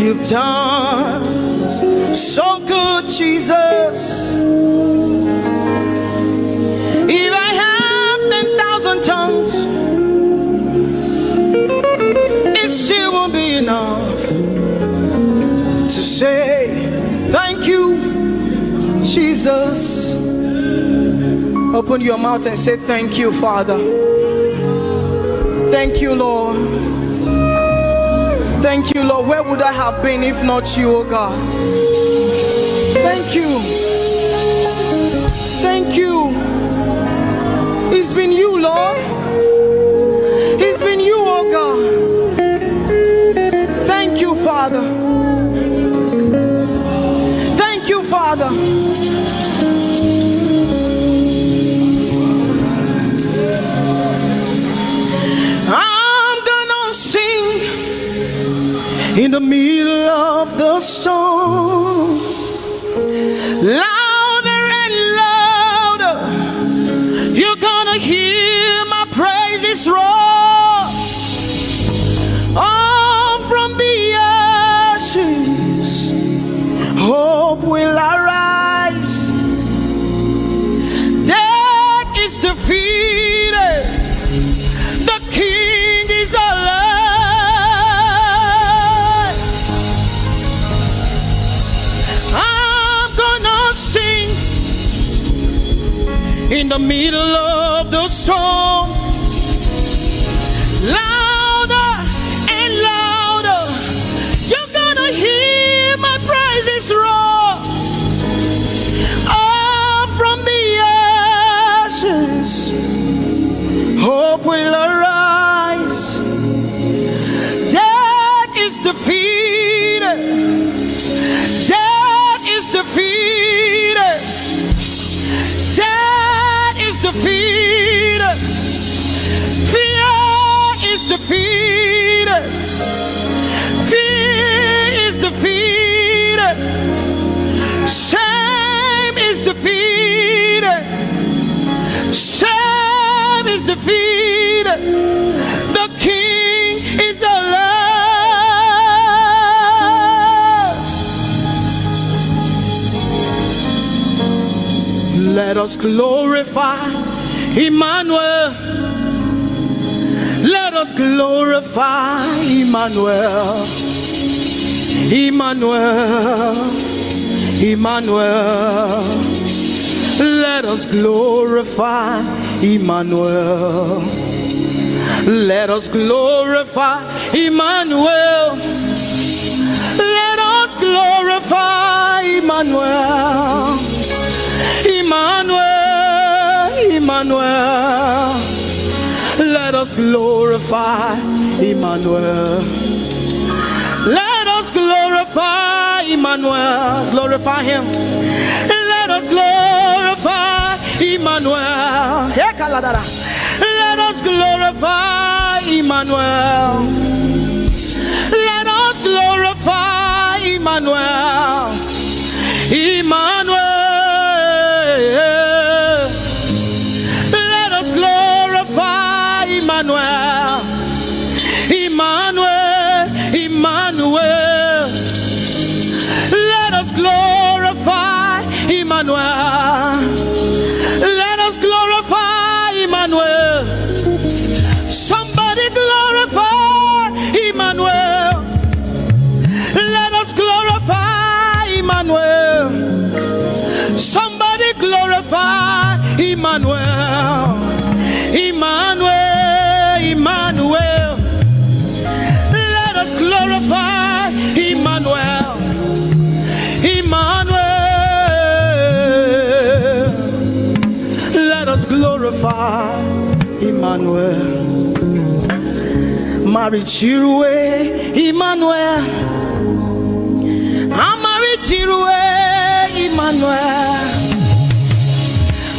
You've done so good, Jesus. If I have 10,000 tongues, it still won't be enough to say thank you, Jesus. Open your mouth and say thank you, Father. Thank you, Lord. Thank you, Lord. Where would I have been if not you, oh God? Thank you. Thank you. It's been you, Lord. It's been you, oh God. Thank you, Father. Thank you, Father. I'm gonna sing in the middle of the storm, louder and louder. You're gonna hear my praises roar. Oh, from the ashes, hope will arise. Death is defeated. The King is alive. In the middle of the storm, louder and louder, you're gonna hear my praises roar. Up from the ashes, hope will arise. Death is defeated. Death is defeated. Death is defeated. Fear is defeated. Fear is defeated. Shame is defeated. Shame is defeated. The King is alive. Let us glorify Emmanuel. Let us glorify Emmanuel. Emmanuel. Emmanuel. Let us glorify Emmanuel. Let us glorify Emmanuel. Let us glorify Emmanuel. Emmanuel, Emmanuel, let us glorify Emmanuel. Let us glorify Emmanuel. Glorify him. Let us glorify Emmanuel. Let us glorify Emmanuel. Let us glorify Emmanuel. Emmanuel. Let us glorify Emmanuel. Emmanuel, Emmanuel. Let us glorify Emmanuel. Let us glorify Emmanuel. Somebody glorify Emmanuel. Let us glorify Emmanuel. Somebody glorify Emmanuel. Emmanuel, Emmanuel. Let us glorify Emmanuel. Emmanuel. Let us glorify Emmanuel. Mari Chirwe, Emmanuel. Amari Chirwe, Emmanuel.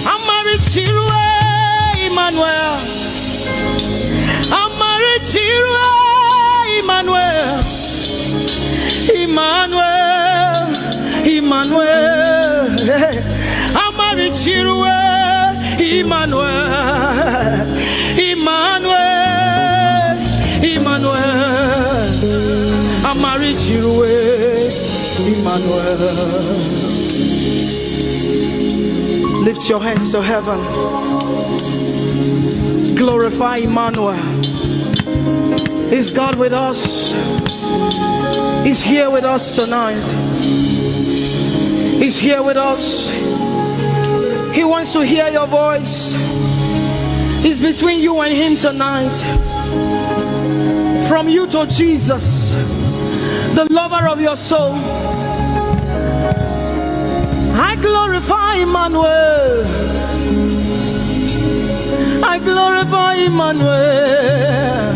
Amari Chirwe, Emmanuel. Amari Chirwe, Emmanuel. Emmanuel, Emmanuel. Amari Chirwe, Emmanuel. Emmanuel, Emmanuel. Amari Chirwe. Emmanuel. Lift your hands to heaven. Glorify Emmanuel. Is God with us? He's here with us tonight. He's here with us. He wants to hear your voice. It's between you and him tonight. From you to Jesus, the lover of your soul. I glorify Emmanuel. I glorify Emmanuel.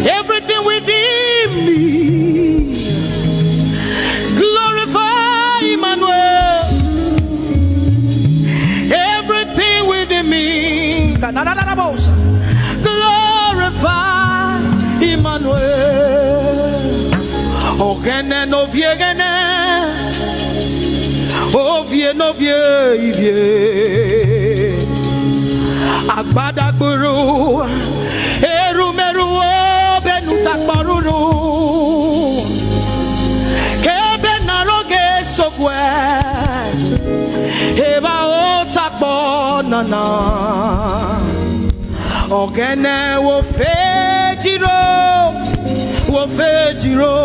Everything within me, glorify Emmanuel. Everything within me, glorify Emmanuel. Ogene no viegene, ovie no vie. Agbada guru, erumeru benuta paruru. Kebe naroge sokwe, eba otakbo nana. Ogene wo fejiro, wo fejiro.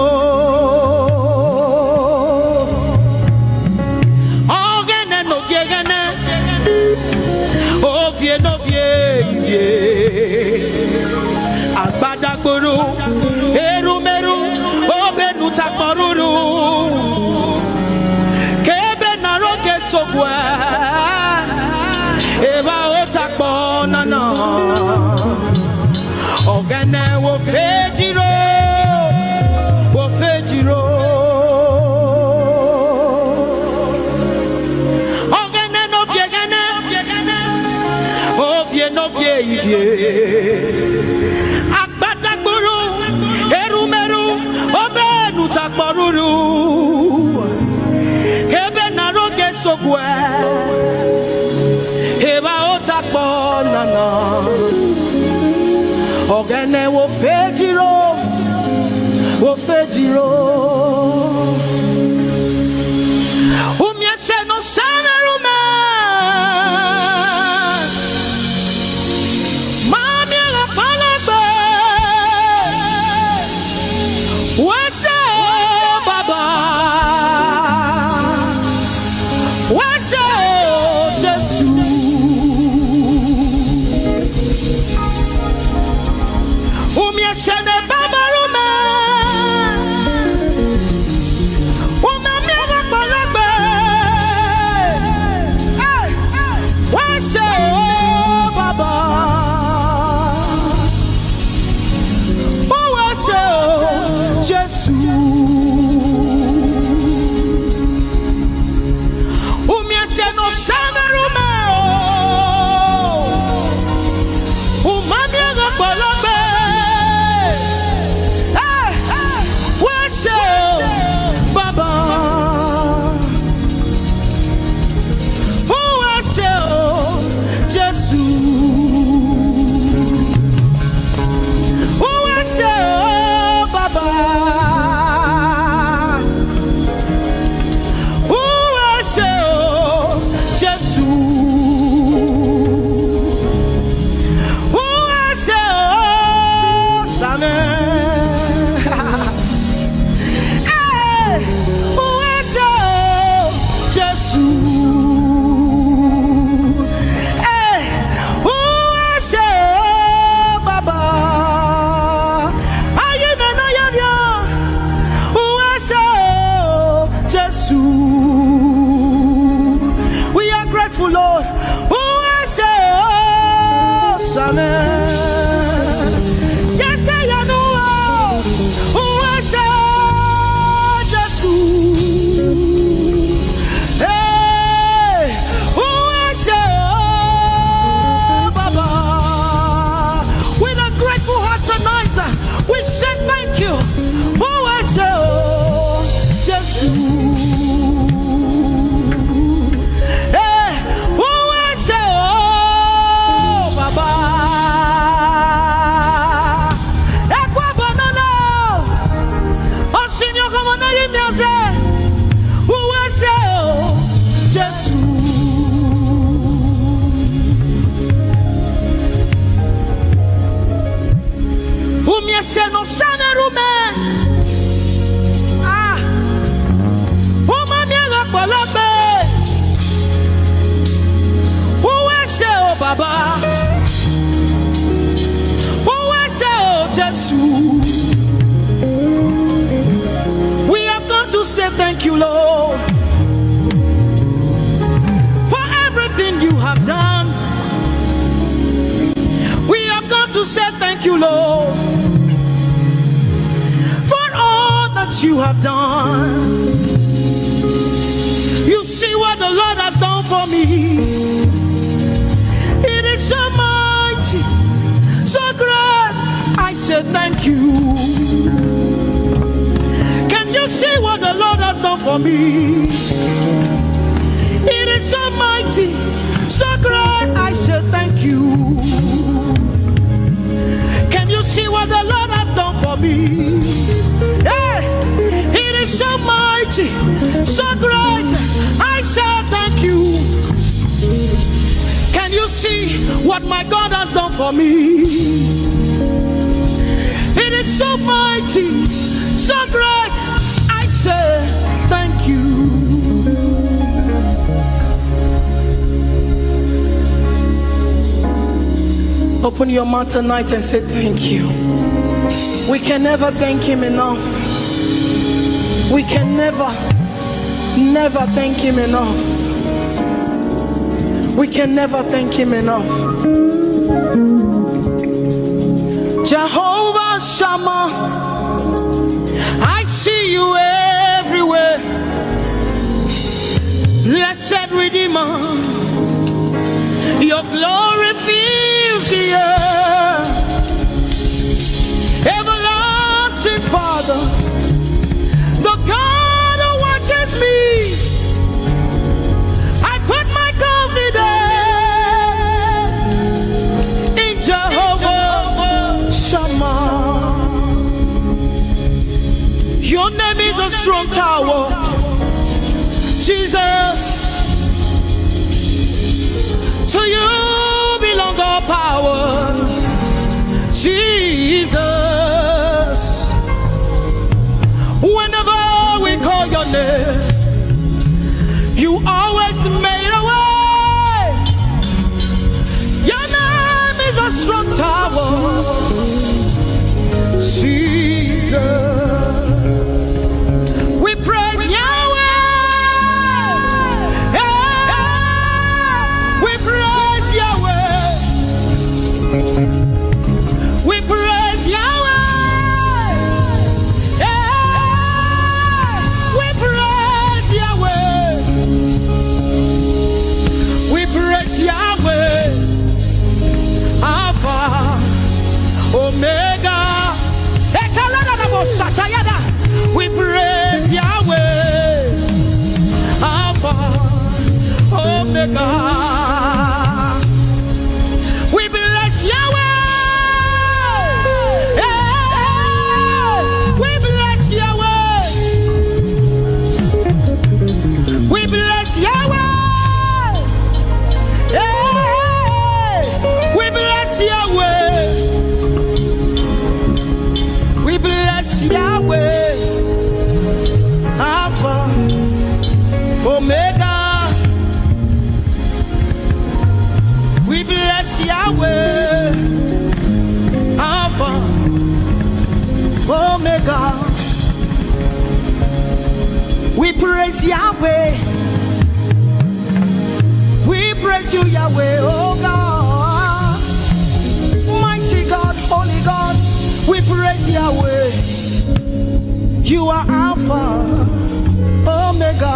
Ogene no gegene. Ovie no vie, agbada guru, erumeru, obenu takmaruru, kebe naroge sokwe, eba otakbo nana, ogene wo fejiro, wo fejiro. No Agbata guru, erumeru, obenu takboruru. Kebe naroge sokwe, eba otakbo nana. Ogene wo fejiro, wo fejiro. Umyese no samerume. Baba. se no sanerume. Ah, oh mamiela palabe. Oh ese oh baba. Oh ese oh Jesus. We have come to say thank you, Lord, for everything you have done. We have come to say thank you, Lord, for all that you have done. You see what the Lord has done for me. It is so mighty, so great. I say thank you. Can you see what the Lord has done for me? It is so mighty, so great. I say thank you. Can you see what the Lord has done for me? Hey, it is so mighty, so great. I say thank you. Can you see what my God has done for me? It is so mighty, so great. I say thank you. Open your mouth tonight and say thank you. We can never thank him enough. We can never thank him enough. We can never thank him enough. Jehovah Shammah, I see you everywhere. Blessed Redeemer, your glory fills the air. Everlasting Father, the God who watches me, I put my confidence in Jehovah Shammah. Your name is a strong tower, Jesus. To you belong all power, Jesus. Whenever we call your name, you always made a way. Your name is a strong tower, Jesus. We praise Yahweh. We praise Yahweh. We praise Yahweh. We praise Yahweh. We praise Yahweh. Alpha, Omega. We praise Yahweh. Alpha, Omega. We bless Yahweh. We bless Yahweh. We bless Yahweh. We bless Yahweh. We bless Yahweh. Alpha, Omega. We bless Yahweh, Alpha, Omega. We praise Yahweh. We praise you, Yahweh, oh God. Mighty God, holy God. We praise Yahweh. You are Alpha, Omega.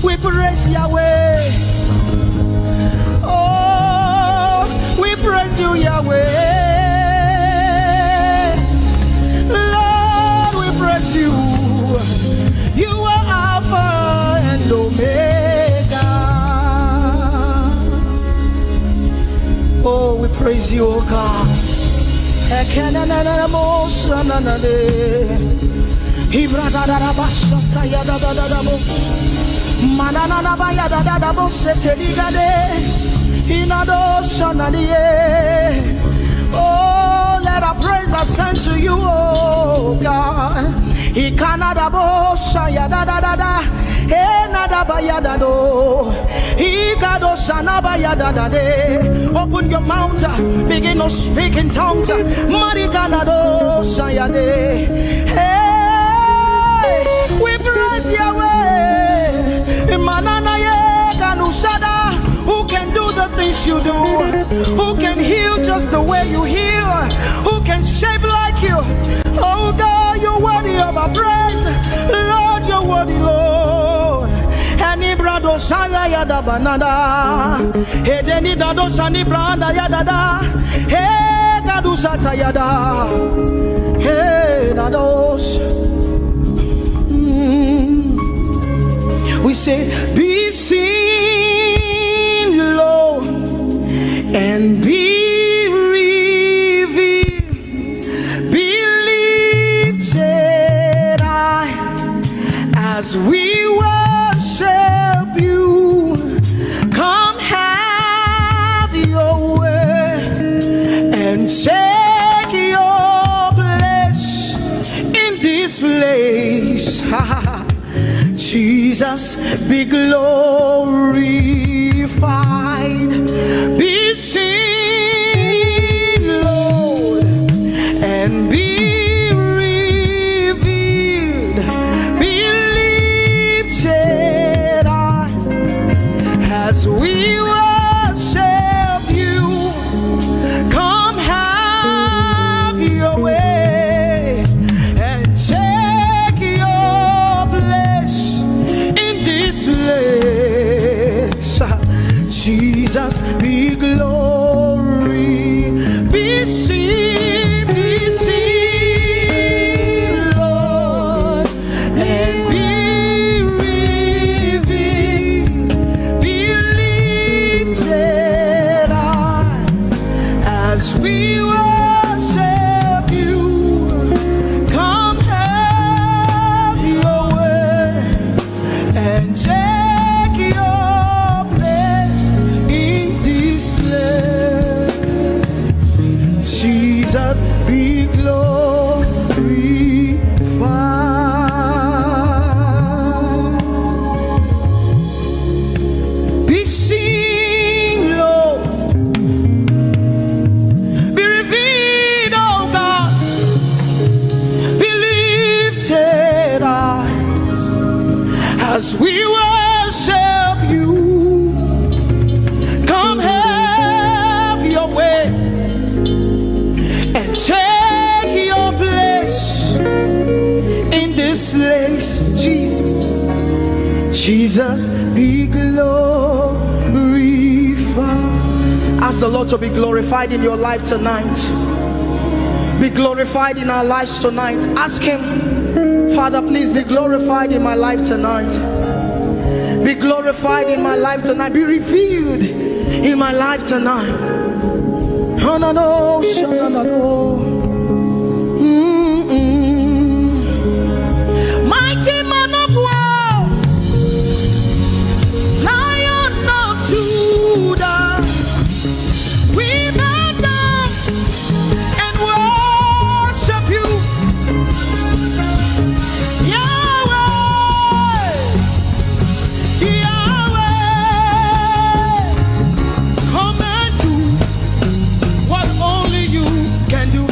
We praise Yahweh. Oh, we praise you, Yahweh. Lord, we praise you. You are Alpha and Omega. Oh, we praise you, oh God. Manana baya da da da bo se te digade inado shananie shayada da da da. Enadaba yada do. Igado sanaba yada da de. Open your mouth, begin to speak in tongues. Marigana do shayade. Hey, we praise Yahweh. Manana ye ganusada. Who can do the things you do? Who can heal just the way you heal? Who can shape like you? Oh God, you're worthy of our praise. Lord, you're worthy, Lord. And Ibrado Saya Yada Banada. He deni dado sani branda yada. He gadu sata yada. He dados. We say, be seen, Lord, and be revealed, be lifted high as we worship you. Come have your way and take your place in this place. Jesus, be glorified, be seen, Lord, and be revealed, be lifted high as we worship you. Come have your way and take your place in this place. Jesus, be glory, be seen, Lord, and be revealed, be lifted high as we worship you. Come have your way and take your place in this place. Jesus, be glorified, be seen, Lord, be revealed, oh God, be lifted high as we worship you. Come have your way and take your place in this place. Jesus, Jesus, be glorified. Ask the Lord to be glorified in your life tonight. Be glorified in our lives tonight. Ask Him, Father, please be glorified in my life tonight. Be glorified in my life tonight. Be revealed in my life tonight. Oh, no, no, no, no, no. Mighty man of war, Lion of Judah, we bow down and worship you. Yahweh, Yahweh, come and do what only you can do.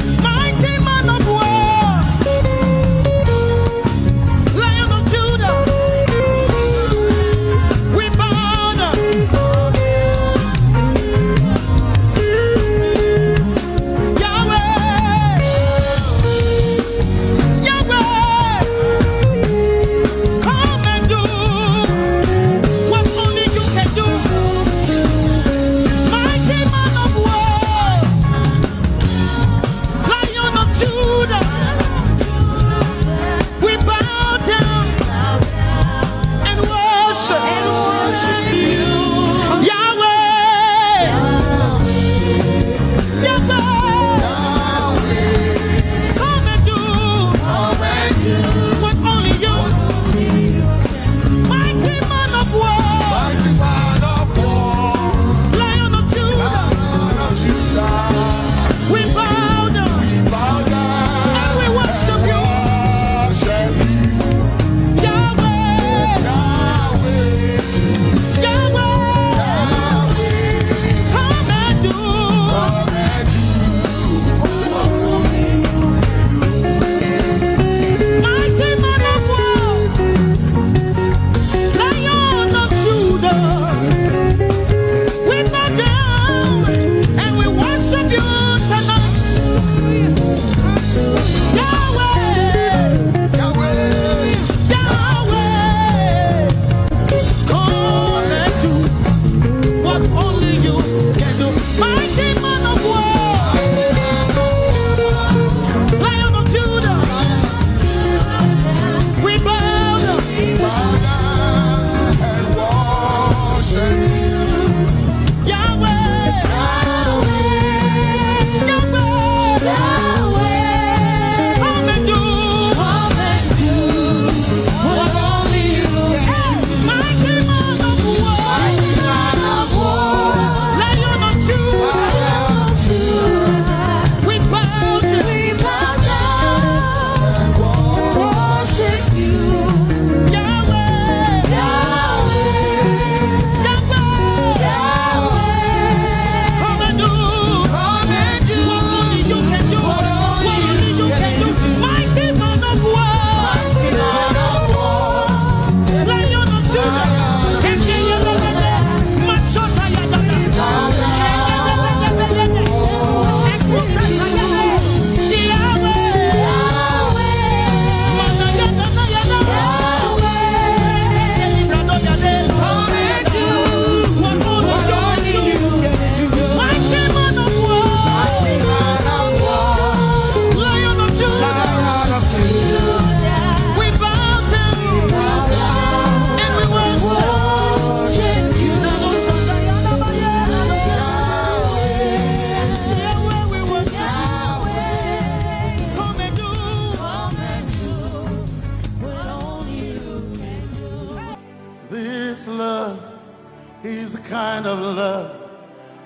kind of love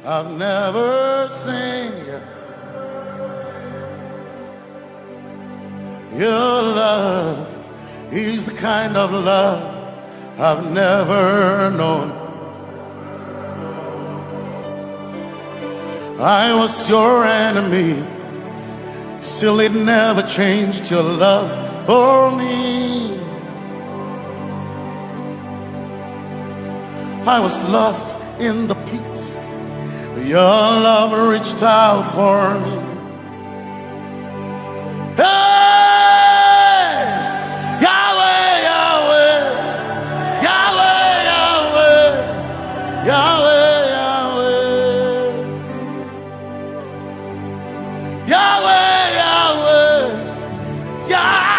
I've never seen yet. Your love is the kind of love I've never known. I was your enemy, still it never changed your love for me. I was lost in the pits, but your love reached out for me. Hey! Yahweh, Yahweh, Yahweh, Yahweh, Yahweh, Yahweh, Yahweh, Yahweh, Yahweh.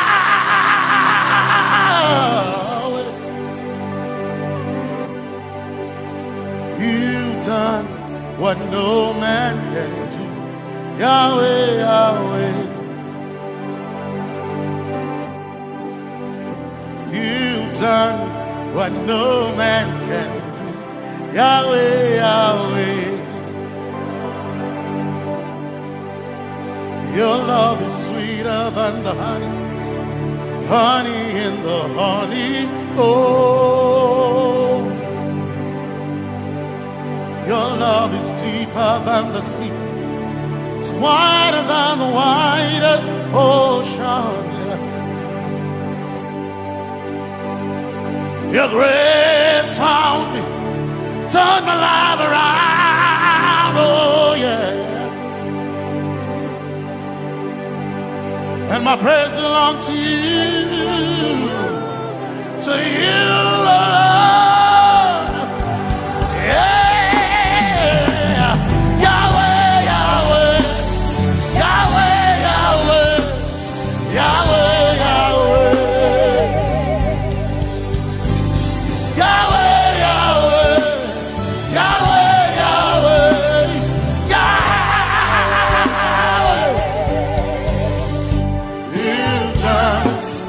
You've done what no man can do. Yahweh, Yahweh. You've done what no man can do. Yahweh, Yahweh. Your love is sweeter than the honey, honey in the honey. Oh, your love is deeper than the sea. It's wider than the widest ocean. Your grace found me, turned my life around. Oh yeah. And my praise belongs to you, Lord. Yeah. Yahweh, Yahweh, Yahweh, Yahweh, Yahweh, Yahweh, Yahweh, Yahweh, Yahweh,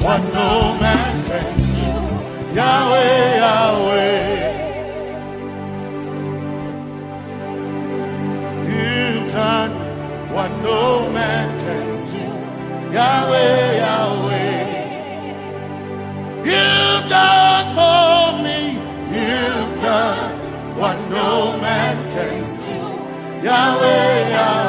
what no man can do. Yahweh, Yahweh. You've done what no man can do. Yahweh, Yahweh. You've done for me. You've done what no man can do. Yahweh, Yahweh.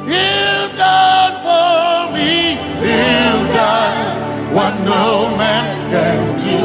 You've done for me. You've done what no man can do.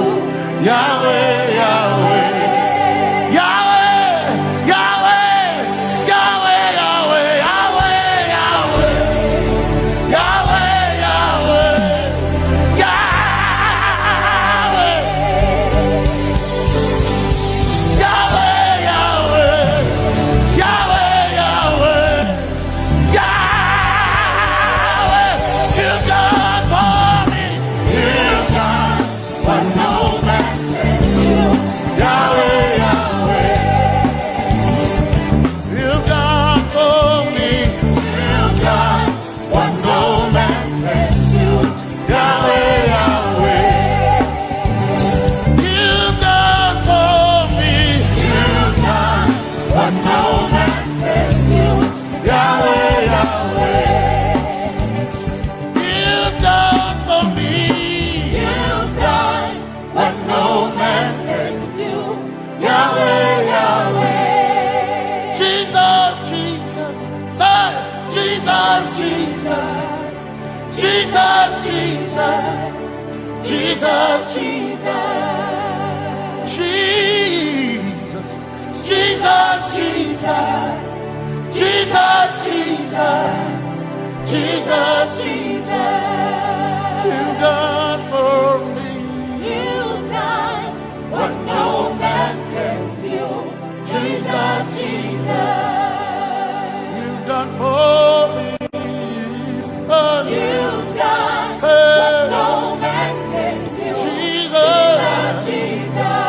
Yahweh, Yahweh. You've done for me. You've done what no man can do. Yahweh, Yahweh. Jesus, Jesus, Jesus, Jesus, Jesus, Jesus, Jesus, Jesus, Jesus, you've done for me. You've done what no man can do. Jesus, Jesus, you've done for me. Oh, you've done what no man can do. Jesus, Jesus,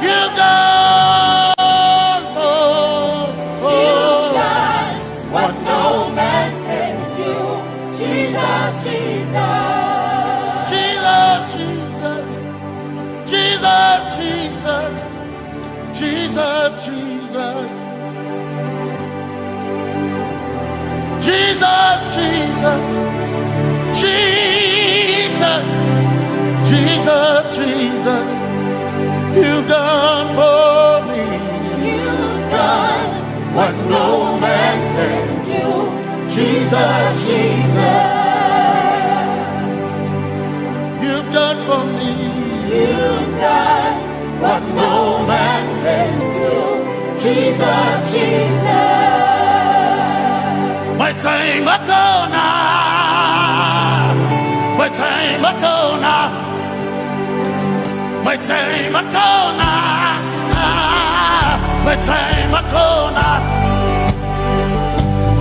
you've done for me. You've done Jesus, you've done for me. You've done what no man can do. Jesus, you've done for me. You've done what no man can do. Jesus, my time akona, my time akona, my time akona, my time akona,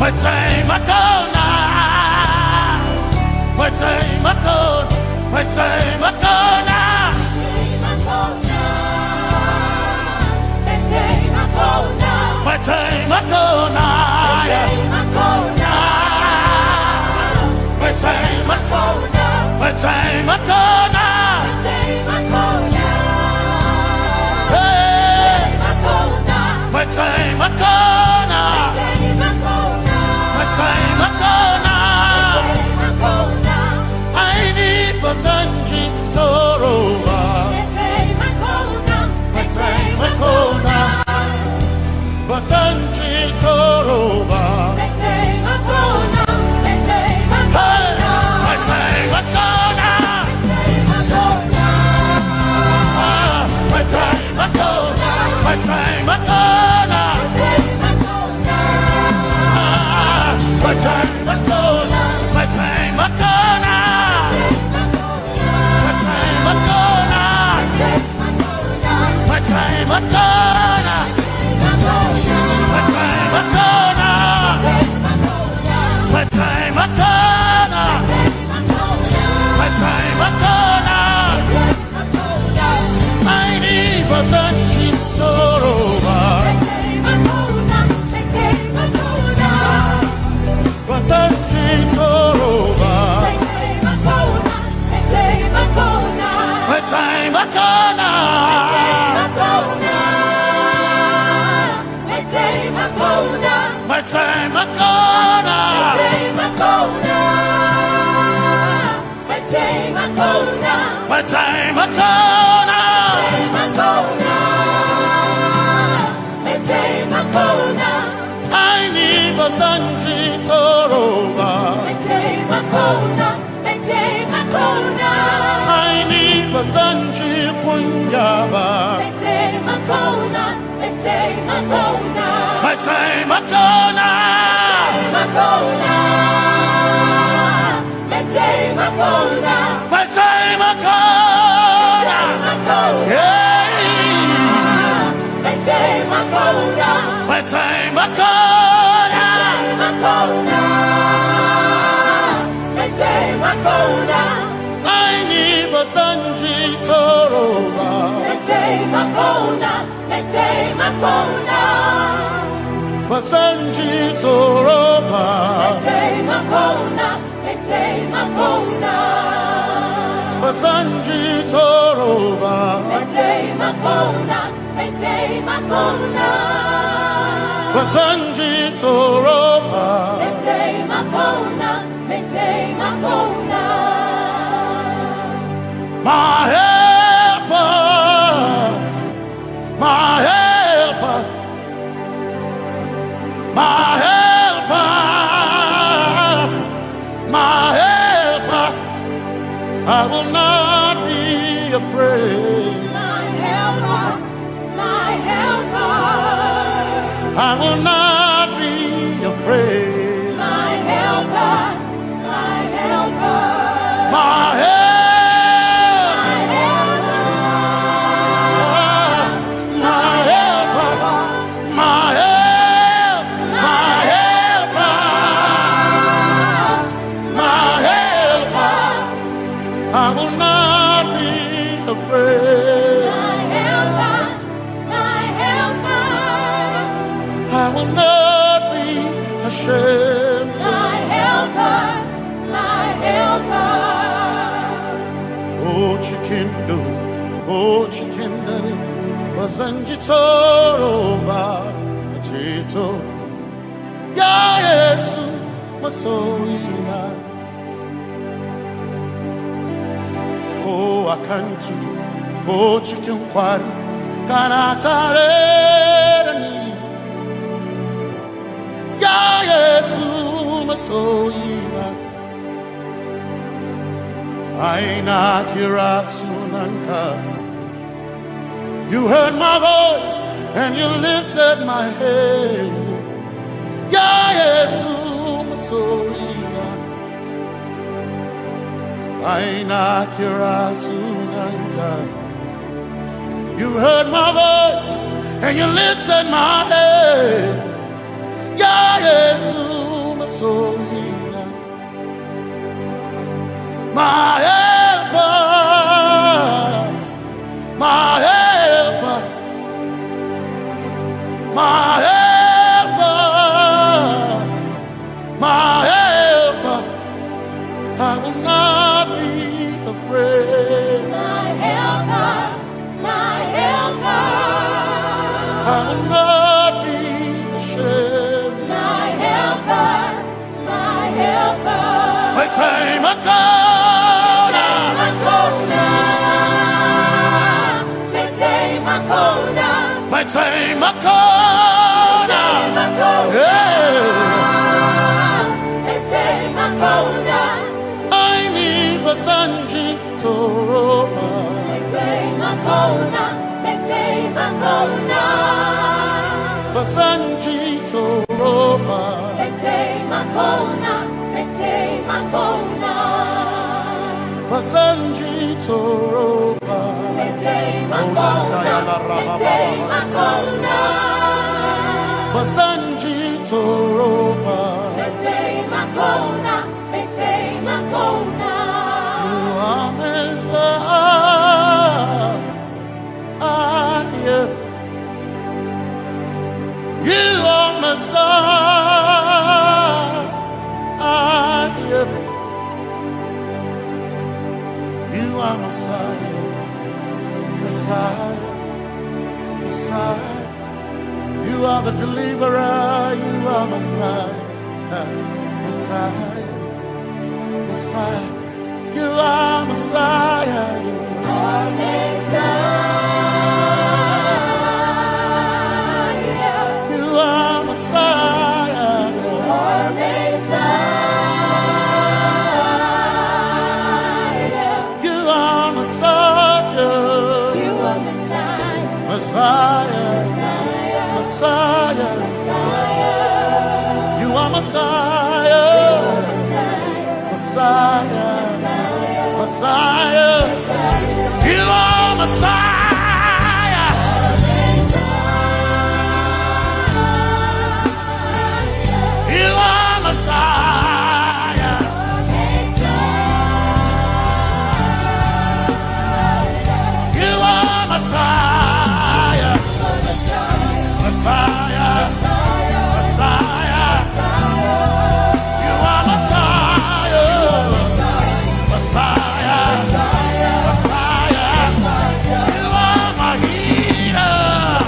my time akona, my time akona, my time akona, my time akona, my time akona, my time akona. My time akona, my time akona. I need Basanji Toroba. My time akona, Basanji Toroba. My time akona, my time akona. My time akona, my time akona. My time akona, my time akona. My time akona, my time akona. My time akona, my time akona. My time akona. I need Basanji Toroba. Basanji Toroba. My time akona. My time akona. My time akona. My time akona. I need Basanji Toroba. I need Basanji Punyaba. My time akona. My time akona. Yeah. My time akona. My time akona. I need Basanji Toroba. Basanji Toroba. Basanji Toroba. Basanji Toroba. My helper, my helper, my helper, my helper. I will not be afraid. My helper, my helper. I will not be afraid. My helper, my helper. My helper. I will not be afraid. My helper, my helper. I will not be ashamed. My helper, my helper. Oh, chicken, oh, chicken, Basanjitoroba, Chito, Yaesu, Masoina. Oh, I can't do, oh, chicken, quarry, Kanatare, Yaesu, Masoina. Aina Kirasunanka. You heard my voice and you lifted my head. Yaesu Masoina. Aina Kirasunanka. You heard my voice and you lifted my head. Yaesu Masoina. My helper, my helper, my helper, my helper. I will not be afraid. My helper, my helper. I will not be ashamed. My helper, my helper. My time I come. My time I call I need Basanji Toroba. Basanji Toroba. Basanji Toroba. Basanji Toroba. You are Messiah. You are Messiah. You are Messiah. Messiah, Messiah, you are the deliverer, you are Messiah, Messiah, Messiah, you are Messiah, you are Messiah, you are Messiah, you are Messiah, you are Messiah. Messiah, Messiah, you are Messiah, Messiah, Messiah, you are Messiah, you are Messiah, you are Messiah. Messiah, Messiah, you are Messiah, Messiah, Messiah, you are my healer,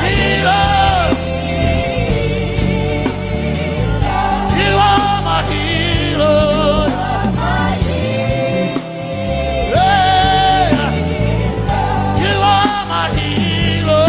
healer, you are my healer, yeah, you are my healer.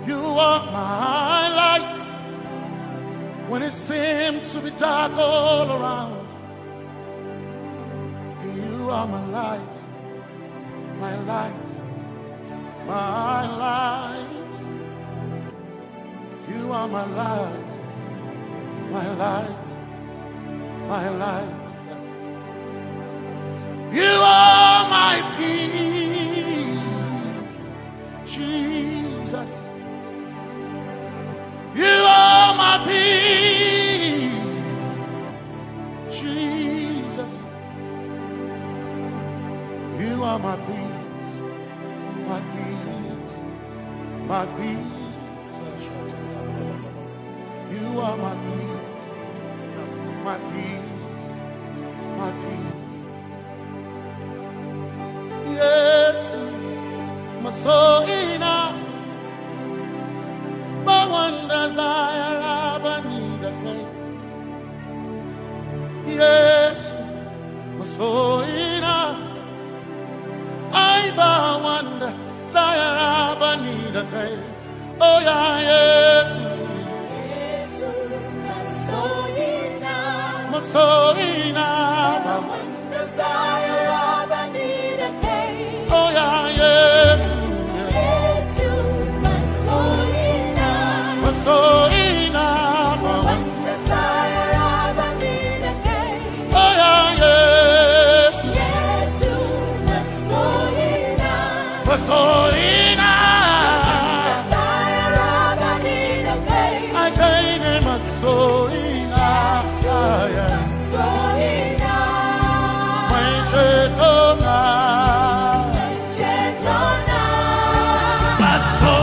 You are my light when it seemed to be dark all around. You are my light, my light, my light. You are my light, my light, my light. You are my peace, Jesus. You are my peace, Jesus. You are my peace, my peace, my peace. You are my peace, my peace, my peace. Yes, my soul enough. But one desire I need a thing. Yes, my soul enough. I but one desire I need a thing. Oh yeah, yes. My soul enough. One desire I need a thing. Oh yeah, yes. So enough, one desire I need a day. Oh yeah, yes, yes, so enough, desire I need a day. I can't name a so enough, so enough, my chetona, but so.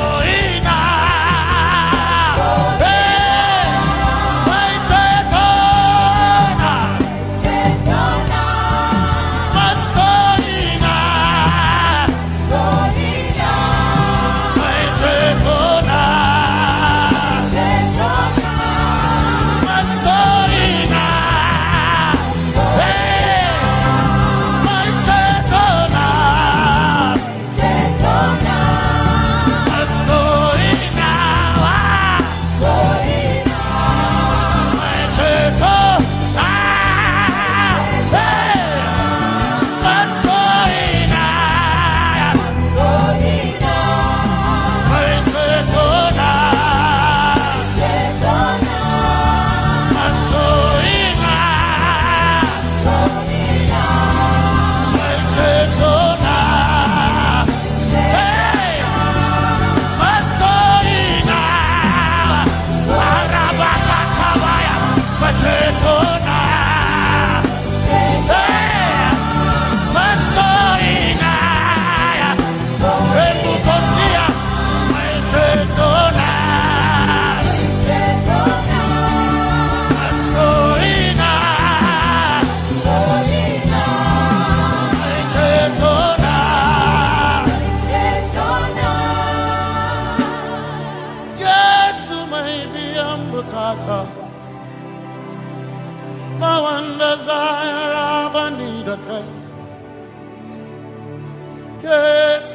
Yes,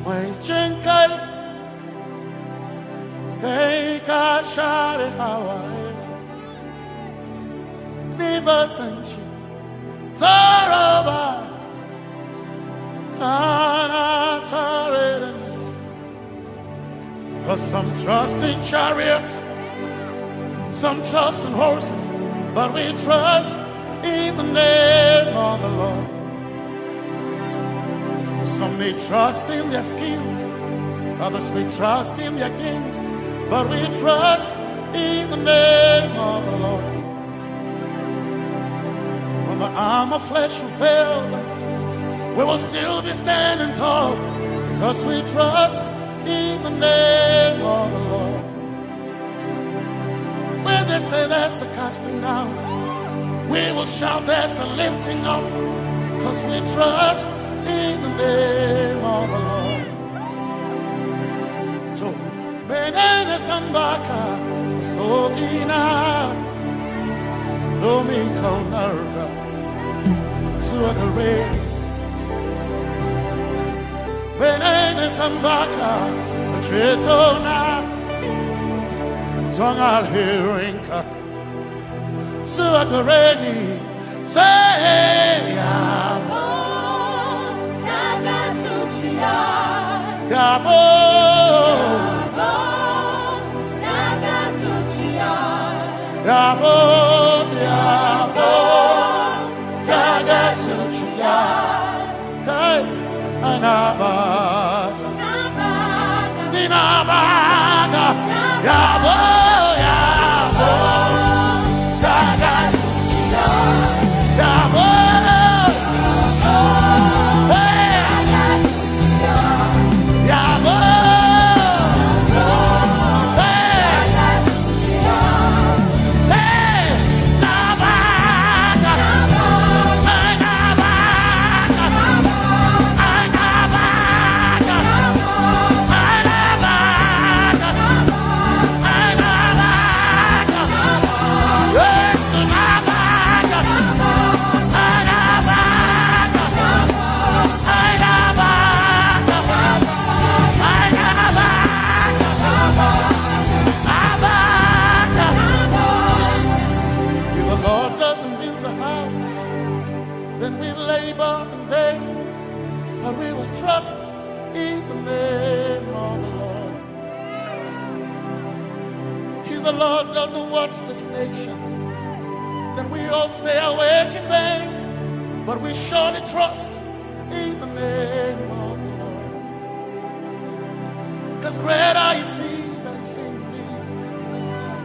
my chenkai, hey, kashare Hawaii, never sanchi, taroba, anatare. Cause some trust in chariots, some trust in horses, but we trust in the name of the Lord. Some may trust in their skills, others may trust in their gains, but we trust in the name of the Lord. When the arm of flesh will fail, we will still be standing tall, because we trust in the name of the Lord. When they say there's a casting down, we will shout there's a lifting up, because we trust in the name of the Lord. So, Benene Sambaka, Sogina, Domingo Narga, Suakare, Benene Sambaka, Chetona Tongal Hirinka Suakareni Say Yabo Nagasuchia Yabo Nagasuchia Yabo Yabo Nagasuchia Hey Anaba Ninabaga Yabo Yabo Nagasuchia Yabo trust in the name of the Lord. If the Lord doesn't watch this nation, then we all stay awake in vain. But we surely trust in the name of the Lord. Because greater is He that is in me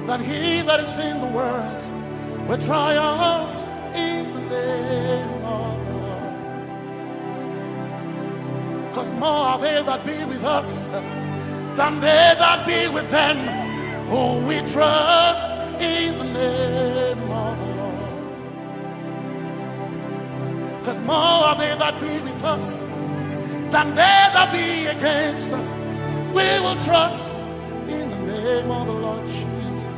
than he that is in the world. We triumph in the name of the Lord. Because more are they that be with us than they that be with them. Oh, we trust in the name of the Lord. Because more are they that be with us than they that be against us. We will trust in the name of the Lord Jesus.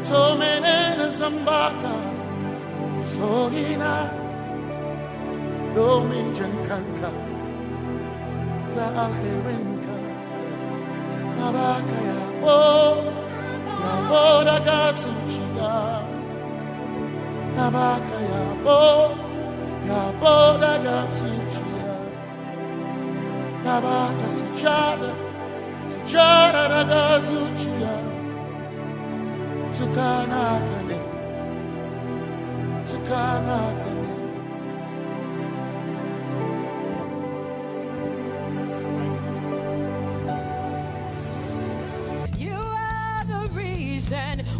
Tomene Zambaka Sohina Dominjan Kanka Za Alherinka Nabaka Yabo Yabo Dagatsuchiya Nabaka Yabo Yabo Dagatsuchiya Nabaka Sujada Sujada Dagatsuchiya Tukanakane Tukanakane.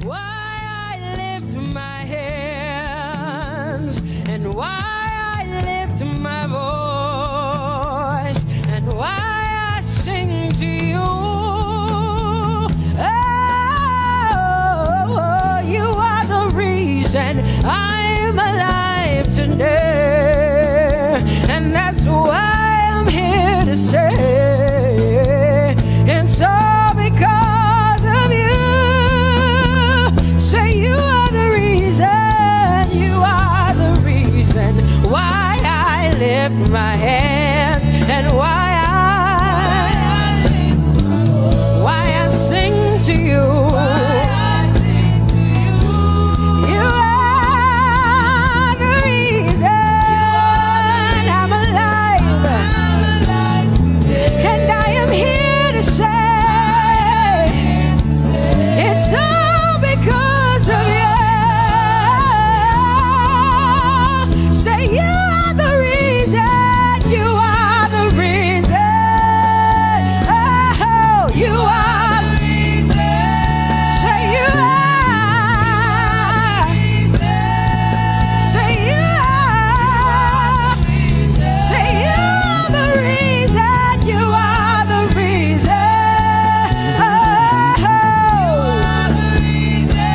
Why I lift my hands and why I lift my voice and why I sing to you. Oh, you are the reason I'm alive today, and that's why I'm here to say it's all because of you. You are the reason why I lift my hands and why I sing to you. You are the reason I'm alive, and I am here to say it's all because of you. Say you are the reason, you are the reason. Oh, you are the reason. Say you are. Say you are. Say you are the reason, you are the reason. Oh,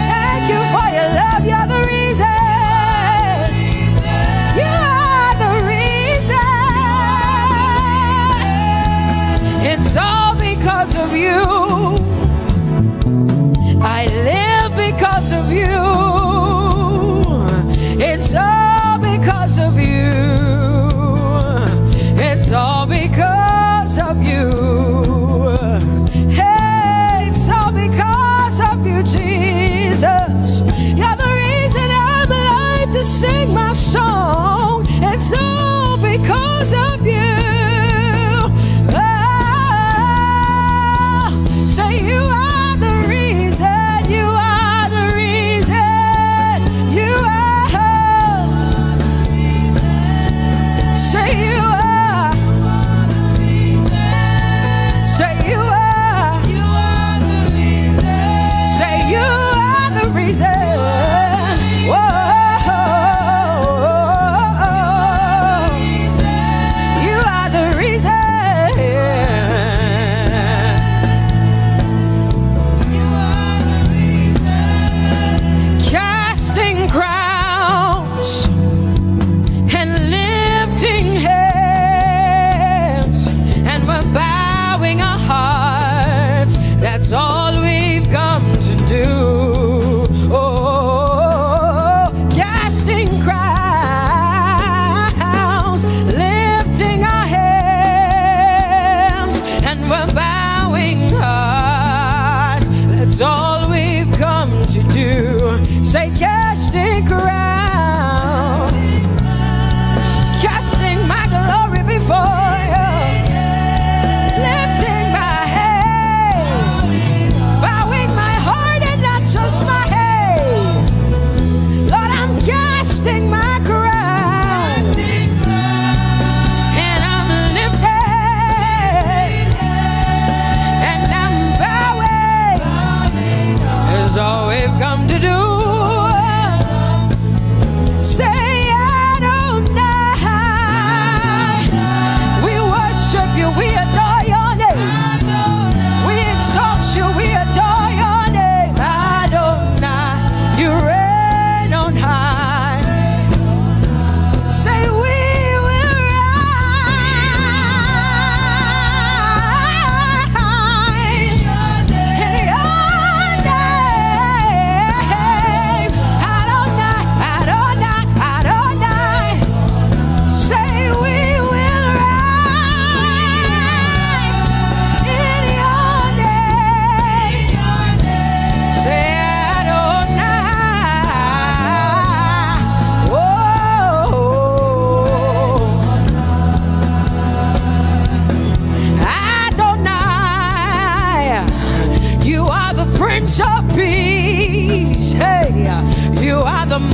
thank you for your love, you're the reason. You are the reason. It's all because of you. I live because of you. It's all because of you. It's all because of you. bowing hearts. That's all we've come to do. Say, casting crown, casting my glory before you, lifting my head, bowing my heart and not just my head. Lord, I'm casting my crown, and I'm lifted, and I'm bowing. That's all we've come to do.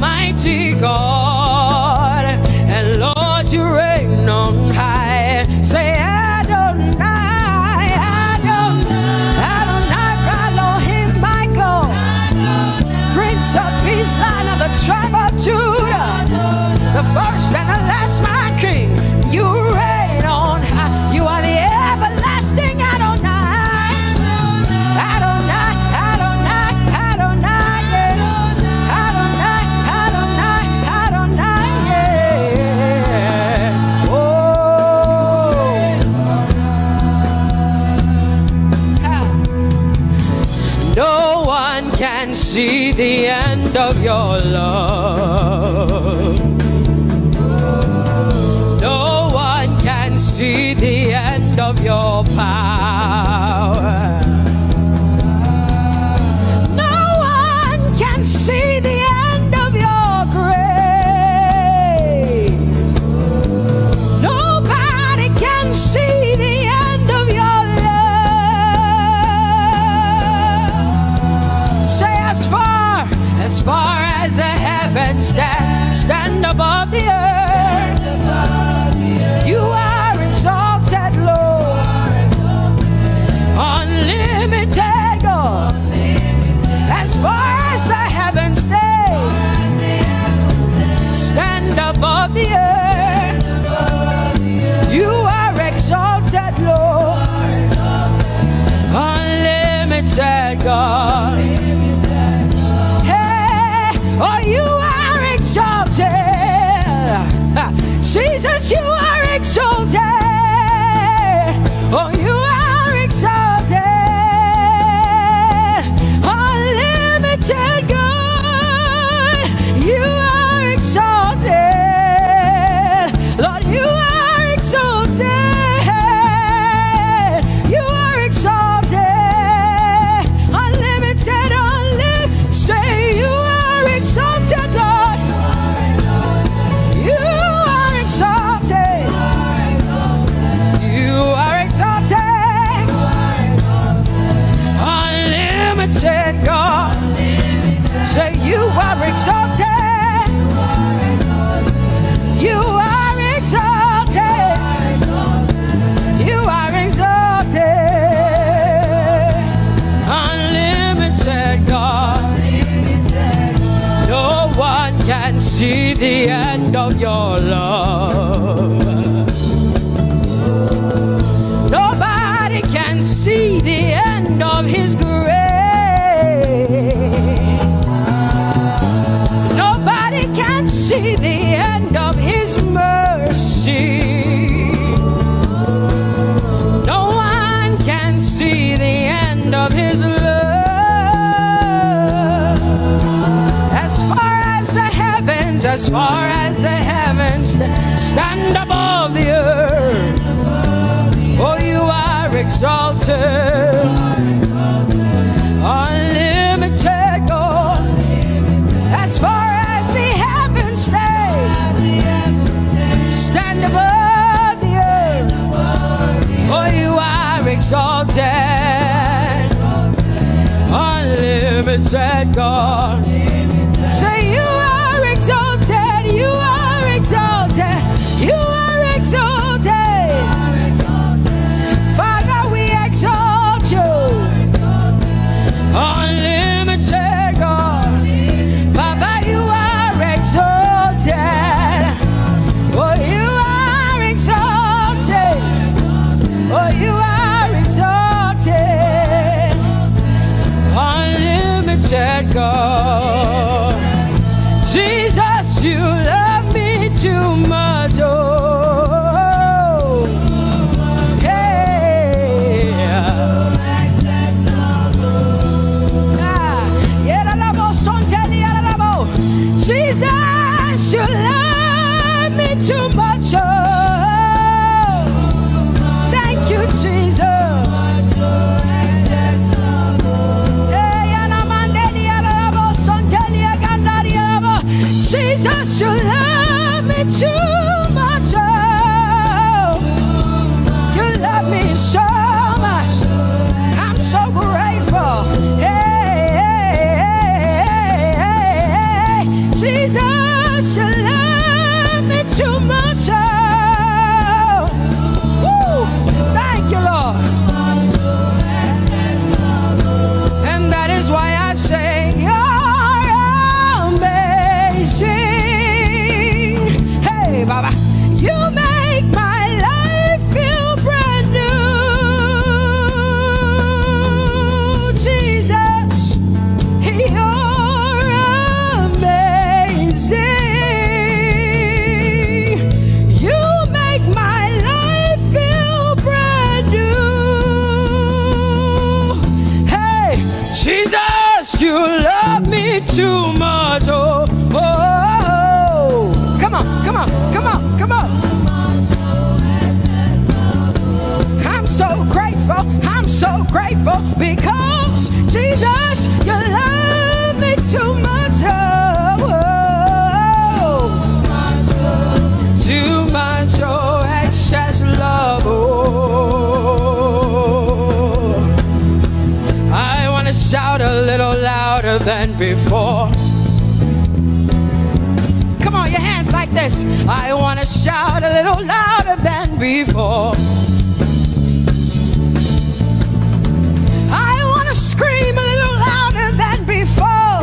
Mighty God, and Lord, you reign on high. Say, Adonai, Adonai, Adonai, Elohim, Michael, Prince of Peace, Lion of the tribe of Judah, the first and the last, my King. You reign on high. You are the everlasting Adonai, Adonai, Adonai, Adonai, yeah. See the end of your love. No one can see the end of your power. No one can see the end of your grace. Nobody can see the end of your as far as the heavens stand above the earth. You are exalted, Lord, unlimited God. As far as the heavens stand above the earth, you are exalted, Lord, unlimited God. Oh, you are exalted. Jesus, you are exalted. Oh, you are exalted. Unlimited God. You are exalted. Lord, you are exalted. You are exalted. Unlimited, unlimited. Say you are exalted, Lord. You are exalted. You are exalted. Unlimited God. Say you are exalted. You are exalted. You are exalted. Unlimited God. No one can see the end of your love. Nobody can see the end of his grace. Nobody can see the end of his mercy. No one can see the end of his love. As far as the heavens stand above the earth, oh, you are exalted. unlimited God. As far as the heavens stay, stand above the earth, for you are exalted, unlimited God. Say you are exalted, you are exalted, you are exalted. Father, we exalt you, unlimited God. Father, you are exalted. Oh, you are exalted. Oh, you are exalted. Unlimited God. Jesus, you love me too much. Oh, Jesus, you love me too much. Oh, thank you, Jesus. Jesus, you love me too much. Oh, you love me so much. I'm so grateful. Jesus, you love me too much. Oh, woo, thank you, Lord. And that is why I say you're amazing. Hey, Baba, you make my life feel brand new. Jesus, you're amazing. You make my life feel brand new. Hey, Jesus, you love me too much. Oh, oh, oh. Come on, come on, come on, come on. I'm so grateful, I'm so grateful because Jesus, you love me too much. Oh, oh, too much, oh, excess love. Oh, I want to shout a little louder than before. Come on, your hands like this. I want to shout a little louder than before. I want to scream a little louder than before.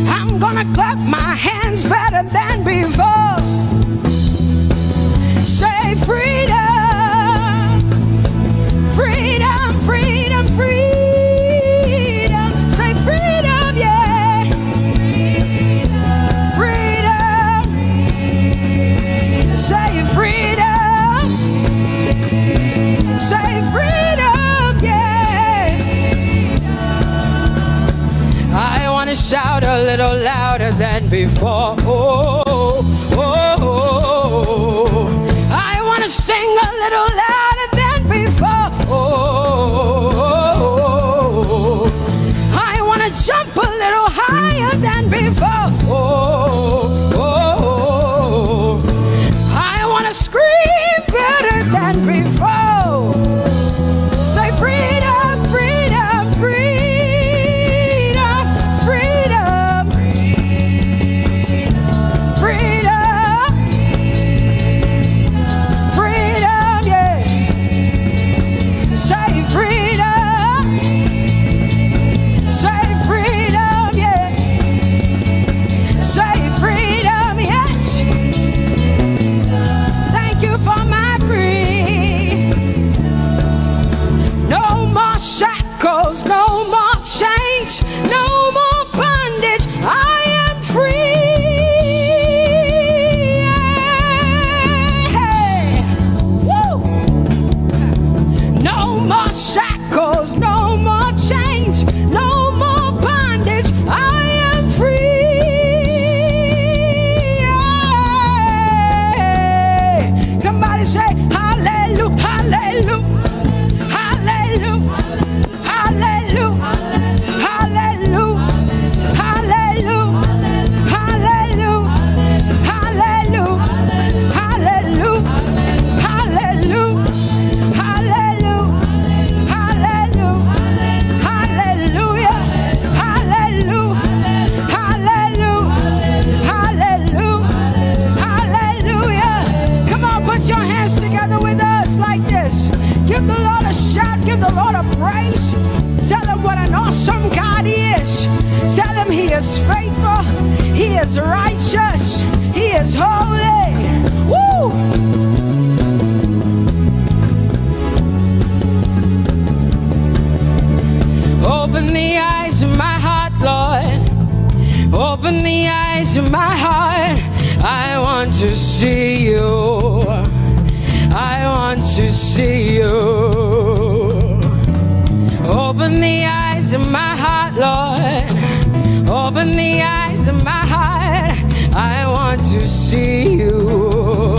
I'm gonna clap my hands better than before. Say freedom, freedom, freedom, freedom. Say freedom, yeah. Freedom. Say freedom. Say freedom, yeah. I want to shout a little louder than before. Oh, oh, oh, oh. I want to sing a little louder than before. Oh, oh, oh. I want to jump a little higher than before. Oh, oh, oh. I want to scream better than before. Say freedom, freedom, freedom, freedom, freedom, freedom, yeah. the Lord a praise. Tell him what an awesome God he is. Tell him he is faithful. He is righteous. He is holy. Woo! Open the eyes of my heart, Lord. Open the eyes of my heart. I want to see you. I want to see you. Open the eyes of my heart, Lord. Open the eyes of my heart. I want to see you.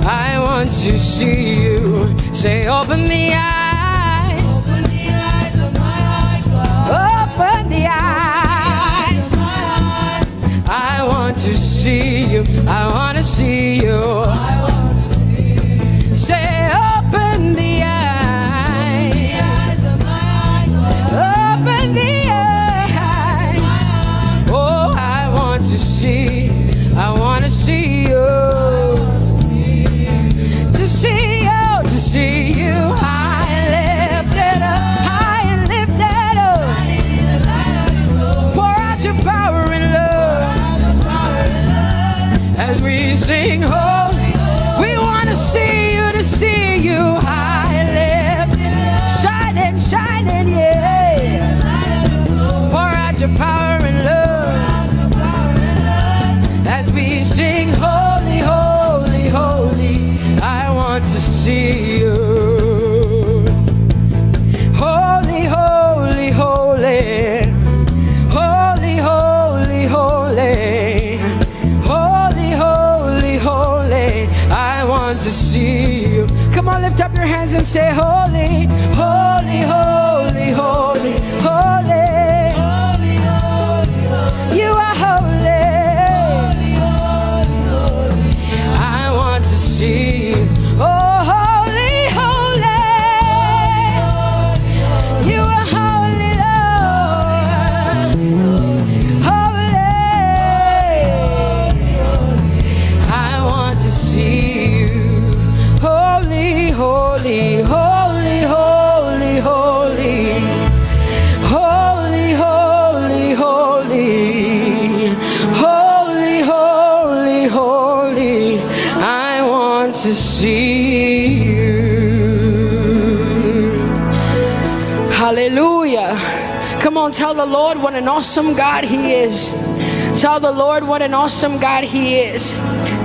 I want to see you. Say, open the eyes. Open the eyes of my heart, God. Open the eyes of my heart. I want to see you. I want to see you. I want to see you. Say, open the eyes. The eyes of my heart, God. Open the eyes. Oh, I want to see. I want to see you. To see you. To see you. High and lifted up. High and lifted up. Pour out your power and love. As we sing holy, we want to see you, high and lifted, shining, shining, yeah. Pour out your power and love. As we sing holy, holy, holy, I want to see you. Holy, holy, holy. Holy, holy, holy. Holy, holy, holy, I want to see you. Come on, lift up your hands and say, holy, holy, holy, holy, holy. Holy, holy, holy. You are holy. Holy, holy, holy. I want to see you. Oh, holy, holy. You are holy, Lord. Holy. I want to see you. Holy, holy, holy, holy, holy. Holy, holy, holy. Holy, holy, holy. I want to see you. Hallelujah. Come on, tell the Lord what an awesome God he is. Tell the Lord what an awesome God he is.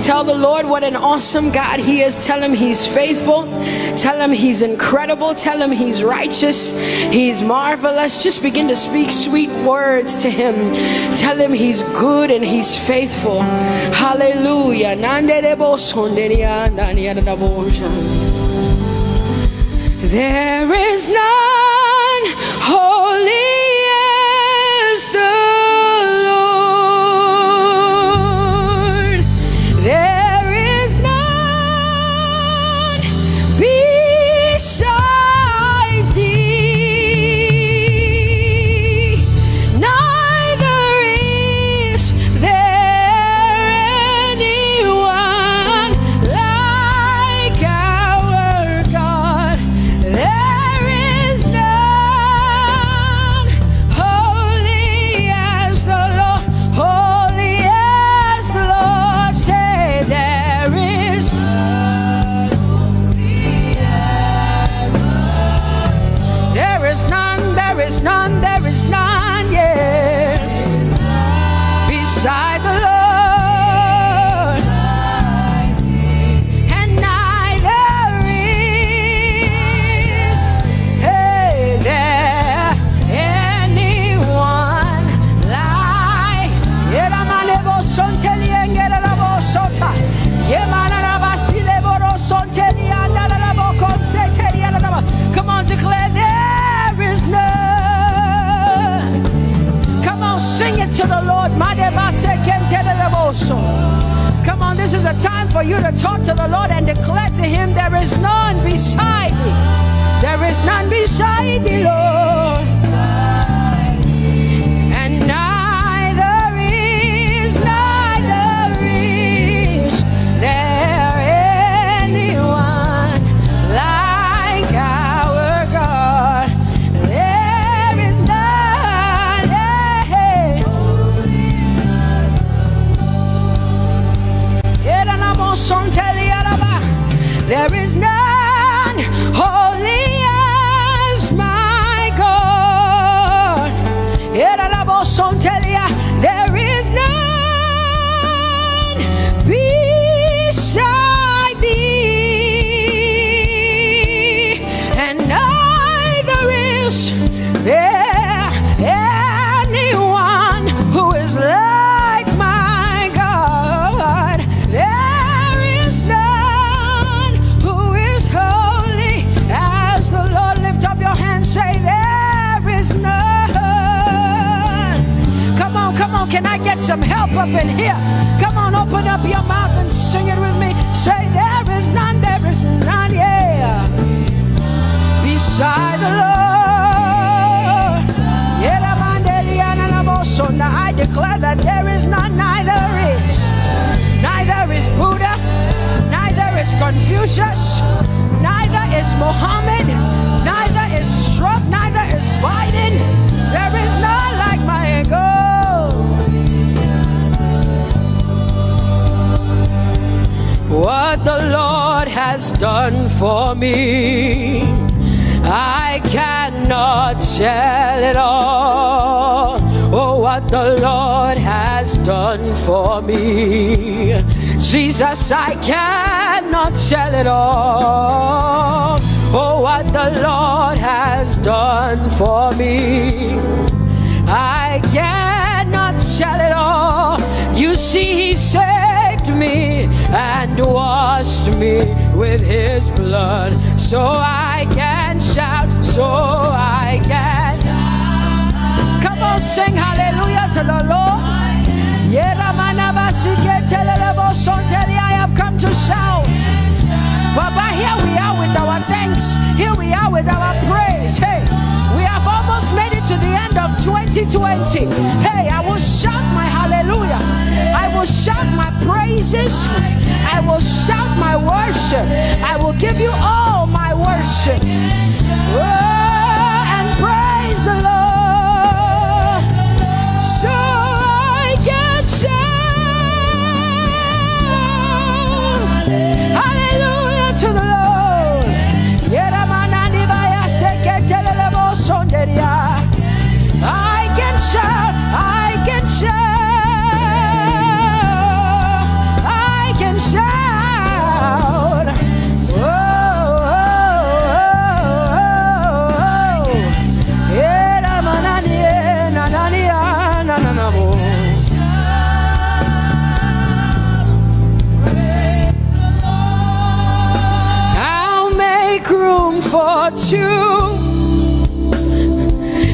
Tell the Lord what an awesome God he is. Tell him he's faithful. Tell him he's incredible. Tell him he's righteous. He's marvelous. Just begin to speak sweet words to him. Tell him he's good and he's faithful. Hallelujah. There is none holy as the Lord. There is none besides thee. Neither is there anyone like our God. There is none holy as the Lord, holy as the Lord. Say there is none holy as the Lord. There is none, there is none, there is none, yeah, beside the Lord. And neither is there anyone like. Come on, declare there is none. Come on, sing it to the Lord. Come on, this is a time for you to talk to the Lord and declare to him there is none beside thee. There is none beside thee, Lord. And neither is there anyone like our God. some help up in here. Come on, open up your mouth and sing it with me. Say, there is none, yeah, beside the Lord. So now I declare that there is none, neither is Buddha, neither is Confucius, neither is Muhammad, neither is Trump, neither is Biden. There is none like my God. What the Lord has done for me, I cannot tell it all. Oh, what the Lord has done for me, Jesus, I cannot tell it all. Oh, what the Lord has done for me, I cannot tell it all. You see, He saved me and washed me with His blood, so I can shout, so I can. Come on, sing hallelujah to the Lord. I have come to shout. Baba, here we are with our thanks. Here we are with our praise. Hey, we have almost made it to the end of 2020. Hey, I will shout my hallelujah. I will shout my praises. I will shout my worship. I will give you all my worship. Oh, and praise the Lord. So I can shout hallelujah to the Lord. I can shout, I can shout, I can shout. Oh, oh, oh, oh. I'll make room for two.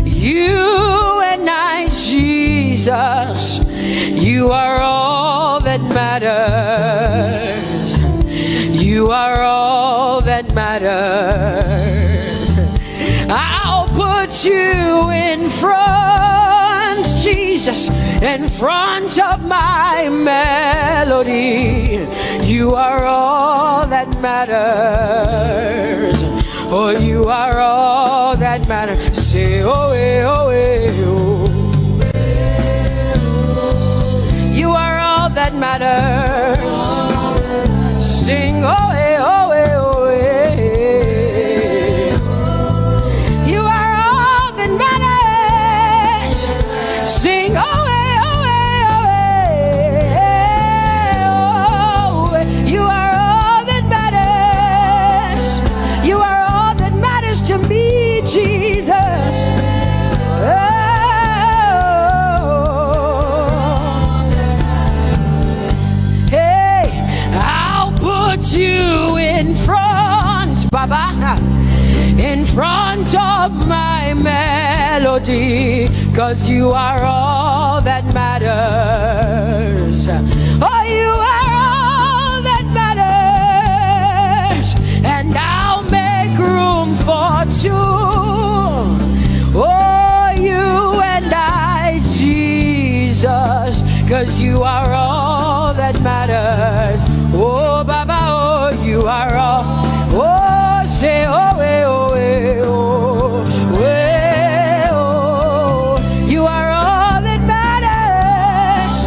You and I, Jesus, you are all that matters. You are all that matters. I'll put you in front, Jesus, in front of my melody. You are all that matters. Oh, you are all that matters. Say, oh, eh, oh, eh, oh. You are all that matters. Sing, oh, eh, oh, eh, oh, eh. You are all that matters. Sing, oh, eh, oh, eh, oh, eh. You are all that matters. You are to me, Jesus. Oh. Hey, I'll put you in front, Baba, in front of my melody, 'cause you are all that matters. Oh, you are all that matters. And I'll make room for two. Oh, you and I, Jesus, 'cause you are all that matters. Oh, Baba, oh, you are all. Oh, say, oh, eh, oh, eh, oh, eh, oh. You are all that matters.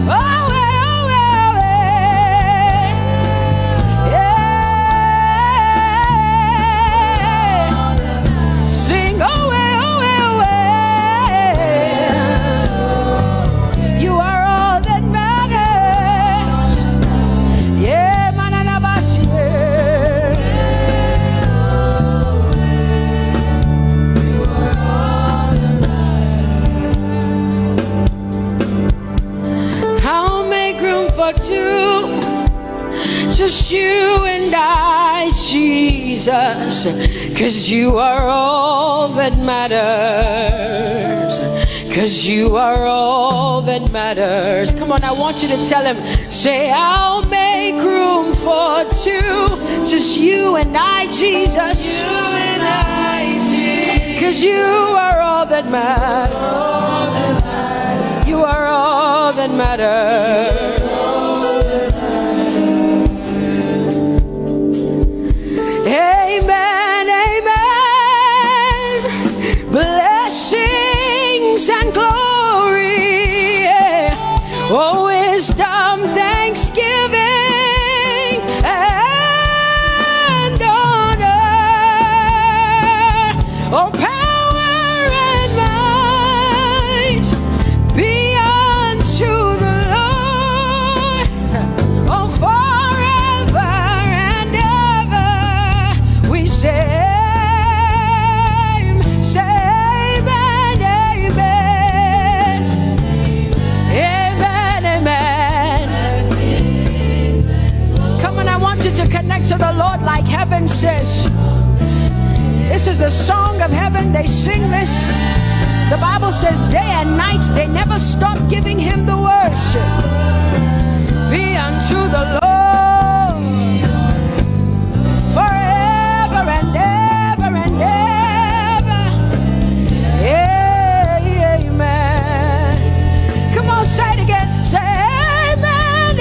Oh, eh, oh, eh, eh. Yeah. Sing, oh, eh, oh, eh, eh. You are all that matters. Yeah, manana basi. I'll make room for two, just you and I, Jesus, 'cause you are all that matters. 'cause you are all that matters. Come on, I want you to tell him, say, I'll make room for two, just you and I, Jesus. You and I, Jesus. 'Cause you are all that matters. You are all that matters. Amen, amen. Blessings and glory, yeah. Oh, wisdom, thanksgiving, and honor. Oh, power and might be unto the Lord. Oh, forever and ever we say, amen, amen. Amen, amen. Come on, I want you to connect to the Lord like heaven says. This is the song of heaven. They sing this. The Bible says day and night they never stop giving him the worship. Be unto the Lord forever and ever and ever. Amen. Come on, say it again. Say amen,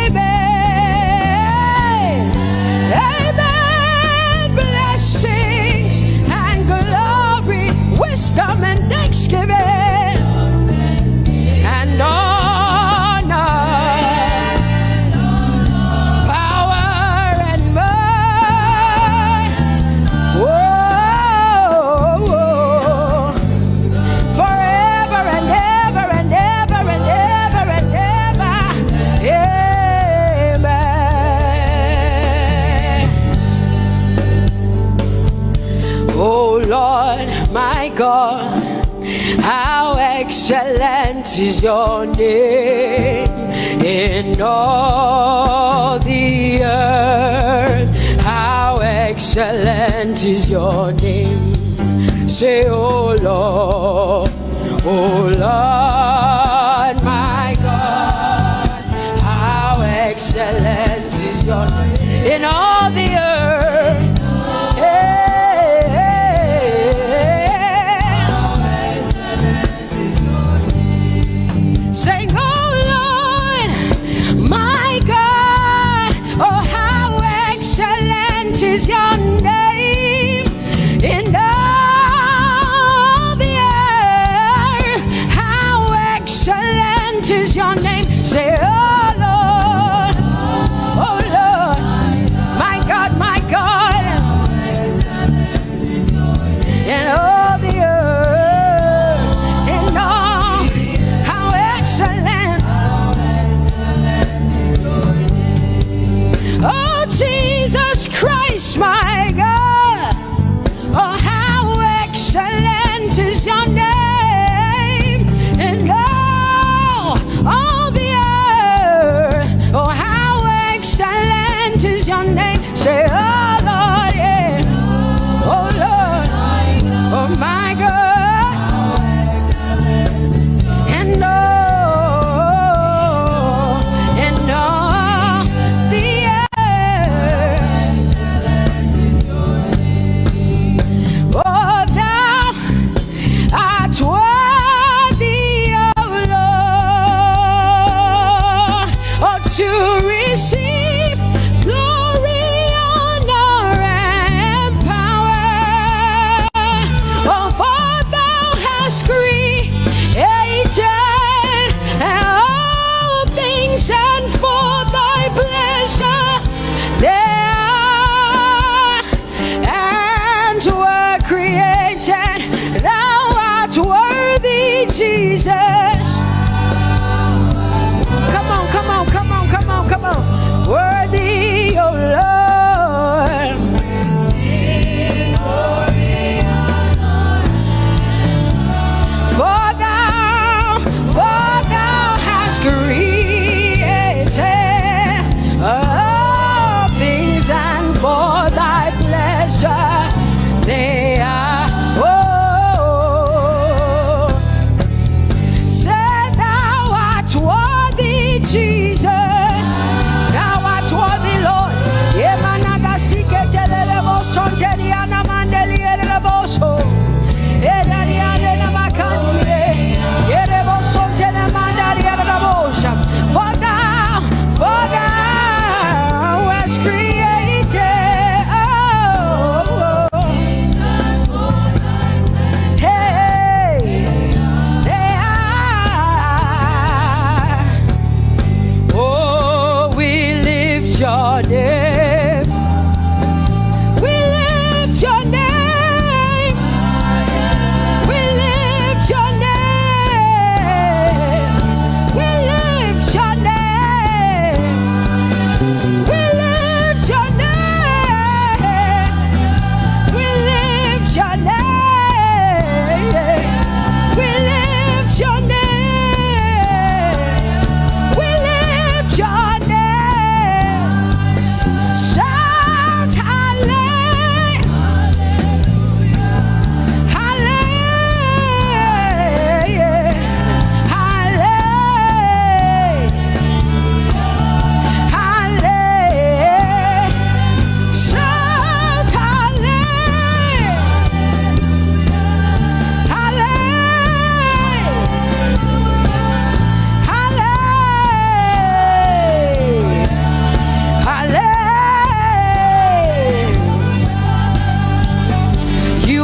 amen. Amen. Blessings and glory, wisdom and thanksgiving, and honor, power and might. Whoa, forever and ever and ever and ever and ever. Amen. Oh Lord, my God, how excellent is your name in all the earth. How excellent is your name. Say, oh Lord, my God, how excellent is your name in all the earth. Sing, oh Lord, my God, oh how excellent is your name in all the earth. How excellent is your name. Say, oh Lord, my God, my God, in all the earth, in all, how excellent. Oh Jesus Christ, my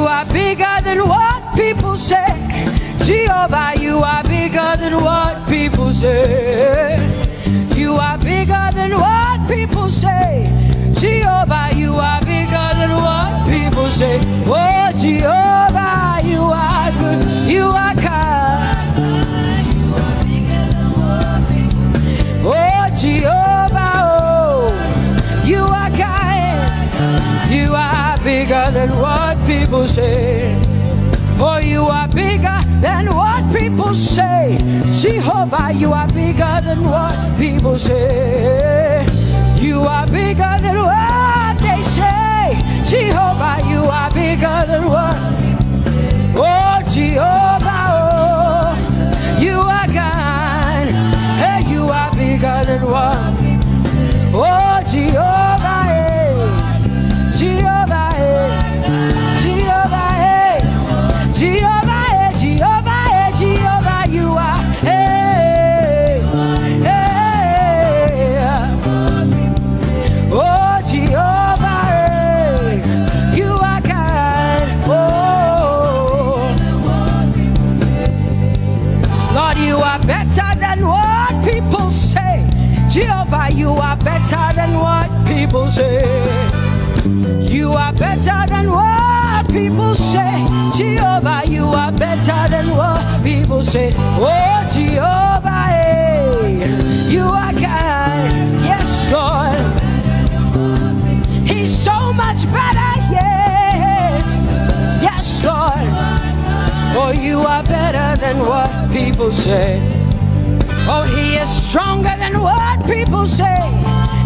you are bigger than what people say. Jehovah, you are bigger than what people say. You are bigger than what people say. Jehovah, you are bigger than what people say. Oh, Jehovah, you are good. You are kind. Oh, Jehovah, oh, you are kind. You are bigger than what people say. Oh, you are bigger than what people say. Jehovah, you are bigger than what people say. You are bigger than what they say. Jehovah, you are bigger than what. Oh, Jehovah, oh, you are God. Hey, you are bigger than what. Oh, Jehovah, hey. Jehovah, hey. Jehovah, hey. Jehovah, hey. Jehovah, hey. Jehovah, you are. Hey, hey. Oh, Jehovah, hey. You are kind. Oh, Lord, you are better than what people say. Jehovah, you are better than what people say. You are better than what people say. Jehovah, you are better than what people say. Oh, Jehovah, hey, you are kind. Yes, Lord. He's so much better, yeah. Yes, Lord. Oh, you are better than what people say. Oh, he is stronger than what people say.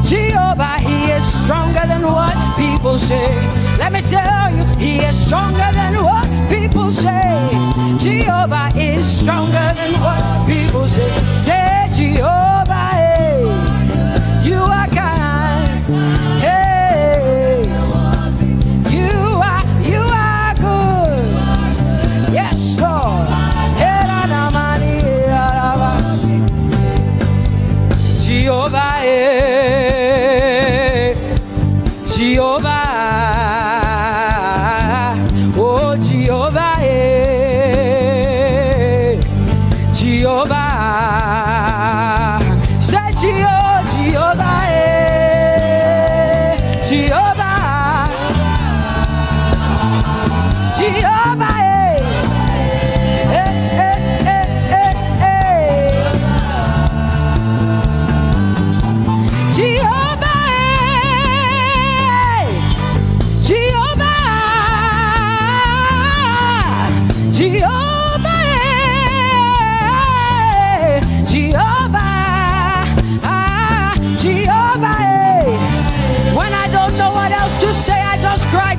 Jehovah, he is stronger than what people say. Let me tell you, he is stronger than what people say. Jehovah is stronger than what people say. Say, Jehovah, hey, you are kind. Hey, you are good. Yes, Lord. Jehovah, Jehovah, oh Jehovah, Jehovah, say Jehovah, Jehovah, Jehovah,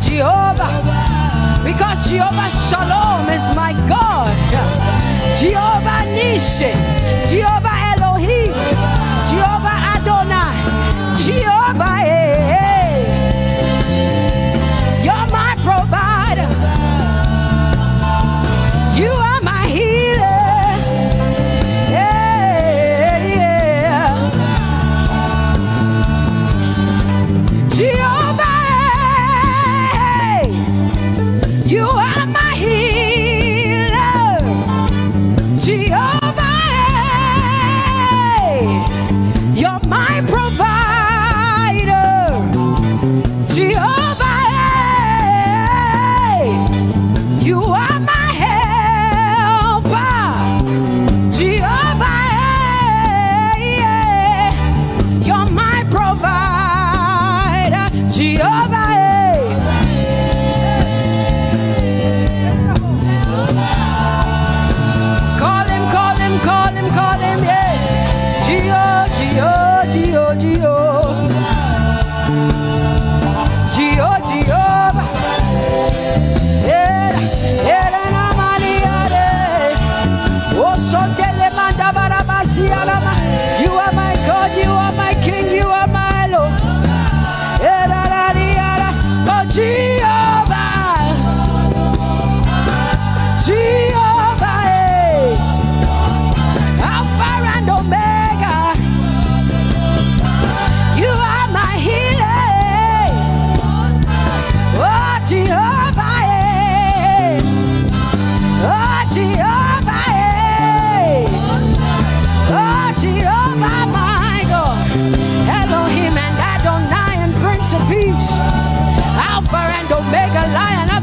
Jehovah, because Jehovah Shalom is my God. Jehovah Nissi, Jehovah Elohim, Jehovah Adonai, Jehovah, hey, you're my provider. You are my healer. Yeah, yeah. Jehovah, you are my healer, Jehovah, you're my provider.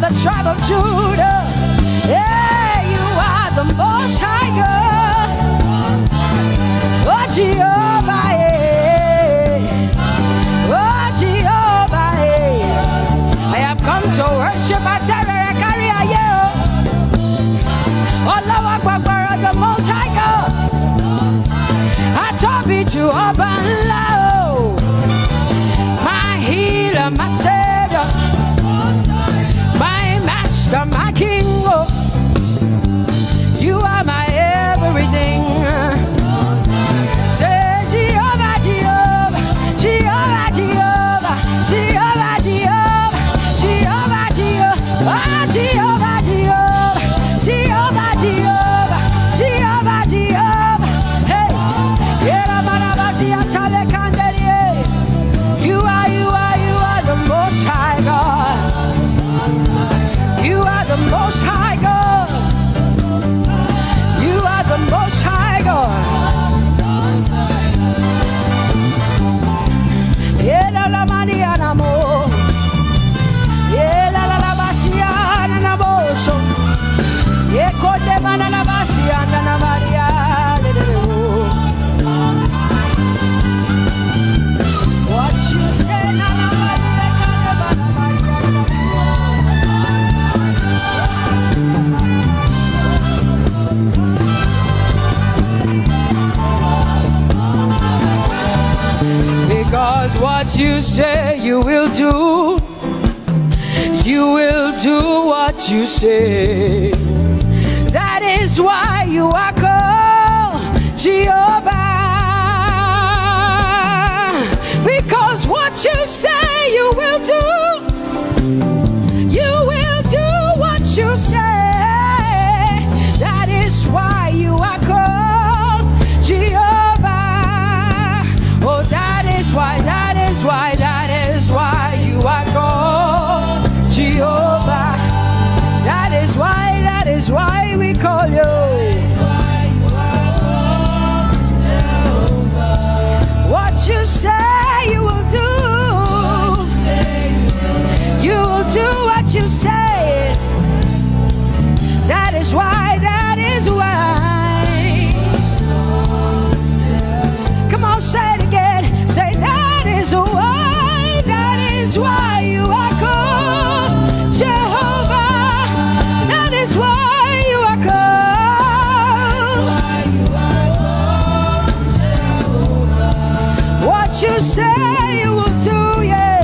the tribe of Judah. Yeah, you are the Most High God. Oh, Jehovah, oh, Jehovah, I have come to worship at Terekaria. Oh, Lord, the Most High God. I Tope Jehovah, my healer, my savior, my master, my king. Oh, you are my everything. Say Jehovah, Jehovah, Jehovah, Jehovah, Jehovah, Jehovah, Jehovah, Jehovah, Jehovah, Jehovah, Jehovah, Jehovah, Jehovah, Jehovah. Hey, you are the Most High God. You are the Most High God. You are the Most High God. Yela la Mariana mo. Yela la Bassiana na boso. Yeko de mana la Bassiana na Maria. What you say na na because what you say you will do. You will do what you say. That is why you are called Jehovah. Because what you say you will do. You will do what you say. That is why you are called Jehovah. Oh, that is why you are called Jehovah. That is why we call you. What you say you will do. You will do what you say. That is why. Come on, say it again. Say that is why you are called Jehovah. That is why you are called. What you say you will do, yeah.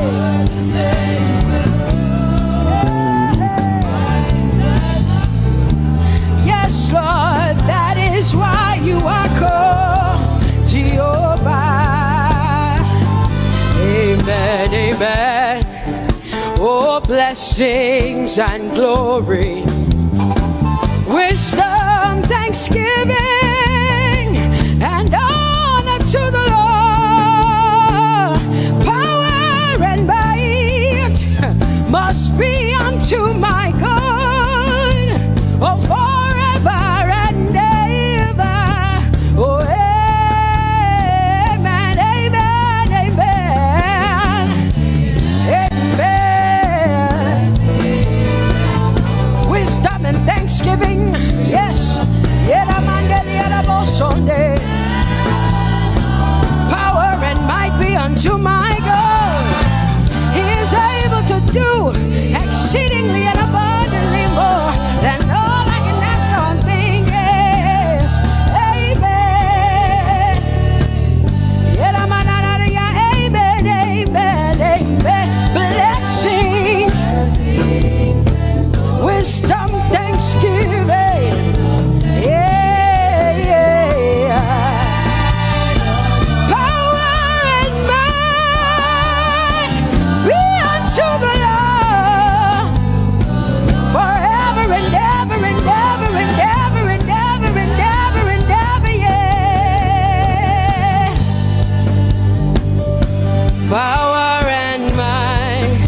Yes, Lord, that is why you are called Jehovah. Amen, amen. Oh, blessings and glory, wisdom, thanksgiving, and honor to the Lord. Power and might must be unto my God. Oh, forever and ever. Oh, amen, amen, amen. Amen. Wisdom and thanksgiving, yes. Power and might be unto my God. He is able to do exceedingly and abundantly more than all I can ask or think. Yes. Amen. Amen, amen, amen. Blessings, wisdom, thanksgiving. Yeah, yeah. Power and might be unto the Lord forever and ever and ever and ever and ever and ever and ever, yeah. Power and might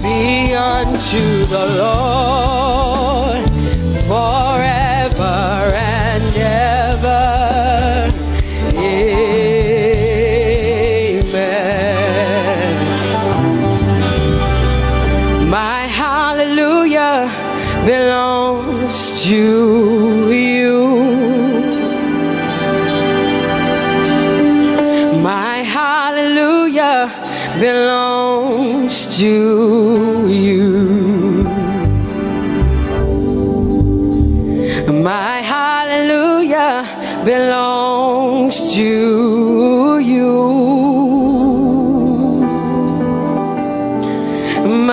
be unto the Lord forever and ever. Amen. My hallelujah belongs to you. My hallelujah belongs to you. My hallelujah belongs to you.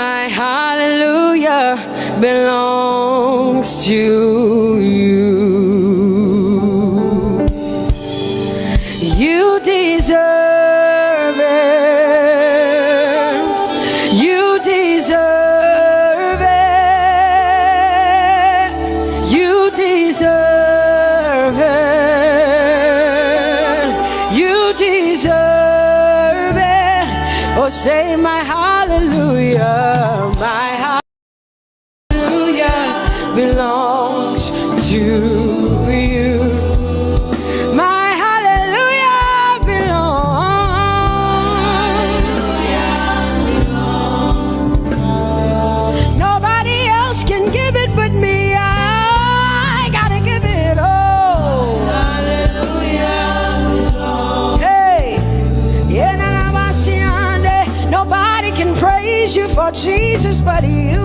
My hallelujah belongs to you. You deserve it. You deserve it. You deserve it. You deserve it. Oh, say my hallelujah. My belongs to you. My hallelujah belongs. Nobody else can give it but me. I gotta give it all. Hallelujah. Hey, nobody can praise you for Jesus but you.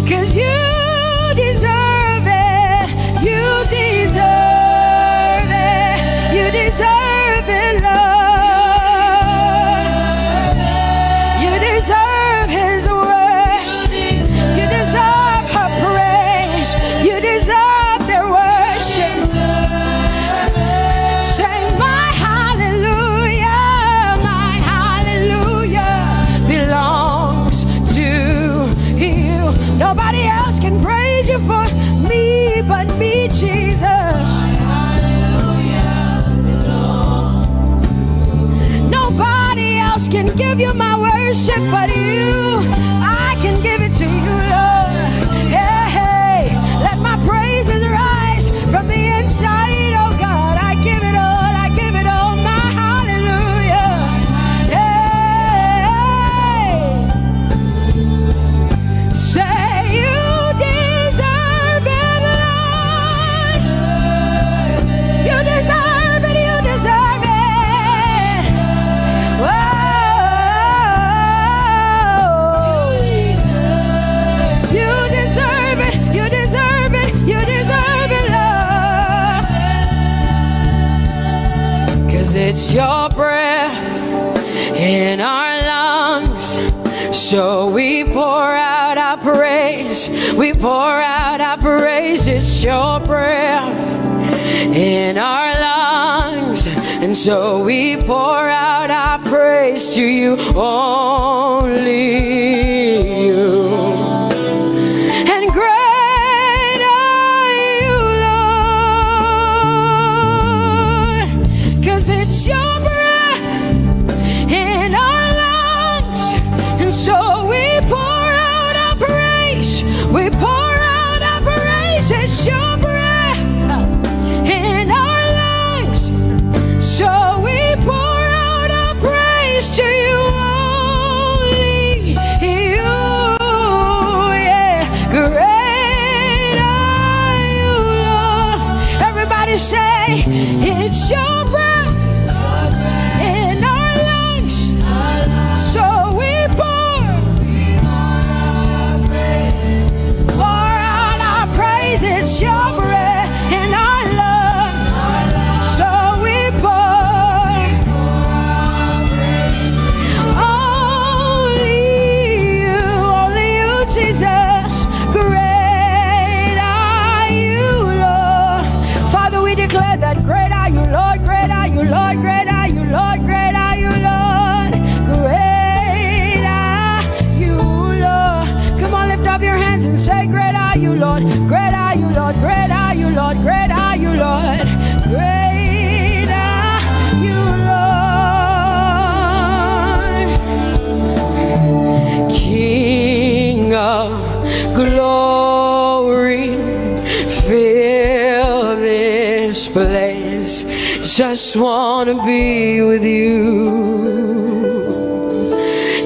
'Cause you deserve it, you deserve it, you deserve it, Lord. You deserve His worship, you deserve her praise, you deserve their worship. Say my hallelujah belongs to you. Nobody else can praise you for me but me, Jesus. Nobody else can give you my worship but you. I can give it to you, Lord. Yeah, hey, let my praises rise from the inside, oh God. I give it all, I give it all, my hallelujah. Hey, say you deserve it, Lord. You deserve it, you deserve it. Whoa. You deserve it, you deserve it, you deserve it, Lord. 'Cause it's your breath in our lungs, so we pour out our praise, we pour out our praise. It's your breath in our lungs, and so we pour out our praise to you, only you. And great are you, Lord, 'cause it's your breath in our lungs, and so we pour out our praise, we pour out our praise. It's your breath in our lungs, so we pour out our praise to you, only you. Yeah, great are you, Lord. Everybody say, it's your breath in our lungs, so we pour out our praise. It's your breath in our lungs, so we pour only you, Jesus. Great are you, Lord. Father, we declare that great are you, Lord, great are you, Lord, great are you, Lord, great are you, Lord, great are you, Lord. Come on, lift up your hands and say, great are you, Lord, great are you, Lord, great are you, Lord, great are you, Lord, great are you, Lord. King of glory, fill this place. Just wanna be with you.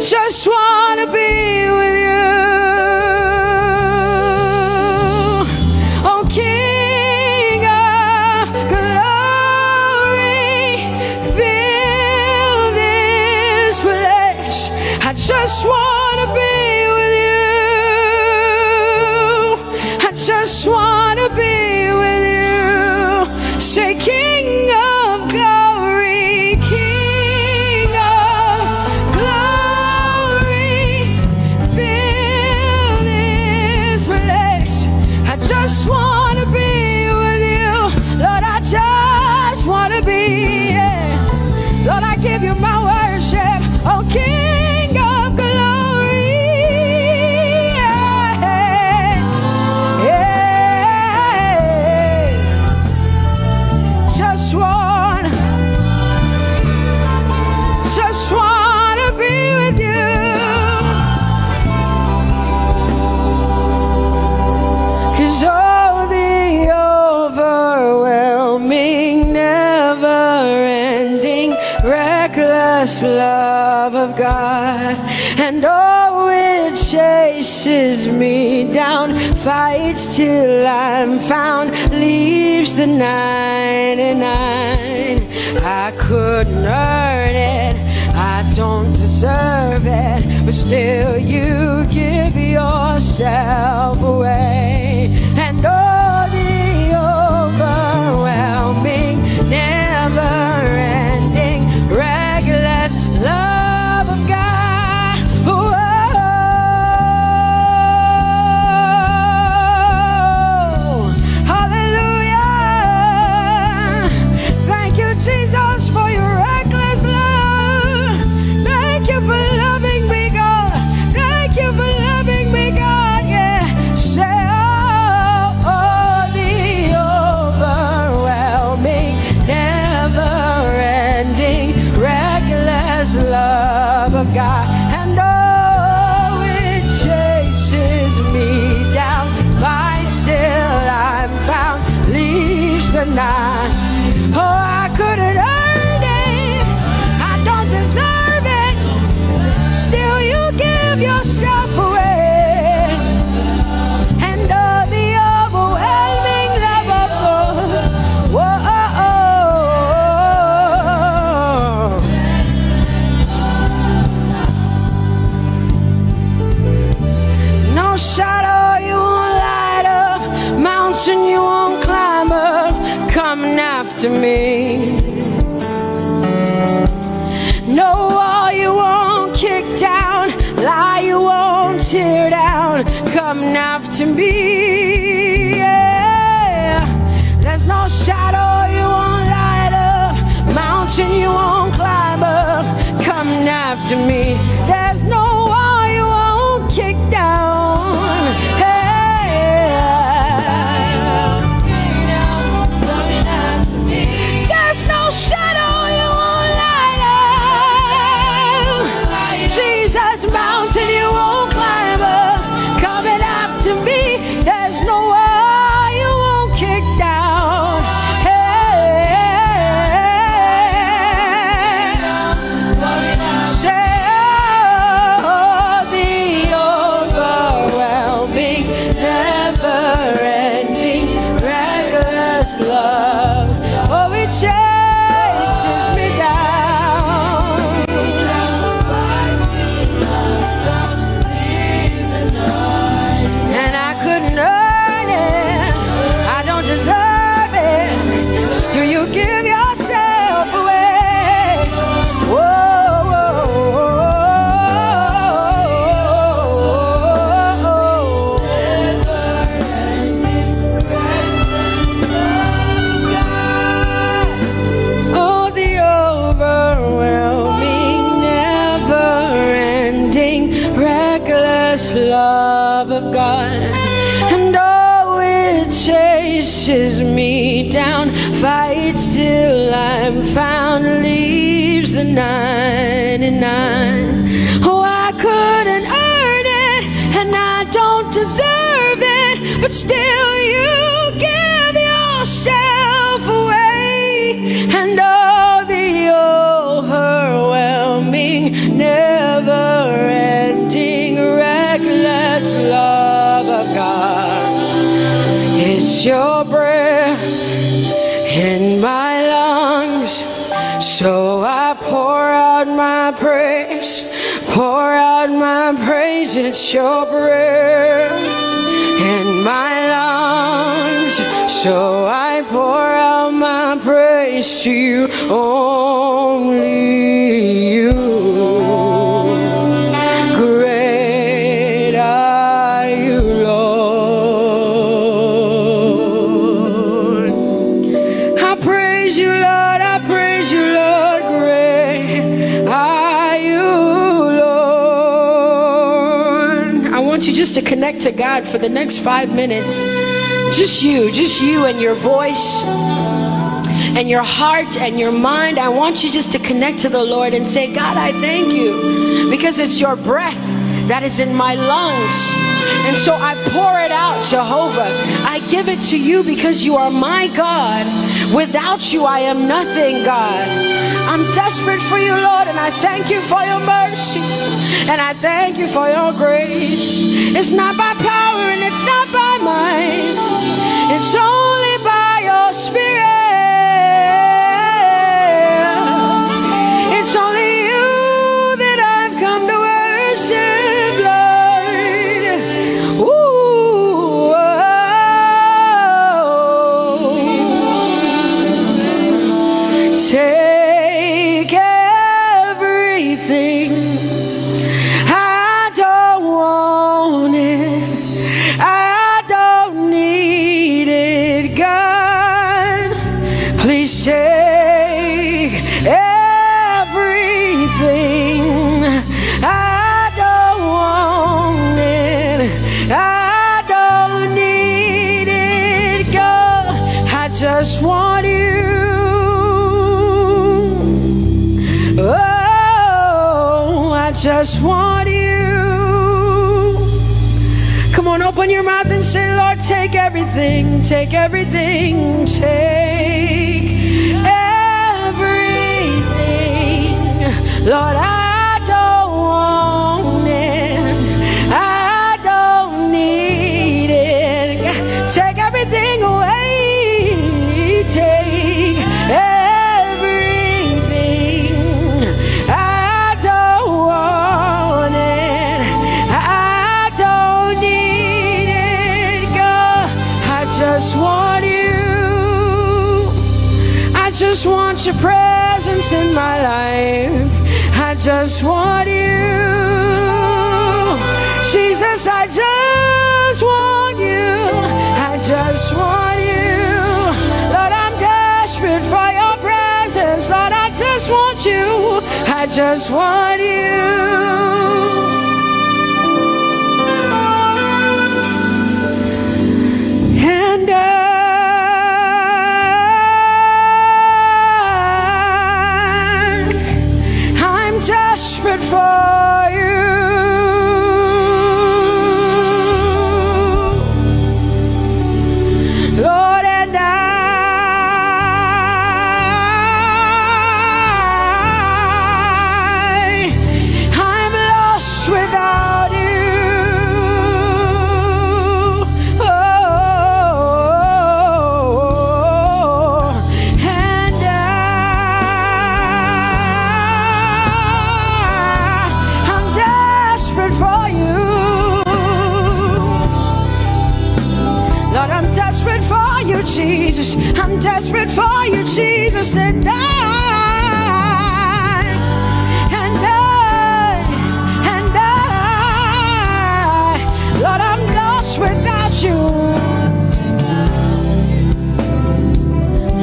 just wanna be with you. Oh, King of glory, fill this place. I just wanna be with you. I just wanna be with you. Say, King of glory, King of glory, fill this place. I just want to be with you. Lord, I just want to be here. Lord, I give you my worship. Oh, King of glory. Yeah. Yeah. Just want to be with you. 'Cause oh, the overwhelming, never-ending, reckless love of God, and oh, it chases me down, fights till I'm found, leaves the 99. I couldn't earn it, I don't deserve it, but still you give yourself away. And oh, the overwhelming, never-ending, reckless love of God. Whoa. Hallelujah. Thank you, Jesus, for your reckless love. Thank you for loving me, God. Thank you for loving me, God. Yeah. Say, oh, the overwhelming, never-ending, reckless love of God. And oh, it chases me down, finds till I'm found, leaves the 9. Oh, I couldn't earn it, I don't deserve it, still you give yourself away. And oh, the overwhelming love of God. Whoa, no shadow you won't light up, mountain you won't climb up, coming after me. No wall you won't kick down, lie you won't tear down, coming after me. Yeah. There's no shadow you won't light up, mountain you won't climb up, coming after me. There's no wall you won't kick down. There's no shadow you won't light up. Jesus, mountain you won't climb up, coming after me. There's no wall you won't kick down. Say, oh, the overwhelming, never-ending, reckless love. Oh, it chases me down. And I couldn't earn it, I don't deserve it, still you give yourself away. Whoa, whoa, oh, the overwhelming, never-ending, reckless love of God. And oh, it chases me down, fights till I'm found, leaves the 99. Oh, I couldn't earn it, and I don't deserve it, but still you give yourself away. And oh, the overwhelming, never pour out my praise, pour out my praise. It's your breath in my lungs, so I pour out my praise to you, only you. Great are you, Lord. I praise you, Lord. I praise you, Lord. Great are you, Lord. I want you just to connect to God for the next 5 minutes. Just you and your voice and your heart and your mind. I want you just to connect to the Lord and say, God, I thank you because it's your breath that is in my lungs. And so I pour it out, Jehovah. I give it to you because you are my God. Without you, I am nothing, God. I'm desperate for you, Lord, and I thank you for your mercy. And I thank you for your grace. It's not by power and it's not by might. It's only by your Spirit. It's only you that I've come to worship, Lord. Ooh, oh. Take everything. I don't want it. I don't need it, God. Please take everything. I don't want it. I don't need it, God. I just want you. Oh, I just want you. Come on, open your mouth and say, Lord, take everything, take everything, take everything. Lord, I don't want it. I don't need it. Take everything away. Take everything. I don't want it. I don't need it, God. I just want you. I just want your presence in my life. I just want you. Jesus, I just want you. I just want you. Lord, I'm desperate for your presence. Lord, I just want you. I just want you. And I'm desperate for you. Lord, and I'm lost without you. Oh, and I'm desperate for you. Lord, I'm desperate for you, Jesus. I'm desperate for you, Jesus. And Lord, I'm lost without you.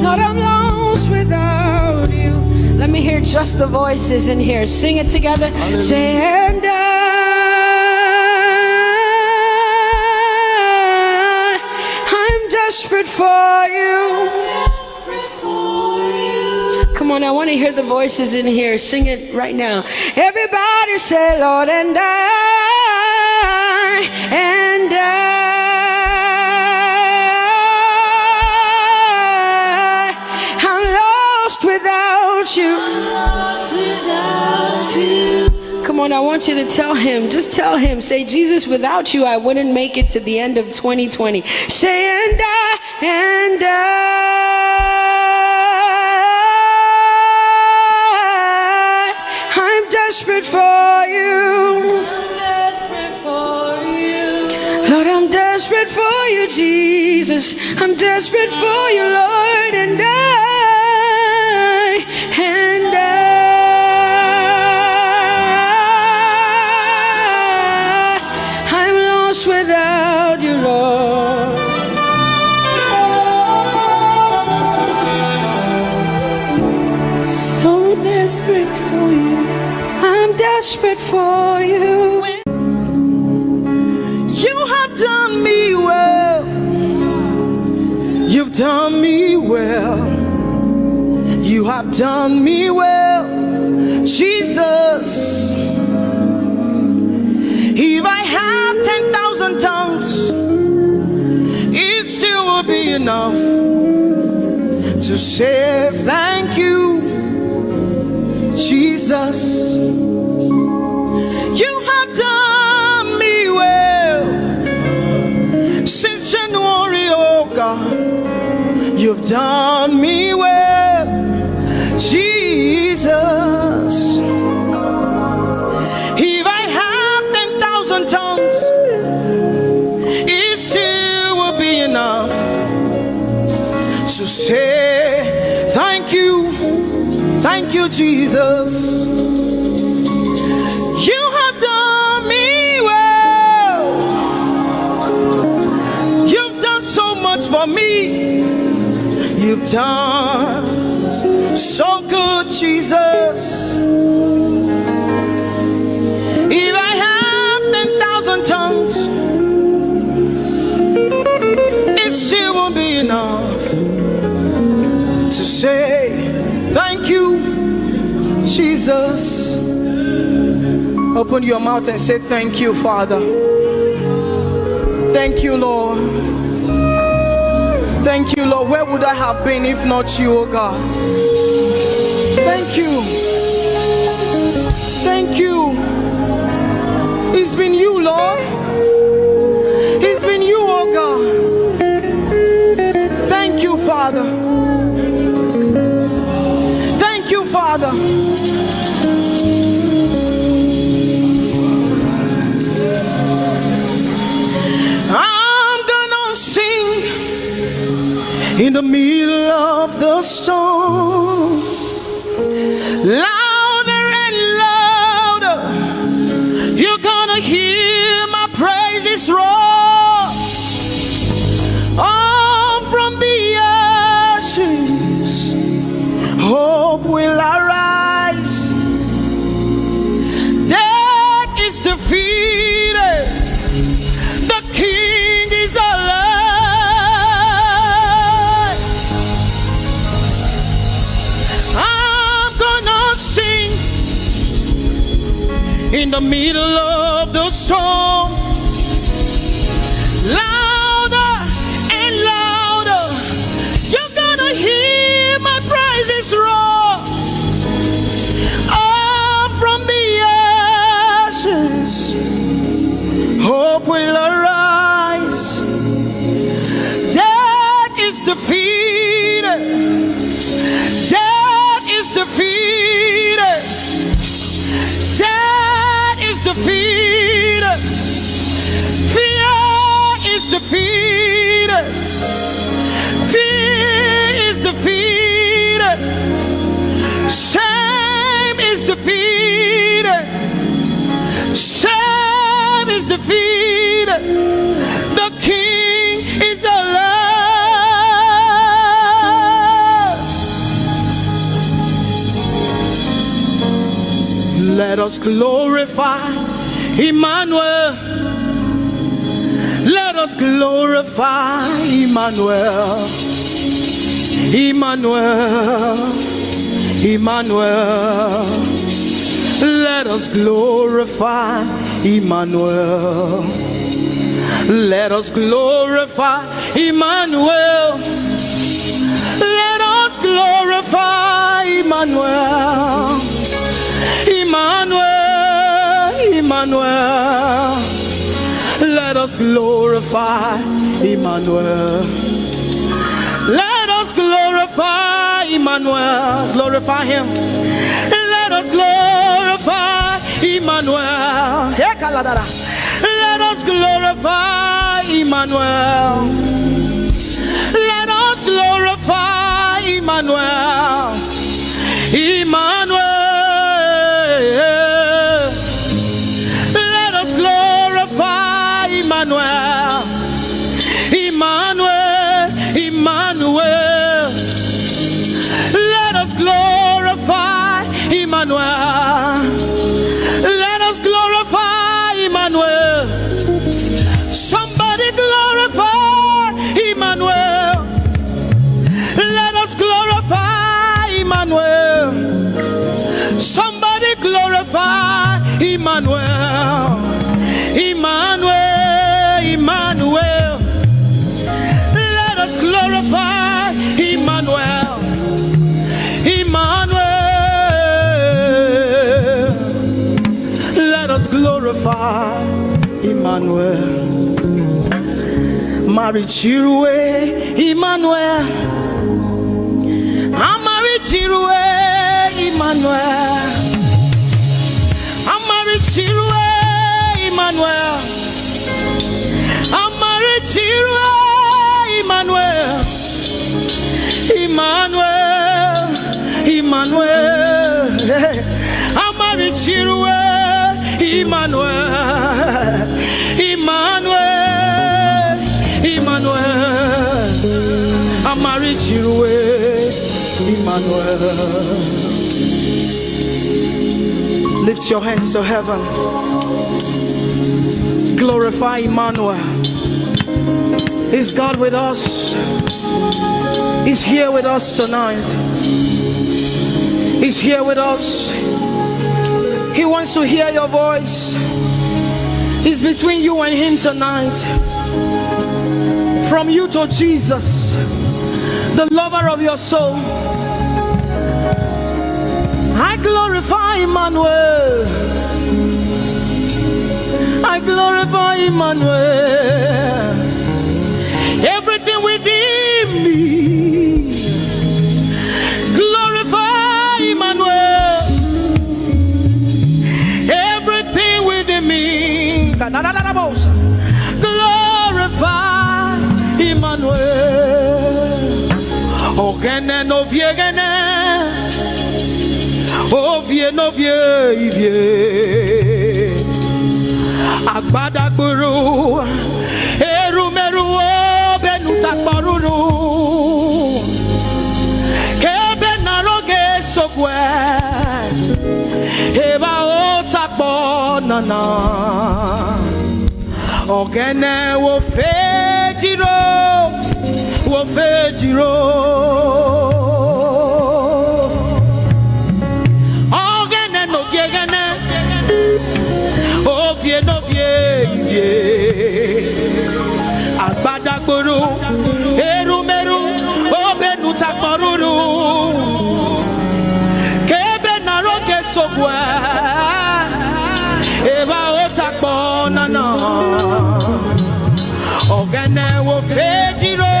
Lord, I'm lost without you. Let me hear just the voices in here. Sing it together. Say, and I'm desperate for you. Come on, I want to hear the voices in here. Sing it right now. Everybody say, Lord, and I'm lost without you. Come on, I want you to tell him. Just tell him. Say, Jesus, without you, I wouldn't make it to the end of 2020. Say, and desperate for you. Lord, I'm desperate for you, Jesus. I'm desperate for you, Lord, and I'm lost without you, Lord. So desperate for you. I'm desperate for you. You have done me well. You've done me well. You have done me well, Jesus. If I have 10,000 tongues, it still will be enough to say thank you, Jesus. You have done me well since January, oh God. You've done me well, Jesus. If I have 10,000 tongues, it still will be enough to say thank you, Jesus. You have done me well. You've done so much for me. You've done so good, Jesus. If I have 10,000 tongues, it still won't be enough to say thank you, Jesus. Open your mouth and say thank you, Father. Thank you, Lord. Thank you, Lord. Where would I have been if not you, oh God? Thank you. Thank you. It's been you, Lord. It's been you, oh God. Thank you, Father. Thank you, Father. I'm gonna sing in the middle of the storm, louder and louder. You're gonna hear my praises roar. Oh, from the ashes, hope will arise. Death is defeated. The King is alive. In the middle of the storm, louder and louder, you're gonna hear my praises roar. Up from the ashes, hope will arise. Death is defeated. Death is defeated. Death is defeated. Fear is defeated. Fear is defeated. Shame is defeated. Shame is defeated. The King is alive. Let us glorify Emmanuel. Let us glorify Emmanuel. Emmanuel. Emmanuel. Let us glorify Emmanuel. Let us glorify Emmanuel. Let us glorify Emmanuel. Emmanuel, Emmanuel. Let us glorify Emmanuel. Let us glorify Emmanuel. Glorify him. Let us glorify Emmanuel. Let us glorify Emmanuel. Let us glorify Emmanuel. Emmanuel. Let us glorify Emmanuel. Emmanuel. Emmanuel. Let us glorify Emmanuel. Let us glorify Emmanuel. Somebody glorify Emmanuel. Let us glorify Emmanuel. Somebody glorify Emmanuel. Emmanuel. Emmanuel. Let us glorify Emmanuel. Emmanuel. Let us glorify Emmanuel. Marichirwe Emmanuel. Amarichirwe Emmanuel. Amarichirwe Emmanuel. Amarichirwe Emmanuel. Emmanuel. Emmanuel. Amarichirwe Emmanuel. Emmanuel. Emmanuel. Amarichirwe Emmanuel. Lift your hands to heaven. Glorify Emmanuel. Is God with us? He's here with us tonight. He's here with us. He wants to hear your voice. It's between you and him tonight. From you to Jesus, the lover of your soul. I glorify Emmanuel. I glorify Emmanuel. Everything within me, glorify Emmanuel. Everything within me, glorify Emmanuel. Ogene no viegene, ovie no vie. Agbada guru, erumeru benutakbaruru. Kebe naroge sokwe, eba otakbo nana. Ogene wo fejiro, wo fejiro. Ogene no giegene, ovie no vie. Agbada guru, erumeru obenutakbaruru. Kebe naroge sokwe, eba otakbo nana. Ogene wo fejiro,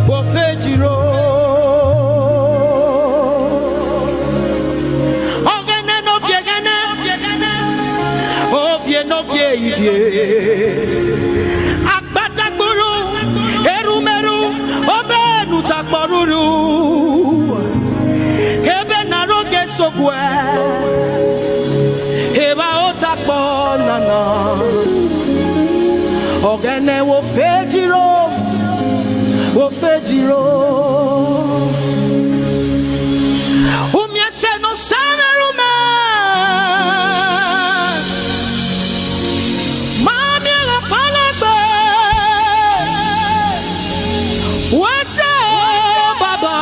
wo fejiro. Ogene no viegene, ovie no vie. Agbada guru, erumeru obenutakbaruru. Kebe naroge sokwe, eba otakbo nana. Ogene wo fejiro, wo fejiro. Umiese no sana rume, mami la palagbe. Wese baba,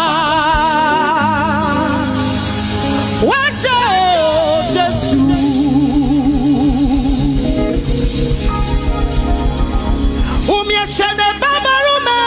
wese Jesus. Umiese ne baba rume,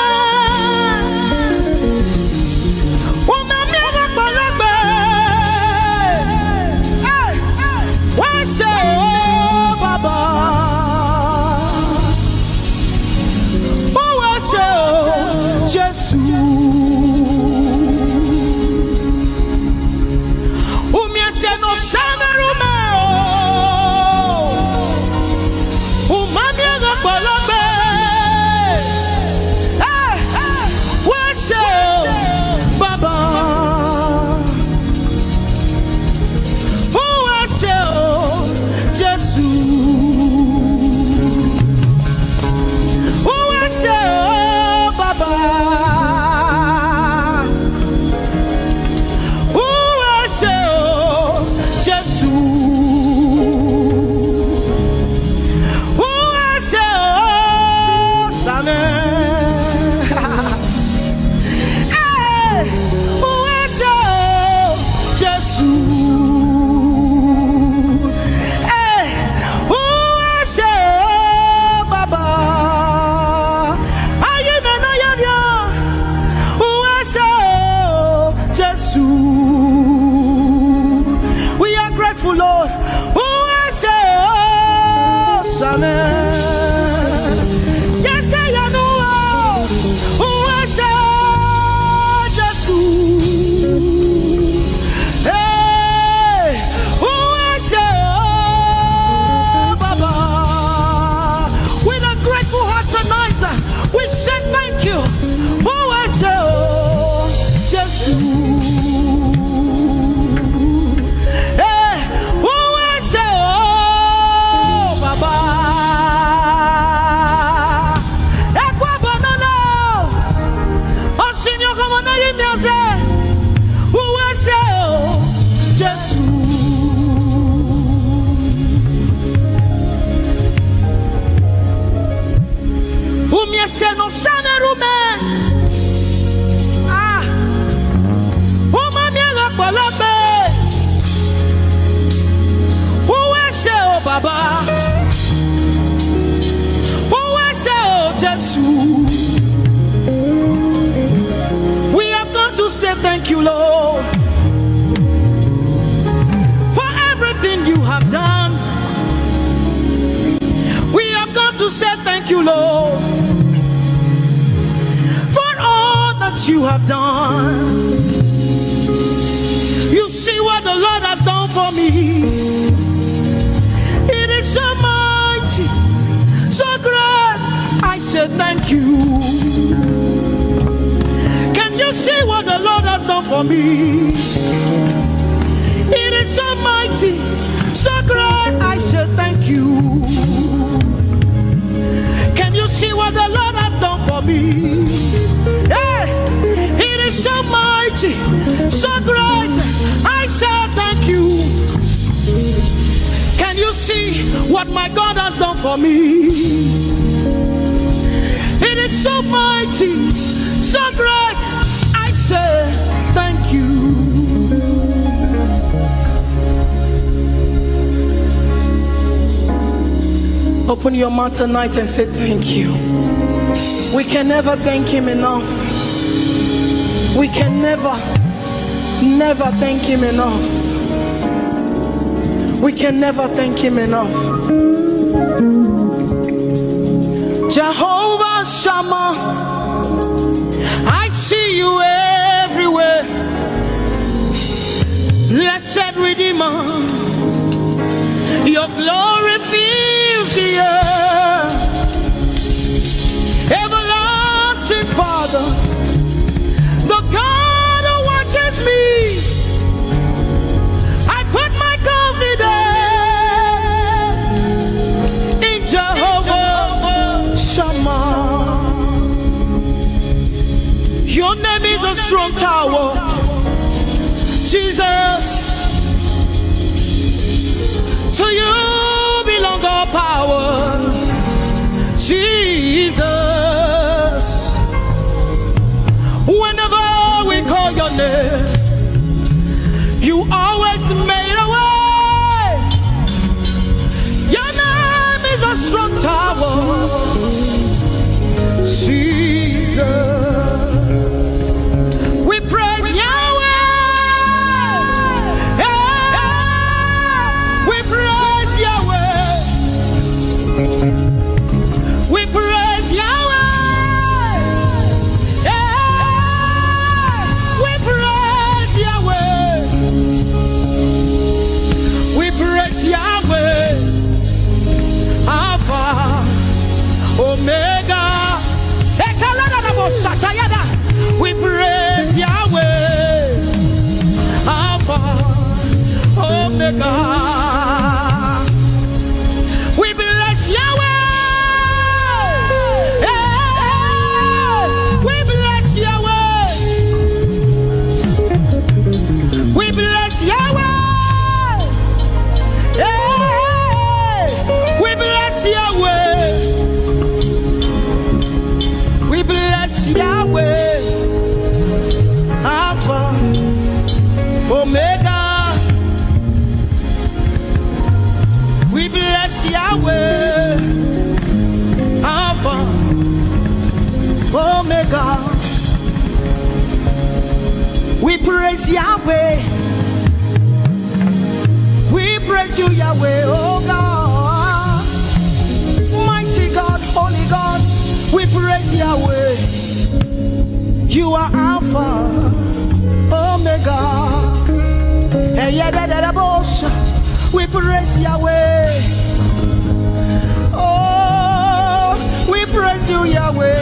grateful, Lord. Who I say, oh, Sammie. Yes, I know. Who I say, hey, who I say, oh, Baba. With a grateful heart tonight, we say thank you. Who I say, oh, Jesus. Hey, who I say, oh, Baba. Ekwa banana, oh, Signor, come on, who I say, oh, Jesus. Say no sana rume. Ah, oh mamia la palabe. Who I say, oh Baba. Who I say, oh Jesus. We have come to say thank you, Lord, for everything you have done. We have come to say thank you, Lord, you have done. You see what the Lord has done for me. It is so mighty, so great. I say thank you. Can you see what the Lord has done for me? It is so mighty, so great. I say thank you. Can you see what the Lord has done for me? Hey, it is so mighty, so great. I say thank you. Can you see what my God has done for me? It is so mighty, so great. I say thank you. Open your mouth tonight and say thank you. We can never thank him enough. We can never thank him enough. We can never thank him enough. Jehovah Shammah, I see you everywhere. Blessed Redeemer, your glory fills the earth. Everlasting Father, the God who watches me, I put my confidence in Jehovah Shammah. Your name is a strong tower, Jesus. To you belong all power, Jesus. Whenever we call your name, you always made a way. Your name is a strong tower, Jesus. We praise Yahweh. We praise Yahweh. We praise Yahweh. We praise Yahweh. We praise Yahweh. Alpha, Omega. We praise Yahweh. Alpha, Omega. We bless Yahweh. We bless Yahweh. We bless Yahweh. We bless Yahweh. We bless Yahweh. Alpha, Omega. We bless Yahweh, Alpha, Omega. We praise Yahweh. We praise you, Yahweh, oh God. Mighty God, holy God, we praise Yahweh. You are Alpha, Omega. We praise Yahweh. Oh, we praise you, Yahweh.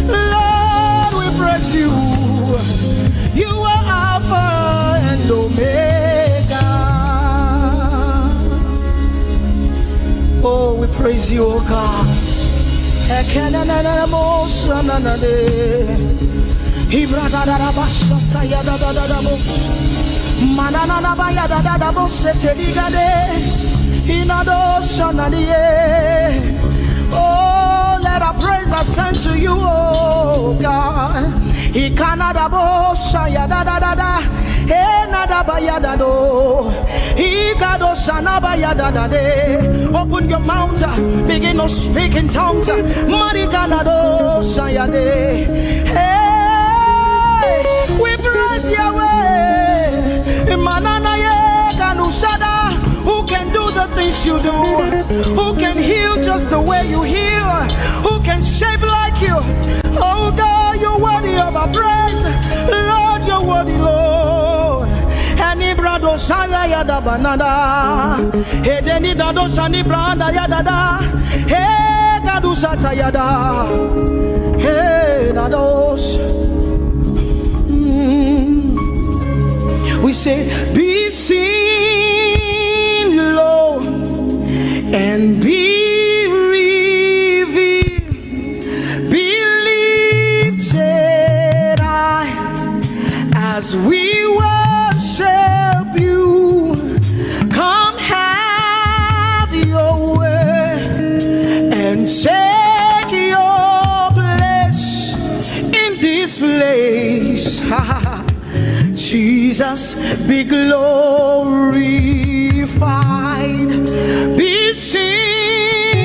Lord, we praise you. You are Alpha and Omega. Oh, we praise you, oh God. Oh, let our praise ascend to you, oh God. Open your mouth, begin to speak in tongues. Hey, we praise Yahweh. Who can do the things you do? Who can heal just the way you heal? Who can shape like you? Oh God, you're worthy of our praise. Lord, you're worthy, Lord. Any brado sanga yada banana. Hey, deni dado sani branda yada. Hey, gadu sata yada. Hey, dados. We say, be seen, Lord, and be revealed, be lifted high as we worship you. Come have your way and take your place in this place. Jesus, be glorified, be seen,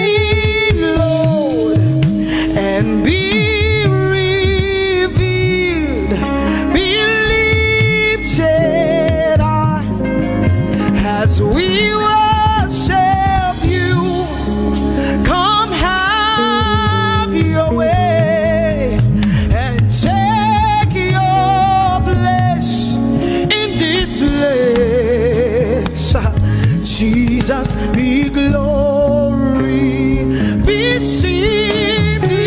Lord, and be revealed, be lifted high as we worship you. Come have your way and take your place in this place. Jesus, be glory, be seen,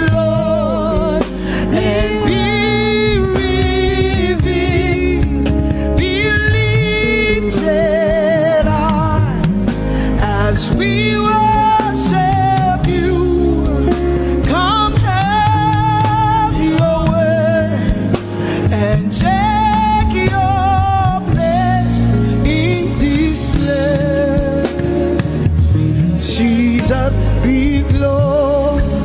Lord, and be revealed, be lifted high as we worship you. Come have your way and take your place in this place. Jesus, be glorified,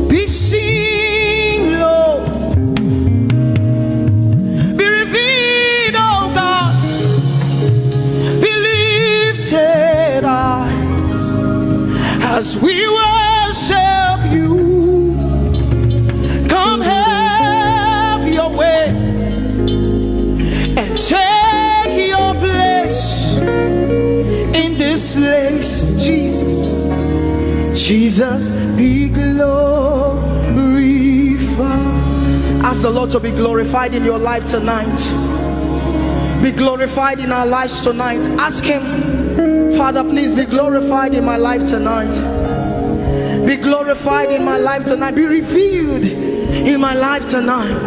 be seen, Lord, be revealed, oh God, be lifted high as we worship you. Come have your way and take your place in this place. Jesus, Jesus, be glorified. Ask the Lord to be glorified in your life tonight. Be glorified in our lives tonight. Ask Him, Father, please be glorified in my life tonight. Be glorified in my life tonight. Be revealed in my life tonight.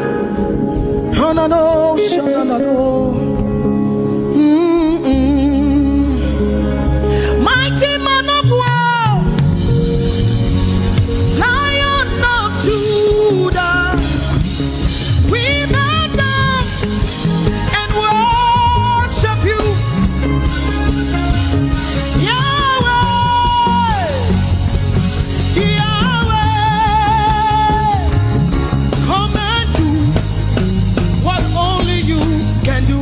Oh, no, no, no, no, no. Mighty man of war, Lion of Judah, we bow down and worship you, Yahweh, Yahweh. Come and do what only you can do.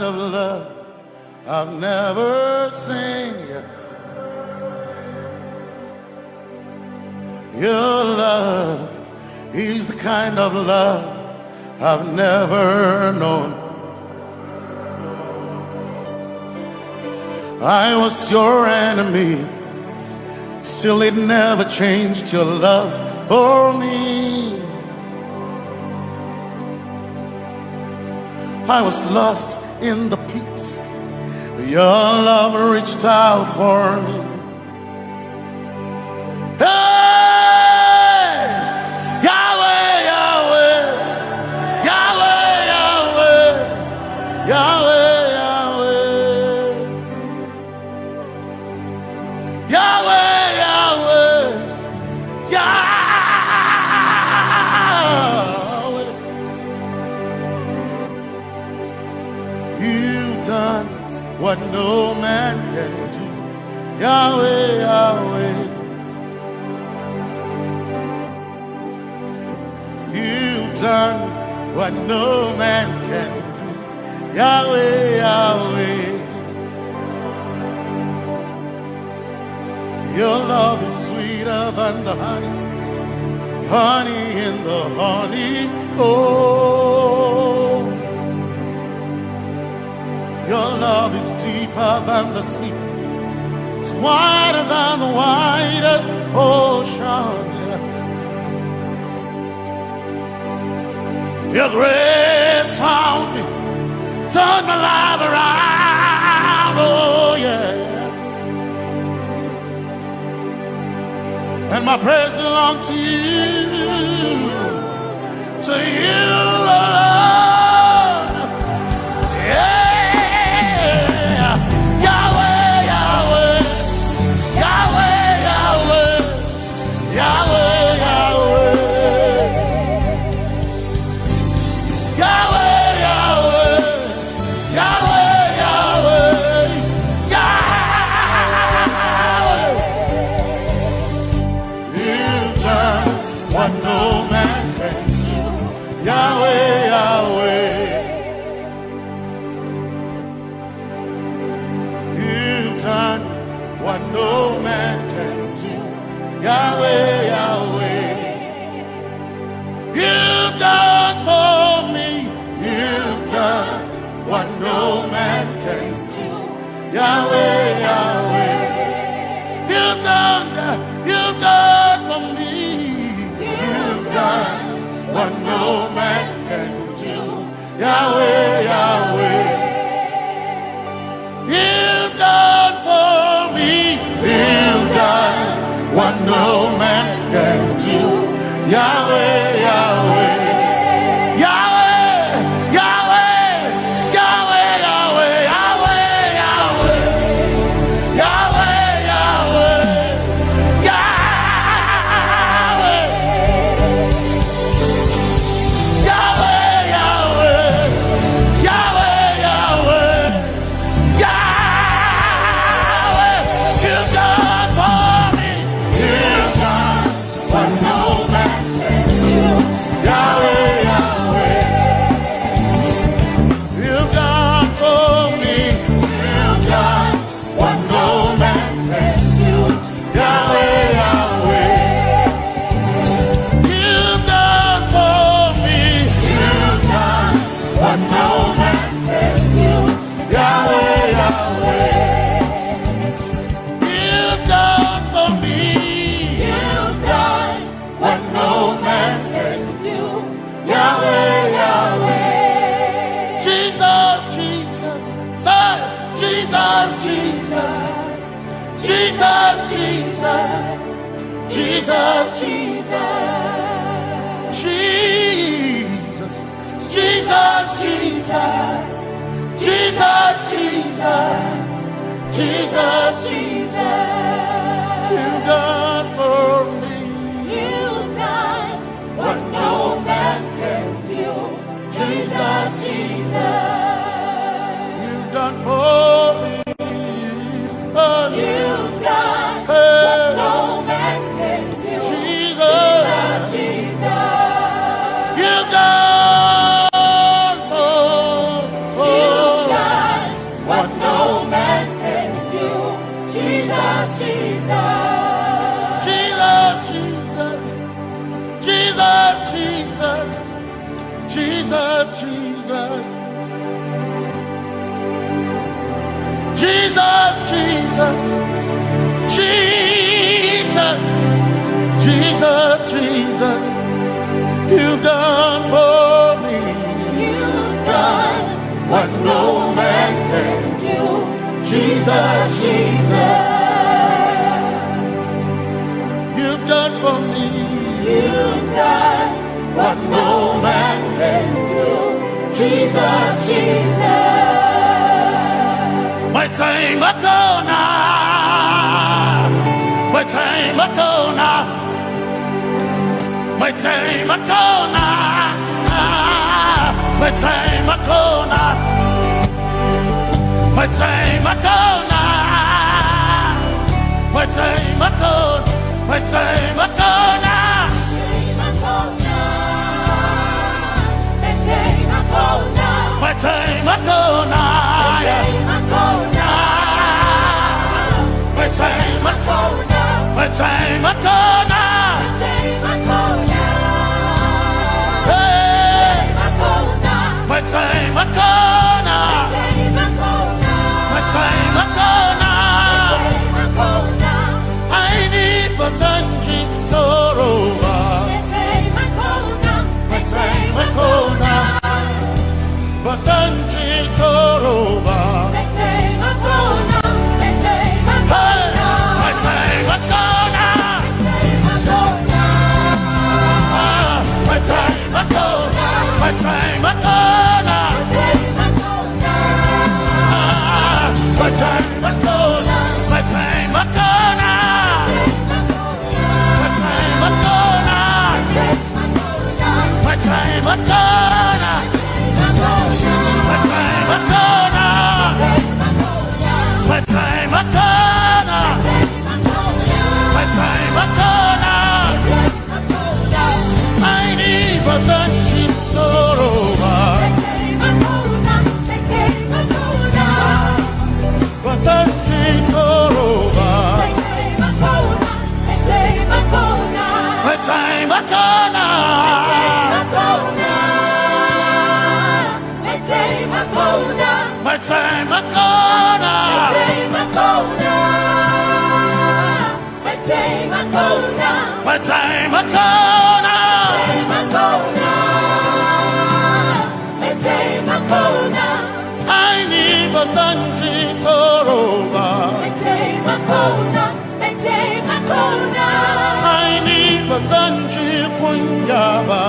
kind of love I've never seen yet. Your love is the kind of love I've never known. I was your enemy, still it never changed your love for me. I was lost in the pits, but your love reached out for me. Hey! Yahweh, Yahweh, Yahweh, Yahweh, Yahweh, Yahweh, Yahweh, Yahweh, Yahweh. You've done what no man can do. Yahweh, Yahweh. You've done what no man can do. Yahweh, Yahweh. Your love is sweeter than the honey, honey in the honey. Oh, your love is deeper than the sea. It's wider than the widest ocean. Your grace found me, turned my life around. Oh yeah. And my praise belongs to you alone. Yeah, Yahweh, Yahweh, Yahweh, Yahweh, Yahweh, Yahweh, Yahweh, Yahweh, Yahweh. You've done for me, you've done what no man can do. Yahweh, Yahweh. You've done for me. You've done what no man can do. Jesus, Jesus. You've done for me. Oh, you've done what no man can do. Jesus, Jesus. You've done what no man can do. Jesus, Jesus. Jesus, Jesus. Jesus, Jesus. Jesus, Jesus. Jesus. Jesus, Jesus. You've done for me. You've done what no man can do. Jesus, Jesus. You've done for me. You've done what no man can do. Jesus, Jesus. My time ago now. My time ago now. My time ago now. My time ago now. My time ago now. My time ago. My time ago now. My time ago now. My time ago now. My time ago now. Hey. My time ago now. My time ago now. I need Basanji Toroba. My time ago now. Basanji Toroba. My time ago now. My time ago now. My time ago now. My time ago now. My time ago now. My time ago now. My time ago now. My time ago now. My time ago now. My time ago now. My time ago now. I need Basanji Toroba. Basanji Toroba. My time ago now. My time ago now. My time ago now. basanji toroba. Aini basanji punyaba.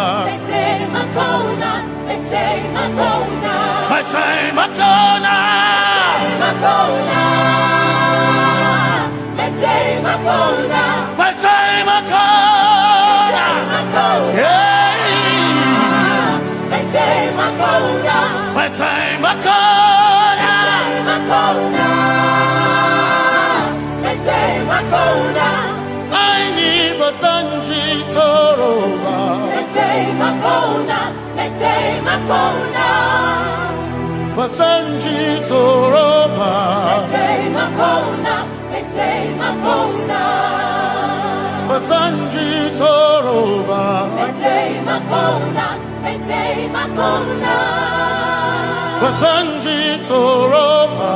Basanji toroba. Basanji toroba. Basanji toroba.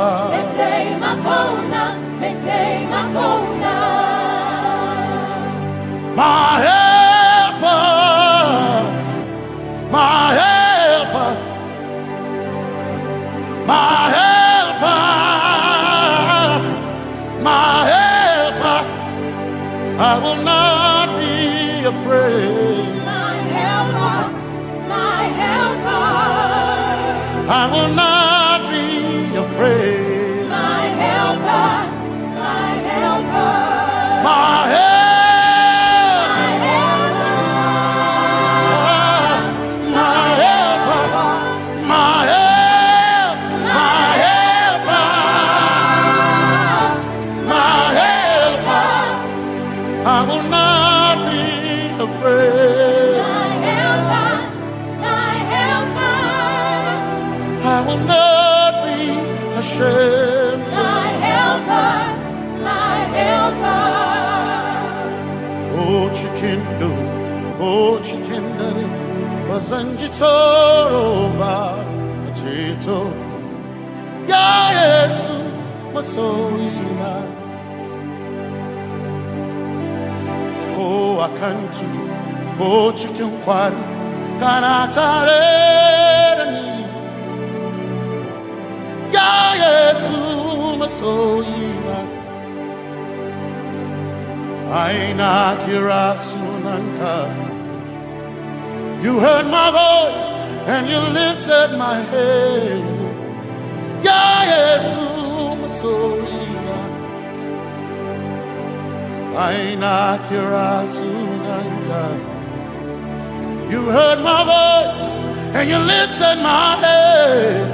My helper, my helper, my helper, my helper. I will not be afraid. My helper, my helper. I will not be afraid. My helper, my helper. My helper. I will not be afraid. My helper, my helper. I will not be ashamed. My helper, my helper. Oh, chikindo, oh, chikindari, basanji toroba, chito. Ya Yesu, masoima. Oh, I can't do. Oh, chicken quarry. Can I tare? Ya Yesu, masoima. Aina kirasunanka. You heard my voice and you lifted my head. Ya Yesu, masoima. Aina kirasunanka. You heard my voice and you lifted my head.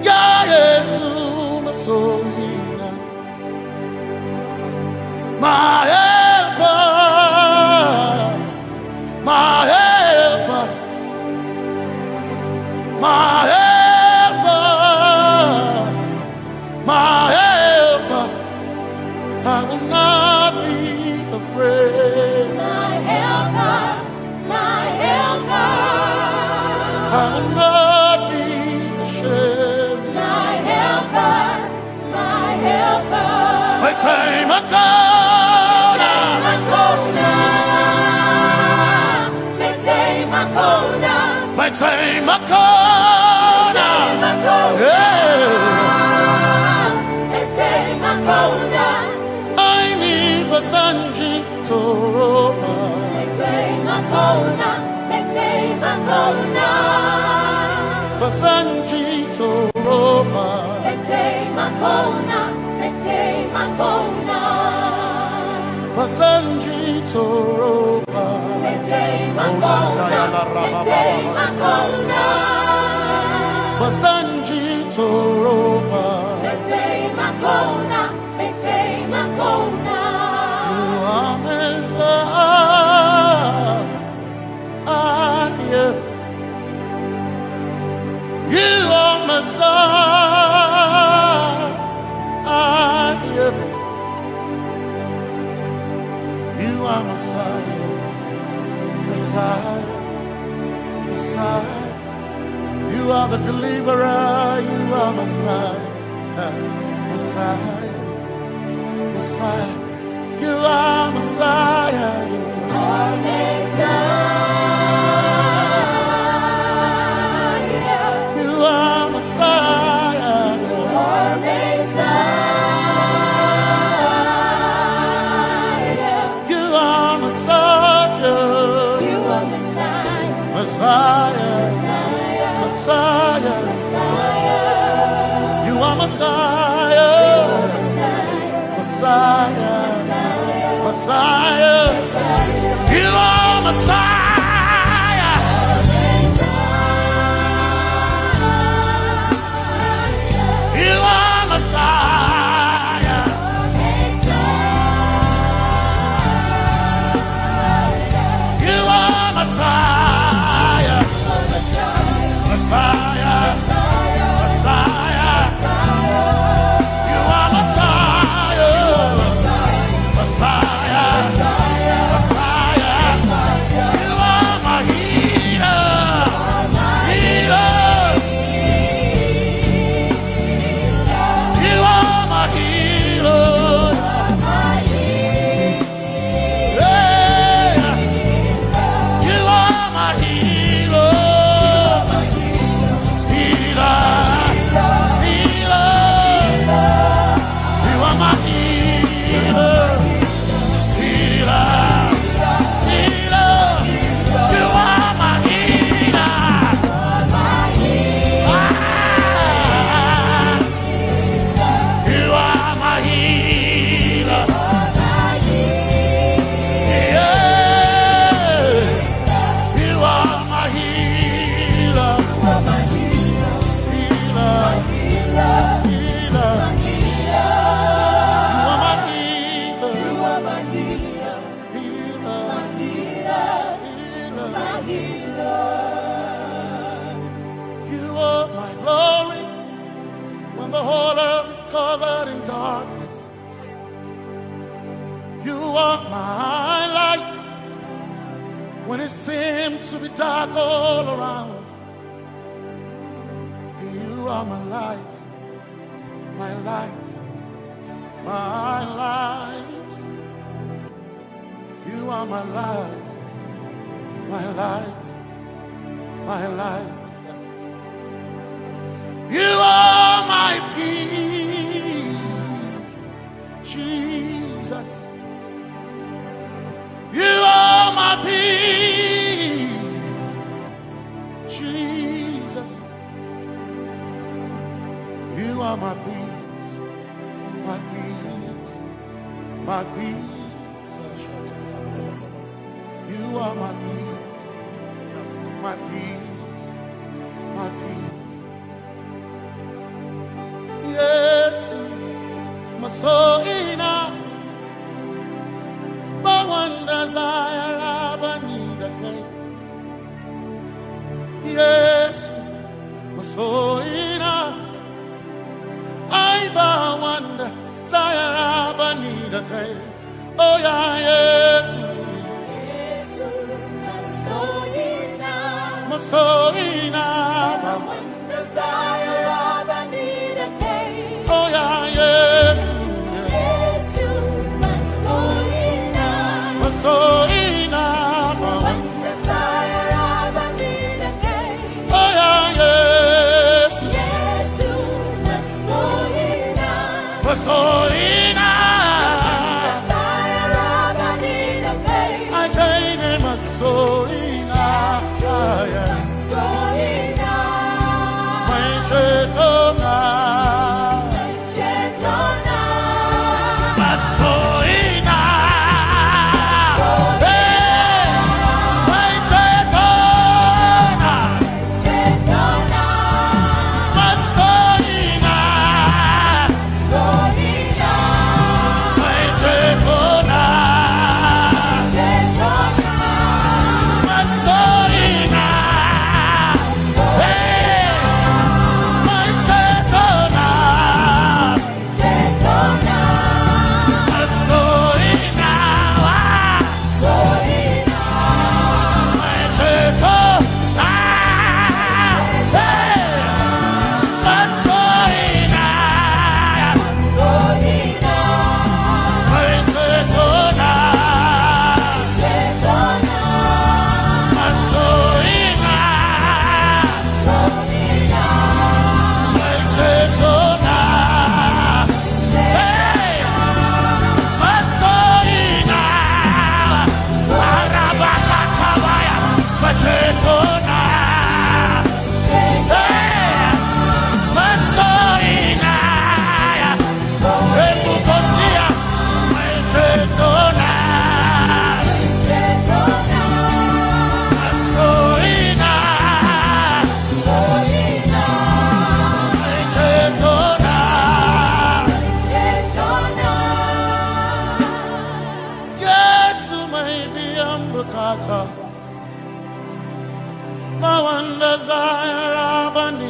Ya Yesu masohina. My helper, my helper, my helper, my helper. I will not be afraid. My helper, my helper. I will not be ashamed. My helper, my helper. My time I I need Basanji Toroba. Basanji Toroba. Basanji Toroba. Basanji Toroba. You are Messiah. You are Messiah. You are Messiah. Messiah. Messiah. You are the deliverer. You are Messiah. Messiah. Messiah. You are Messiah. You are Messiah. You are Messiah. Soina,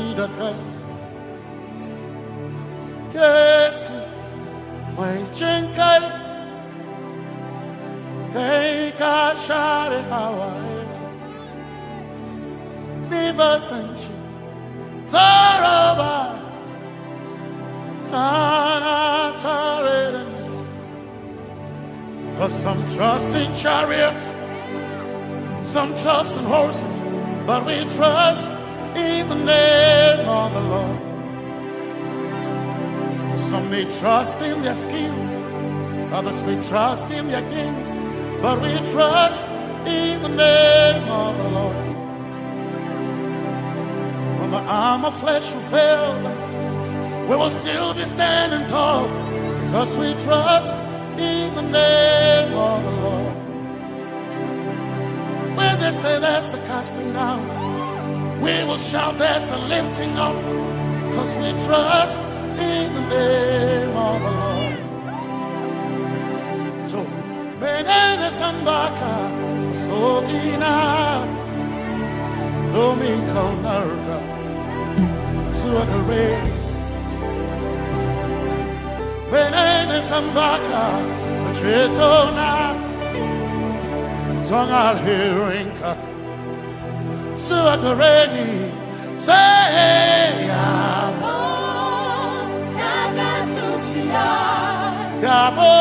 Idaka. Yes, my Jenkai. Hey, Kashare Hawaii. Never sent you. Zaraba. Cause some trust in chariots, some trust in horses, but we trust in the name of the Lord. Some may trust in their skills, others may trust in their gains, but we trust in the name of the Lord. When the arm of flesh will fail, we will still be standing tall, because we trust in the name of the Lord. When they say there's a casting down, we will shout there's a lifting up, because we trust in the name of the Lord. So, Benene Sambaka, Sogina, Domingo Narga, Suakare. Benene Sambaka, Chetona, Zongal Hirinka, Suakareni, say, Yabo, Nagasuchia, Yabo,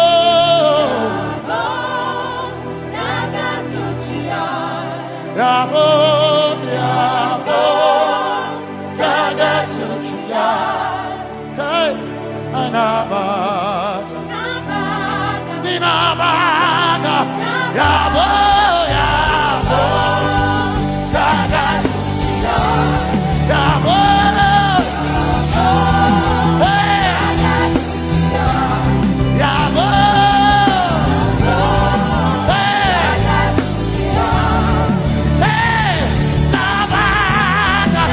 Nagasuchia, Yabo, Yabo, Nagasuchia, hey, Anabaga, Ninabaga, Yabo, Yabo, Nagasuchia, Yabo, hey, Yabo, hey, Nabaga,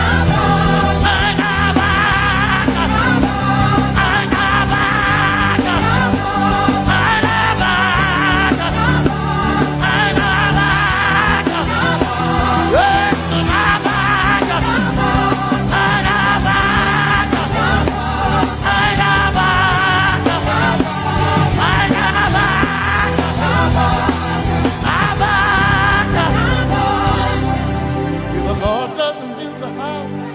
if the Lord doesn't build the house,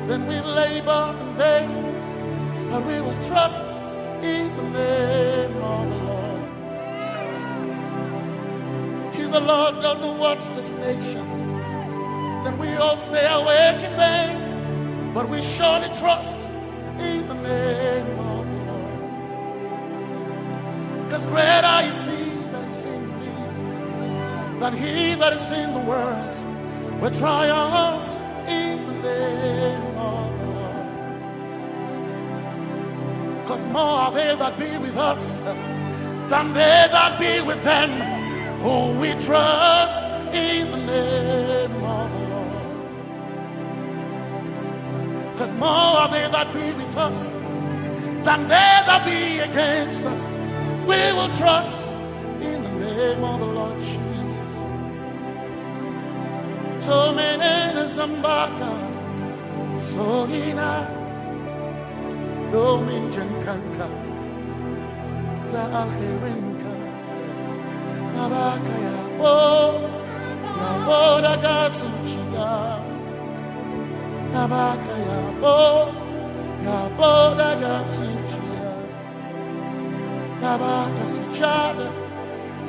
then we labor in vain, but we will trust in the name of the Lord. If the Lord doesn't watch this nation, then we all stay awake in vain, but we surely trust in the name of the Lord. Because greater is He that is in me than he that is in the world. We triumph in the name of the Lord. Because more are they that be with us than they that be with them. Oh, we trust in the name of the Lord. Because more are they that be with us than they that be against us. We will trust in the name of the Lord Jesus. Tomene Zambaka, Sogina, Dominjan Kanka, Zalherinka, Nabaka Yabo, Yaboda Gatsuchia, Nabaka Yabo, Yaboda Gatsuchia, Nabaka Sujada,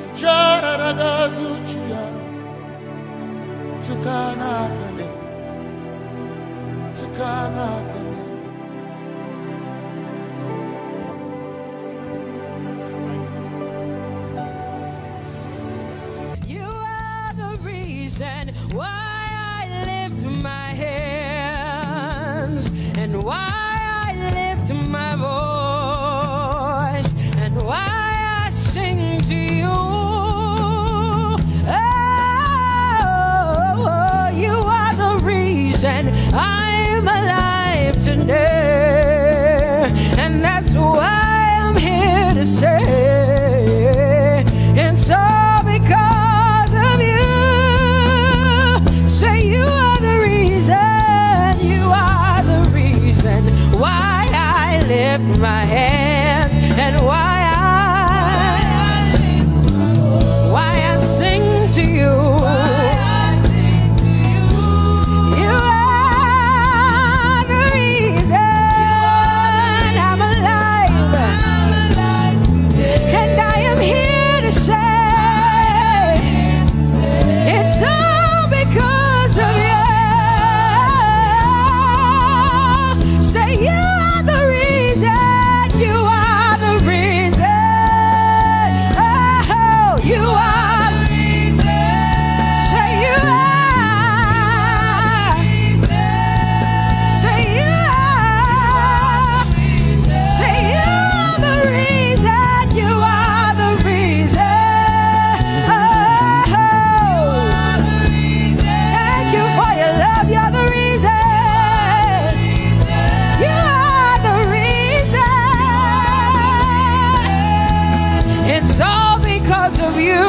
Sujada Gatsuchia. Tukanakane, Tukanakane. You are the reason why I lift my hands and why I lift my voice and why I sing to you. And I'm alive today, and that's why I'm here to say, and so because of you, say you are the reason, you are lift my hands and why I sing to you. You are the reason I'm alive, and I am here to say it's all because of you. Say you are the reason, you are the reason. Oh, you are the reason. Say you are. Say you are. Say you are the reason, you are the reason. Oh, thank you for your love, you're the reason. You are the reason. It's all because of you.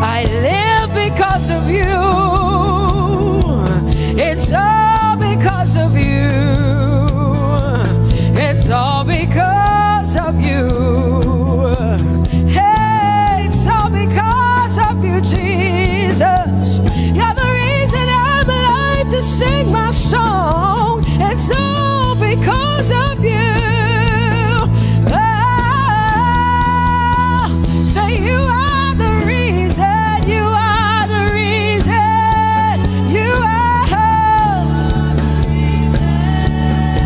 I live because of you. It's all because of you. It's all because of you. Hey, it's all because of you, Jesus. You're the reason I'm alive to sing my song. It's all because of you. Oh, say you are the reason. You are the reason. You are.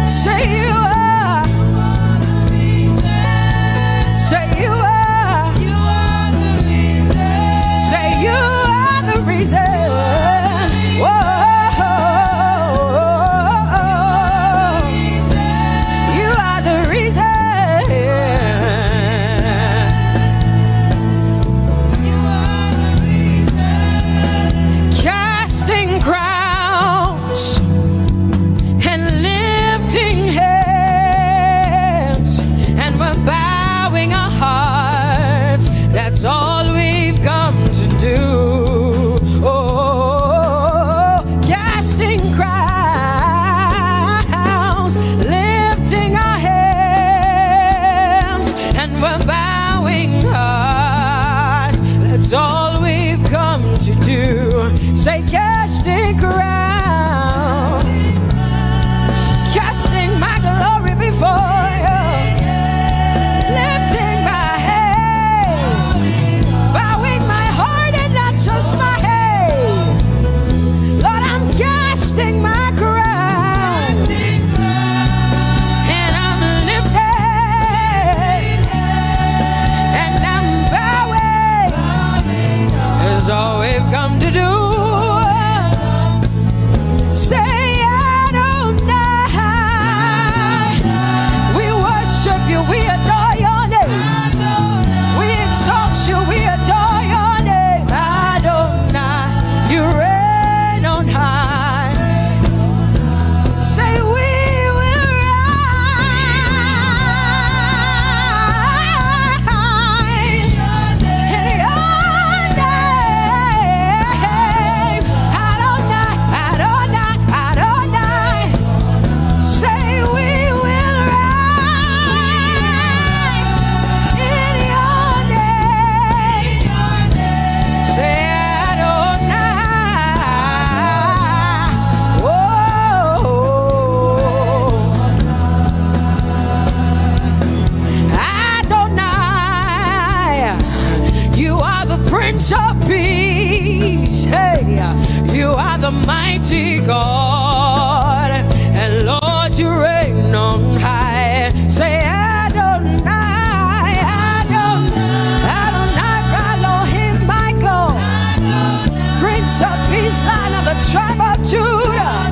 Say you are. Say you are. Say you are the reason. Whoa. You are the reason. Casting crowns and lifting hands, and we're bowing our hearts. That's all we've come to do. Oh, casting crowns, lifting our hands, and we're bowing hearts. That's all we've come to do. Say casting crown, casting my glory before you, lifting my head, bowing my heart and not just my head. Lord, I'm casting my crown, and I'm lifted, and I'm bowing. Is all we've come to do. Say Adonai. We worship you, we adore your name. We exalt you, we adore your name. Adonai, you reign on high. Say we will rise in your name. Adonai, Adonai, Adonai. Say we will rise in your name. Say Adonai. Whoa. Adonai, you are the Prince of Peace. Hey, you are the mighty God, and Lord, you reign on high. Say Adonai, Adonai, Adonai, Elohim, Michael, Prince of Peace, Lion of the tribe of Judah,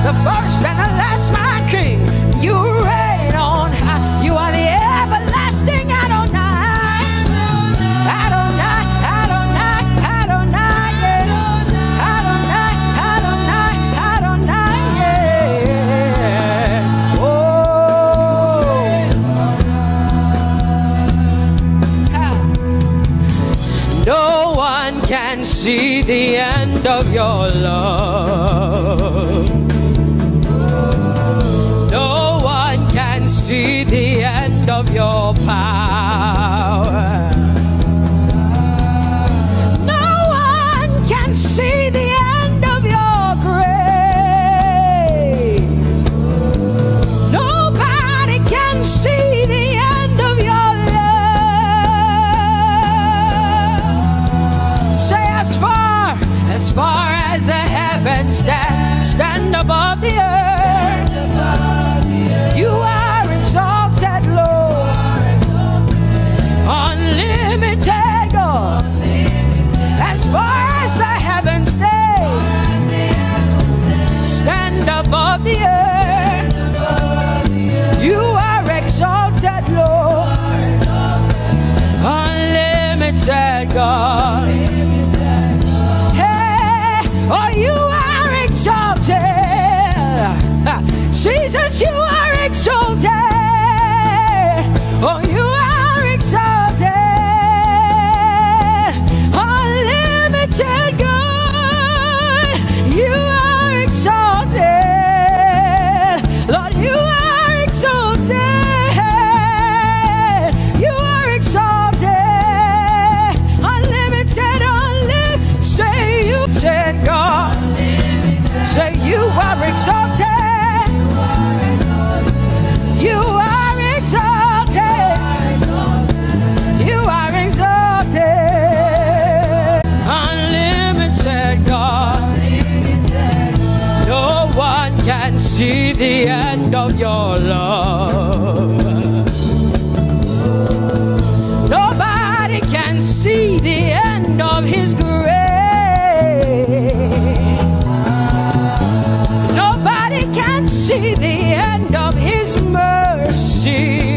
the first and the last, my King. You reign on high. You are the everlasting Adonai. Adonai, Adonai, Adonai, yeah. Adonai, Adonai, Adonai, yeah. Oh. No one can see the end of your love. No above the earth. You are exalted, Lord. Unlimited, God. As far as the heavens stay, stand above the earth. You are exalted, Lord. Unlimited, God. Hey, oh, you are exalted. Jesus, you are exalted. Oh, you are exalted. Unlimited, God. You are exalted. Lord, you are exalted. You are exalted. Unlimited, unlimited. Say you said, God. Say you are exalted. You are exalted. You are exalted. Unlimited, God. No one can see the end of your love. Nobody can see the end of his grace. Nobody can see the end of his mercy.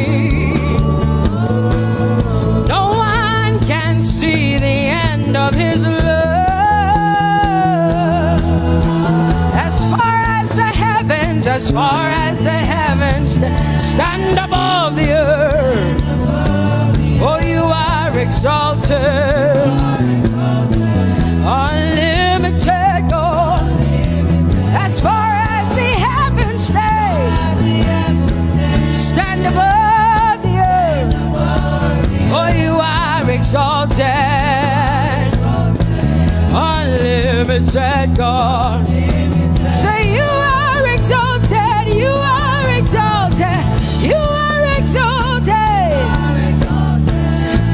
No one can see the end of his love. As far as the heavens stand above the earth. Oh, you are exalted. Unlimited, God. As far as the heavens stand above the earth. Oh, you are exalted. Unlimited, God. Say you are exalted. You are exalted. You are exalted.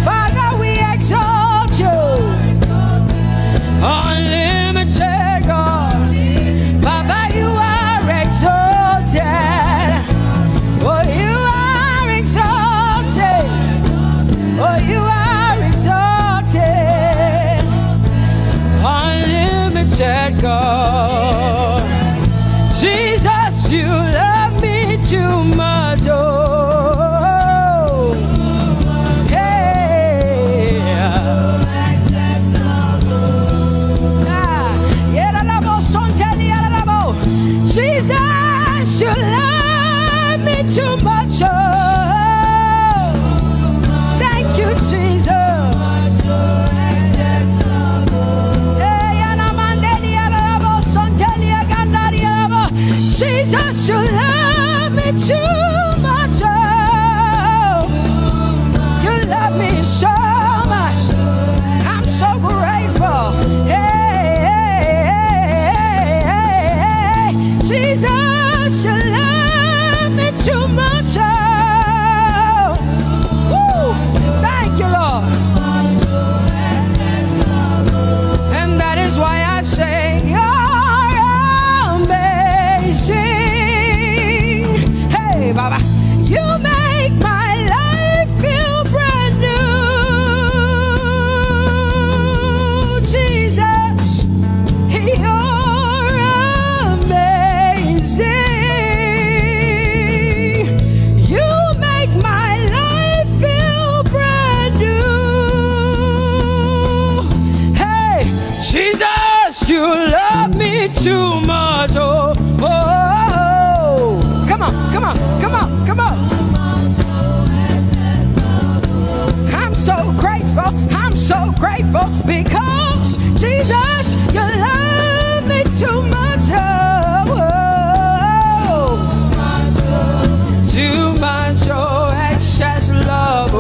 Father, we exalt you. Unlimited, God. Father, you are exalted. Oh, you are exalted. Oh, you are exalted. Unlimited, God. Jesus, you love me too much. Oh, Jesus, you love me too much. Oh, thank you, Jesus. Jesus, you love me too much. Oh, you love me so much. I'm so grateful. Jesus, you love me too much. Oh, woo, thank you, Lord. And that is why I say you're amazing. Hey, Baba, you make my life feel brand new. Jesus, you're amazing. You make my life feel brand new. Hey, Jesus, you love me too much. Oh, oh, oh. Come on, come on, come on, come on. I'm so grateful. I'm so grateful because Jesus, you love me too much. Oh, oh. Too much, oh, excess love. Oh,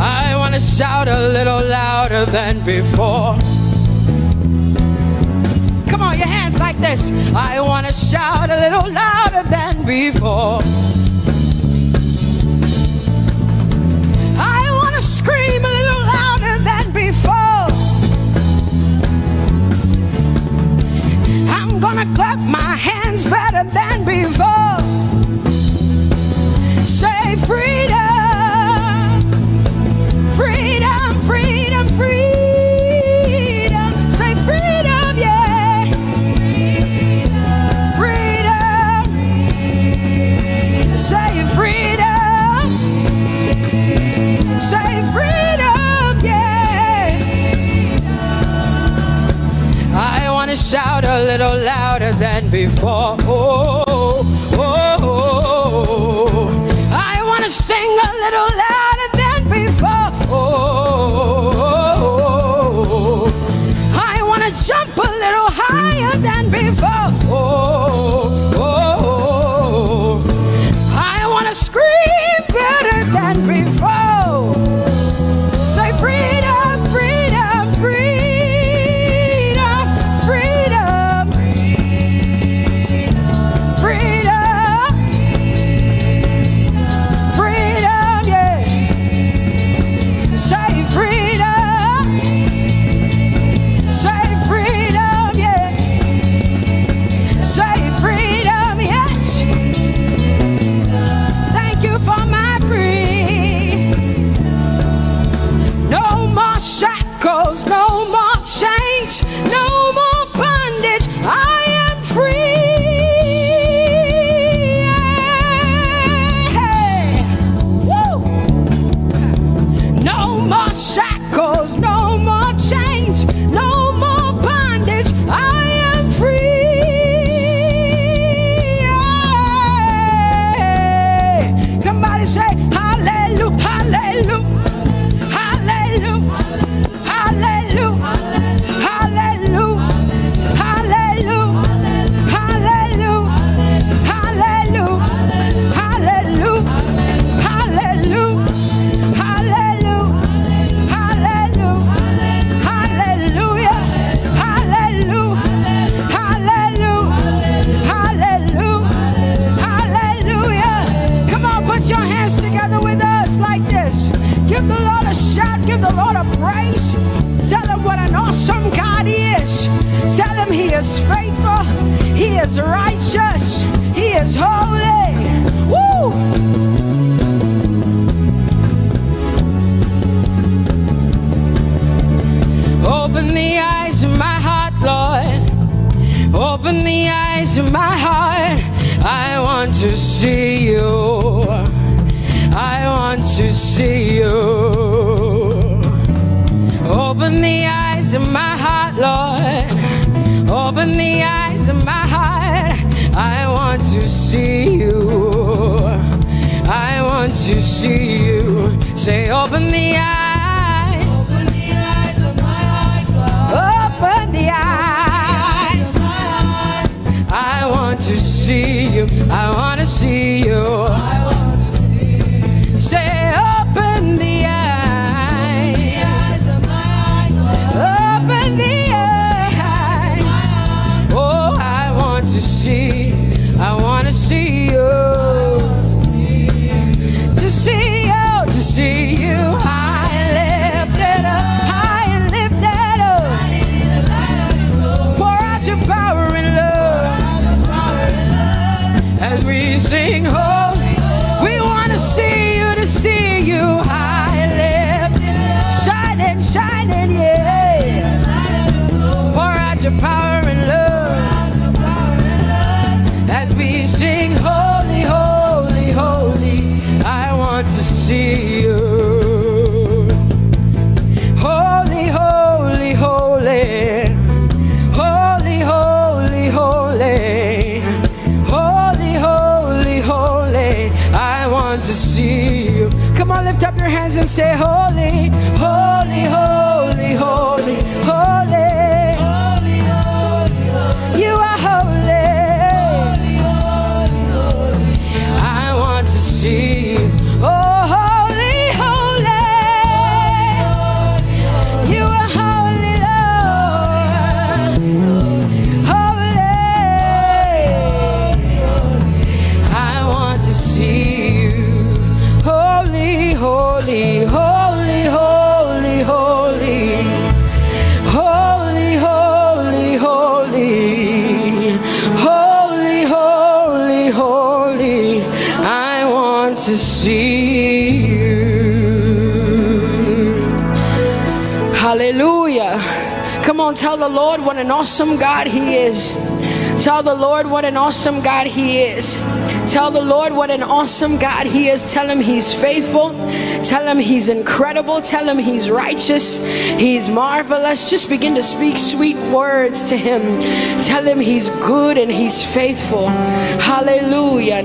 I want to shout a little louder than before. Come on, your hands like this. I want to shout a little louder than before. I want to scream a little louder than before. want to shout a little louder than before. Oh, oh, oh. I want to sing a little louder than before. Oh, oh, oh. I want to jump a little higher than before. Oh, oh, oh. I want to scream better than before. Say freedom, freedom, freedom, freedom, freedom, freedom, yeah. Say freedom, say freedom, yeah. Say freedom, yes. Thank you for my free. No more shackles, no more chains, no more bondage. I am free. Hey. Woo. No more shackles, no more chains, no more bondage. I am free. Hey. Somebody say hallelujah, hallelujah. Hallelujah, hallelujah, hallelujah, hallelujah, hallelujah, hallelujah, hallelujah, hallelujah, hallelujah, hallelujah, hallelujah, hallelujah, hallelujah, hallelujah. Come on, put your hands together with us like this. Give the Lord a shout, give the Lord a praise. Tell him what an awesome God he is. Tell him he is faithful, he is righteous, he is holy. Woo! Open the eyes of my heart, Lord. Open the eyes of my heart. I want to see you. I want to see you. Open the eyes of my heart, Lord. Open the eyes of my heart. I want to see you. I want to see you. Say, open the eyes. Open the eyes of my heart, Lord. Open the eyes of my heart. I want to see you. I want to see you. Say, open the eyes. Open the eyes. Oh, I want to see. I want to see you. To see you, to see you. High and lifted up, high and lifted up. Pour out your power and love as we sing holy. We want to see you, to see you high and lifted, shining, shining, yeah. Pour out your power and love as we sing holy, holy, holy. I want to see you. Holy, holy, holy. Holy, holy, holy. Holy, holy, holy. I want to see you. Come on, lift up your hands and say holy, holy, holy, holy, holy. Holy, holy, holy. You are holy. Holy, holy, holy. I want to see you. Oh, holy, holy. You are holy, Lord. Holy. I want to see you. Holy, holy, holy, holy, holy. Holy, holy, holy. Holy, holy, holy. I want to see you. Hallelujah. Come on, tell the Lord what an awesome God he is. Tell the Lord what an awesome God He is. Tell the Lord what an awesome God He is. Tell Him He's faithful. Tell Him He's incredible. Tell Him He's righteous. He's marvelous. Just begin to speak sweet words to Him. Tell Him He's good and He's faithful. Hallelujah.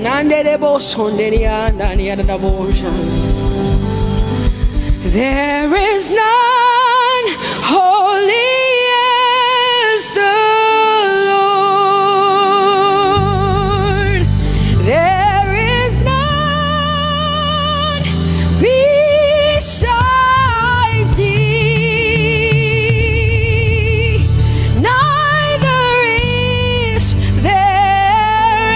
There is none holy as the Lord. There is none besides thee. Neither is there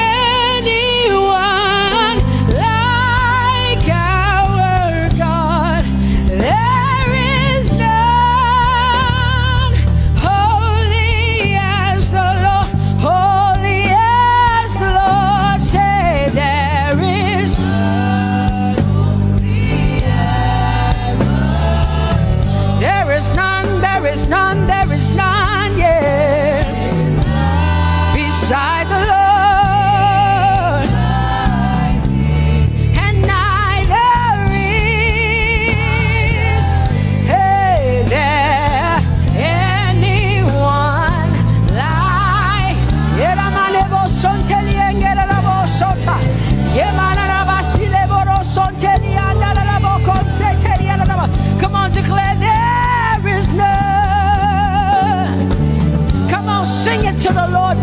anyone like our God. There is none holy as the Lord, holy as the Lord. Say there is none holy as there is none, there is none, there is none, yeah, beside the Lord. And neither is there anyone like Come on, declare there is none. Come on, sing it to the Lord.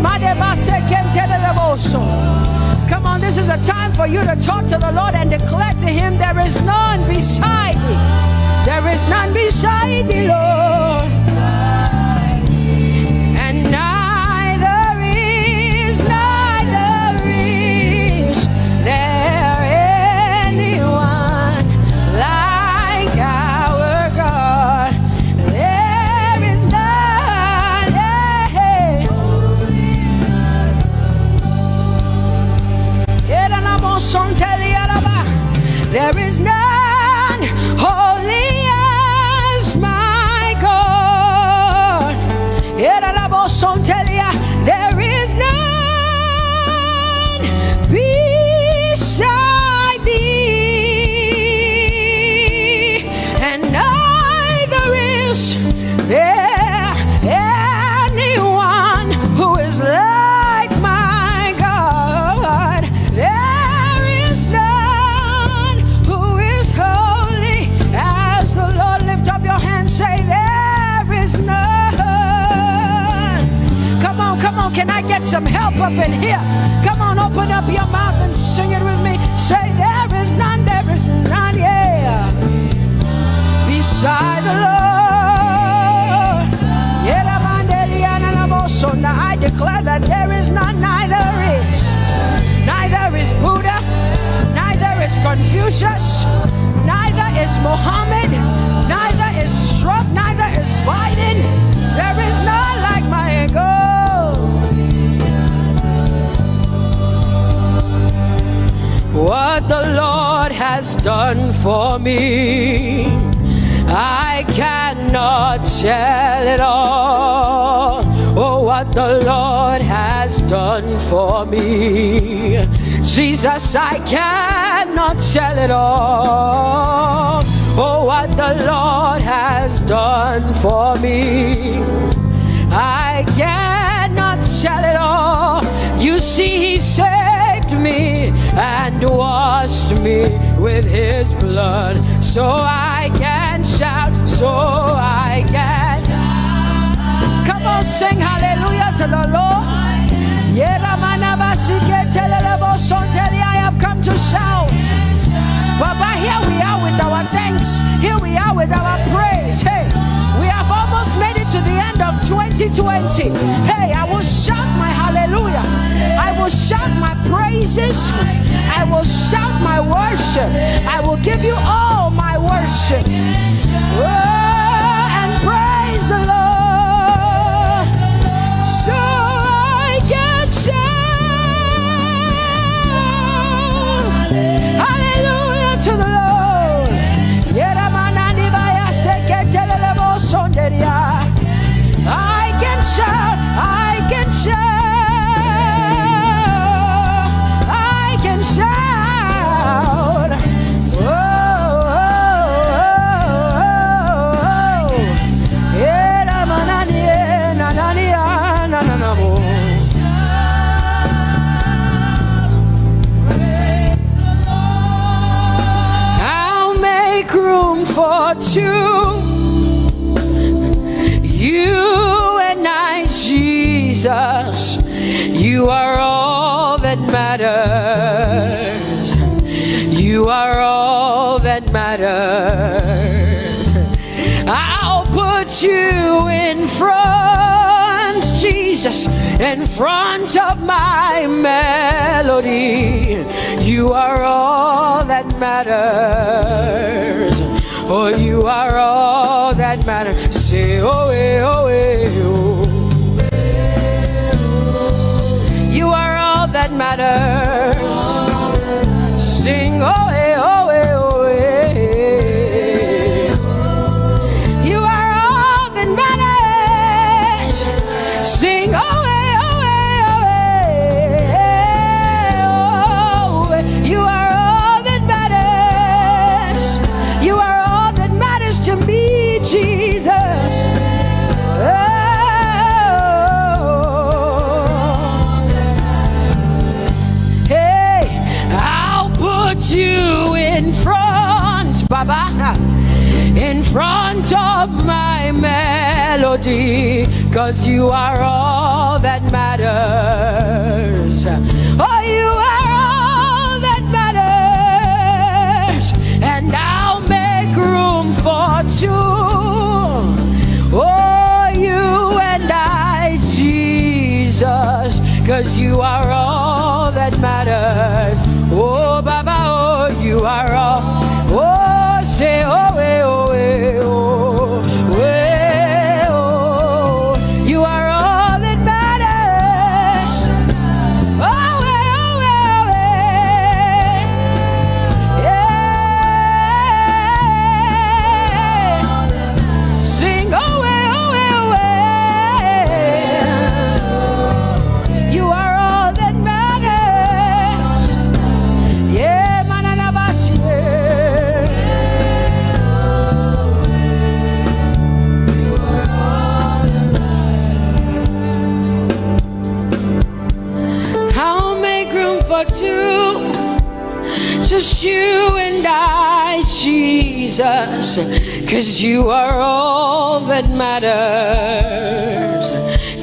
Come on, this is a time for you to talk to the Lord and declare to Him there is none beside thee. There is none beside thee, Lord. And neither is there anyone like our God. There is none, there is none holy as my God. There is none beside thee, and neither is there anyone who is like my God. There is none who is holy as the Lord. Lift up your hands, say there is none. Come on, can I get some help up in here? Come on, open up your mouth and sing it with me. Say there is none, yeah, beside the Lord. So now I declare that there is none, neither is Buddha, neither is Confucius, neither is Muhammad, neither is Trump, neither is Biden. There is none like my God. What the Lord has done for me, I cannot tell it all. Oh, what the Lord has done for me, Jesus, I cannot tell it all. Oh, what the Lord has done for me, I cannot tell it all. You see, He saved me and washed me with His blood, so I can shout, so I can. Come on, sing hallelujah to the Lord. I have come to shout. Baba, here we are with our thanks. Here we are with our praise. Hey, we have almost made it to the end of 2020. Hey, I will shout my hallelujah. I will shout my praises. I will shout my worship. I will give you all my worship. Oh, and praise the Lord. So I can shout hallelujah to the Lord. I can shout, I can shout. for two. You and I, Jesus, you are all that matters. You are all that matters. I'll put you in front, Jesus, in front of my melody. You are all that matters. Oh, you are all that matters. Say, oh, oh, oh. You are all that matters. Sing, oh, oh, oh, oh. You are all that matters. Sing, oh, oh, oh, oh. You are all that matters. You are all that matters to me, Jesus. You in front, Baba, in front of my melody, 'cause you are all that matters. Oh, you are all that matters, and I'll make room for two. Oh, you and I, Jesus, 'cause you are all that matters. Oh, Baba, oh, you are all. Oh, say, oh, eh, oh, eh, oh, eh, oh. You are all that matters. Oh, eh, oh, eh, oh, eh. Sing, oh, eh, oh, eh, oh, eh. You are all that matters. Yeah, manana bashi. I'll make room for two, just you and I, Jesus, 'cause you are all that matters.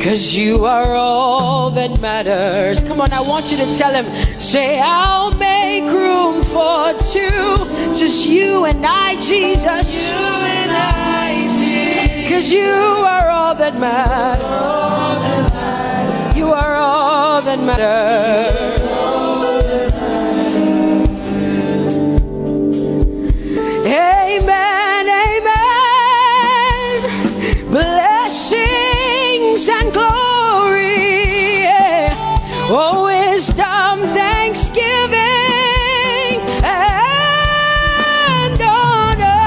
'Cause you are all that matters. Come on, I want you to tell him, say, I'll make room for two, just you and I, Jesus. You and I, Jesus. 'Cause you are all that matters. You are all that matters. Amen, amen. Blessings and glory, oh, wisdom, thanksgiving, and honor,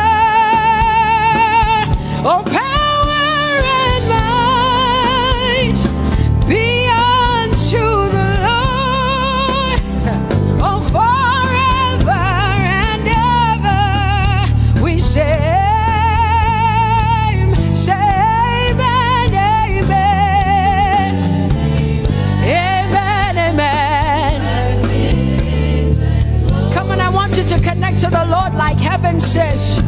oh, power and might be unto the Lord, oh, forever and ever. We say, amen, amen. Amen, amen. Come on, I want you to connect to the Lord like heaven says.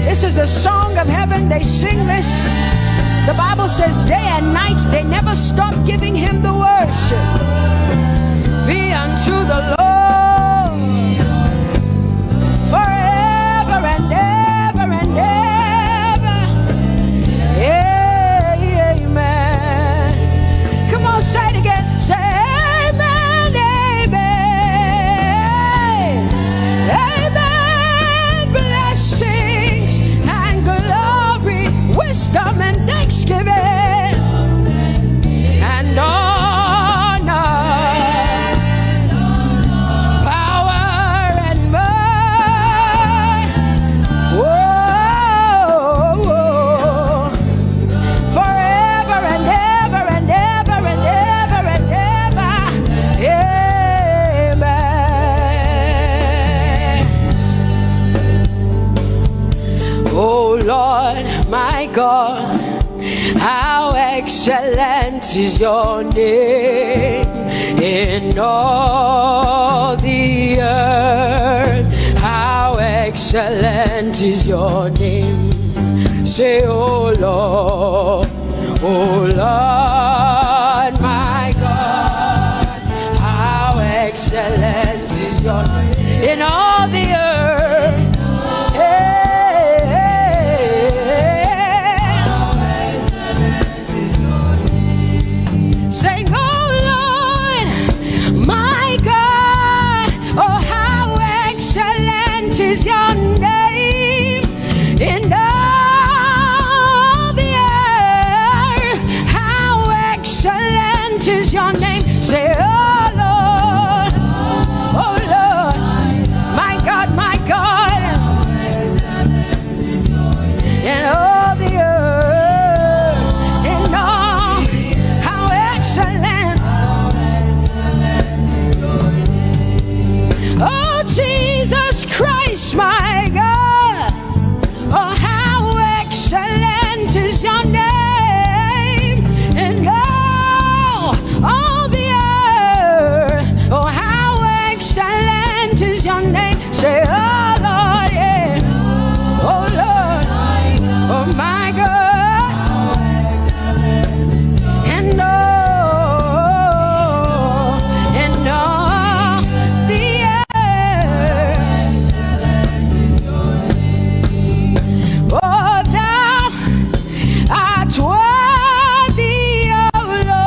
This is the song of heaven. They sing this. The Bible says day and night they never stop giving him the worship. Be unto the Lord forever and ever and ever. Amen. Come on, say it again. Say amen, amen. Amen. Blessings and glory, wisdom and thanksgiving, and honor, power and might, whoa, forever and ever and ever and ever and ever. Amen. Oh Lord, my God, how excellent is your name in all the earth. How excellent excellent is your name. Say, oh Lord, my God, how excellent is your name in all the earth. Sing, oh Lord, my God, oh how excellent is your name in all the earth. How excellent is your name. Say, oh Lord, my God, in all the earth, in all, how excellent. Oh Jesus Christ, my God, oh how excellent is your name in all the earth. Oh how excellent is your name. Say, oh Lord, yeah. Oh Lord, oh my God, and all the earth. Oh, thou art worthy, oh Lord,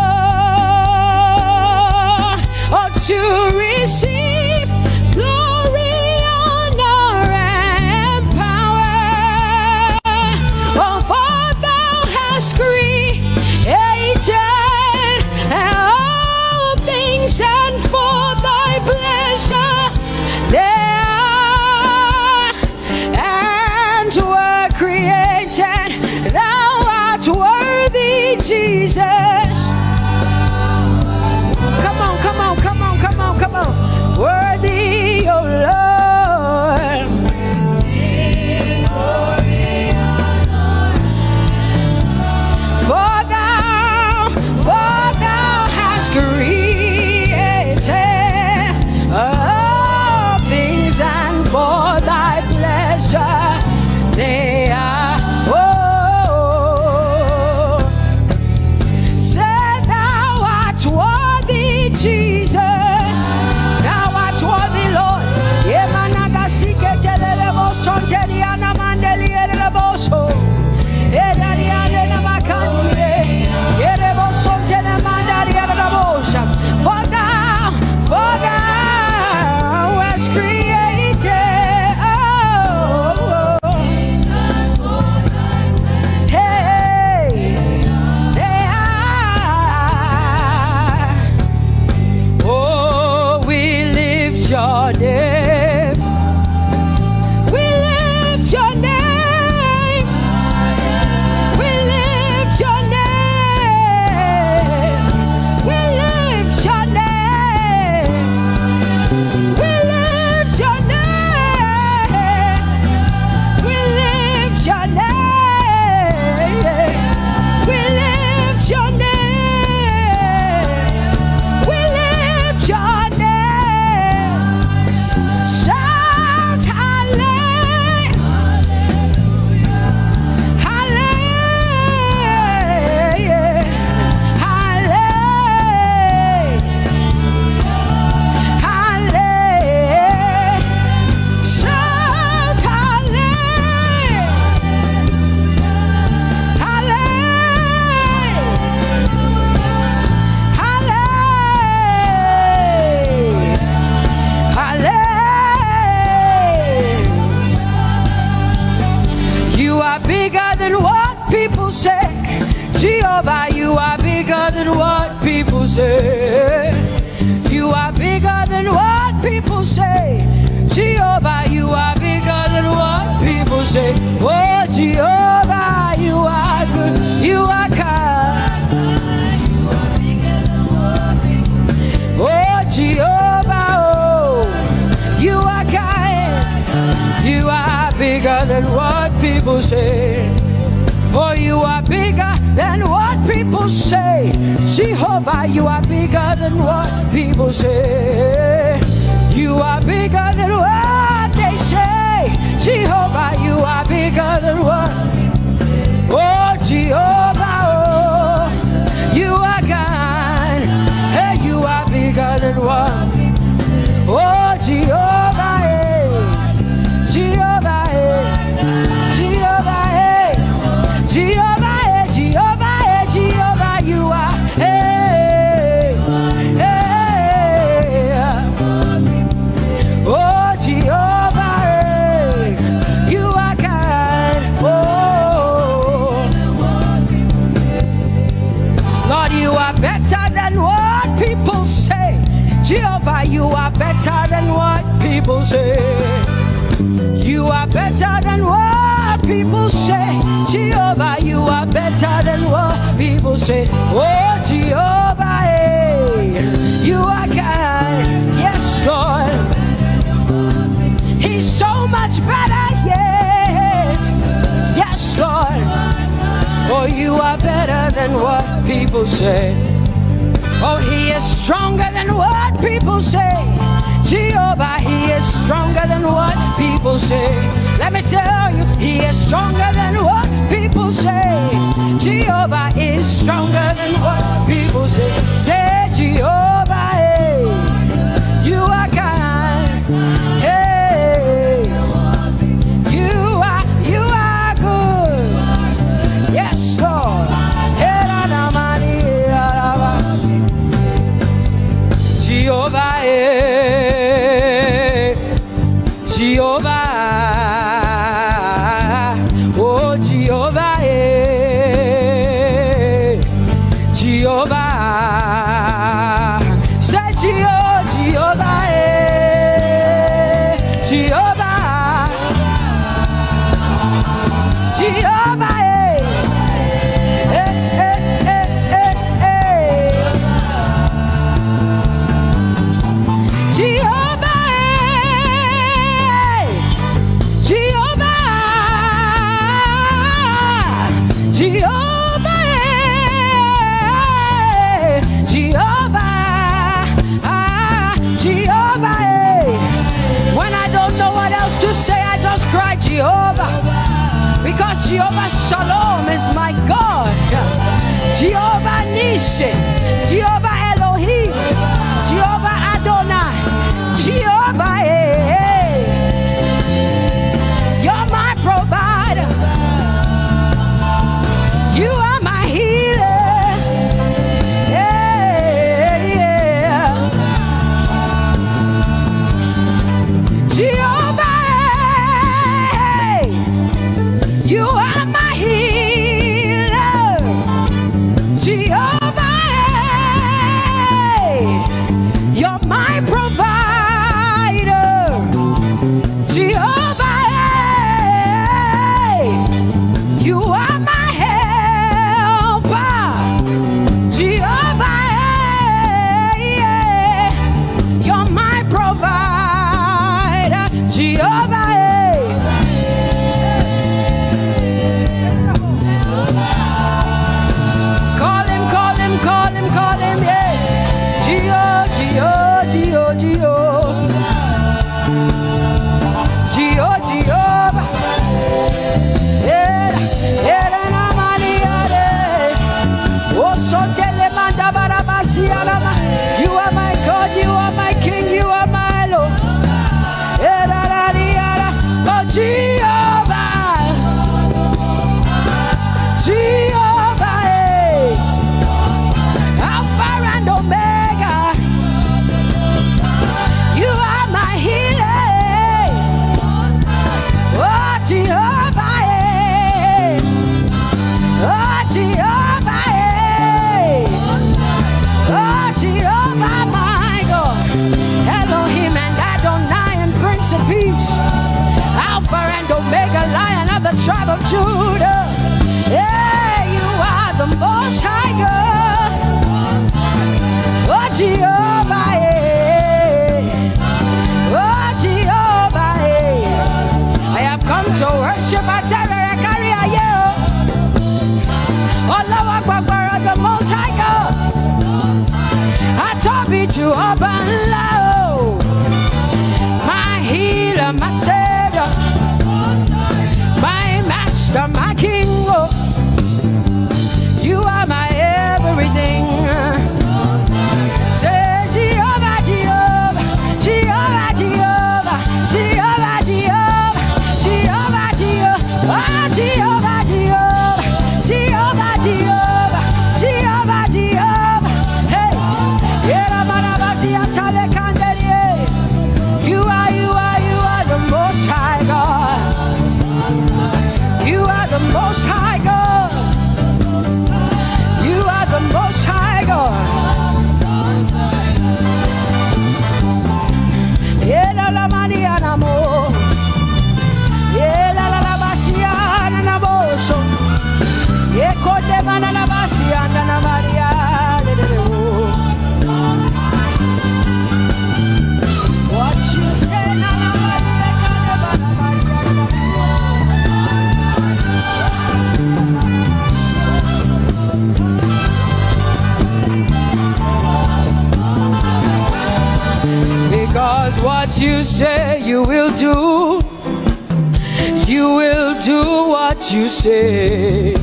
oh to receive glory, honor, and power. Oh, for thou hast created all things, and for thy pleasure they are and were created. Thou art worthy, Jesus. Come on, come on, come on, come on, come on. Worthy, oh Lord. For thou hast created all things, and for thy pleasure they are. Oh, say thou art worthy, Jesus. Thou art worthy, Lord. For thou hast created, hey, they are. Oh, we lift your name. We lift your name. We lift your name. We lift your name. We lift your name. We lift your name. We lift your name. We lift your name. Shout hallelujah. Hallelujah. Hallelujah. Hallelujah. Shout hallelujah. Hallelujah. Hallelujah. You are bigger than what people say. Jehovah, you are bigger than what people say. You are bigger than what people say. Jehovah, you are bigger than what people say. Oh, Jehovah, you are good. You are kind. Oh, Jehovah, oh, you are kind. You are bigger than what people say. For you are bigger than what people say. Jehovah, you are bigger than what people say. You are bigger than what they say. Jehovah, you are bigger than what? Oh, Jehovah, oh, you are God. Hey, you are bigger than what? Oh, Jehovah, hey, Jehovah, hey, Jehovah, hey, Jehovah, hey, Jehovah, hey, Jehovah, you are, hey, hey, oh, Jehovah, hey, you are God, oh, Lord, you are better than what people say. Jehovah, you are better than what people say. You are better than what people say. Jehovah, you are better than what people say. Oh, Jehovah, hey, you are God. Yes, Lord. He's so much better, yeah. Yes, Lord. Oh, you are better than what people say. Oh, he is stronger than what people say. Jehovah, he is stronger than what people say. Let me tell you, he is stronger than what people say. Jehovah is stronger than what people say. Say, Jehovah, hey, you are God. Hey, you are good. Yes, Lord. Jehovah, Jehovah, oh Jehovah, Jehovah, say Jehovah, Jehovah, Jehovah, Jehovah, because Jehovah Shalom is my God. Jehovah Nissi, Jehovah Elohim, Jehovah Adonai, Jehovah, hey, you're my provider. You are my healer. Yeah, yeah. Jehovah, you are my healer, Jehovah. wisdom, my King. Oh, you are my everything. Say Jehovah, Jehovah, Jehovah, Jehovah, Jehovah, Jehovah, Jehovah, Jehovah, Jehovah, Jehovah, Jehovah, Jehovah, Jehovah. Hey, you are the Most High God. You are the Most High God. You are the Most High God. La la Maria mo. La la la Basia na boso. Kote mana la Basia na Maria. What you say na because what you say you will do. You will do what you say.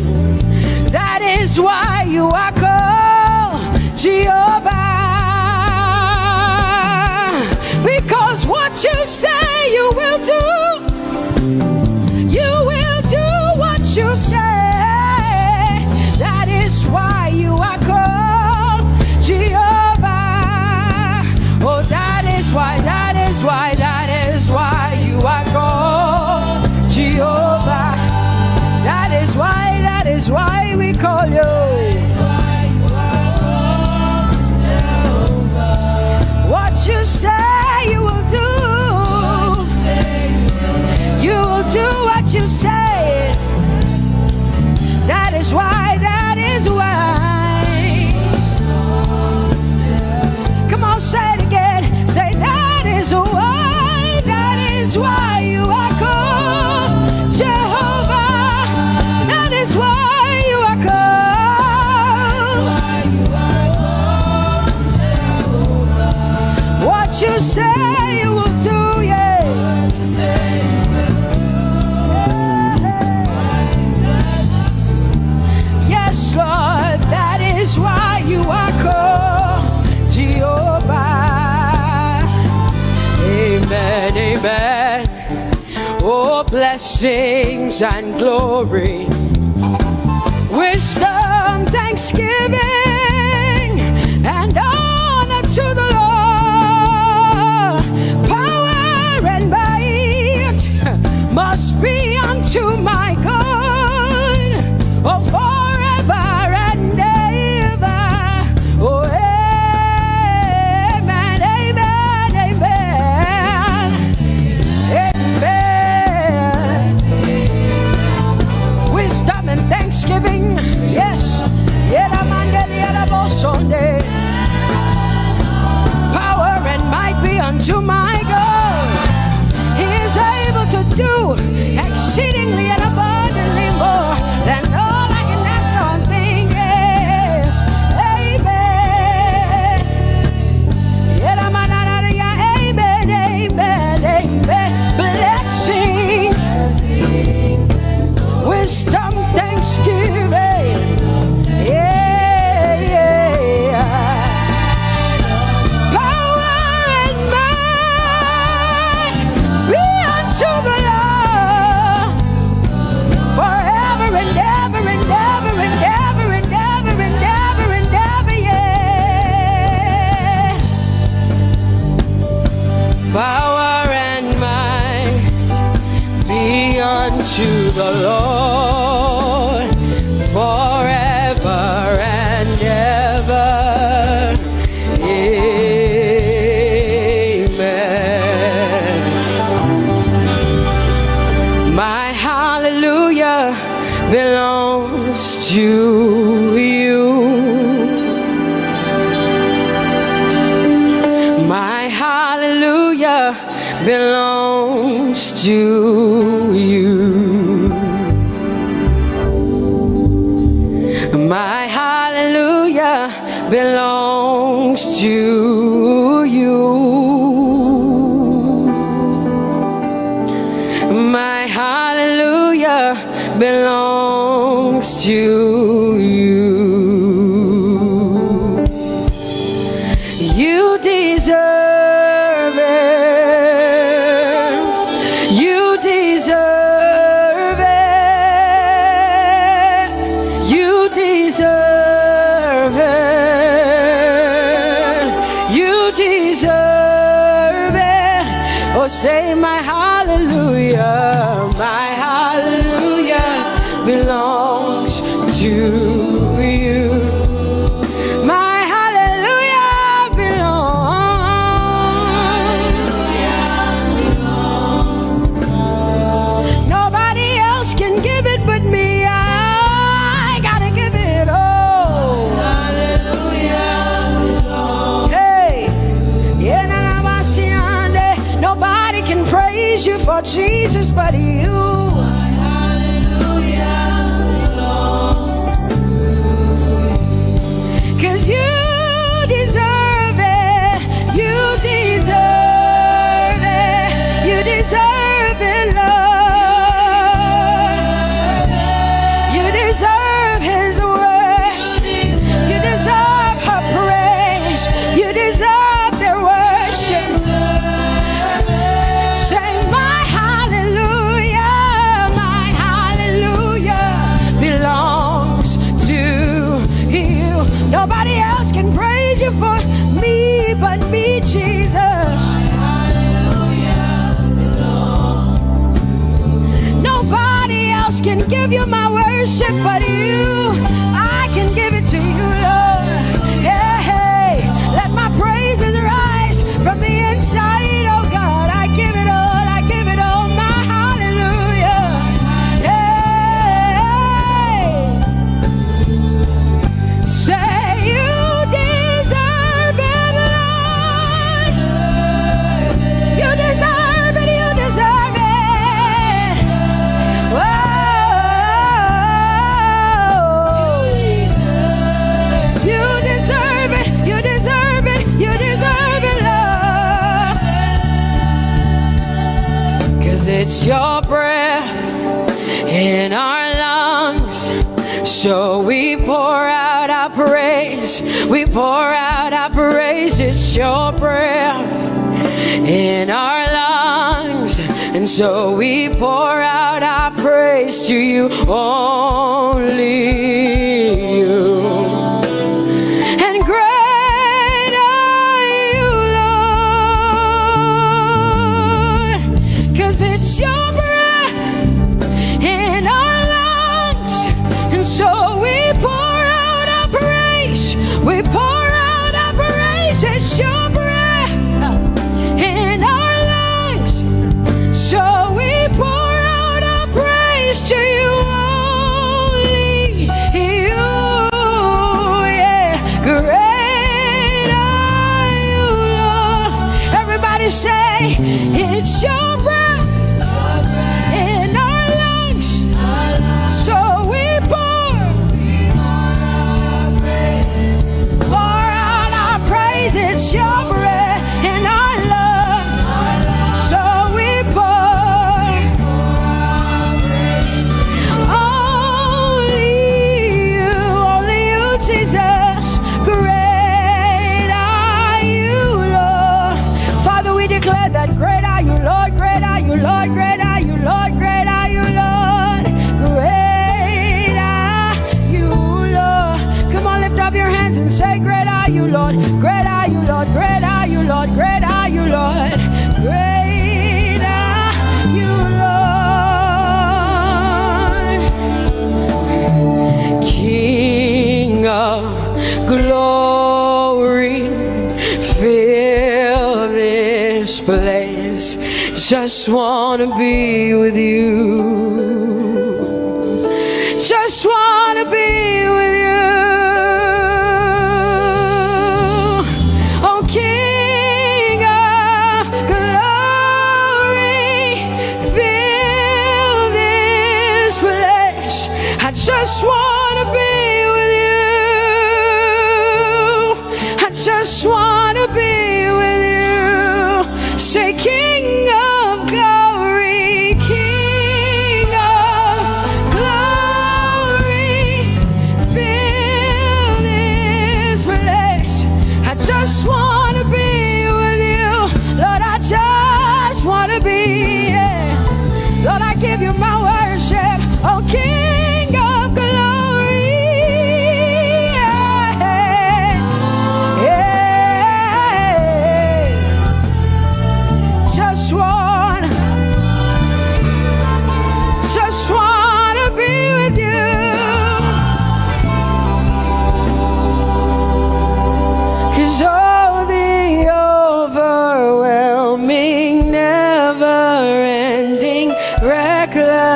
That is why you are called Jehovah. Because what you say you will do. You will do what you say. That is why you are called Jehovah. Oh, that is why you are called Jehovah. That is why we call you. What you say you will do. You will do what you say. That is why. Come on, say it again. Say that is why you are called Jehovah. That is why you are called. What you say you will do, yeah. Yes, Lord, that is why you are called Jehovah. Amen, amen. Oh, blessings and glory, wisdom, thanksgiving, and honor to the Lord. Power and might must be unto my God. Oh, forever and ever. Oh, amen, amen, amen. Amen. Wisdom and thanksgiving, yes. Power and might be unto my God. He is able to do exceedingly and abundantly more than all I can ask or think. Yes. Amen. Amen, amen, amen. Blessings, wisdom, thanksgiving. Yeah, yeah. Power and might be unto the Lord forever and ever and ever and ever and ever and ever and ever, yeah. Power and might be unto the Lord forever and ever. Amen. My hallelujah belongs to you. My hallelujah belongs to you. My hallelujah belongs to you. My hallelujah belongs deserve it. You deserve it. You deserve it. You deserve it. Oh, say my hallelujah. My hallelujah belongs to you. My hallelujah belongs. Nobody else can give it but me. I gotta give it all. Hallelujah. Hey, nobody can praise you for Jesus but you. Nobody else can praise you for me but me, Jesus. Nobody else can give you my worship but you. I can give it to you, Lord. Yeah, hey, let my praises rise from the inside, oh God. I give it all, I give it all, my hallelujah. Yeah. Say, it's your breath in our lungs, so we pour out our praise. We pour out our praise. It's your breath in our lungs, and so we pour out our praise to you, only you. And great are you, Lord, 'cause it's your breath in our lungs, and so we pour out our praise. We pour out our praise. It's your breath in our lungs, so we pour out our praise to you, only you. Yeah, great are you, Lord. Everybody say, it's your breath in our lungs, so we pour out our praise. It's your breath in our lungs, so we pour only you, Jesus. Great are you, Lord. Father, we declare that great are you, Lord. Great are you, Lord. Great are you, Lord. Great are you, Lord. Great are you, Lord. Come on, lift up your hands and say, great are you, Lord. Great are you, Lord. Great are you, Lord. Great are you, Lord. Great are you, Lord. King of glory, fill this place. Just wanna be with you. Just wanna be with you. Oh, King of glory, fill this place. I just wanna be with you. I just wanna be with you. Say, King of glory, King of glory, fill this place. I just wanna be with you.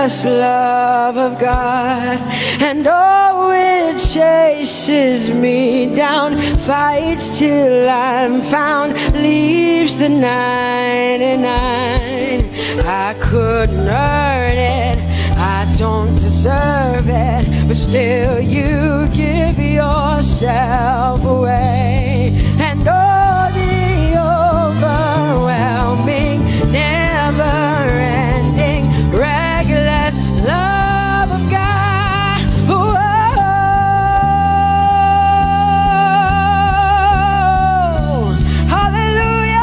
reckless love of God, and oh, it chases me down, fights till I'm found, leaves the 99. I couldn't earn it, I don't deserve it, but still you give yourself away. And oh, the overwhelming, never-ending, reckless love of God. Whoa. Hallelujah.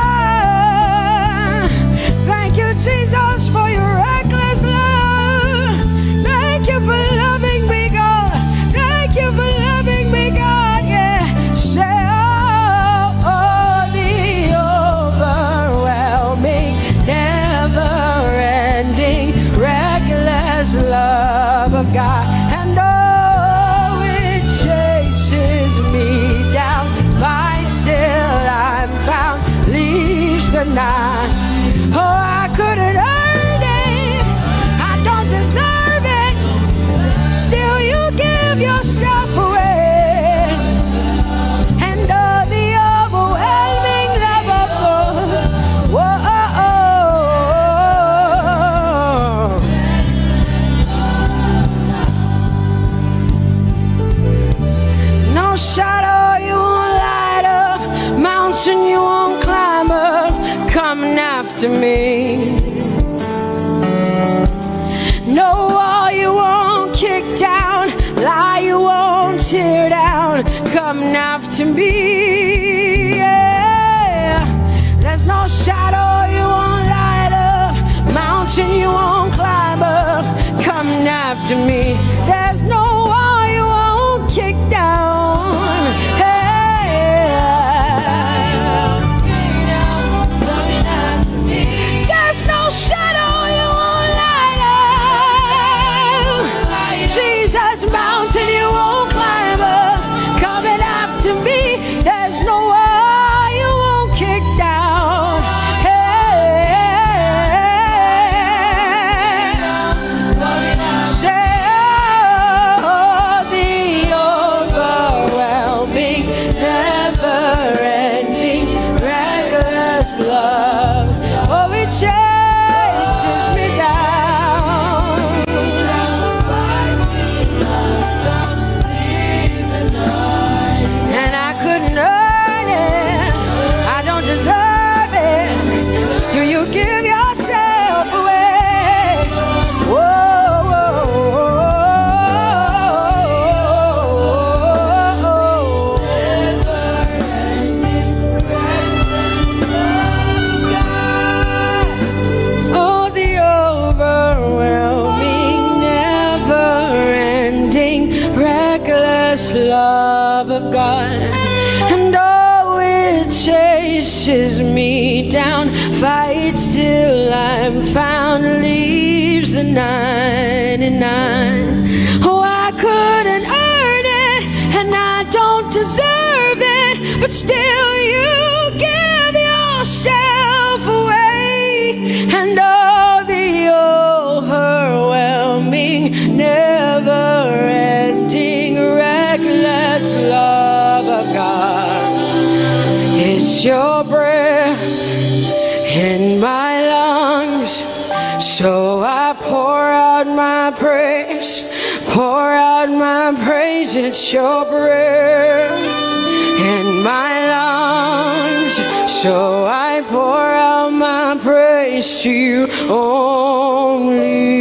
Thank you, Jesus, for your reckless love. Thank you for loving me, God. Thank you for loving me, God. Yeah. Say, oh, the overwhelming, never-ending, reckless love of God. And oh, it chases me down, finds till I'm found, leaves the 9. Oh, I couldn't earn it, I don't deserve it, still you give yourself away. And oh, the overwhelming love of God. Whoa. No shadow you won't light up, mountain you won't climb up, coming after me. No wall you won't kick down, lie you won't tear down, coming after me. Yeah. There's no shadow you won't light up, mountain you won't climb up, coming after me. There's no wall you won't kick down. Hey. There's no shadow you won't light up, Jesus, mountain you won't climb up, coming after me. There's no wall you won't kick down. Hey. Say, oh, the overwhelming, never-ending, reckless love. Oh, it chases me down. And I couldn't earn it, I don't deserve it, still you give yourself away. Whoa, whoa, whoa. Oh, the overwhelming, never-ending, reckless love of God. And oh, it chases me down, fights till I'm found, leaves the 99. Oh, I couldn't earn it, and I don't deserve it, but still you give yourself away. And oh, the overwhelming, never-ending, reckless love of God. It's your breath in my lungs, so I pour out my praise, pour out my praise. It's your breath in my lungs, so I pour out my praise to you, only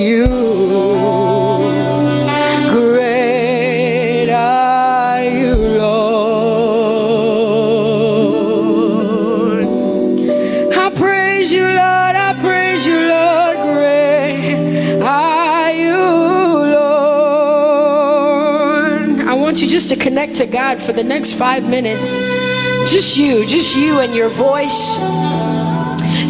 you. Great are you, Lord. I praise you, Lord, I praise you, Lord. Great are you, Lord. I want you just to connect to God for the next 5 minutes. Just you and your voice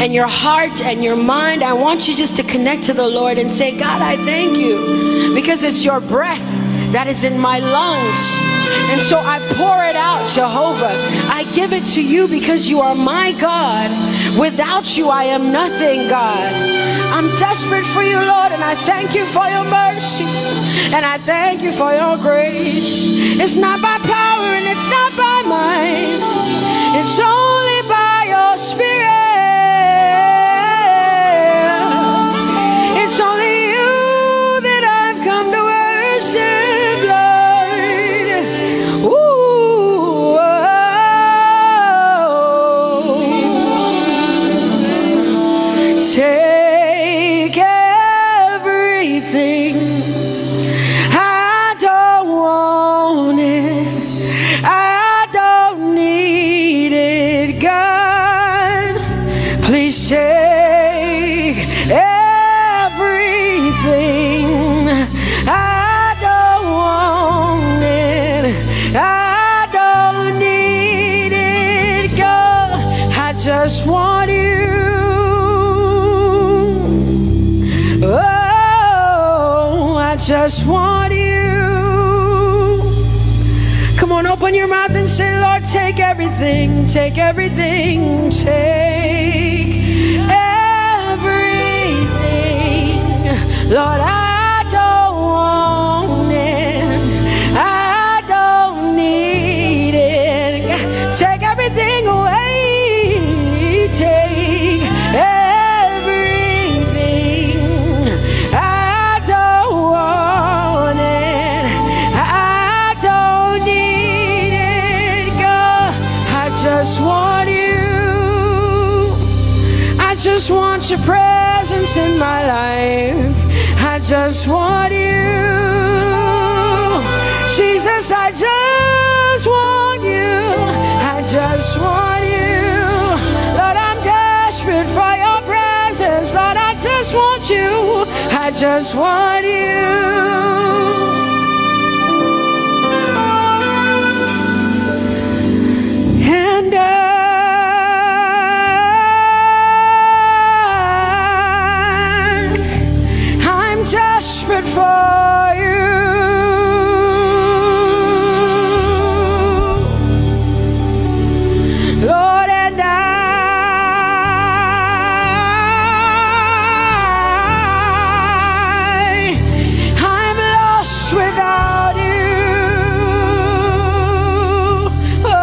and your heart and your mind. I want you just to connect to the Lord and say, God, I thank you because it's your breath that is in my lungs. And so I pour it out, Jehovah. I give it to you because you are my God. Without you, I am nothing, God. I'm desperate for you, Lord, and I thank you for your mercy, and I thank you for your grace. It's not by power and it's not by might. It's only by your Spirit. It's only you that I've come to worship, Lord. Ooh, take everything. I don't want it. I don't need it, God. Please take everything. I don't want it. I don't need it, God. I just want you. Oh, I just want you. Come on, open your mouth and say, Lord, take everything, take everything, take everything. Lord, I don't want it. I don't need it. Take everything away. Take everything. I don't want it. I don't need it, God. I just want you. I just want your presence in my life. I just want you. Jesus, I just want you. I just want you. Lord, I'm desperate for your presence. Lord, I just want you. I just want you. And I'm desperate for you. Lord, and I'm lost without you. Oh,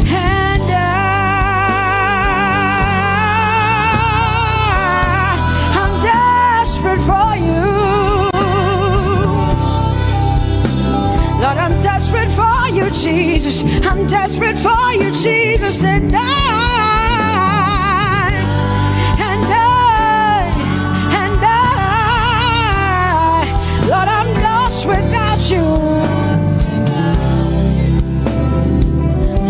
and I'm desperate for you. Lord, I'm desperate for you, Jesus. I'm desperate for you, Jesus. And Lord, I'm lost without you.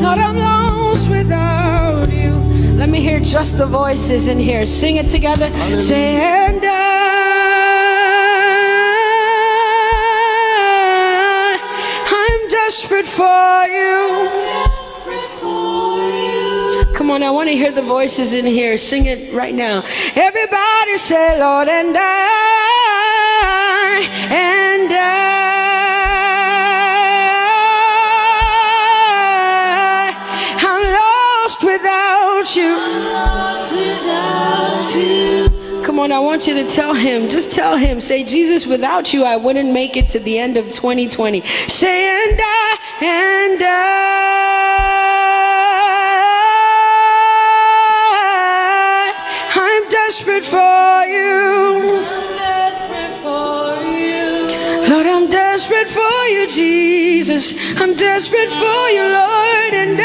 Lord, I'm lost without you. Let me hear just the voices in here. Sing it together. Say, and I'm desperate for you. Come on, I want to hear the voices in here. Sing it right now. Everybody say, Lord, and I'm lost without you. Come on, I want you to tell him. Just tell him. Say, Jesus, without you, I wouldn't make it to the end of 2020. Say, and I'm desperate for you. Lord, I'm desperate for you, Jesus. I'm desperate for you, Lord, and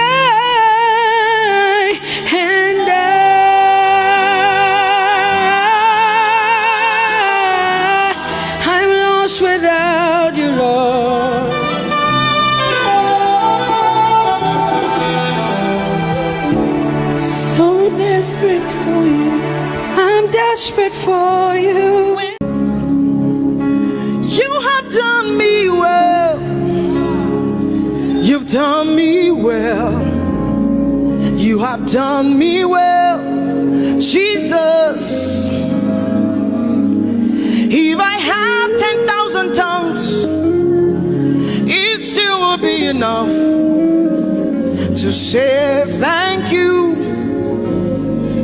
I'm lost without you, Lord. So desperate for you. I'm desperate for you. You have done me well. You've done me well. You have done me well, Jesus. If I have 10,000 tongues, it still will be enough to say thank you,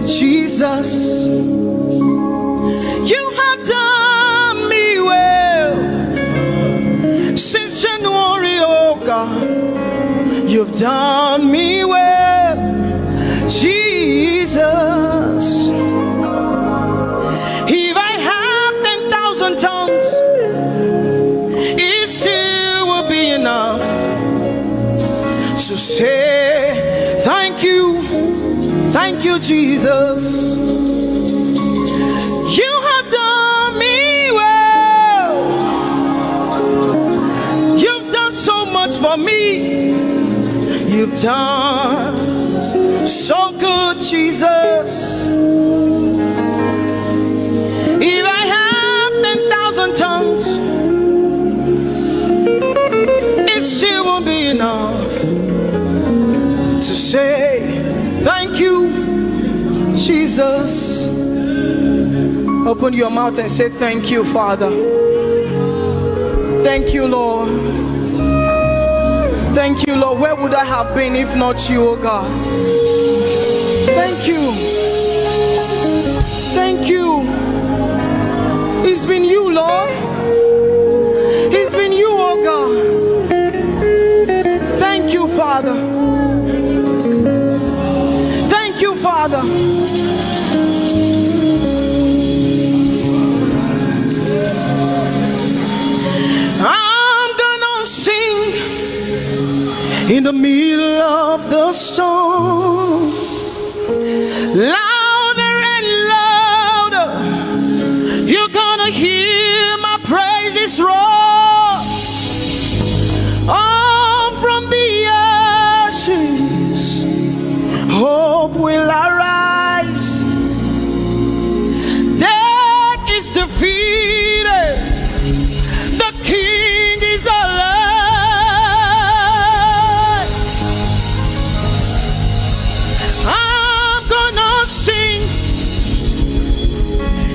Jesus. You have done me well since January, oh God. You've done me well, Jesus. If I have 10,000 tongues, it still will be enough to say thank you, Jesus. You have done me well. You've done so much for me. You've done so good, Jesus. If I have 10,000 tongues, it still won't be enough to say thank you, Jesus. Open your mouth and say thank you, Father. Thank you, Lord. Thank you, Lord. Where would I have been if not you, oh God? Thank you. Thank you. It's been you, Lord. It's been you, oh God. Thank you, Father. Thank you, Father. I'm gonna sing in the middle of the storm, louder and louder. You're gonna hear my praises roar. Oh, from the ashes, hope will arise. Death is defeated. The King is alive. I'm gonna sing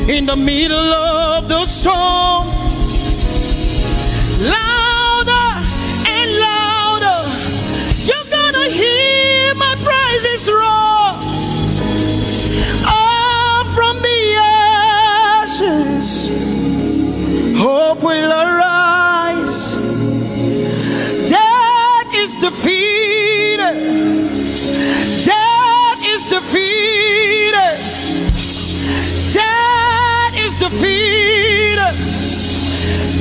in the middle of the storm, louder and louder. You're gonna hear my praises roar. Up from the ashes, hope will arise. Death is defeated. Death is defeated. Death is defeated.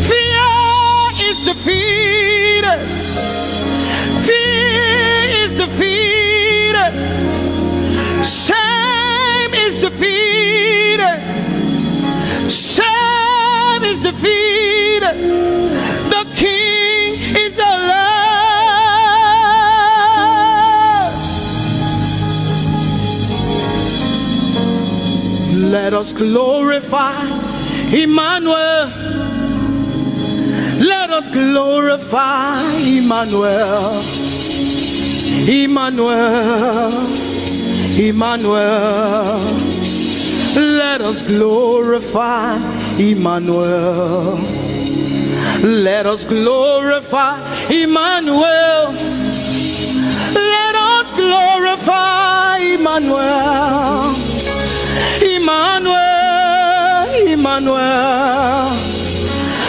Fear is defeated. Fear is defeated. Shame is defeated. Shame is defeated. The King is alive. Let us glorify Emmanuel. Let us glorify Emmanuel. Emmanuel. Emmanuel. Let us glorify Emmanuel. Let us glorify Emmanuel. Let us glorify Emmanuel. Emmanuel, Emmanuel.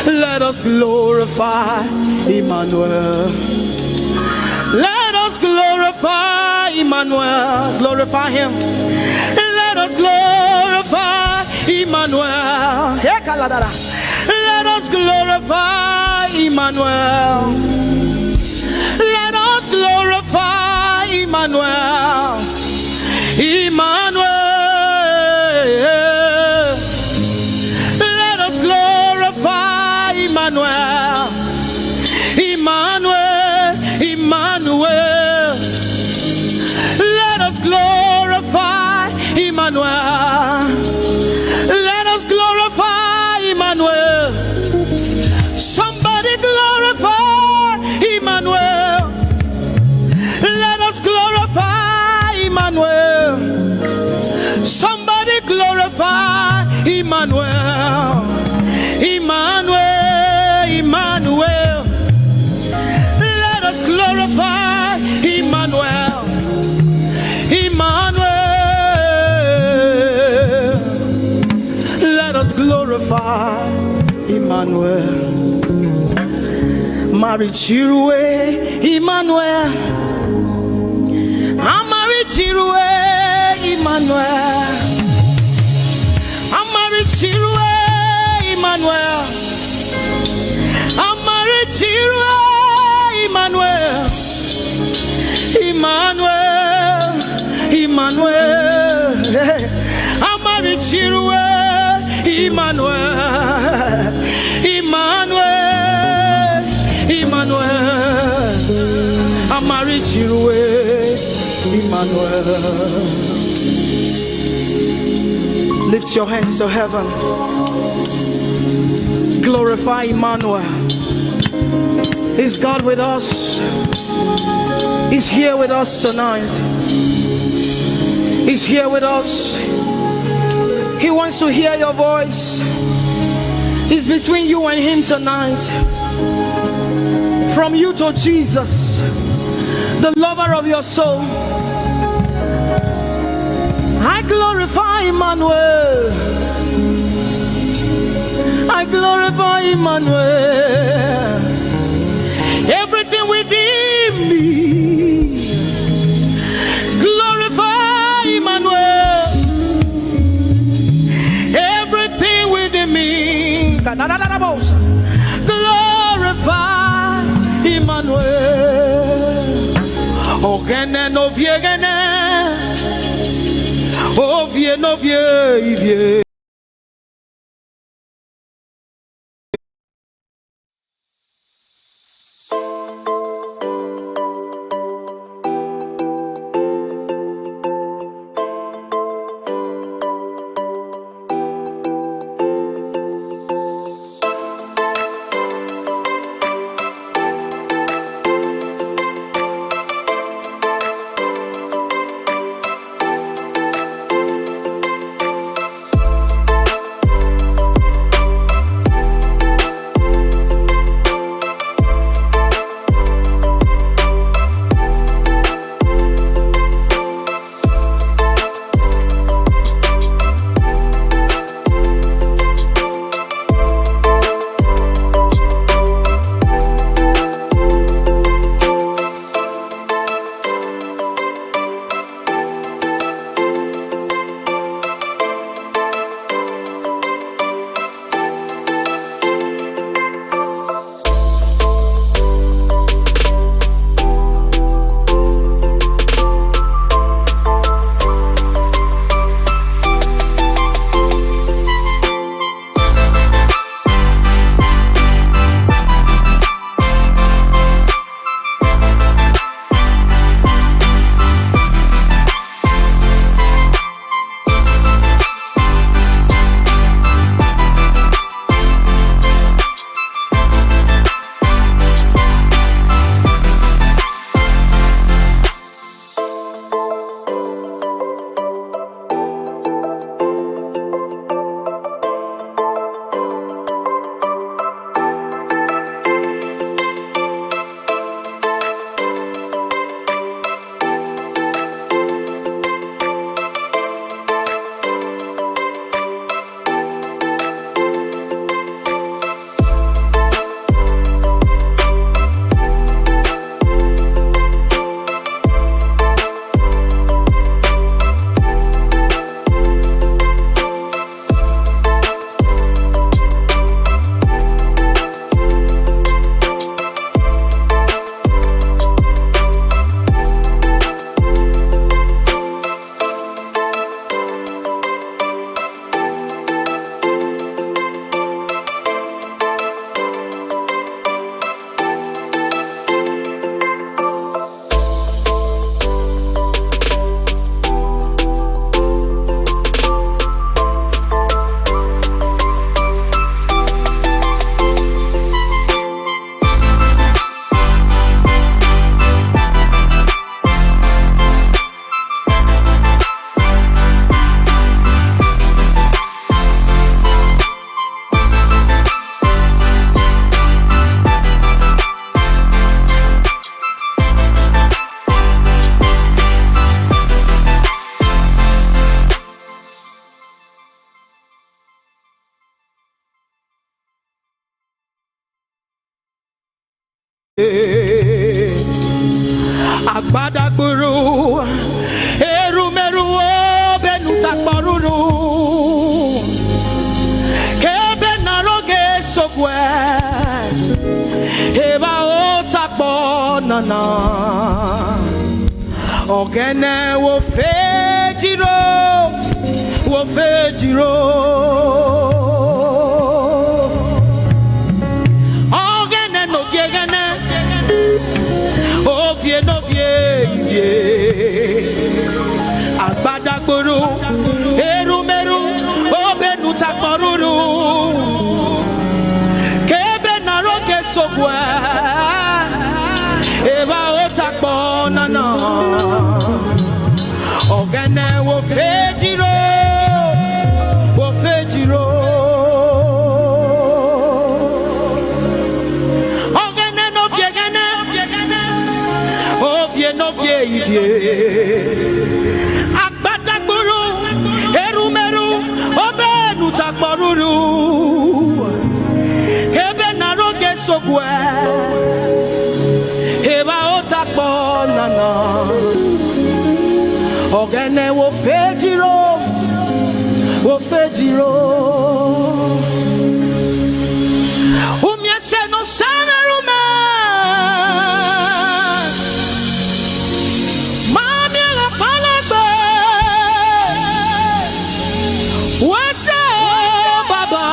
Let us glorify Emmanuel. Let us glorify Emmanuel. Glorify him. Let us glorify Emmanuel. Let us glorify Emmanuel. Let us glorify Emmanuel. Emmanuel. Let us glorify Emmanuel. Emmanuel. Emmanuel. Let us glorify Emmanuel. Let us glorify Emmanuel. Somebody glorify Emmanuel. Let us glorify Emmanuel. Somebody glorify Emmanuel. Emmanuel. Emmanuel. Let us glorify Emmanuel. Marichirwe Emmanuel. Amarichirwe Emmanuel. Amarichirwe Emmanuel. Amarichirwe Emmanuel. Emmanuel. Emmanuel. Amarichirwe Emmanuel. Emmanuel. Emmanuel. Amarichirwe Emmanuel. Lift your hands to heaven. Glorify Emmanuel. Is God with us? He's here with us tonight. He's here with us. He wants to hear your voice. It's between you and him tonight. From you to Jesus, the lover of your soul. I glorify Emmanuel. I glorify Emmanuel. Everything within me, glorify Emmanuel. Everything within me, glorify Emmanuel. Ogene no viegene, ovie no vie. Badagburu Erumeru Benutakbaruru Kebe Naroge Sokwe Eba Otakbo Nana Ogene wo fejiro Ogene no gegene Ovie no vie Agbadagburu Erumeru Obenutakbaruru Kebe Naroge Sokwe Eba Otakbo Nana Ogene wo fejiro Ogene no biegene Ovie no vie Agbadagburu Erumeru Obenutakbaruru Kebe Naroge Sokwe Eba Otakbo Nana Ogene wo fejiro Umiese no sanerume Mami la palagbe Wese baba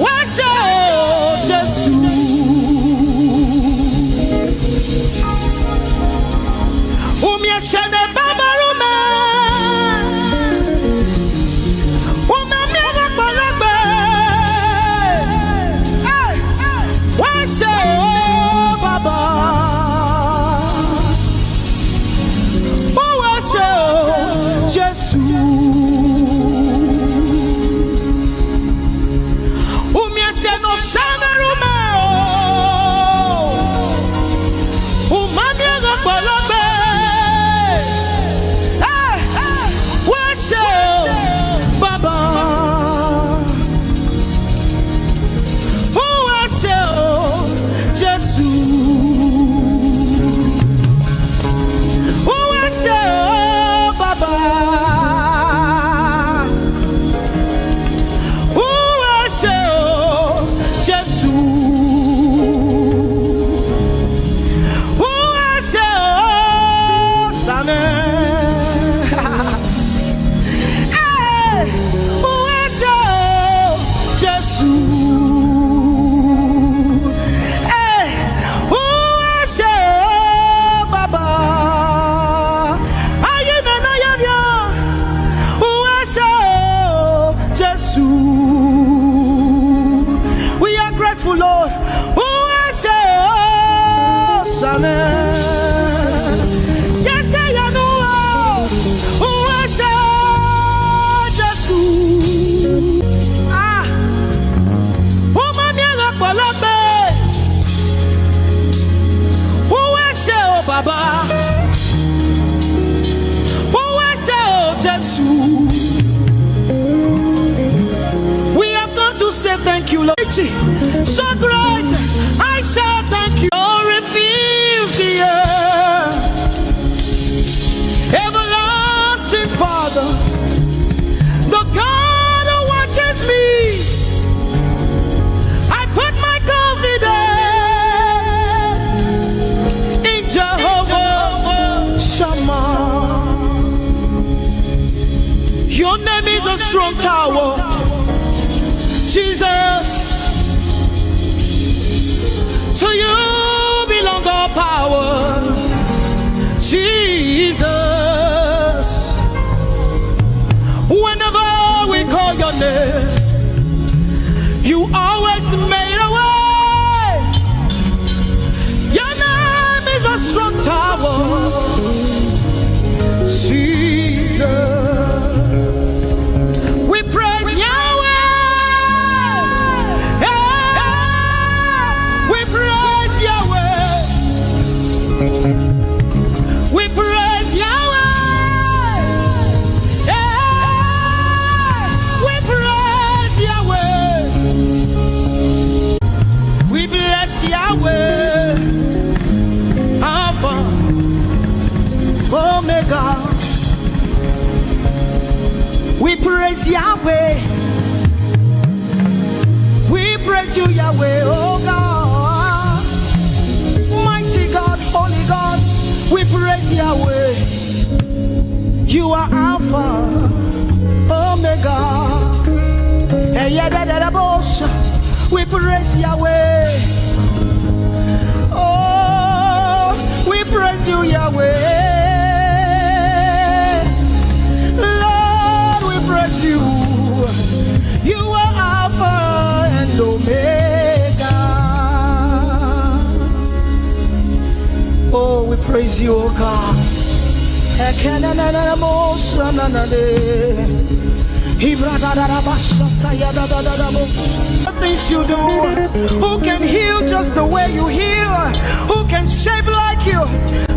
Wese Jesu Umiese ne baba rume We have come to say thank you, Lord. So great, I say thank you. Oh, refuge the earth, everlasting Father, the God who watches me. I put my confidence in Jehovah Shammah. Your name is a strong tower, Jesus. To you belong all power, Jesus. Whenever we call your name, you always made a way. Your name is a strong tower, Jesus. We praise Yahweh. We praise Yahweh. We praise Yahweh. We praise Yahweh. We bless Yahweh. We praise Yahweh. We praise you, Yahweh, oh God. Mighty God, holy God, we praise Yahweh. You are Alpha, Omega. We praise Yahweh. Oh, we praise you, Yahweh. Lord, we praise you. You are Alpha and Omega. Oh, we praise you, oh God. The things you do, who can heal just the way you heal, who can shape like you.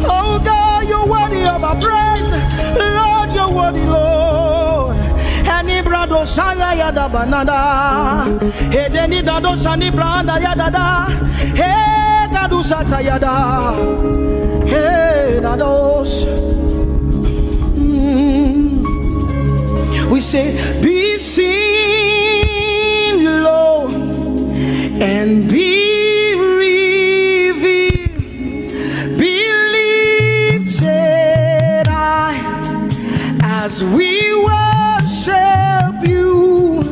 Oh God, you're worthy of our praise. Lord, you're worthy, Lord. Any brado sala yada banana, he deni brado sani branda yada, he gadu sata yada, he dados. We say, be seen low and be revealed, be lifted high as we worship you.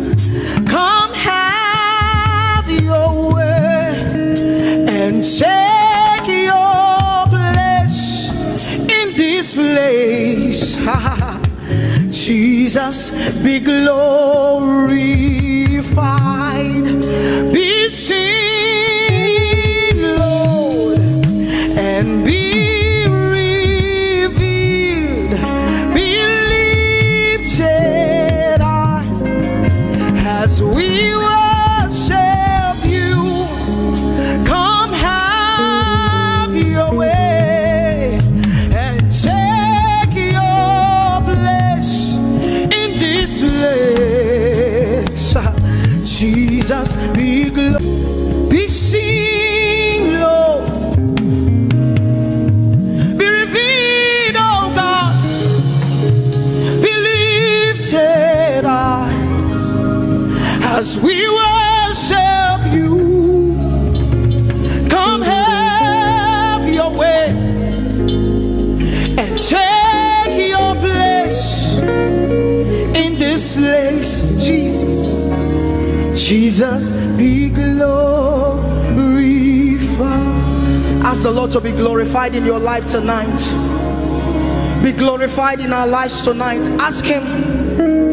Come have your way and take your place in this place. Jesus, be glorified, be seen, Lord, and be revealed, be lifted high as we worship you. Come have your way and take your place in this place. Jesus, be seen, Lord, be revealed, oh God, be lifted high as we worship you. Come have your way and take your place in this place. Jesus, Jesus, be glorified. Ask the Lord to be glorified in your life tonight. Be glorified in our lives tonight. Ask Him,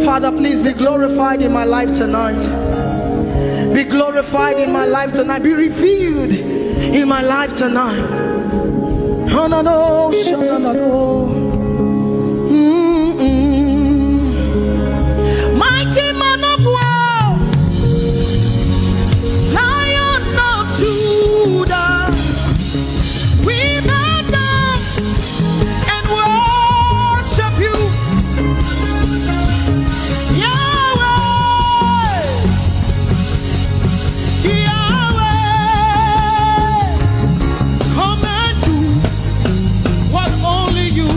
Father, please be glorified in my life tonight. Be glorified in my life tonight. Be revealed in my life tonight. Oh, no, no, no, no, no. Mighty man of war, Lion of Judah, we bow down and worship you, Yahweh, Yahweh. Come and do what only you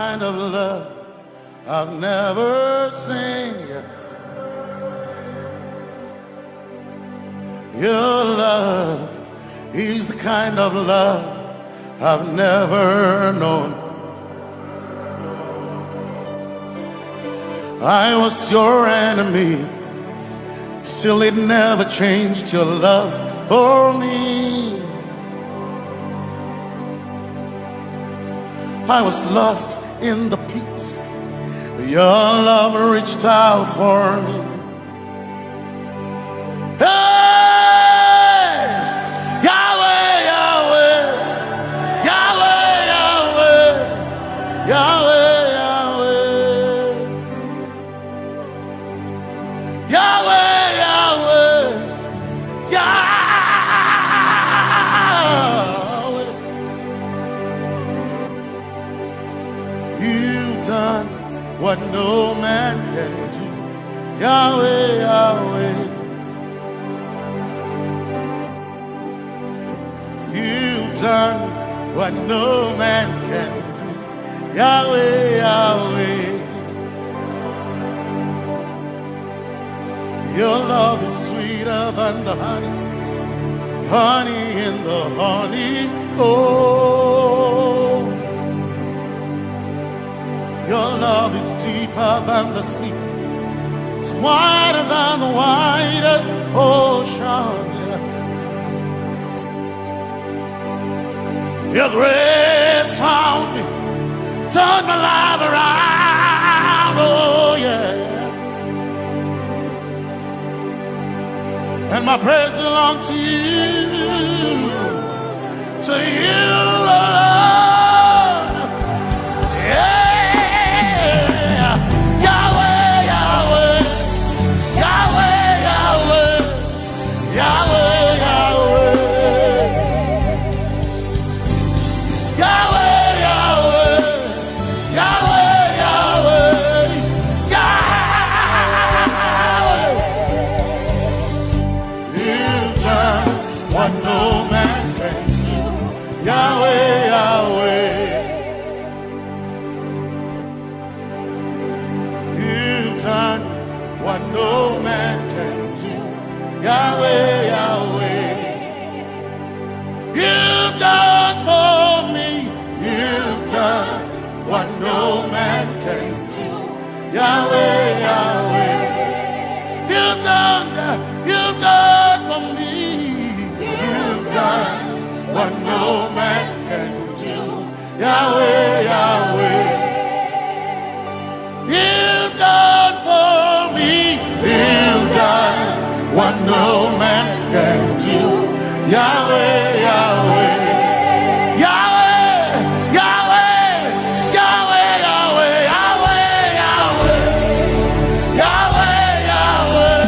kind of love I've never seen yet. Your love is the kind of love I've never known. I was your enemy, still it never changed your love for me. I was lost in the pits, but your love reached out for me. Hey, Yahweh, Yahweh, Yahweh, Yahweh, Yahweh, Yahweh, Yahweh, Yahweh, Yahweh. You've done what no man can do. Yahweh, Yahweh. You've done what no man can do. Yahweh, Yahweh. Your love is sweeter than the honey, honey in the honey. Oh, your love is deeper than the sea. It's wider than the widest ocean. Your grace found me, turned my life around. Oh yeah. And my praise belongs to you alone. Yeah. Yahweh, Yahweh, Yahweh, Yahweh, Yahweh, Yahweh, Yahweh, Yahweh, Yahweh, Yahweh, what no man can do. Yahweh, Yahweh. You've done what no man can do. Yahweh, Yahweh. You've done for me. You've done what no man can do. Yahweh, Yahweh. You've done for me. What no man can do. Yahweh, Yahweh. You've done for me. You've done what no man can do. Yahweh, Yahweh. Yahweh, Yahweh, Yahweh, Yahweh, Yahweh, Yahweh, Yahweh, Yahweh.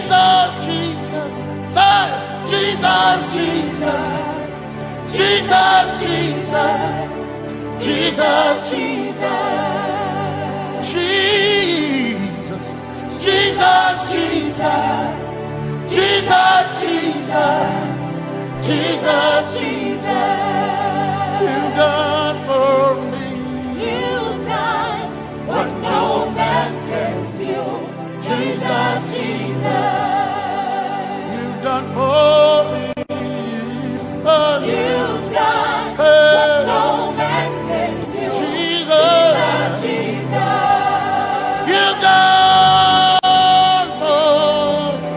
Jesus, Jesus, Jesus, Jesus, Jesus, Jesus, Jesus, Jesus. You've done for me. You've done what no man can do. Jesus, Jesus. You've done for me. You've done what no man can do. Jesus, Jesus. You've done for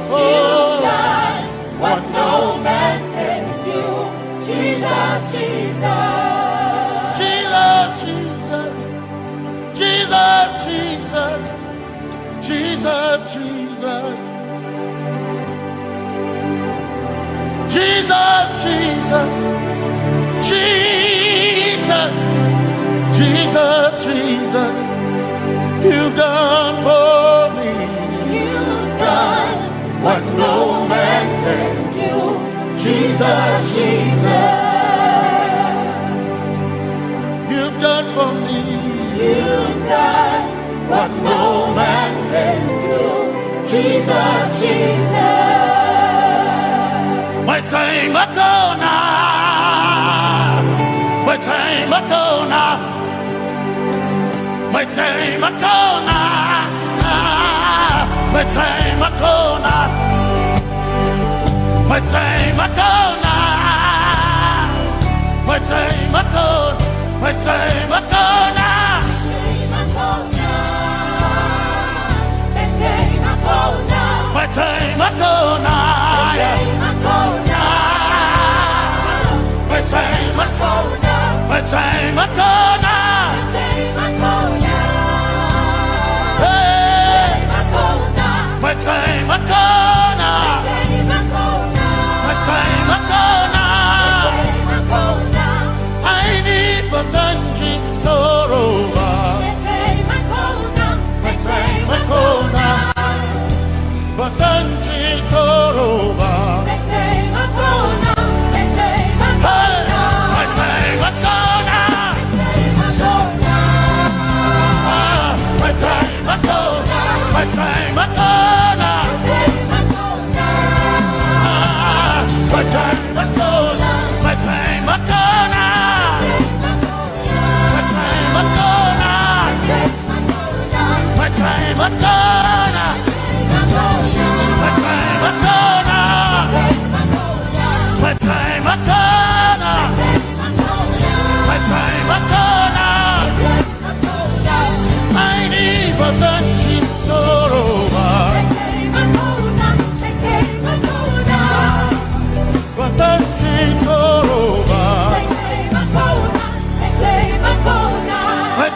me. what no man can do. Jesus, Jesus. Jesus, Jesus. Jesus, Jesus. Jesus, Jesus. Jesus, Jesus. Jesus. Jesus, Jesus. You've done for me. You've done what no man can do. Jesus, Jesus. You've done for me. You've done what no man can do. Jesus, Jesus. My time Makona. My time Makona. My time Makona. My time Makona. My time Makona. My time Makona. My time Makona. My time Makona. My time Makona. My time Makona. Hey. My time Makona. My time Makona. I need Basanji Toroba. My time Makona. Basanji Toroba. My time Makona. My time Makona. My time Makona. My time Makona. My time Makona. My time Makona. My time Makona. My time Makona. My time Makona. My time Makona. I need Basanji Toroba. Basanji Toroba. My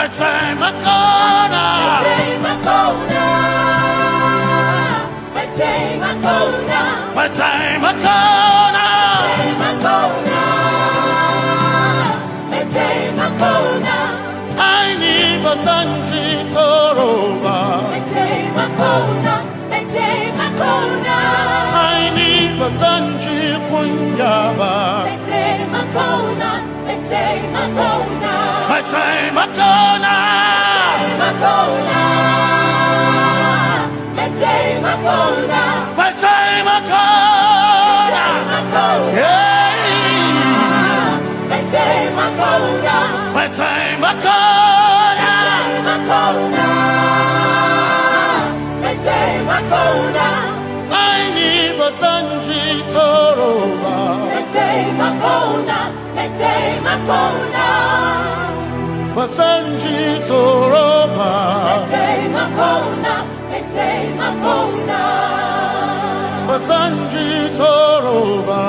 time Makona. My time Makona. My time Makona. I need Basanji Toroba. I need Basanji Punyaba. My time Makona. My time Makona. Yeah. My time Makona. I need Basanji Toroba. Basanji Toroba. Basanji Toroba.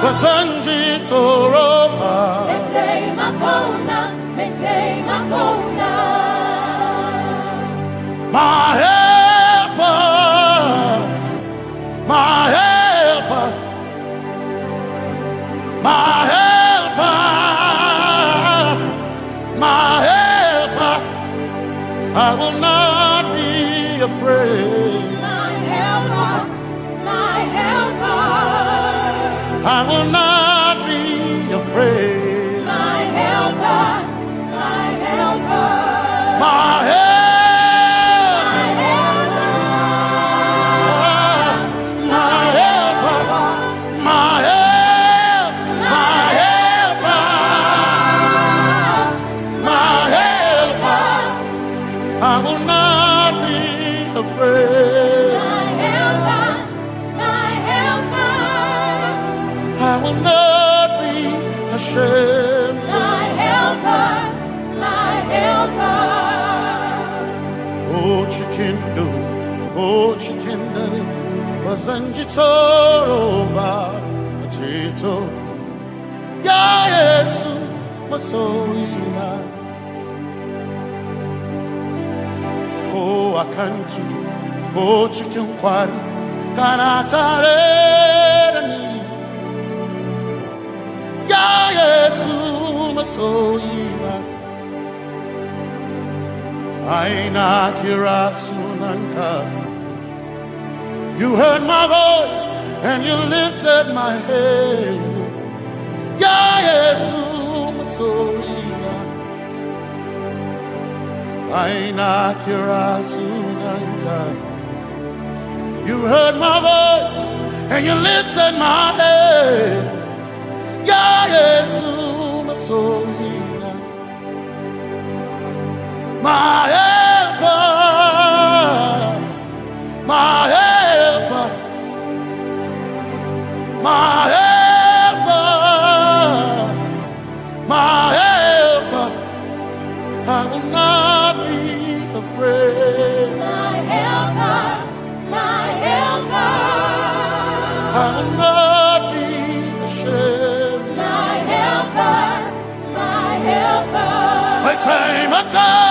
Basanji Toroba. My helper, my helper, my helper, my helper. I will not be afraid. My helper, my helper. I will not be shame. My helper, my helper. Oh chikindari, wasanjitoro ba chito. Ya Yesu masoina. Oh akantu, oh chikinkwari, kanatareni. Ya Yesu masoina. Aina kirasunanka. You heard my voice and you lifted my head. Ya Yesu masoina. Aina kirasunanka. You heard my voice and you lifted my head. Ya Yesu masoina. My helper, my helper, my helper, my helper. I will not be afraid. My helper, my helper. I will not be ashamed. My helper, my helper. My time I come.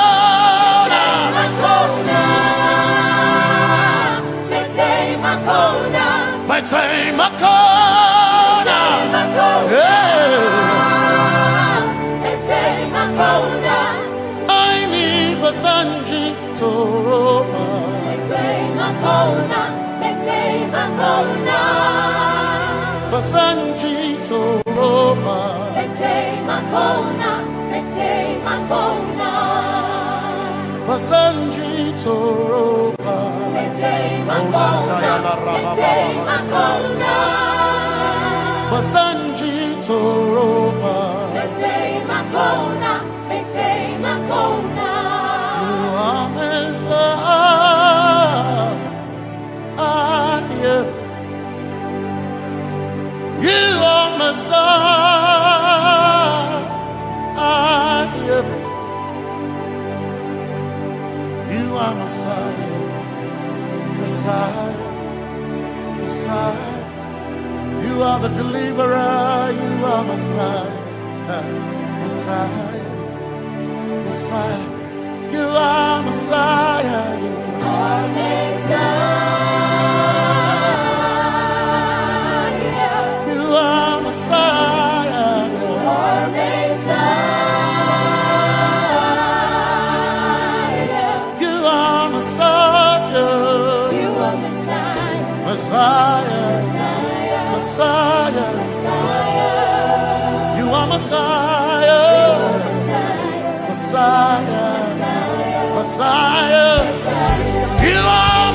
My time I call. I need Basanji Toroba. Basanji Toroba. Basanji Toroba. Basanji Toroba. You are Messiah. You are Messiah. You are Messiah. Messiah, Messiah, you are the deliverer, you are Messiah, Messiah, Messiah, you are Messiah, you are Messiah, you are Messiah, you are Messiah, you are Messiah, Messiah, you are Messiah, Messiah, Messiah, you are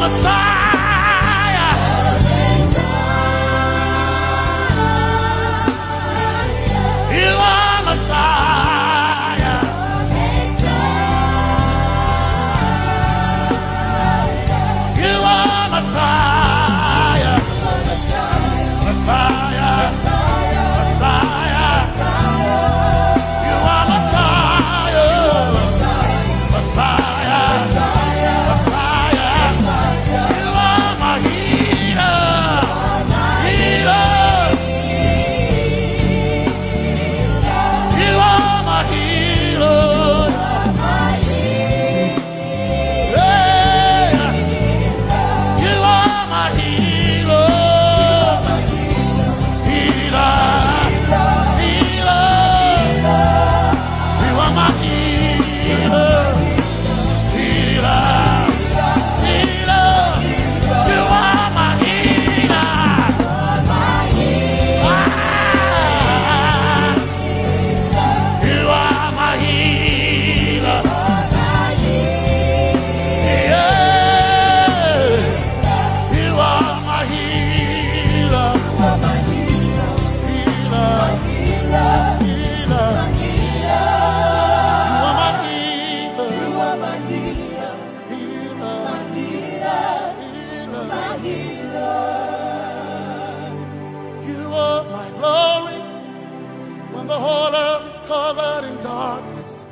when the whole earth is covered in darkness.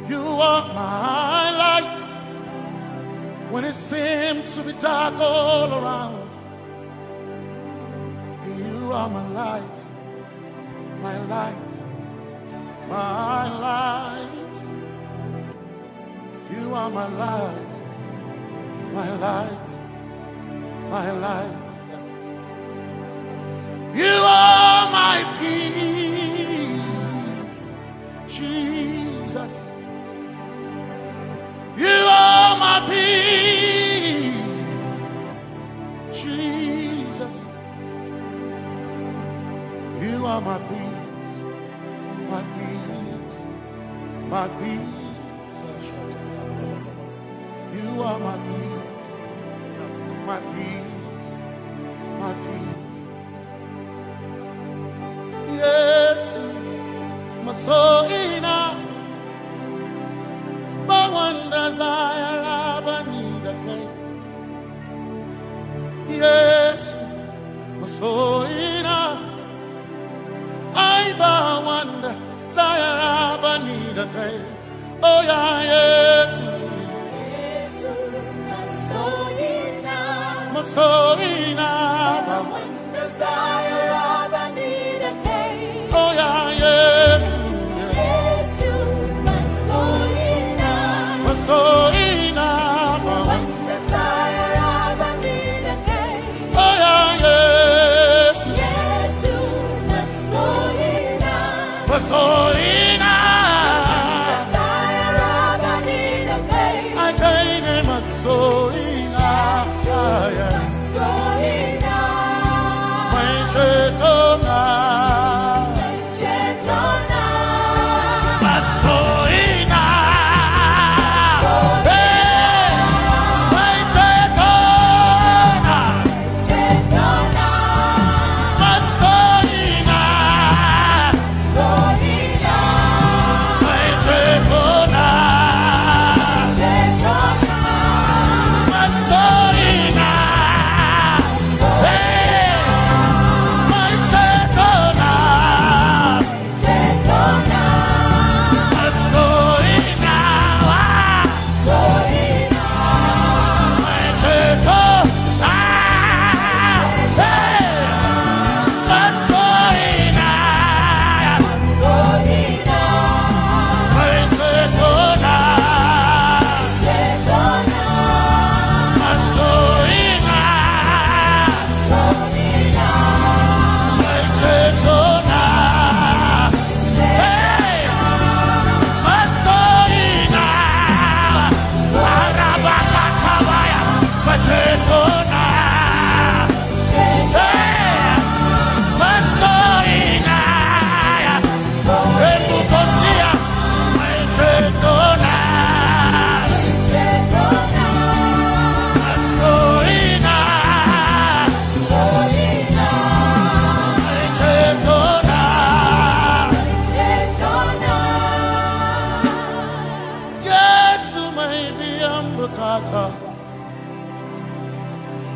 You are my light when it seems to be dark all around. You are my light, my light, my light. You are my light, my light, my light. You are my peace, Jesus. You are my peace, Jesus. You are my peace, my peace, my peace. You are my peace, my peace, my peace. Yes, my soul in my one desire, I need a king. Yes, my soul in I one desire, I need a king. Oh yeah, yes, my soul in my one desire, I need a king. Oh yeah, yes, so enough, one desire, I need a king. Oh yeah, yes, yes, so enough, desire, I need a king. I can't name a so enough, so enough, my chetona.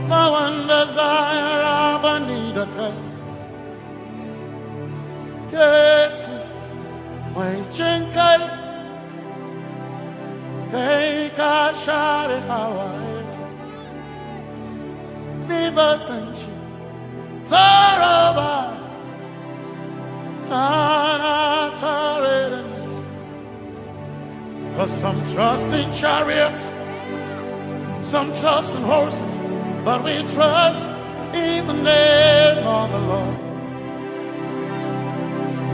My one desire, I need a king. Yes, my chinkai, they can share Hawaii. Never sent you, Taraba, because some trust in chariots, some trust in horses, but we trust in the name of the Lord.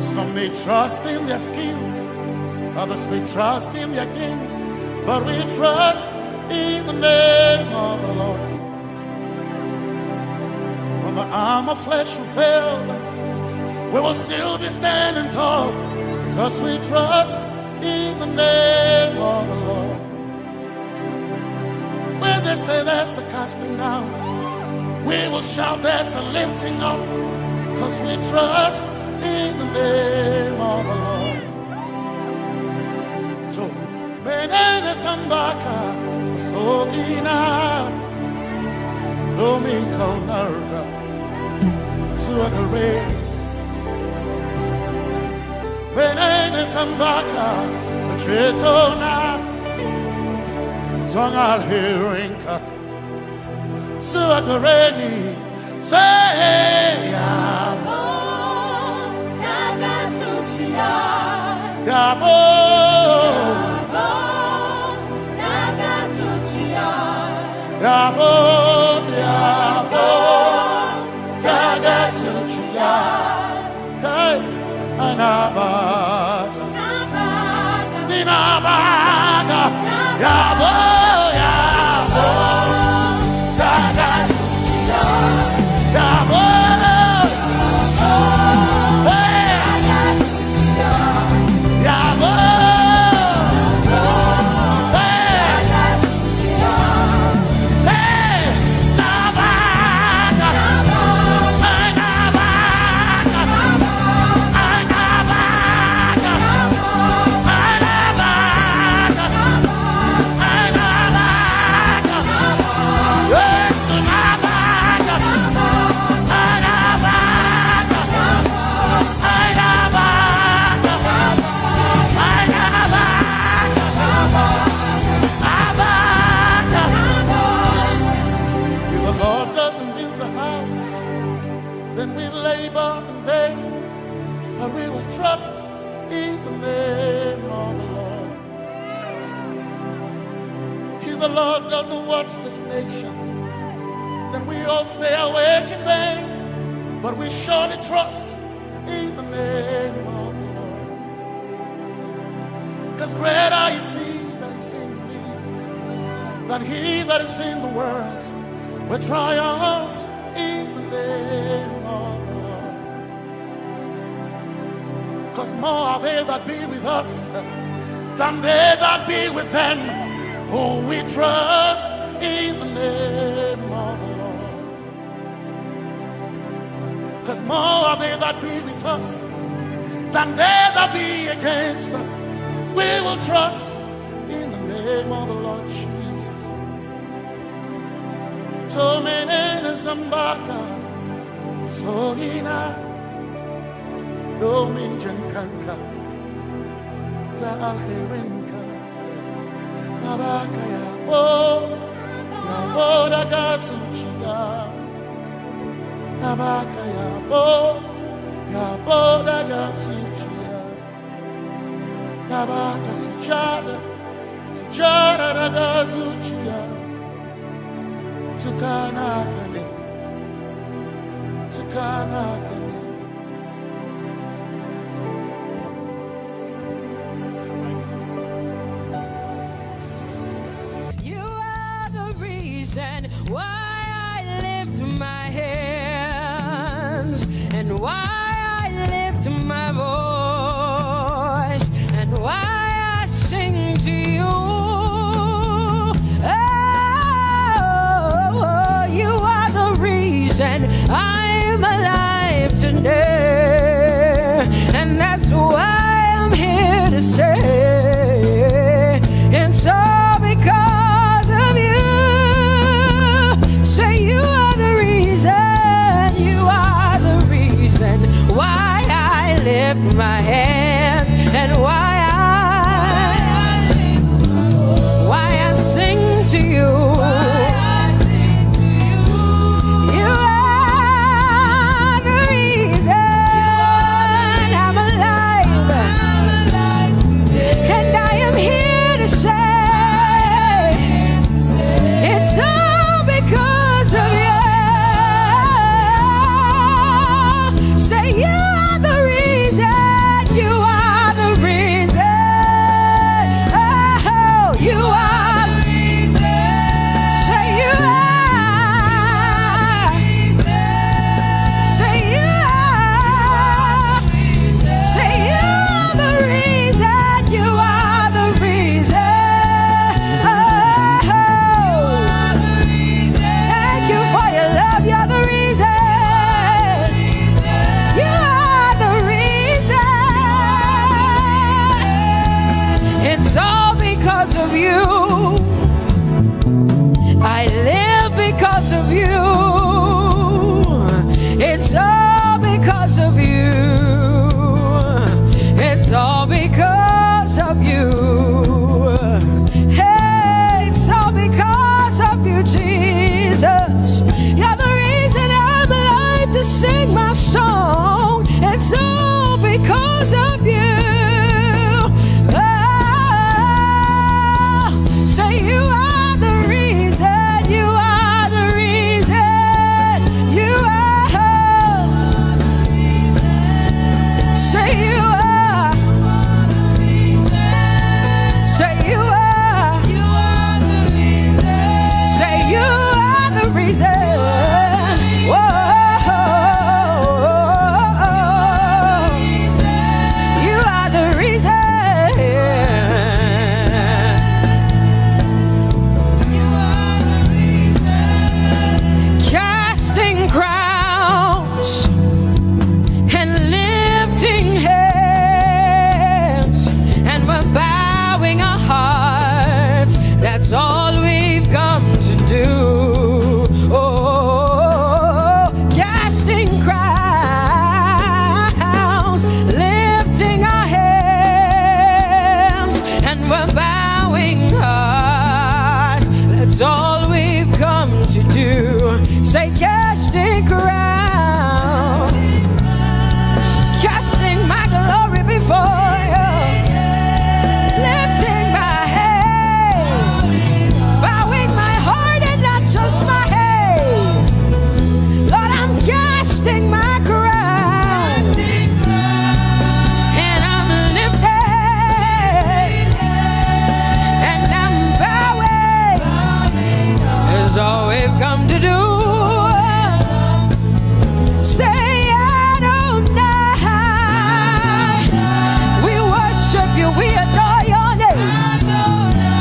Some may trust in their skills, others may trust in their gains, but we trust in the name of the Lord. When the arm of flesh will fail, we will still be standing tall, because we trust in the name of the Lord. When they say there's a casting down, we will shout there's a lifting up, because we trust in the name of the Lord. So, Benene Sambaka, so ina, Domingo Narga, Suagare, Sambaka, Chetona, Tongal Hirinka, Suakareni, say, Yabo, Nagasuchia, Yabo, Nagasuchia, Yabo, Yabo, Nagasuchia, hey, Anabaga, Ninabaga, Yabo, Yabo, Nagasuchia, Yabo, hey, Yabo, hey, Nabaga, if the Lord doesn't build the house, then we labor in vain, but we will trust in the name of the Lord. If the Lord doesn't watch this nation, then we all stay awake in vain, but we surely trust in the name of the Lord. Because greater is He that is in me than he that is in the world. We triumph in the name of the Lord. Because more are they that be with us than they that be with them who we trust in the name of the Lord. Because more are they that be with us than they that be against us. We will trust in the name of the Lord Jesus. Tomenene Zambaka, Sohina, Dominjankanka, Alherinka, Nabaka Yabo, Yaboda Gatsuchia, Nabaka Yabo, Yaboda Gatsuchia, Nabaka Sujada, Sujada Gatsuchia. Tukanakane, Tukanakane. You are the reason why I lift my hands, and why I lift my voice, and why I sing to you. And I'm alive today, and that's why I'm here to say it's all because of you. Say you are the reason why I lift my hands, and why I sing to you. You are the reason. because of you. Say you are the reason, you are the reason, you are. Say you are. Say you are. Say you are the reason. That's all we've come to do. Oh, casting crowns, lifting our hands, and we're bowing hearts. That's all we've come to do. Say, casting crowns, casting my glory before you. My crown, and I'm lifted, and I'm bowing. Is all we've come to do. Say Adonai. We worship you, we adore your name.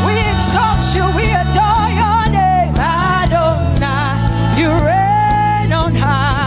We exalt you, we adore your name. Adonai, you reign on high.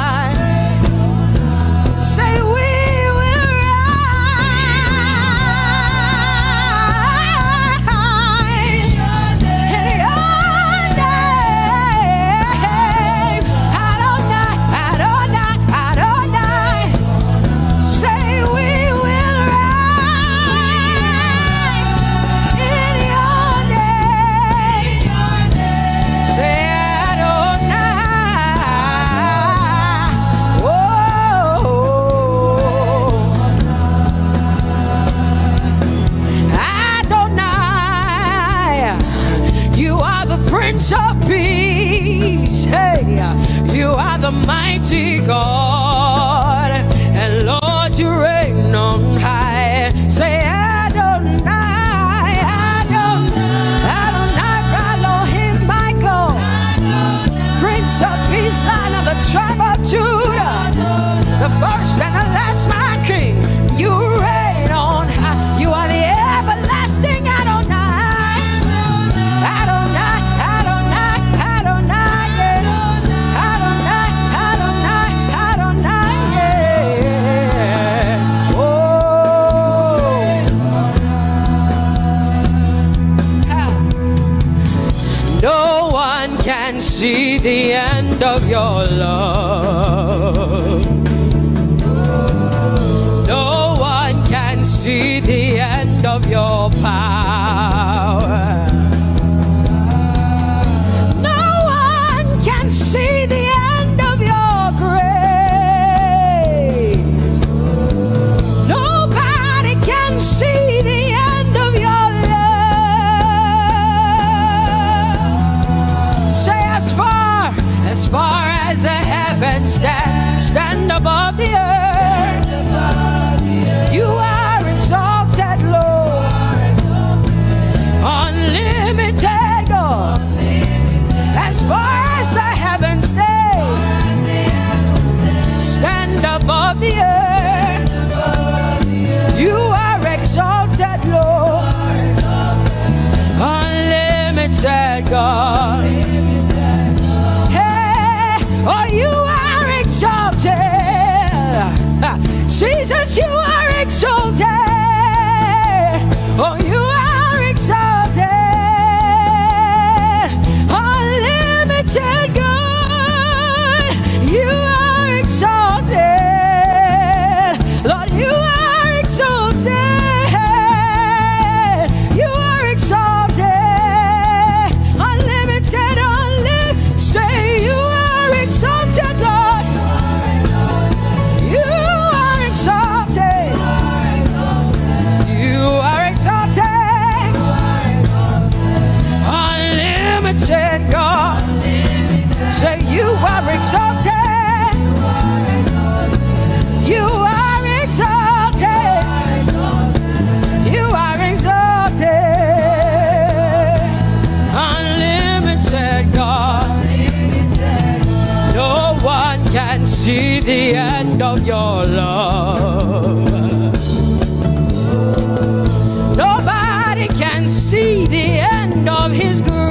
Of peace, hey, you are the mighty God, and Lord, you reign on high. Say Adonai, Adonai, Adonai, Elohim, Michael, Prince of Peace, Lion of the tribe of Judah, the first and the last, my King, you reign on high. You are the everlasting Adonai. See the end of your love. No one can see the end of your power. No one can see the end of your grace. Nobody can see the end of your as far as the heavens stand above the earth. You are exalted, Lord, unlimited, God. As far as the heavens stand above the earth, you are exalted, Lord, unlimited, God. Oh, you are exalted. Jesus, you are exalted. Oh, you are exalted. Unlimited God. You are exalted. Lord, you are exalted. You are exalted. Unlimited, say you are exalted, Lord. You are exalted. see the end of your love. Nobody can see the end of his grace.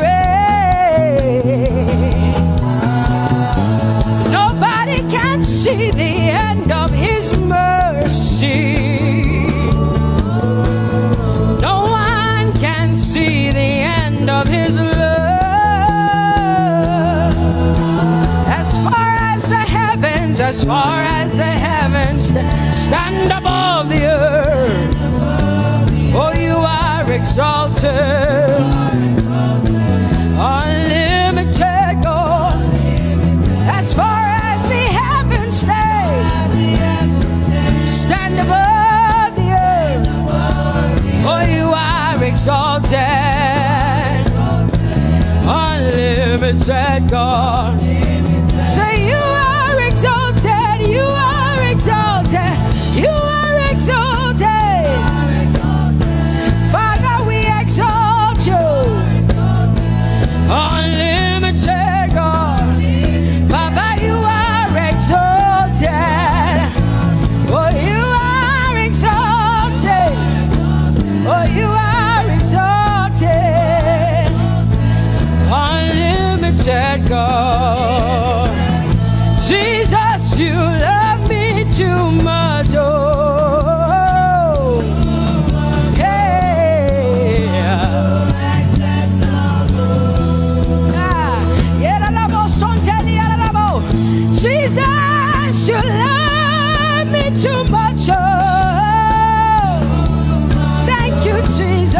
Nobody can see the end of his mercy. No one can see the end of his love. As far as the heavens stand above the earth, oh, you are exalted, unlimited God. As far as the heavens stand above the earth, oh, you are exalted, unlimited God. Say you are exalted, you are exalted, you are exalted. Father, we exalt you, unlimited God. Father, you are exalted, oh, you are exalted, oh, you are exalted, unlimited God. Jesus, you love me too much, oh, yeah. Jesus, you love me too much, oh, thank you, Jesus.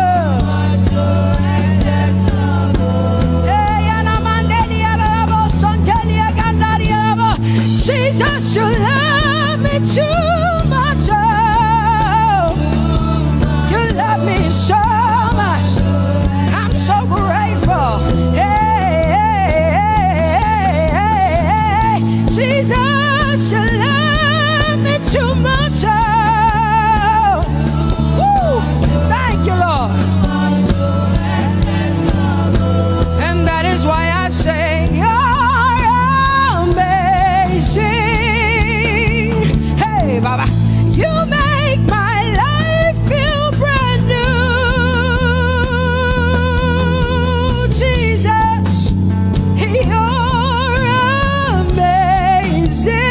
Jesus, you love me too much, oh, you love me so much, I'm so grateful, hey, hey, hey, hey. Jesus, you love me too much, oh, woo. Thank you, Lord, and that is why I say, Baba, you make my life feel brand new. Jesus, you're amazing.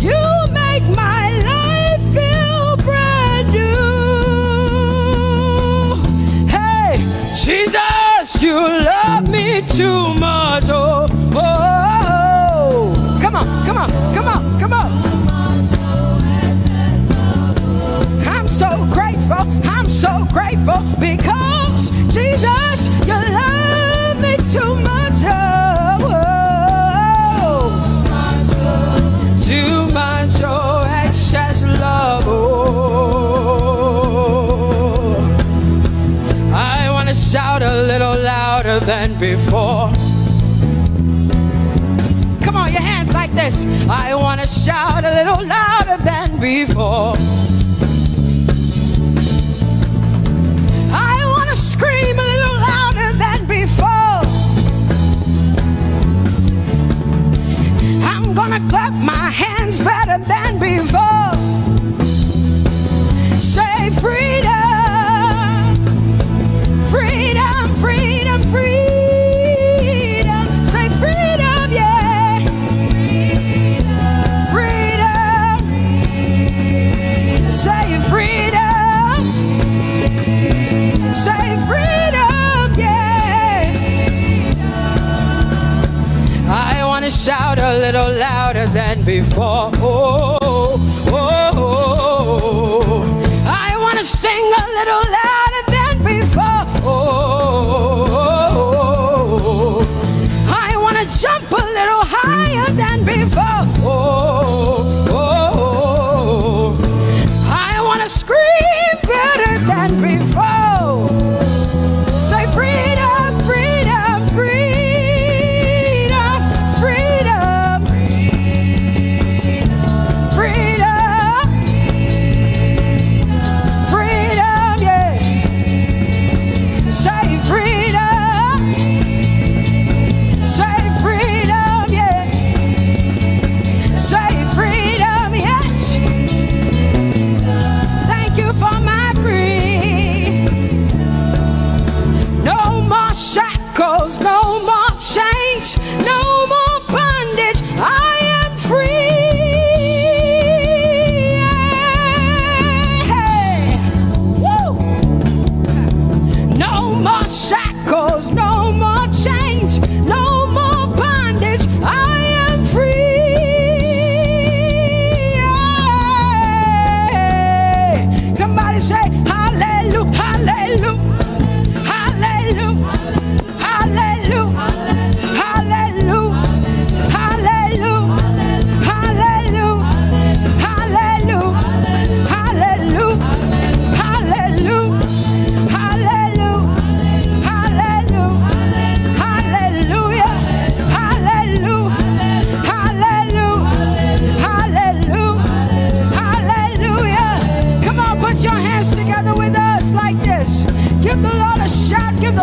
You make my life feel brand new. Hey, Jesus, you love me too much. Oh, oh, oh. Come on, come on. Come on, come on. I'm so grateful because Jesus, you love me too much. Oh, too much, oh, excess love. Oh, I want to shout a little louder than before. Come on, your hands like this. I want to shout a little louder than before. I want to scream a little louder than before. I'm gonna clap my hands better than before. Say freedom, freedom, freedom, freedom. Say freedom, yeah. Say freedom, say freedom, yeah. I want to shout a little louder than before. Oh, oh, oh, oh. I want to sing a little louder than before. Oh, oh, oh. I want to jump a little higher than before. Oh, oh, oh. I want to scream better than before. Say freedom, freedom, freedom, freedom.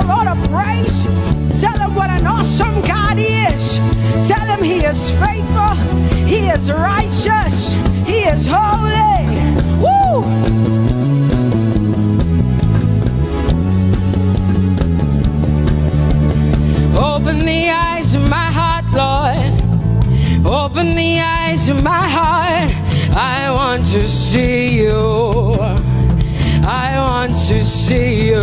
Lord a praise. Tell him what an awesome God he is. Tell him he is faithful. He is righteous. He is holy. Woo! Open the eyes of my heart, Lord. Open the eyes of my heart. I want to see you. I want to see you.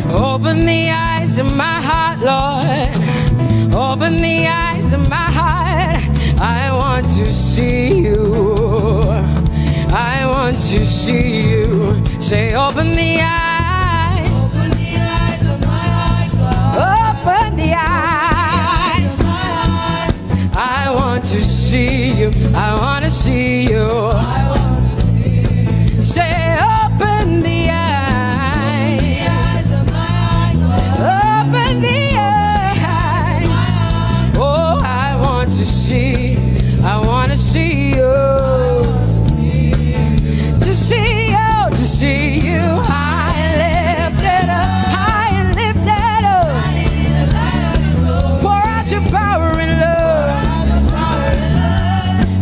Open the eyes of my heart, Lord. Open the eyes of my heart. I want to see you. I want to see you. Say, open the eyes. Open the eyes of my heart, God. Open the eyes of my heart. I want to see you. I want to see you. I want to see you. Say, open the eyes. The eyes of my heart, God. Open the eyes. Oh, I want to see. I want to see you. To see you. To see you. High lifted up. High and lifted up. Pour out your power and love.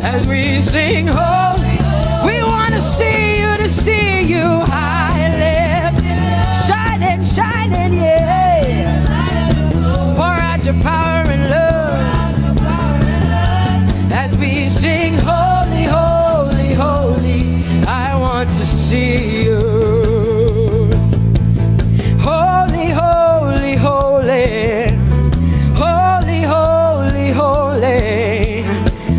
As we sing holy, we want to see you, high lifted, shining, shining, yeah. Pour out your power and love. As we sing holy, holy, holy, I want to see you. Holy, holy, holy, holy, holy, holy.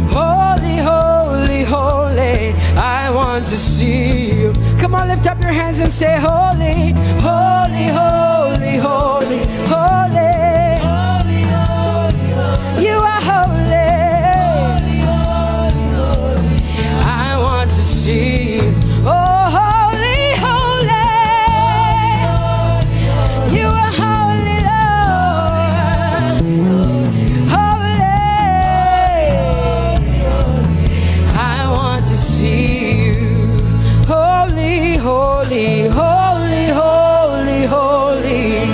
Holy, holy, holy, I want to see you. Come on, lift up your hands and say, holy, holy, holy, holy, holy. Holy, holy, holy. You are holy. Holy, holy, holy. I want to see you. Oh, holy, holy. You are holy, Lord. Holy. I want to see you. Holy, holy, holy, holy, holy.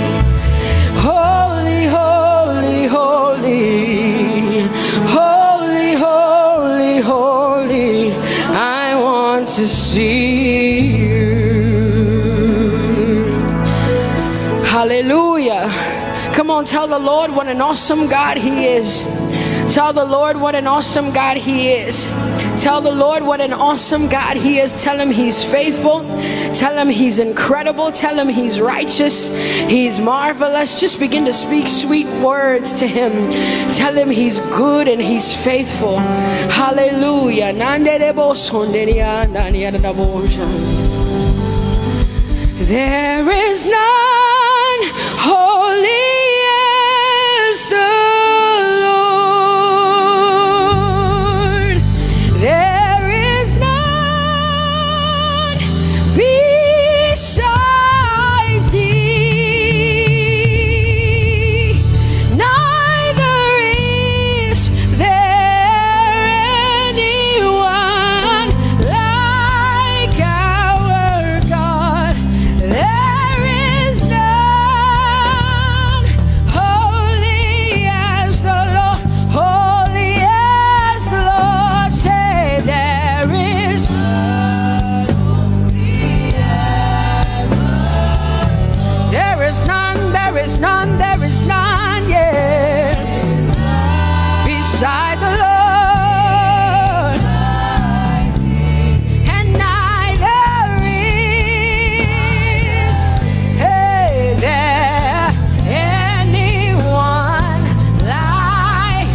Holy, holy, holy. Holy, holy, holy. I want to see you. Hallelujah. Come on, tell the Lord what an awesome God he is. Tell the Lord what an awesome God he is. Tell the Lord what an awesome God he is. Tell him he's faithful. Tell him he's incredible. Tell him he's righteous. He's marvelous. Just begin to speak sweet words to him. Tell him he's good and he's faithful. Hallelujah. There is none holy as the Lord. There is none besides thee. Neither is there anyone like our God. There is none holy as the Lord, holy as the Lord. Say there is none holy as the Lord. There is none, there is none, there is none, yeah, beside the Lord. And neither is there anyone like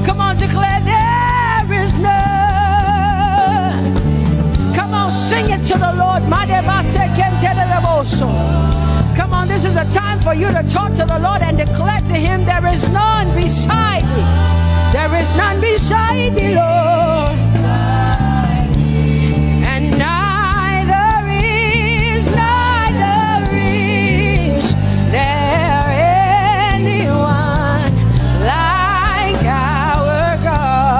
Come on, declare there is none. Come on, sing it to the Lord. Come on, this is a time for you to talk to the Lord and declare to him there is none beside me. There is none beside me, Lord. And neither is there anyone like our God.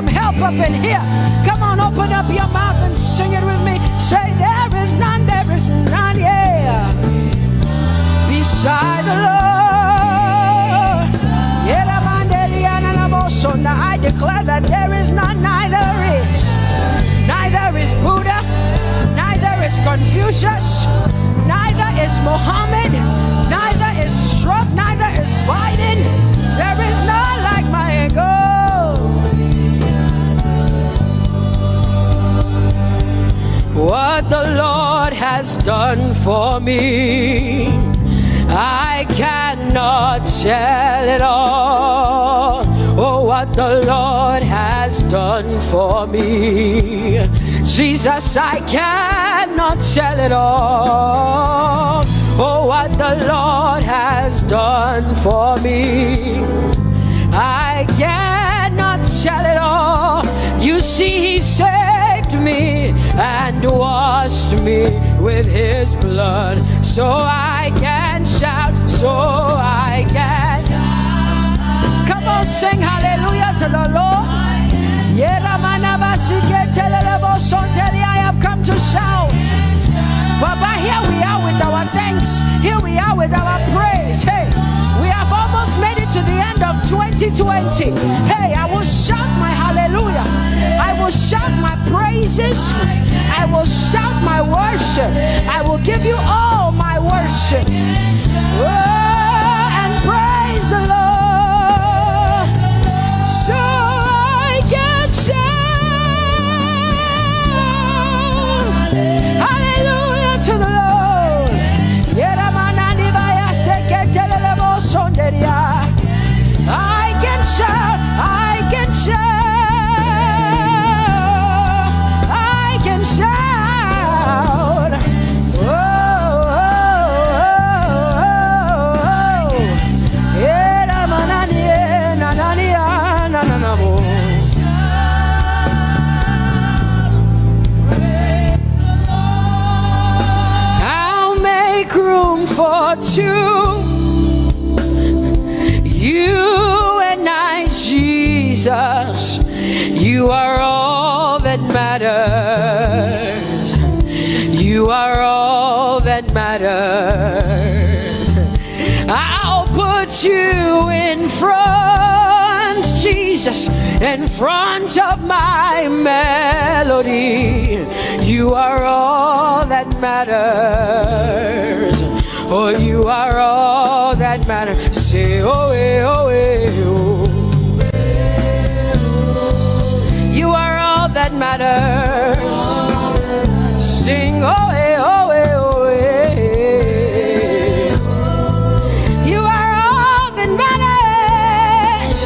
some help up in here. Come on, open up your mouth and sing it with me. Say, there is none, yeah, beside the Lord. So now I declare that there is none, neither is Buddha, neither is Confucius, neither is Muhammad, neither is Trump, neither is Biden. There is none like my God. What the Lord has done for me, I cannot tell it all. Oh, what the Lord has done for me, Jesus, I cannot tell it all. Oh, what the Lord has done for me, I cannot tell it all. You see, He saved me and washed me with His blood, so I can shout, so I can. Come on, sing hallelujah to the Lord. I have come to shout. Baba, here we are with our thanks. Here we are with our praise. Hey, we have almost made it to the end of 2020. Hey, I will shout my hallelujah. I will shout my praises. I will shout my worship. I will give you all my worship. Oh, and praise the Lord. So I can shout hallelujah to the Lord. I can shout, I can shout, I can shout. Oh, I'll make room for two. You and I, Jesus, you are all that matters. You are all that matters. I'll put you in front, Jesus, in front of my melody. You are all that matters. Oh, you are all that matters. Say, oh, eh, oh, eh, oh. You are all that matters. Sing, oh, eh, oh, eh, oh, eh. You are all that matters.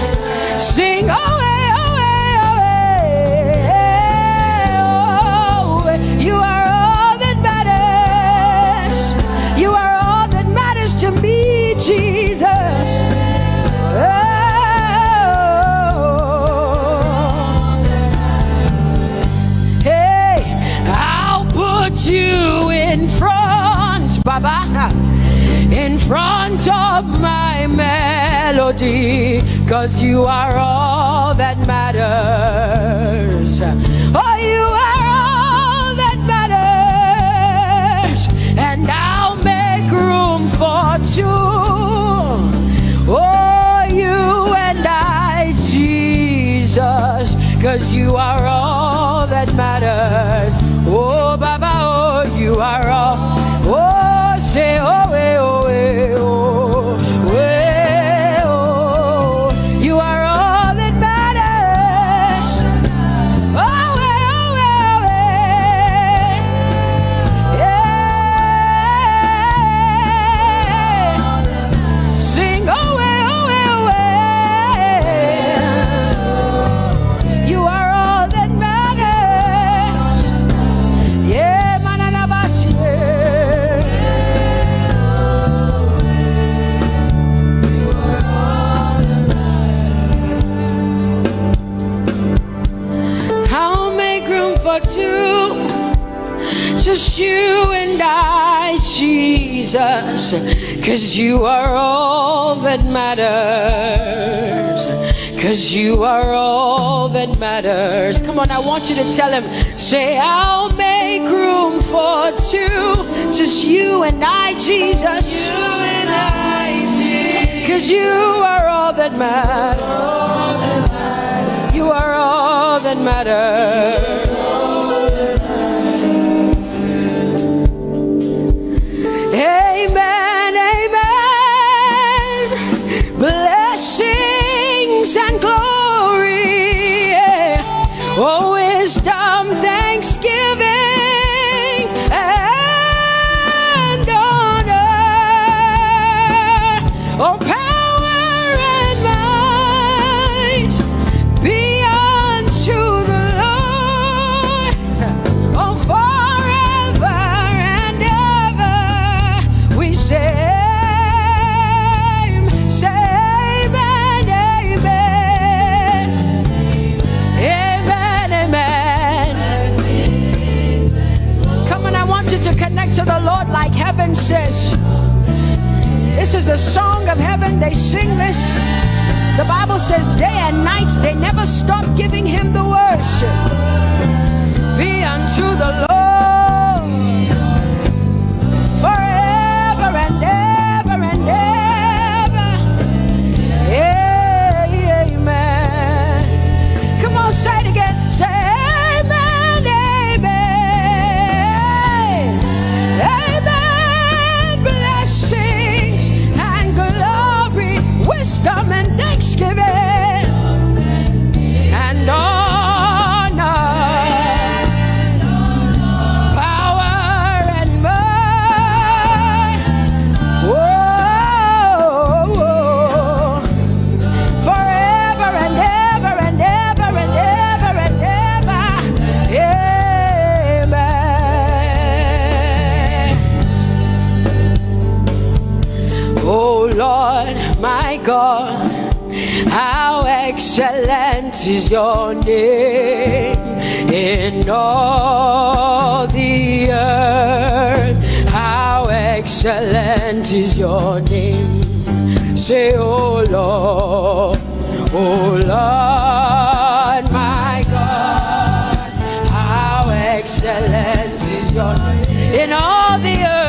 Sing, oh, eh, oh, eh, oh, eh. Oh, you are all that matters. You are all that matters to me, Jesus. You in front, Baba, in front of my melody, 'cause you are all that matters. Oh, you are all that matters, and I'll make room for two. Oh, you and I, Jesus, 'cause you are all that matters. Oh, Baba, oh, you are all. Oh, say, oh, eh, oh, eh, oh, eh, oh. You are all that matters. Oh, eh, oh, eh, yeah. Sing, oh, eh, oh, eh, oh. You are all that matters. Yeah, manana basi. I'll make room for two, just you and I, Jesus, 'cause you are all that matters. 'cause you are all that matters. Come on, I want you to tell him, say, I'll make room for two, just you and I, Jesus. You and I, Jesus. 'Cause you are all that matters. You are all that matters. Amen, amen. Blessings and glory, yeah. Oh, wisdom, thanksgiving, and honor. Oh, power and might be unto the Lord. Oh, forever and ever we say. To connect to the Lord like heaven says. This is the song of heaven. They sing this. The Bible says day and night they never stop giving him the worship. Be unto the Lord forever and ever and ever. Amen. Come on, say it again. Say wisdom and thanksgiving and honor, power and might, whoa, forever and ever and ever and ever and ever, amen. Oh Lord, my God, how excellent is your name in all the earth. How excellent is your name. Say, oh Lord, my God, how excellent is your name in all the earth.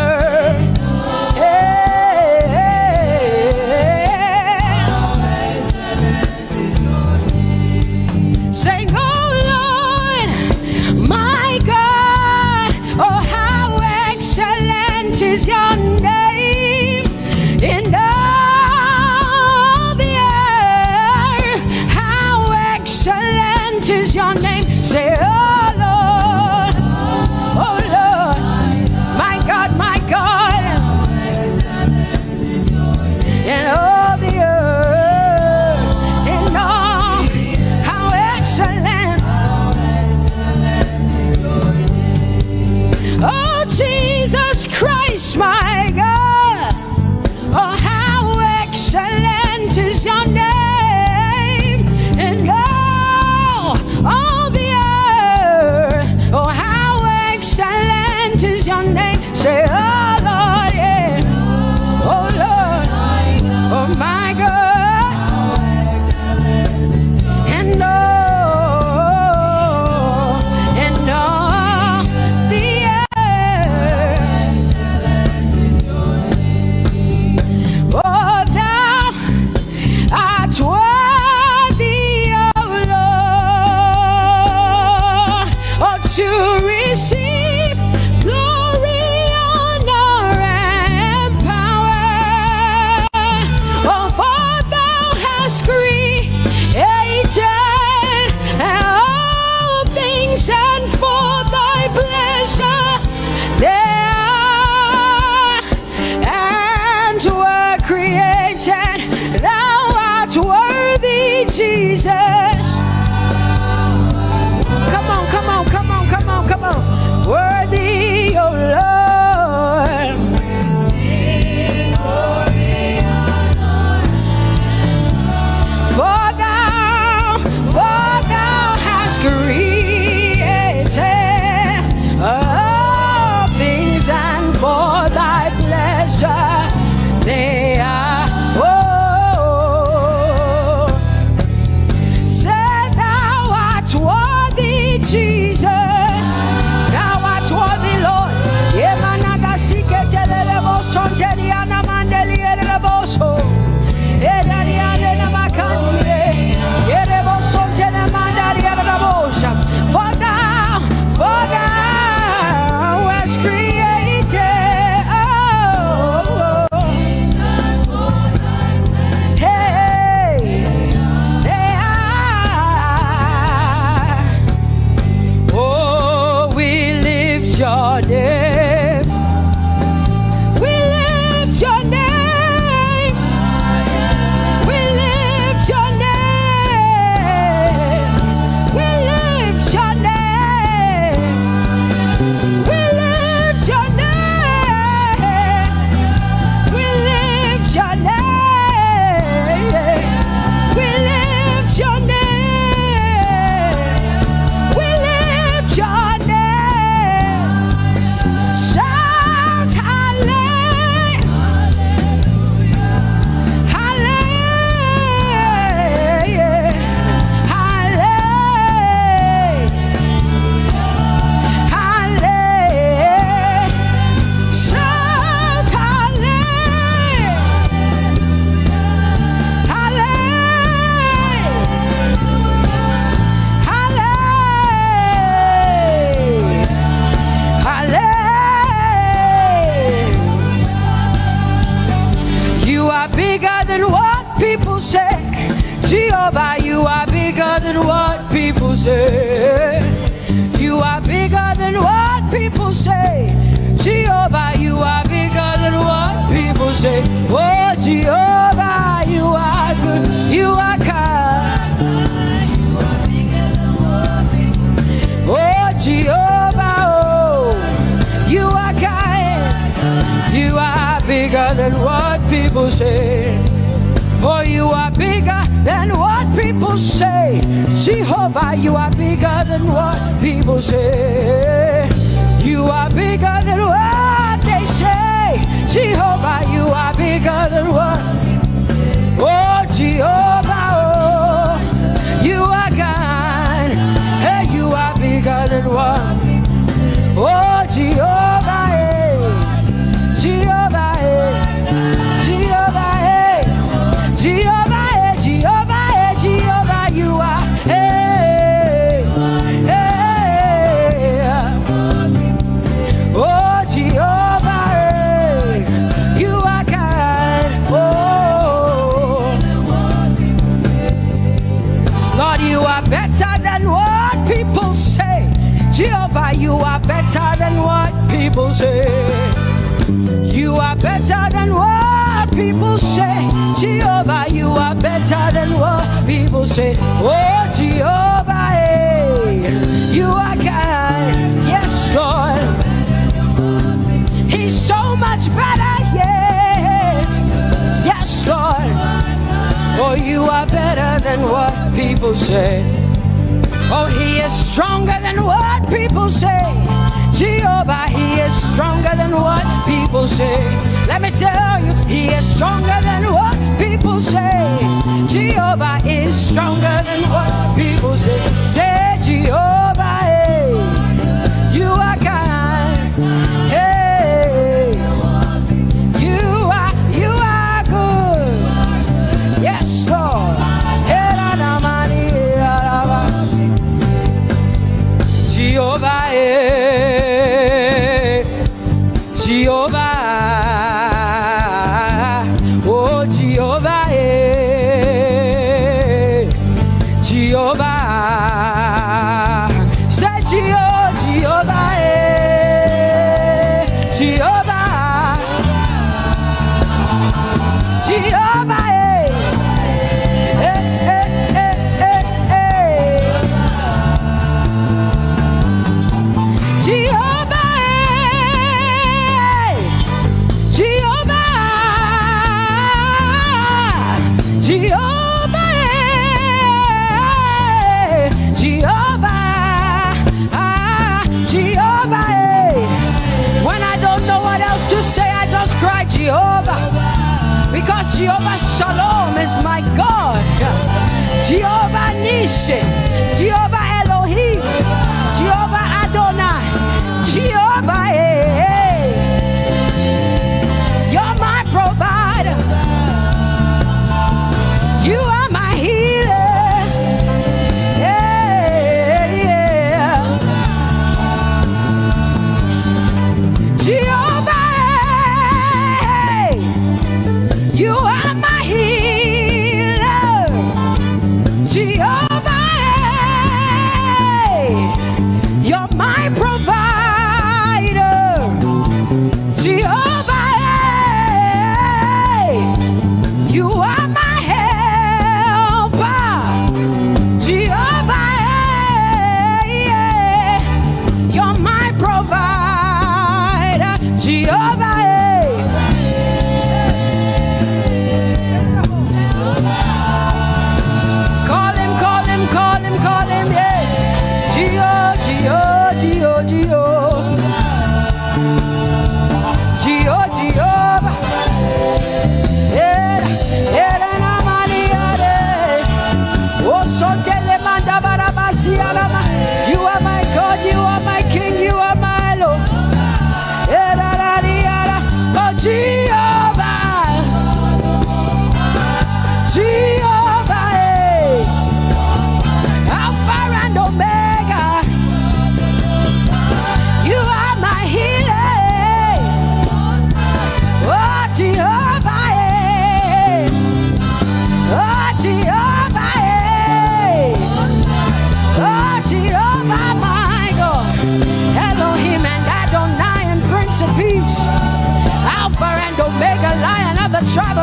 Is your name in all the earth? How excellent is your name? Say, oh Lord, my Jehovah, you are bigger than what people say. You are bigger than what people say. Jehovah, you are bigger than what people say. Oh, Jehovah, you are good. You are kind. Oh, Jehovah, oh, you are kind. You are bigger than what people say. Oh, you are bigger than what people say. Jehovah, you are bigger than what people say. You are bigger than what they say. Jehovah, you are bigger than what. Oh, Jehovah, oh, you are God. Hey, you are bigger than what. Oh, Jehovah, hey. Jehovah, hey. Jehovah, hey. Jehovah, hey. Jehovah, hey. Jehovah, you are. Hey, hey. Oh, Jehovah, hey. You are kind. Oh, Lord, you are better than what people say. Jehovah, you are better than what people say. You are better than what people say. Jehovah, you are better than what people say. Oh, Jehovah, hey, you are kind. Yes, Lord. He's so much better, yeah. Yes, Lord. Oh, you are better than what people say. Oh, he is stronger than what people say. Jehovah, he is stronger than what people say. Let me tell you, he is stronger than what people say. Jehovah is stronger than what people say. Say, Jehovah, hey, you are kind. Hey, you are good. Yes, Lord. Jehovah, Jehovah, oh Jehovah, Jehovah, say Jehovah, Jehovah, Jehovah, Jehovah, because Jehovah Shalom is my God. Jehovah Nissi, Jehovah Elohim, Jehovah Adonai, Jehovah, hey, you're my provider. You are my healer. Yeah, yeah. Jehovah, you are my healer, Jehovah.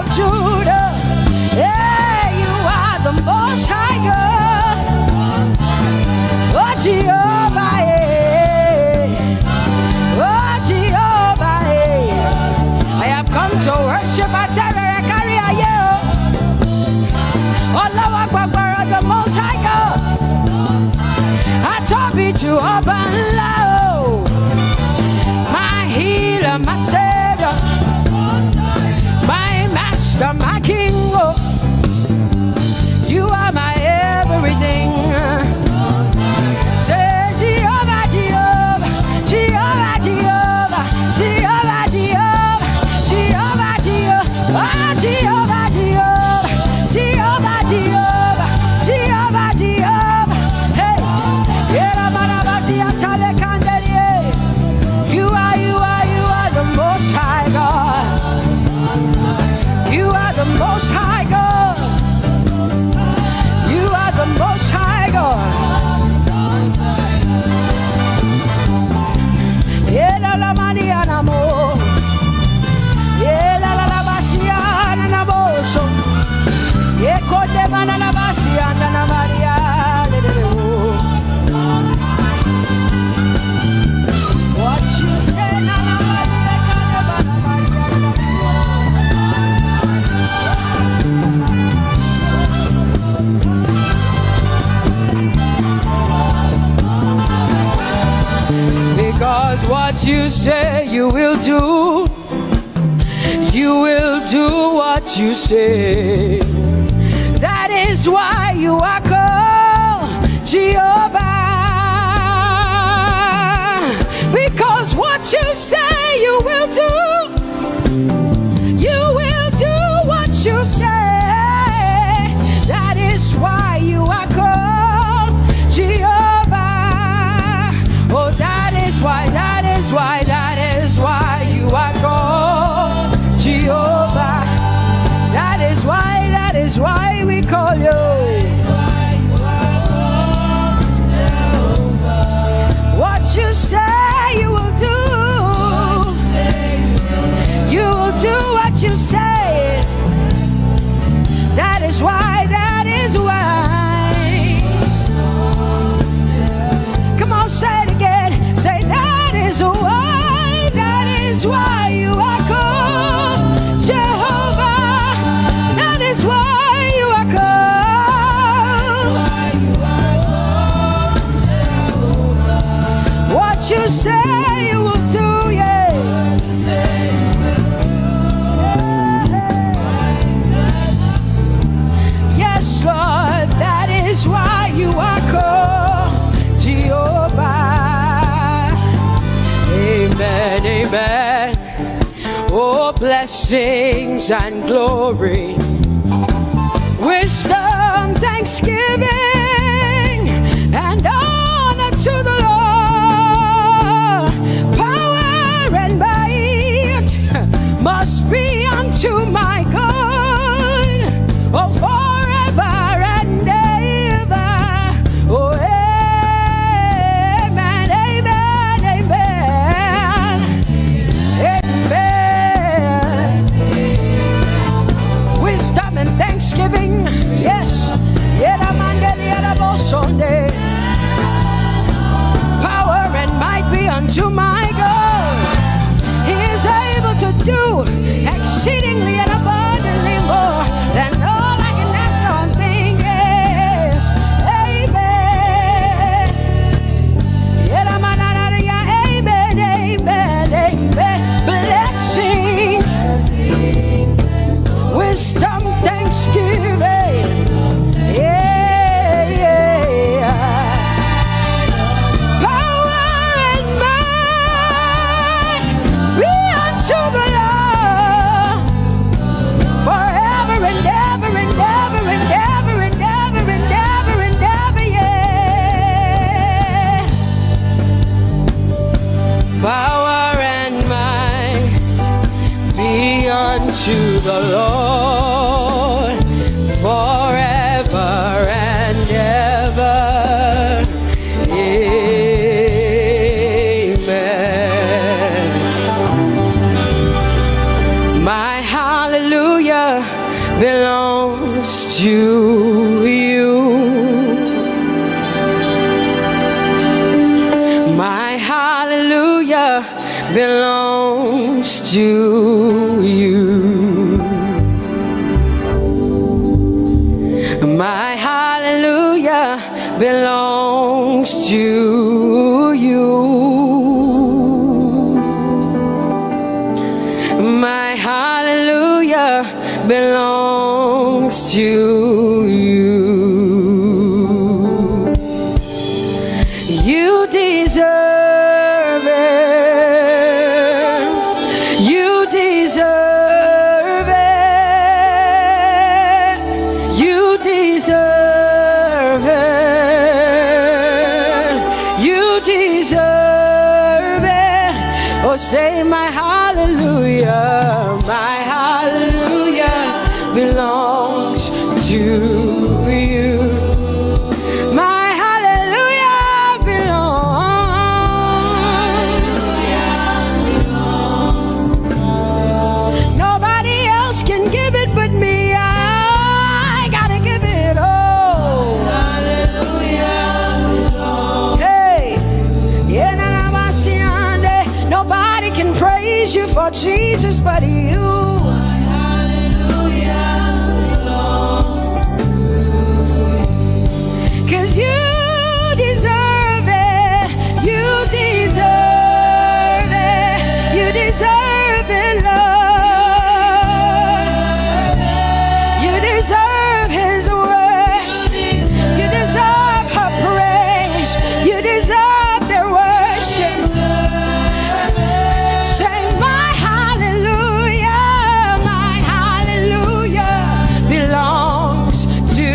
of Judah. Yeah, you are the Most High God. Oh, Jehovah, oh, Jehovah, I have come to worship at Terracaria. Oh, Lord, the Most High God. I told you to open low. My healer, my savior, my master, my king. Oh, you are my everything. Say Jehovah, Jehovah, Jehovah, Jehovah, Jehovah, Jehovah, Jehovah, Jehovah, oh, Jehovah, Jehovah, Jehovah, Jehovah, Jehovah, Jehovah. Hey, you are the Most High God. You are the Most High God. You are the Most High God. Ela la Mariana mo. Ela la Bassiana na boso. Eko de mana la Bassiana na Maria. What you say na na because what you say you will do. You will do what you say. That is why you are called Jehovah. Because what you say you will do. You will do what you say. That is why you are called Jehovah. Oh, that is why you are called Jehovah. That is why we call you. What you say you will do. You will do what you say. That is why. Come on, say it again. Say that is why you are called Jehovah. That is why you are called. What you say you will do, yeah. Yes, Lord, that is why you are called Jehovah. Amen, amen. Oh, blessings and glory, wisdom, thanksgiving, and honor to the Lord. Power and might must be unto my God. Oh, forever and ever. Oh, amen, amen, amen, amen. Wisdom and thanksgiving, yes. Power and might be unto my God. He is able to do exceedingly and abundantly more than all I can ask or think. Yes, amen. Amen, amen, amen. Blessings, wisdom, thanksgiving. Yeah, yeah. Power and might be unto the Lord forever and ever and ever and ever and ever and ever and ever, yeah. Power and might be unto the Lord forever and ever. Amen. My hallelujah hallelujah belongs to you. My hallelujah belongs to you. My hallelujah belongs to you. You deserve it. You deserve it. You deserve it. You deserve it. Oh, say my hallelujah. My hallelujah belongs to you. My hallelujah belongs. Nobody else can give it but me. I gotta give it all. Hey, nobody can praise you for Jesus but you. Cause you deserve it. You deserve it. You deserve it, Lord. You deserve His worship. You deserve her praise. You deserve their worship. Say my hallelujah. My hallelujah belongs to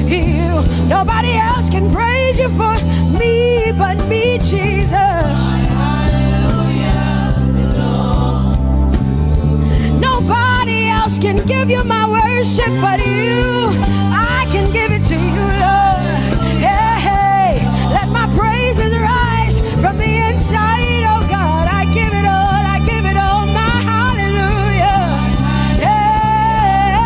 you. Nobody else can praise you for me but me, Jesus. Nobody else can give you my worship but you. I can give it to you, Lord. Yeah, hey, let my praises rise from the inside, oh God. I give it all, I give it all, my hallelujah. Hey,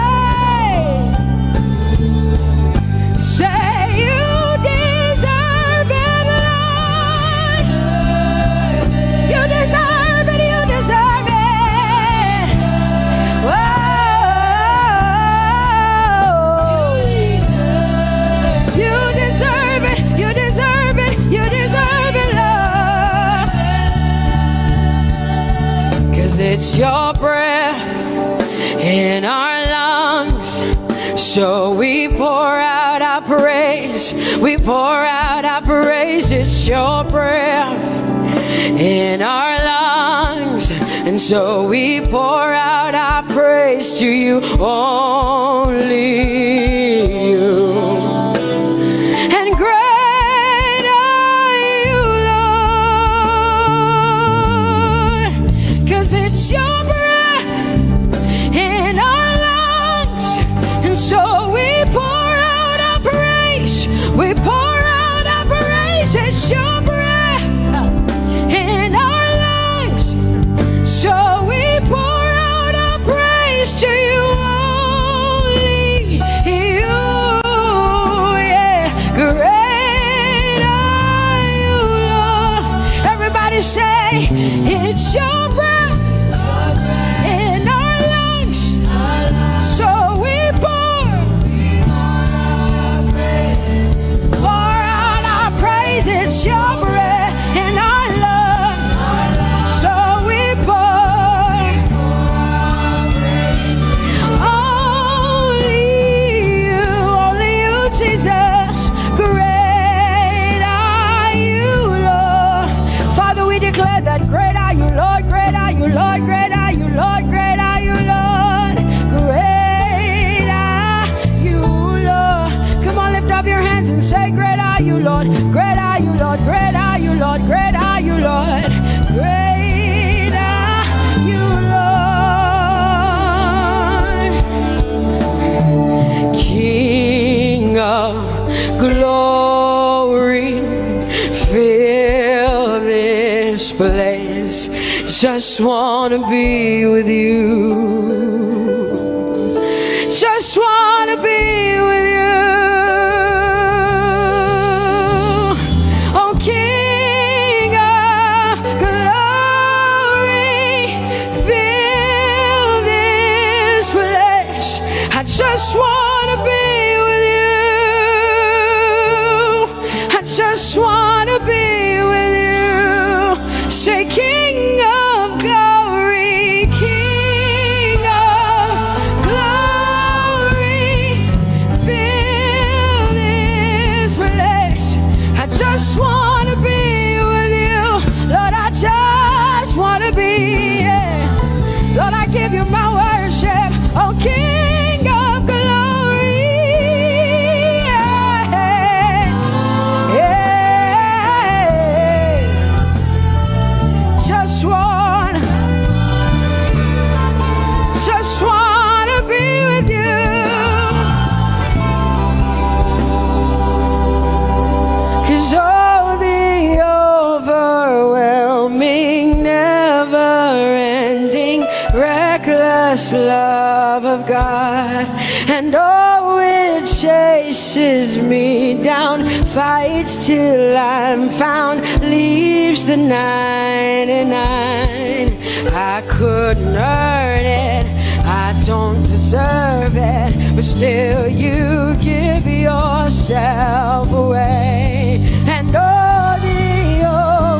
say you deserve it, Lord. You deserve it, you deserve it. Whoa. You deserve it, you deserve it, you deserve it, Lord. Cause it's your breath in our lungs. So we pour out our praise. We pour out our praise. It's your breath in our lungs. And so we pour out our praise to you, only you. And great are you, Lord. Cause it's your breath in our lungs. And so we pour out our praise. We pour out our praise. It's your breath in our lungs. So we pour out our praise to you, only you. Yeah, great are you, Lord. Everybody say, it's your breath in our lungs. So we pour out our praise. It's your breath in our lungs. So we pour only you, Jesus. Great are you, Lord. Father, we declare that great are you, Lord. Great are you, Lord. Great are you, Lord. Great are you, Lord. Great are you, Lord. Come on, lift up your hands and say, great are you, Lord. Great are you, Lord. Great are you, Lord. Great are you, Lord. Great are you, Lord. King of glory, fill this place. Just wanna be with you. Just wanna be with you. Oh, King of say, King of glory, King of glory, fill this place. I just want to be with you, Lord. I just want to be, yeah. Lord, I give you my worship, oh King of glory, yeah, yeah. Just want to be with you, 'cause oh, the overwhelming, never-ending, reckless love of God, and oh, it chases me down, fights till I'm found, leaves the 99. I couldn't earn it, I don't deserve it, but still you give yourself away, and oh, the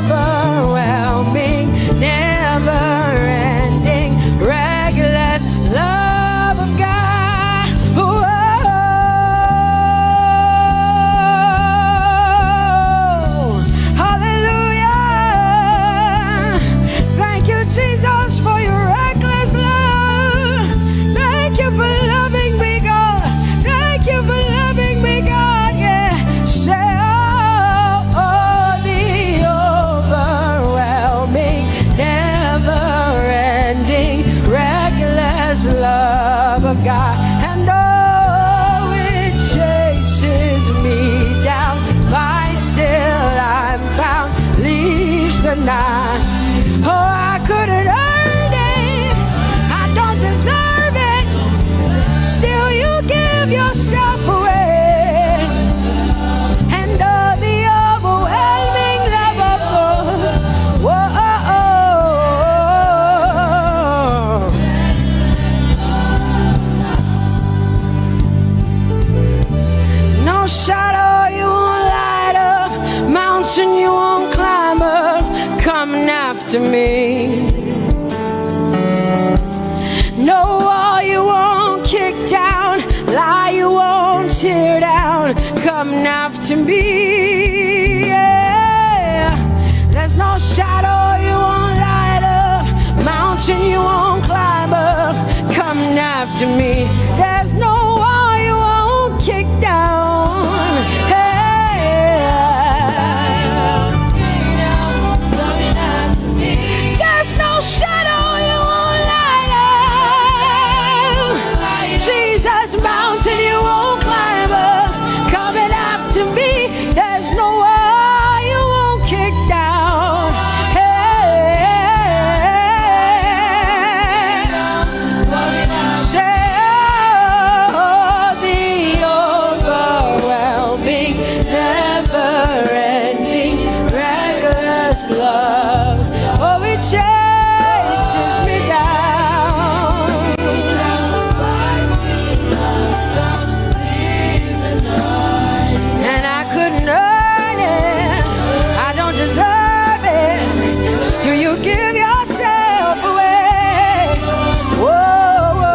overwhelming, never-ending, reckless love of God. Whoa. Hallelujah. Thank you, Jesus, for your reckless love. Thank you for loving me, God. Thank you for loving me, God. Yeah. Say, oh, the overwhelming, never-ending, reckless love of God, and oh, it chases me down, finds till I'm found, leaves the 9. Oh, I couldn't earn it, I don't deserve it, still you give yourself away, and oh, the overwhelming love of God. Whoa. No shadow you won't light up, mountain you won't climb up, coming after me. No wall you won't kick down, lie you won't tear down, coming after me. Yeah. There's no shadow you won't light up, mountain you won't climb up, coming after me. There's no wall you won't kick down. There's no shadow you won't light up. Jesus, mountain you won't climb up, coming after me. There's no wall you won't kick down. Say, oh, the overwhelming, never-ending, reckless love. Oh, it chases me down, and I couldn't earn it, I don't deserve it, still you give yourself away. Whoa, whoa,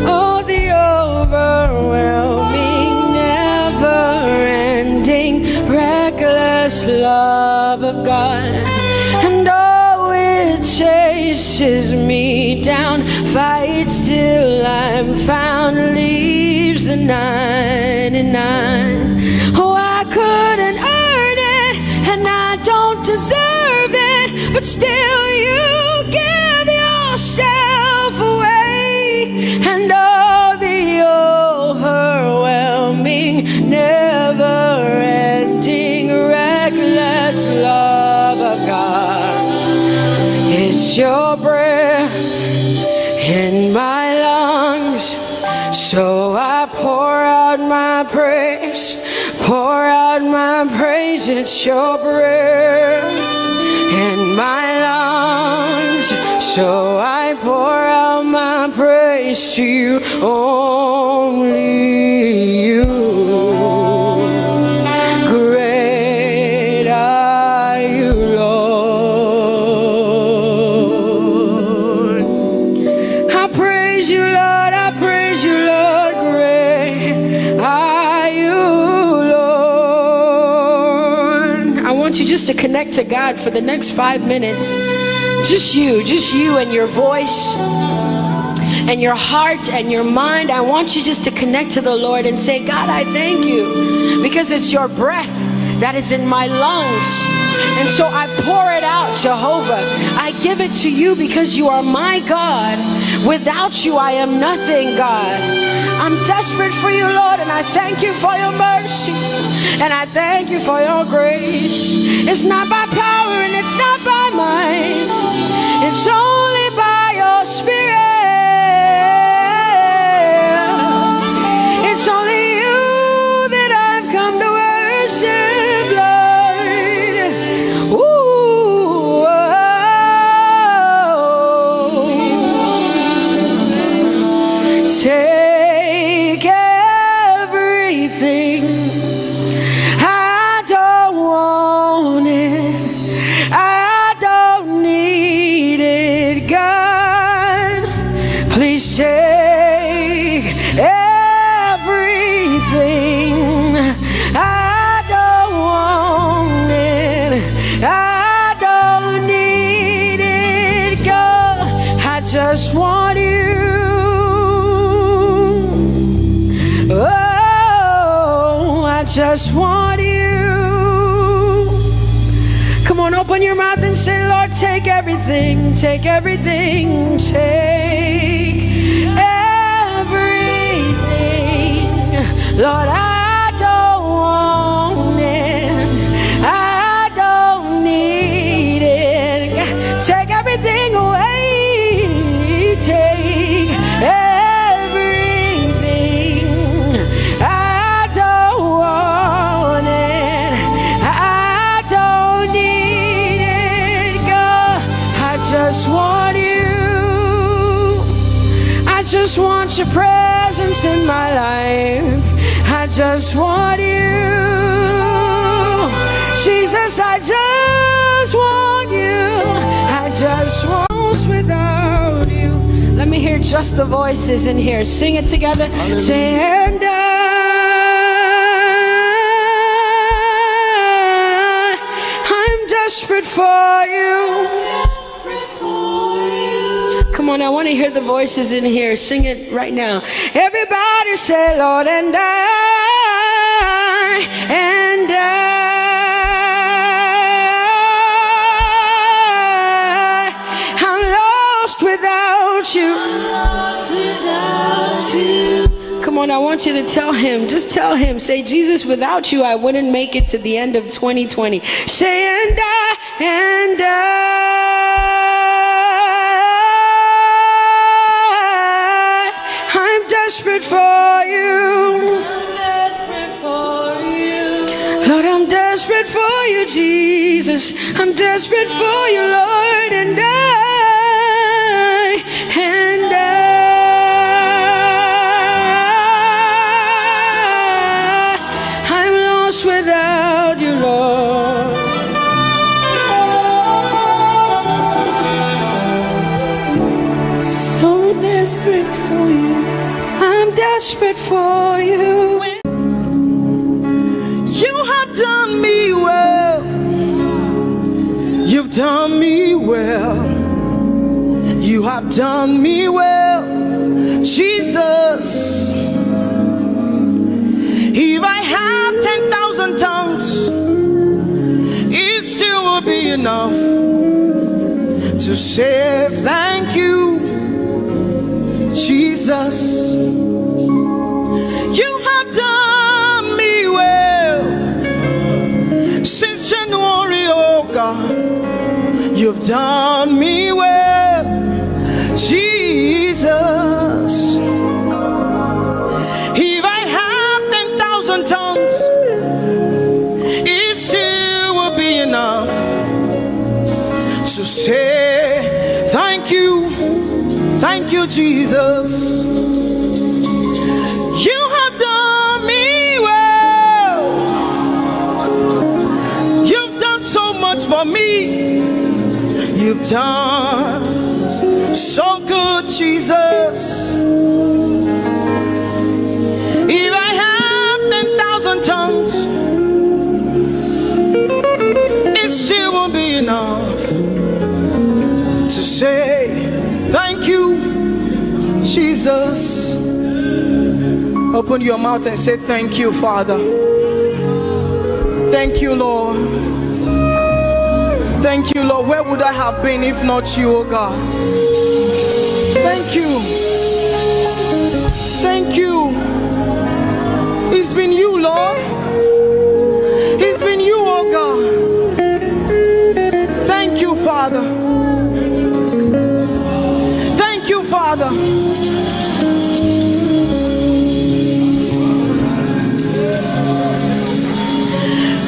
oh, the overwhelming, never-ending, reckless love of God, and oh, it chases me down, fights till I'm found, leaves the 99. Oh, I couldn't earn it, and I don't deserve it, but still you give yourself away, and oh, the overwhelming, never-ending, reckless love of God. It's your breath in my lungs, so I pour out my praise, pour out my praise. It's your breath in my lungs, So I pour out my praise to you, only you. Great are you, Lord. I praise you, Lord. I praise you, Lord. Great are you, Lord. I want you just to connect to God for the next 5 minutes. Just you and your voice and your heart and your mind. I want you just to connect to the Lord and say, God, I thank you because it's your breath that is in my lungs. And so I pour it out, Jehovah. I give it to you because you are my God. Without you, I am nothing, God. I'm desperate for you, Lord, and I thank you for your mercy. And I thank you for your grace. It's not by power and it's not by might. It's only by your Spirit. It's only you that I've come to worship, Lord. Ooh, oh. Take everything. I don't want it. I don't need it, God. Please take everything. I don't want it. I don't need it, God. I just want you. Oh, I just want you. Come on, open your mouth and say, Lord, take everything, take everything, take everything. Lord, I don't want it. I don't need it. Take everything away. Take everything. I don't want it. I don't need it, God. I just want you. I just want your presence in my life. I just want you. Jesus, I just want you. I just want without you. Let me hear just the voices in here. Sing it together. Hallelujah. Say, and I'm desperate for you. Come on, I want to hear the voices in here. Sing it right now. Everybody say, Lord, and I'm lost without you. Come on, I want you to tell him. Just tell him. Say, Jesus, without you, I wouldn't make it to the end of 2020. Say, and I'm desperate for you. Lord, I'm desperate for you, Jesus. I'm desperate for you, Lord, and I'm lost without you, Lord. So desperate for you. I'm desperate for you. You have done me well. You've done me well. You have done me well, Jesus. If I have 10,000 tongues, it still will be enough to say thank you, Jesus. You have done me well since January, oh God. You've done me well, Jesus. If I have 10,000 tongues, it still will be enough to say thank you, Jesus. You have done me well. You've done so much for me. You've done so good, Jesus. If I have 10,000 tongues, it still won't be enough to say thank you, Jesus. Open your mouth and say thank you, Father. Thank you, Lord. Thank you, Lord. Where would I have been if not you, oh God? Thank you. Thank you. It's been you, Lord. It's been you, oh God. Thank you, Father. Thank you, Father.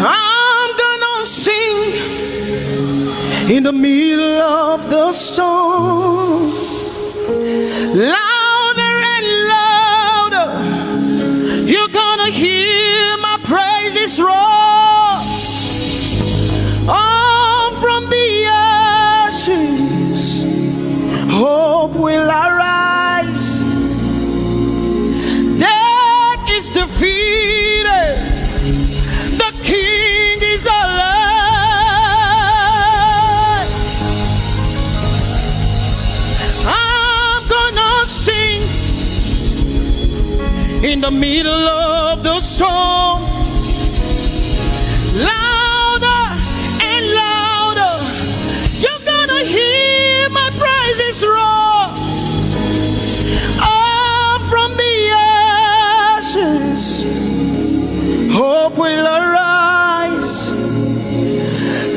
I'm gonna sing in the middle of the storm, louder and louder. You're gonna hear my praises roar. Oh, from the ashes, hope will arise. Death is defeated. The King is alive. I'm gonna sing in the middle of the storm, louder and louder. You're gonna hear my praises roar. Up from the ashes, hope will arise.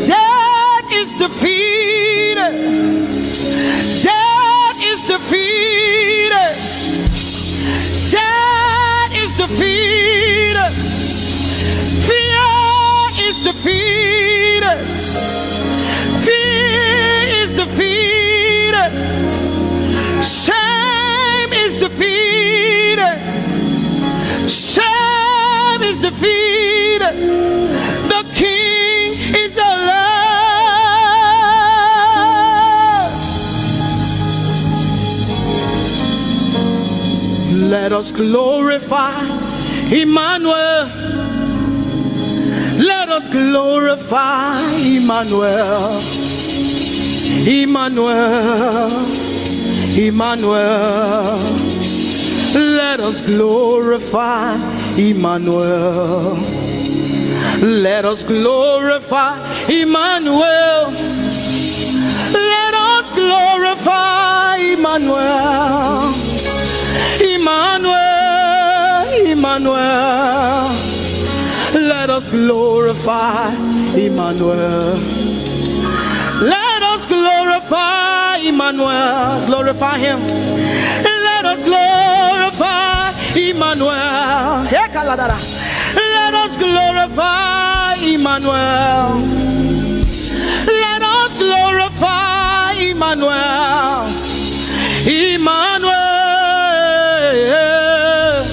Death is defeated. Death is defeated. Death is defeated. Fear is defeated. Fear is defeated. Shame is defeated. Shame is defeated. The King is alive. Let us glorify Emmanuel. Let us glorify Emmanuel. Emmanuel. Emmanuel. Let us glorify Emmanuel. Let us glorify Emmanuel. Let us glorify Emmanuel. Emmanuel, Emmanuel. Let us glorify Emmanuel. Let us glorify Emmanuel. Glorify him. Let us glorify Emmanuel. Let us glorify Emmanuel. Let us glorify Emmanuel. Emmanuel.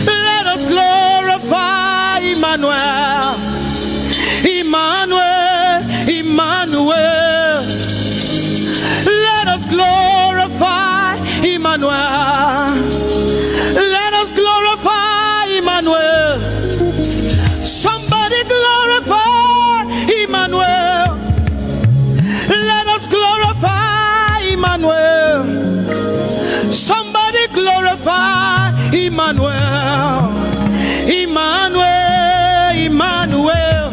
Let us glorify Emmanuel. Emmanuel. Emmanuel. Let us glorify Emmanuel. Let us glorify Emmanuel. Somebody glorify Emmanuel. Let us glorify Emmanuel. Somebody glorify Emmanuel. Emmanuel, Emmanuel.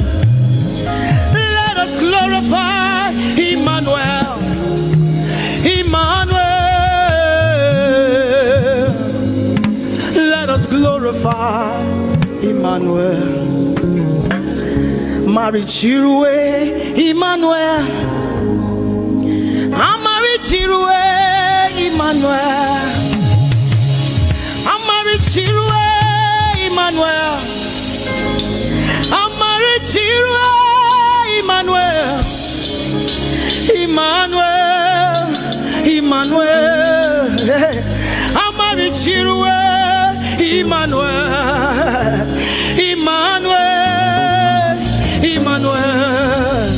Let us glorify Emmanuel. Emmanuel. Let us glorify Emmanuel. Mari Chirwe, Emmanuel. Amari Chirwe, Emmanuel. Amari Chirwe, Emmanuel. Amari Chirwe, Emmanuel. Emmanuel, Emmanuel. Amari Chirwe, Emmanuel, Emmanuel, Emmanuel,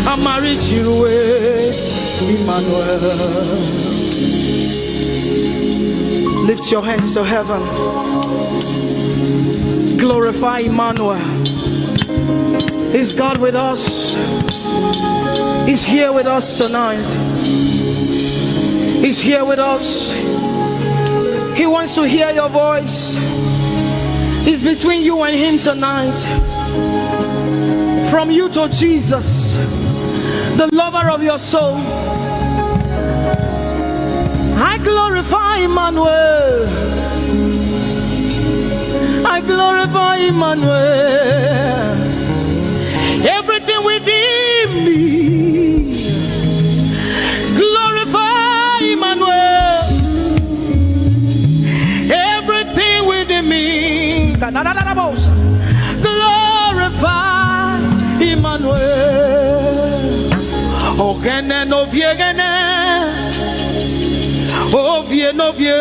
Amari Chirwe, Emmanuel. Lift your hands to heaven. Glorify Emmanuel. Is God with us? He's here with us tonight. He's here with us. He wants to hear your voice. It's between you and him tonight. From you to Jesus, the lover of your soul. I glorify Emmanuel. I glorify Emmanuel. Everything within me, glorify Emmanuel. Everything within me, glorify Emmanuel. Ogene no viegene, ovie no vie.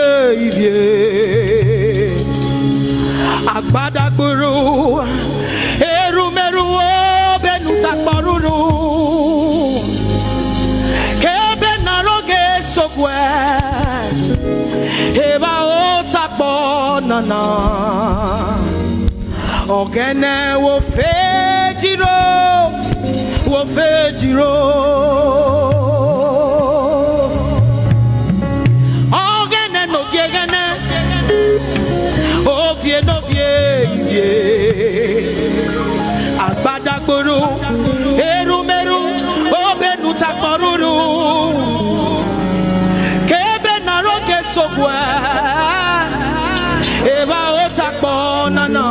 Agbada guru, erumeru benuta paruru, kebe naroge sokwe, eba otakbo nana, ogene wo fejiro, ogene no gegene. Ovie no vie, agbadagboro, erumeru, obenu takporuru, kebe naroge sokwe, eba otakpo nana,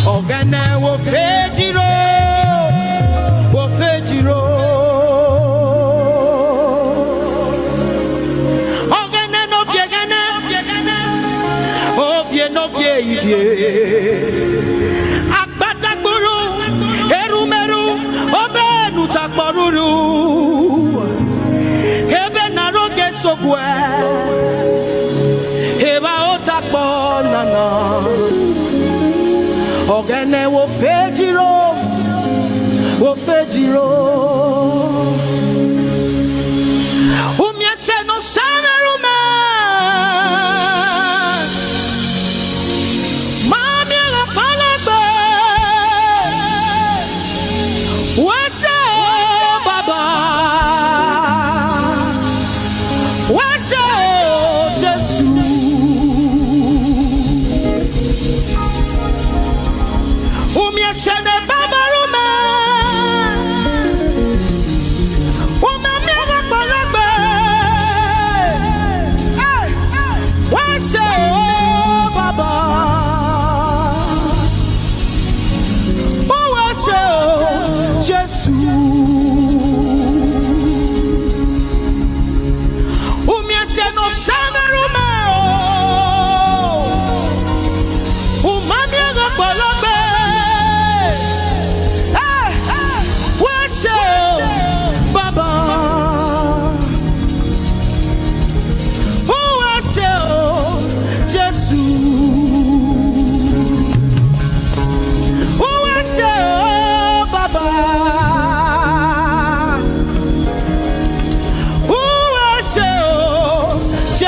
ogene wo fejiro. Agbadagboro, erumeru, obenu takporuru, ebe naroge sokwe, eba otakpo nana, ogene wo fejiro, umyese no samerume.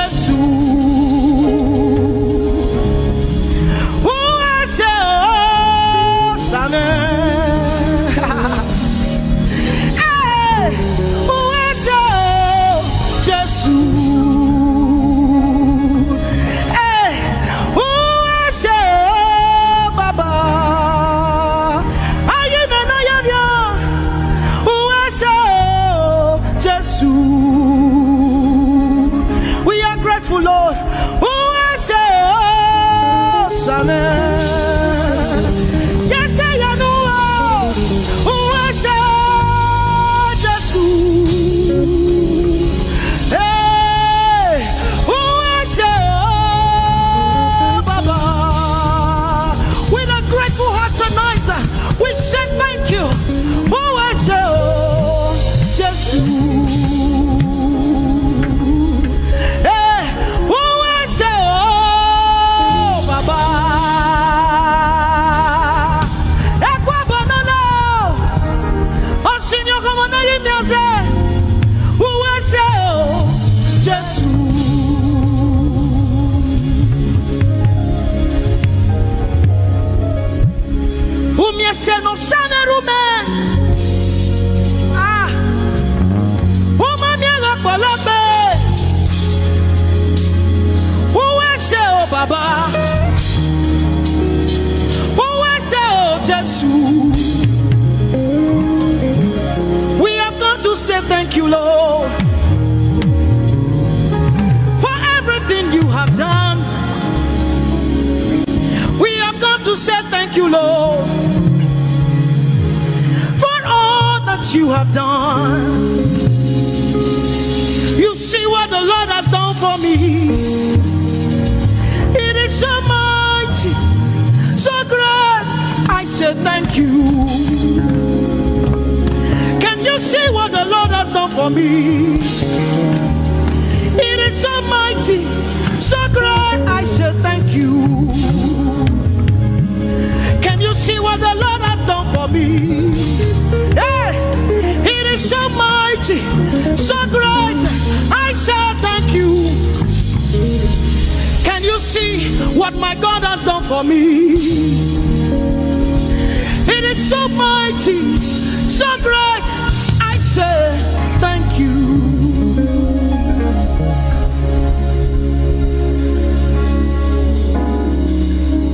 Jesus. you, Lord, for all that you have done. You see what the Lord has done for me. It is so mighty, so great. I said thank you. Can you see what the Lord has done for me? It is so mighty, so great. I said thank you. Can you see what the Lord has done for me? Hey, it is so mighty, so great. I said thank you. Can you see what my God has done for me? It is so mighty, so great. I say thank you.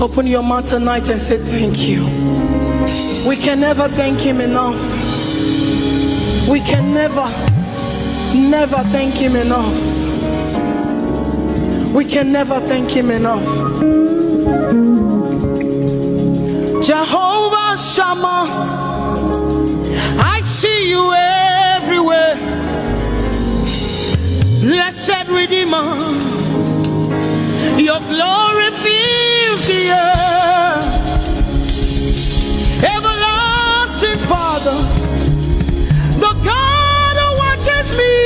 Open your mouth tonight and say thank you. We can never thank him enough. We can never thank him enough. We can never thank him enough. Jehovah Shammah, I see you everywhere. Blessed Redeemer, your glory fills the air. Everlasting Father, the God who watches me,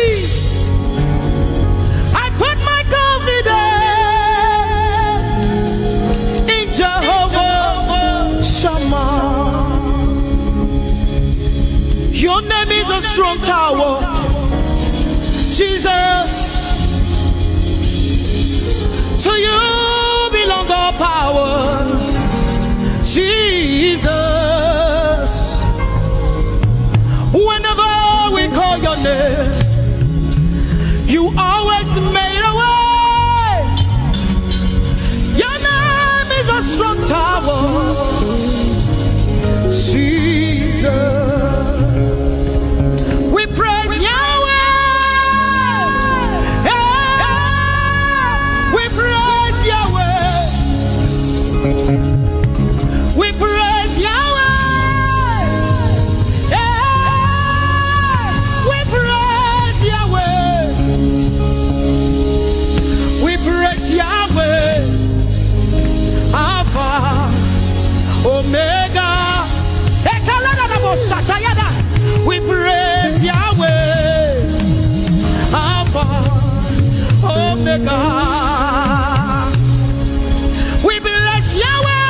I put my confidence in Jehovah Shammah. Your name is a strong tower, Jesus. To you belong all power, Jesus. Whenever we call your name, you always made a way. Your name is a strong tower, Jesus. We praise Yahweh. We praise Yahweh. We praise Yahweh. We praise Yahweh. We praise Yahweh. Alpha, Omega. We praise Yahweh. Alpha, Omega. We bless Yahweh.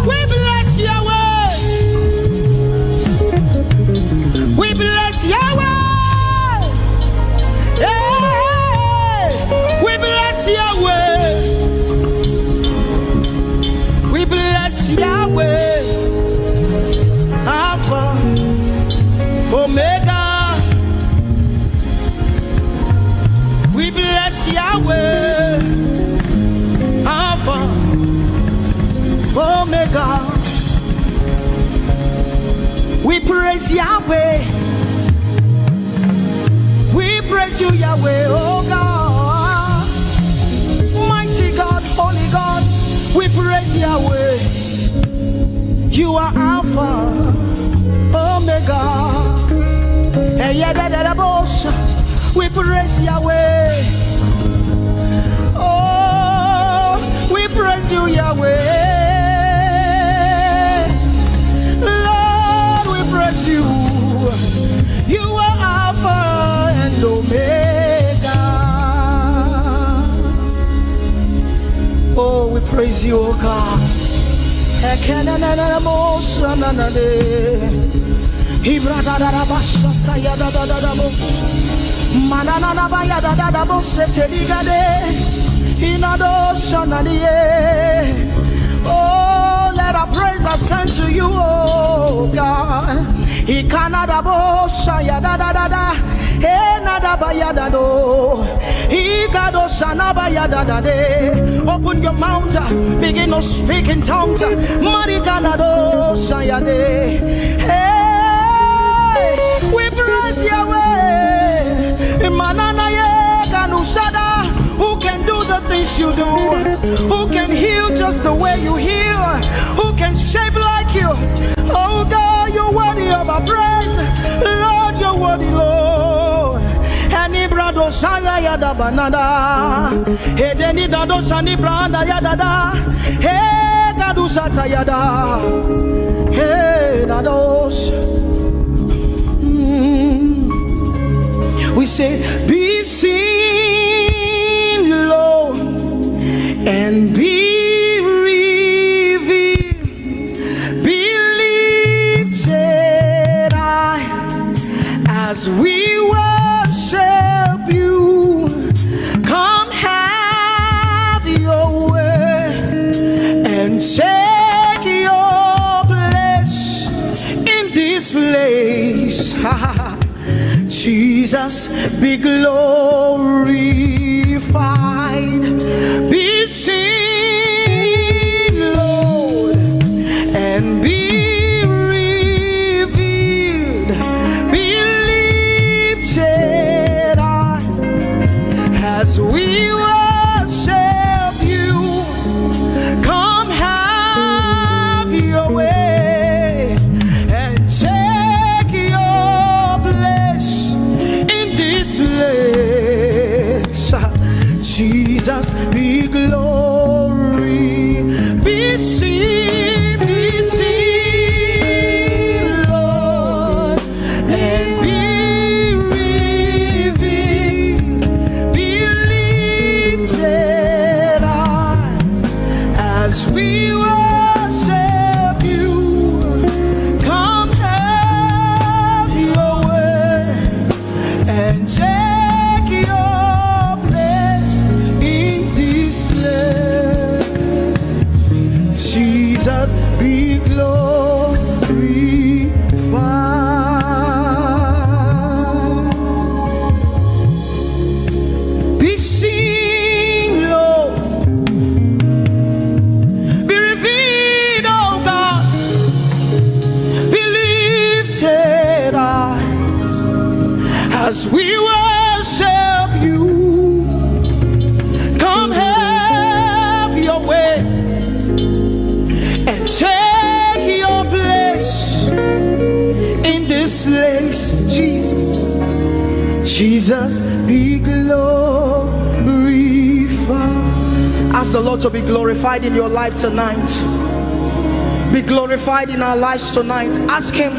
We bless Yahweh. We bless Yahweh. We bless Yahweh. We bless Yahweh. Alpha, Omega. We bless Yahweh, Alpha, Omega. We praise Yahweh. We praise you, Yahweh, oh God. Mighty God, holy God. We praise Yahweh. You are Alpha, Omega. We praise Yahweh. Oh, we praise you, Yahweh. Lord, we praise you. You are Alpha and Omega. Oh, we praise you, oh God. Oh, let our praise ascend to you, oh God. Open your mouth, begin to speak in tongues. Hey, we praise Yahweh. Who can do the things things you do? Who can heal just the way you heal? Who can shape like you? Oh God, you're worthy of our praise. Lord, you're worthy, Lord. Any brado sanga yada banada. Hey, deni dado sani branda yada. Hey, gadu sata yada. Hey, dados. We say, be seen, Lord, and be revealed, be lifted high as we worship you. Come have your way and take your place in this place. Jesus, be glorified, be seen, Lord, and be revealed, be lifted high as we worship you. Come have your way and take your place in this place. Jesus, be glory, be seen, Lord, and be revealed, be lifted high as we worship you. Come have your way and take your place in this place. Jesus, be glorified, be seen, Lord, be revealed, oh God, be lifted high as we worship you. Come have your way and take your place in this place. Jesus, Jesus, be glorified. Ask the Lord to be glorified in your life tonight. Be glorified in our lives tonight. Ask Him,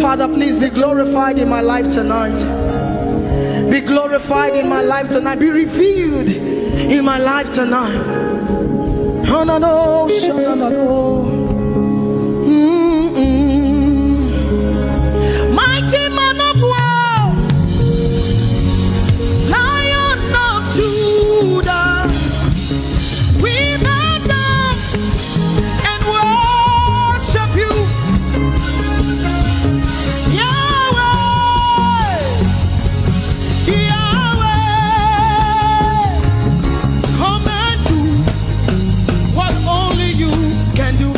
Father, please be glorified in my life tonight. Be glorified in my life tonight. Be revealed in my life tonight. Oh, no, no, no, no, no. Mighty man of war, Lion of Judah, we bow down and worship you. Come and do what only you can do.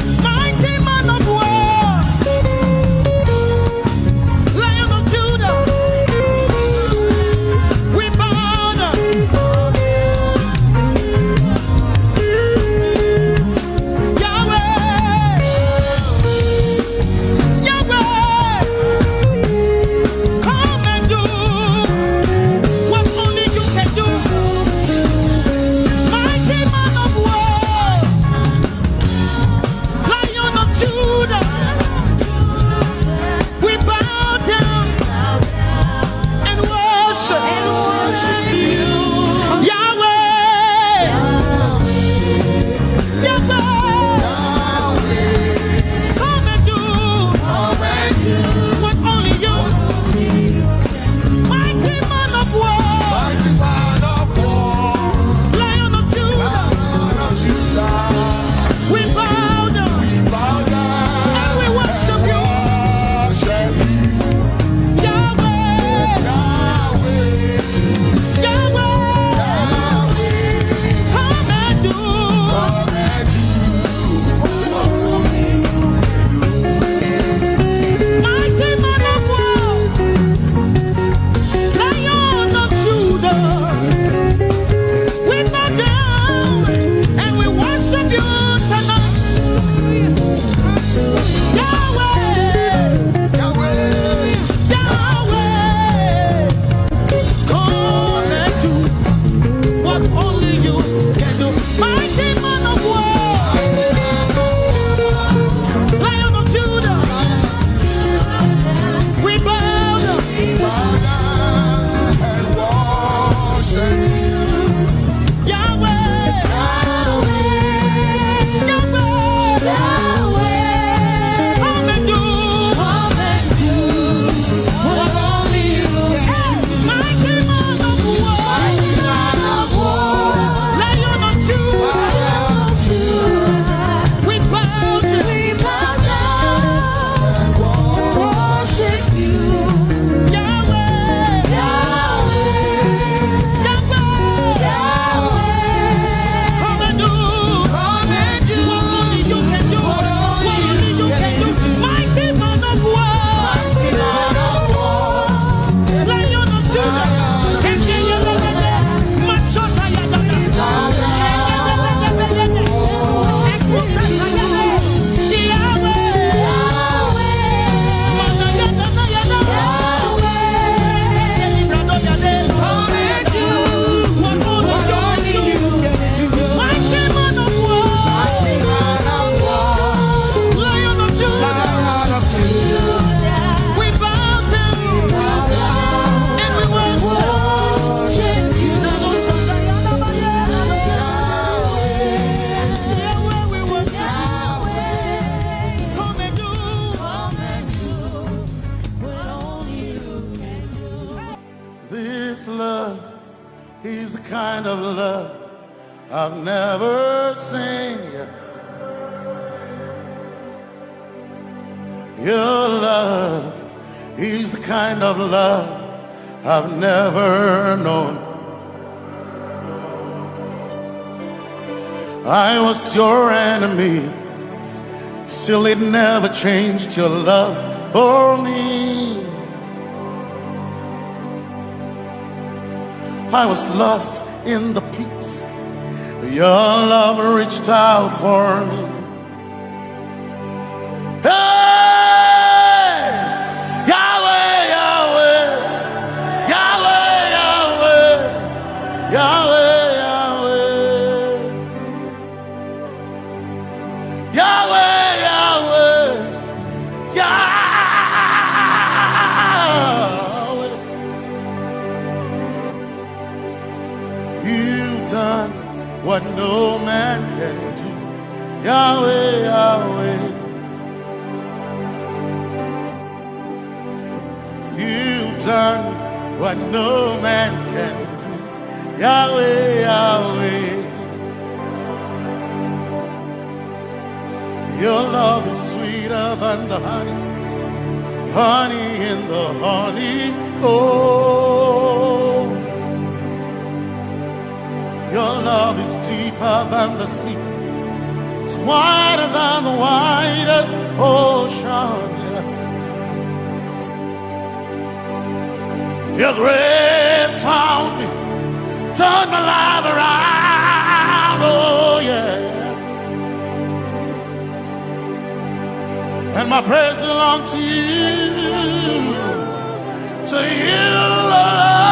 This love is the kind of love I've never seen yet. Your love is the kind of love I've never known. I was your enemy, still it never changed your love for me. I was lost in the pits, but your love reached out for me. Hey! Yahweh, Yahweh, Yahweh, Yahweh, Yahweh, Yahweh, Yahweh, Yahweh, Yahweh. You've done what no man can do. Yahweh, Yahweh. You've done what no man can do. Yahweh, Yahweh. Your love is sweeter than the honey, honey in the honey. Oh, your love is deeper than the sea. It's wider than the widest ocean. Your grace found me, turned my life around. Oh yeah. And my praise belongs to you, alone.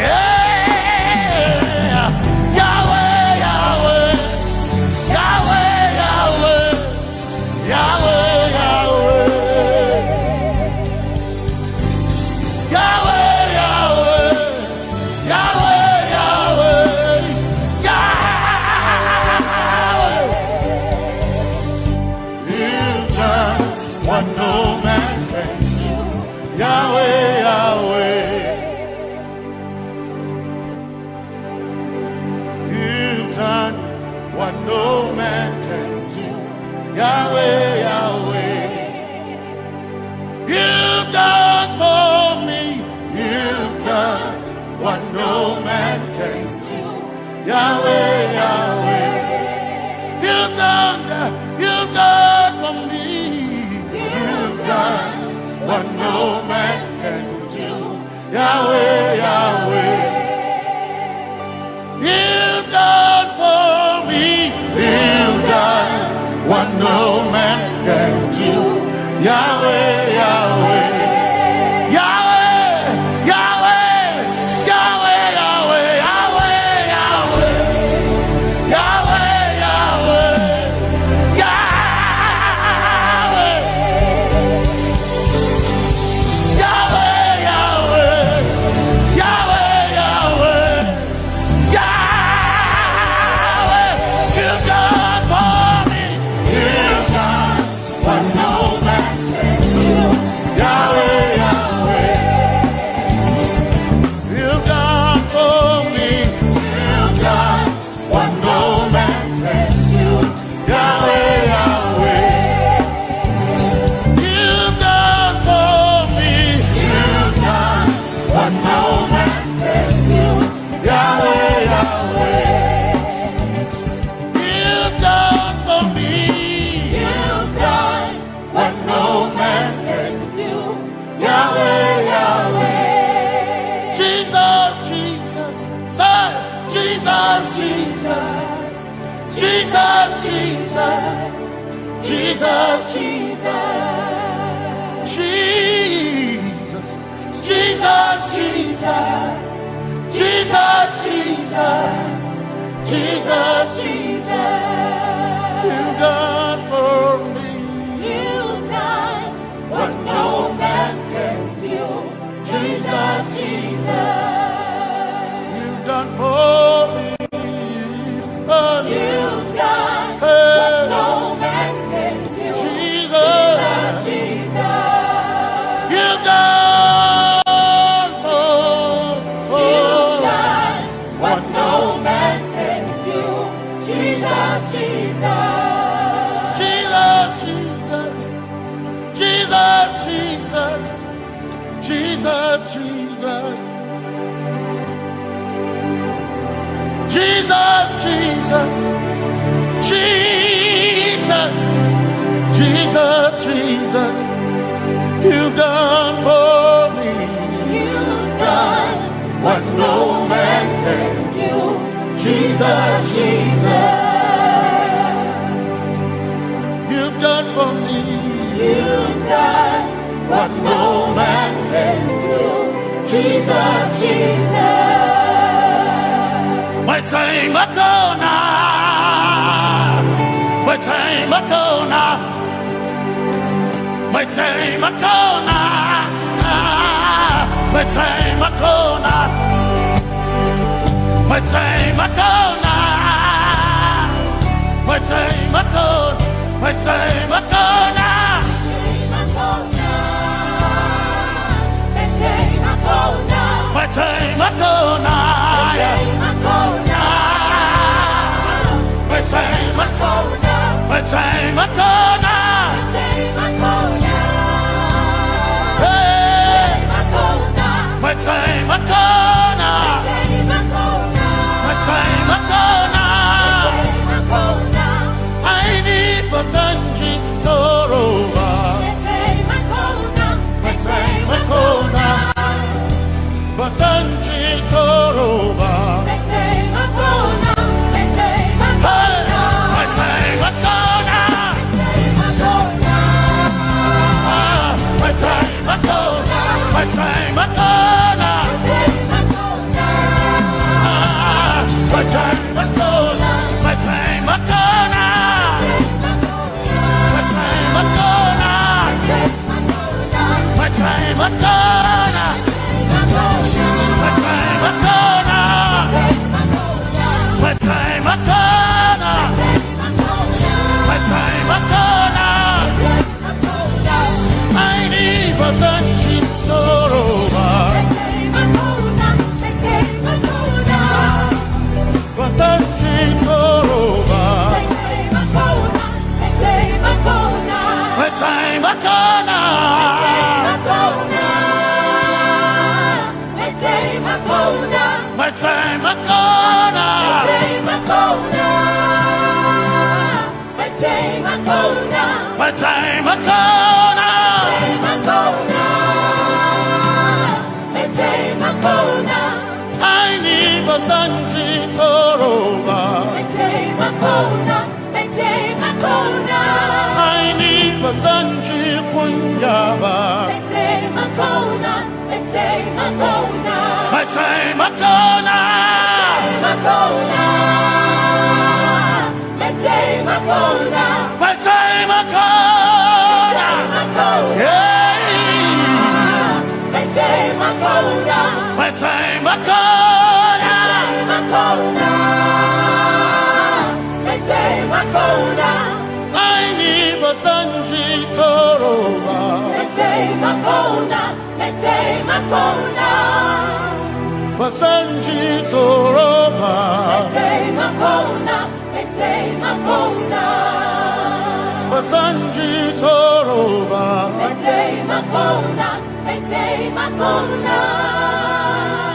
Yeah. Yahweh, Yahweh, Yahweh, Yahweh, Yahweh, Yahweh, Yahweh, Yahweh, Yahweh, Yahweh, what no man can do. Yahweh, Yahweh. You've done what no man can do. Yahweh, Yahweh. You've done for me. You've done what no man can do. Yahweh, Yahweh. You've done for me. What no man can do. Yahweh, Yahweh. You've done for me. You've done what no man can do. Yahweh, Yahweh. Jesus, Jesus, Jesus, Jesus, Jesus, Jesus, Jesus, Jesus. You've done for me. You've done what no man can do. Jesus, Jesus. You've done for me. You've done what no man can do. Jesus, Jesus, Jesus. You've done Jesus, Jesus. Jesus, Jesus, Jesus, Jesus, Jesus, you've done for me. You've done what no man can do. Jesus, Jesus, you've done for me. you've done what no man can do. Jesus, Jesus. My time Makona, my time Makona, my time Makona, my time Makona, my time Makona, my time Makona, my time Makona. My time Makona, my time Makona, my time Makona, hey, my time Makona, my time Makona. I need Basanji Toroba, my time Makona. Basanji Toroba, my time Makona, my time Makona, my time Makona, my time Makona, my time Makona, my time Makona, my time Makona, my time Makona. My time Makona, my time Makona, my time Makona. I need Basanji Toroba, Basanji Toroba, my time Makona. My time Makona, my time Makona, my time Makona, my time Makona. I need Basanji Toroba, my time Makona, my time Makona. I need Basanji Punjaba, my time Makona, my time Makona. My time Makona, my time Makona, my time Makona, yeah, my time Makona, my time Makona, my time Makona. I need Basanji Toroba, my time Makona, my time Makona. Basanji Toroba, Basanji Toroba,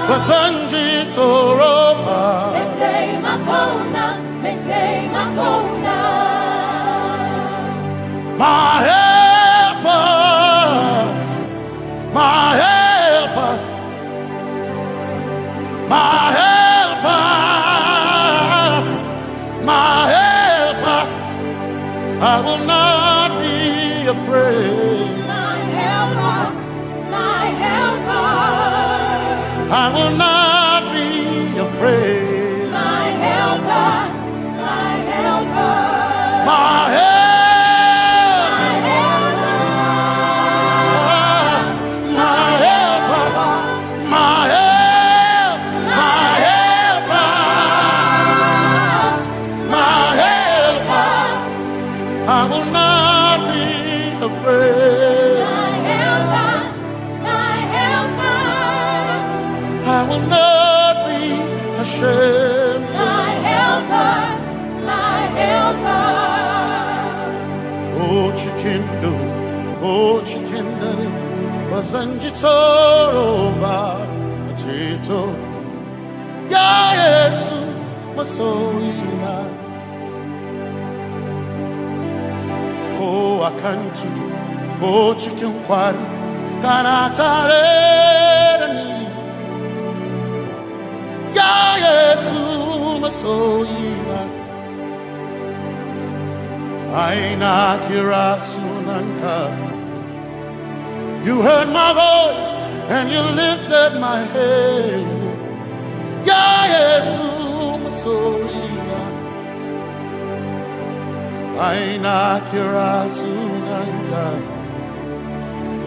Basanji Toroba, my helper, my helper. My helper, my helper, I will not be afraid. My helper, my helper, I will not be afraid. My helper, my helper, my helper. I will not be afraid. My helper, my helper. I will not be ashamed. My helper, my helper. Oh, chicken do, oh, chicken daddy, Basanji Toro. kantudu o chicken kwari kanatare ni ya Yesu masoyina aina kirasunanka. You heard my voice and you lifted my head. Ya Yesu masoyina aina kirasunanka.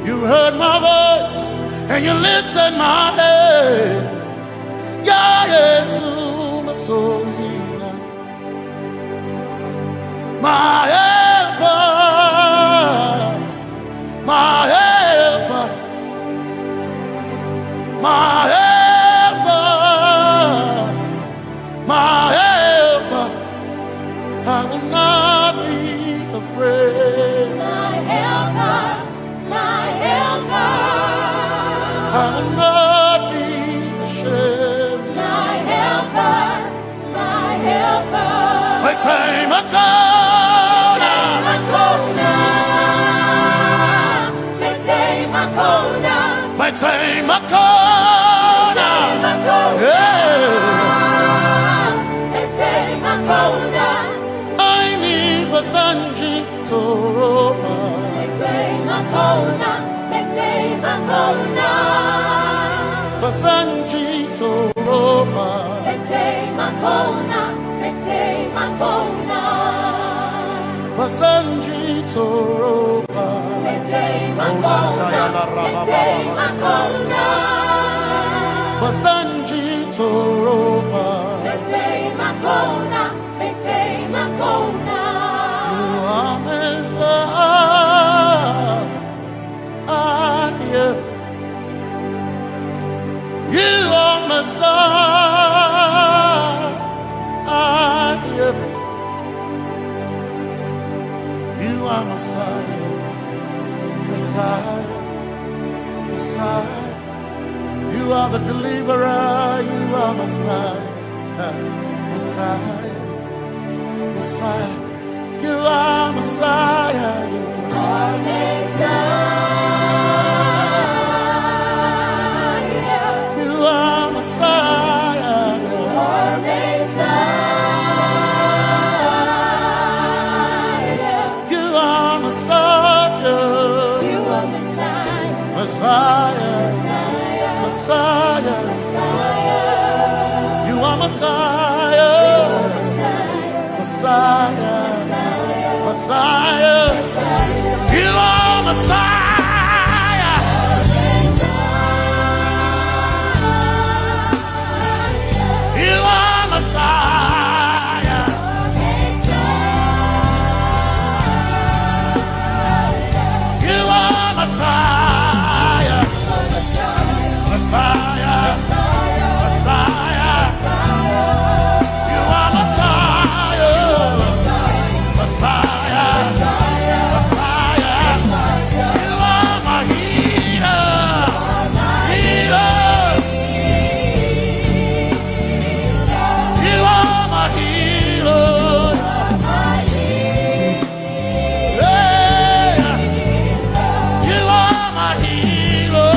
You heard my voice and you lifted my head. Ya Yesu masoyina my helper, my helper, my helper, my helper. I will not be afraid. My helper, my helper. I will not be ashamed. My helper, my helper. My time I come. My time I come. I need a Sanji Toroba. Basanji Toroba. Basanji Toroba. Basanji Toroba. You are Messiah. You are Messiah. You are Messiah. Messiah, Messiah, you are the deliverer, you are Messiah, Messiah, Messiah, you are Messiah, you are Messiah, you are Messiah, you are Messiah, you are Messiah. Messiah, Messiah, you are Messiah, Messiah, Messiah, you are Messiah, you are Messiah, you are Messiah. Messiah, Messiah, you are Messiah, Messiah, Messiah, you are my healer, healer, you are my healer, yeah, you are my healer.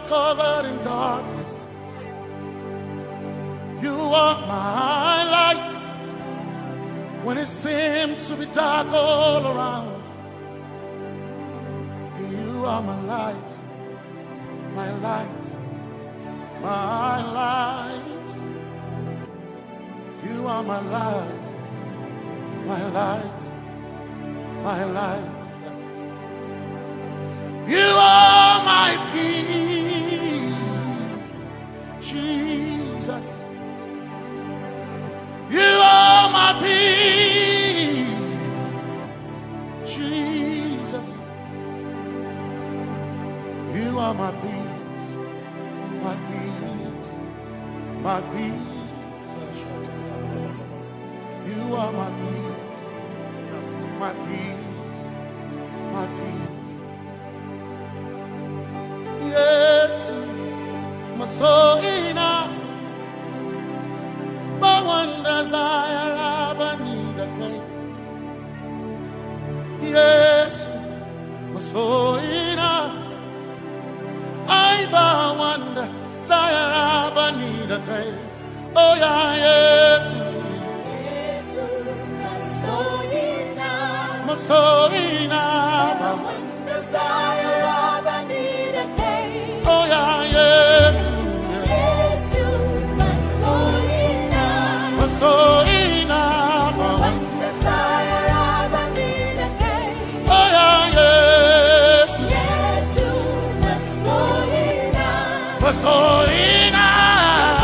Covered in darkness, you are my light when it seemed to be dark all around. You are my light, my light, my light. You are my light, my light, my light. You are my peace, Jesus. You are my peace, Jesus. You are my peace, my peace, my peace. You are my peace, my peace, my peace. Yes, my soul in a but one desire I need a thing. Yes, my soul in a I but one desire I need a thing. Oh yeah, yes. My soul in a one desire I need a thing. Oh yeah, yes. So enough, one desire I need a day. Oh yeah, yes, yes, so enough,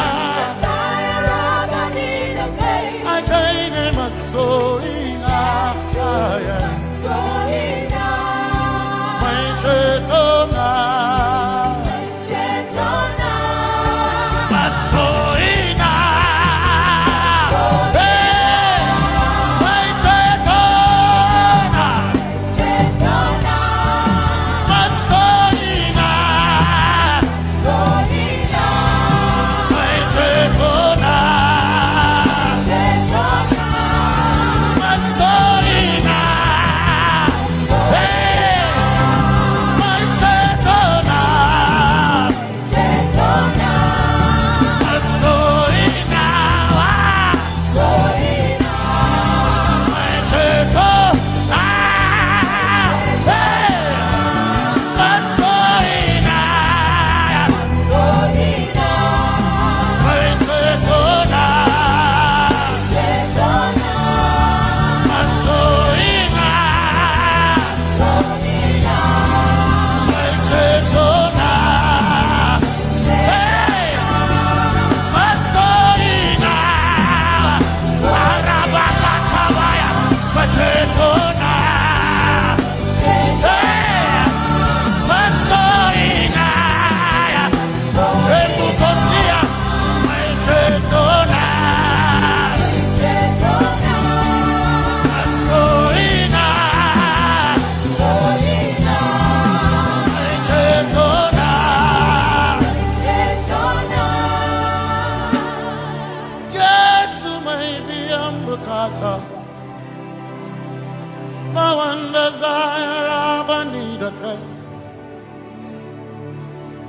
desire I need a day. I can't name a so enough, so enough, my chetona, but so.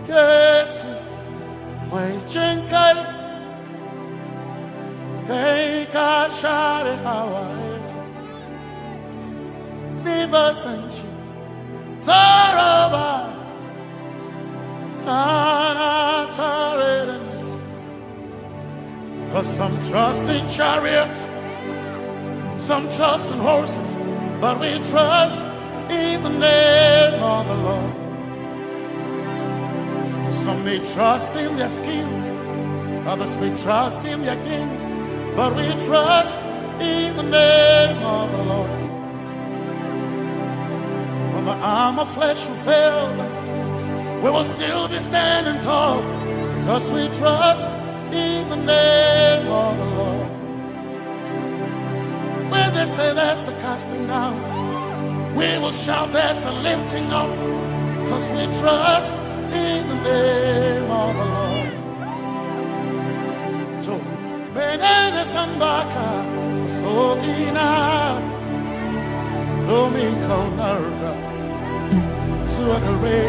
Yes, my chenkai, they can share Hawaii. Never sent you, Taraba, cause some trust in chariots, some trust in horses, but we trust in the name of the Lord. Some may trust in their skills, others may trust in their gains, but we trust in the name of the Lord. When the arm of flesh will fail, we will still be standing tall, because we trust in the name of the Lord. When they say there's a casting down, we will shout there's a lifting up, because we trust in the name of the Lord. So, Benene Sambaka, so ina, Domingo Narga, Suakare,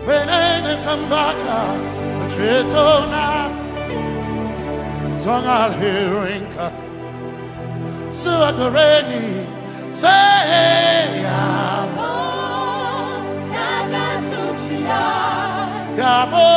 Benene Sambaka, Chetona, Tongal Hirinka, Suakareni, say, Yabo,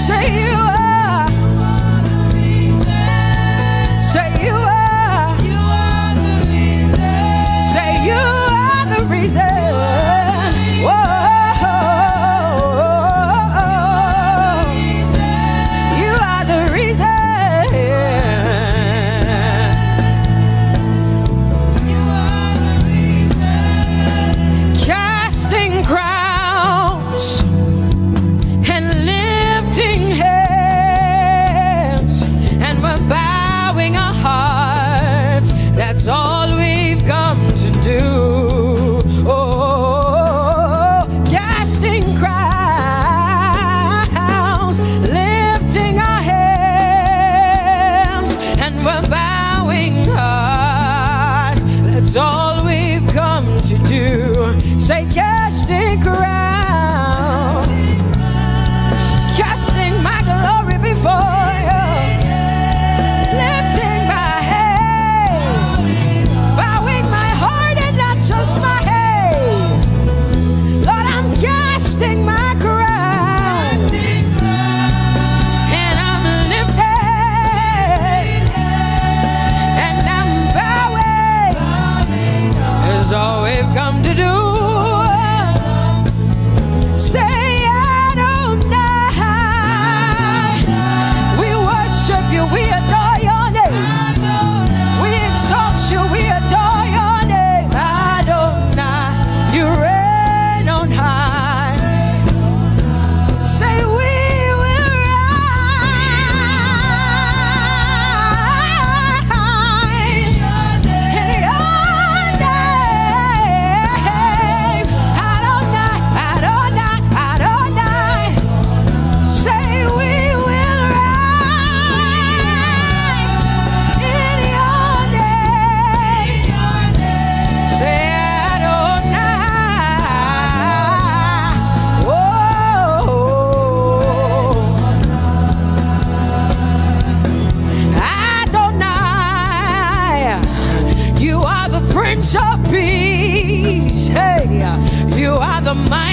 Say you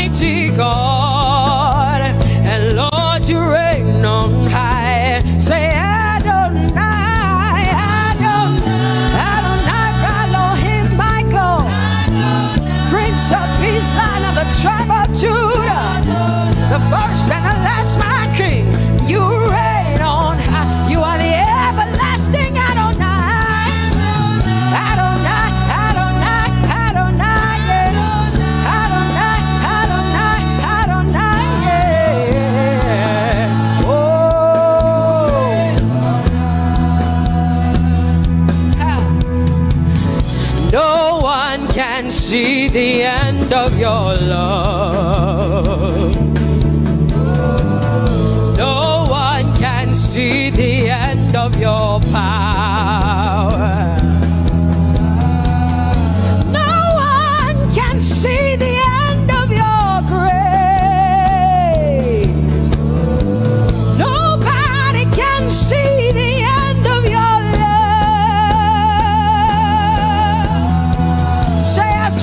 mighty God, and Lord, you reign on high. Say Adonai, Adonai, Adonai, Elohim, Michael, Prince of Peace, Lion of the tribe of Judah, the first and the last, my King. You reign on high. You are the everlasting Adonai, Adonai, Adonai, Adonai, yeah. Adonai, Adonai, Adonai, yeah. Oh, no one can see the end of your love. No one can see the end of your power. No one can see the end of your grace. Nobody can see the end of your love. Say as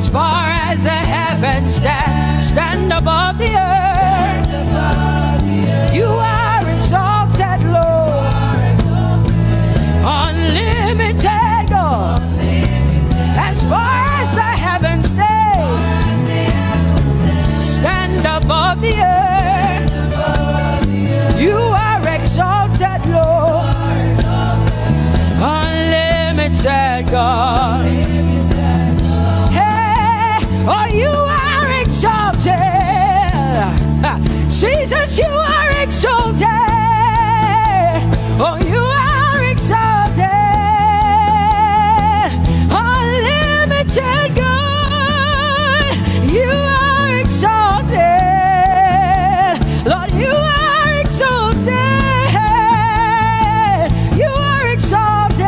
far as the heavens stand above the earth, you are exalted, Lord, unlimited God. As far as the heavens stand above the earth, you are exalted, Lord, unlimited God. Hey, oh, you are exalted. Jesus, you are exalted. Oh, you are exalted. Unlimited God, you are exalted. Lord, you are exalted. You are exalted.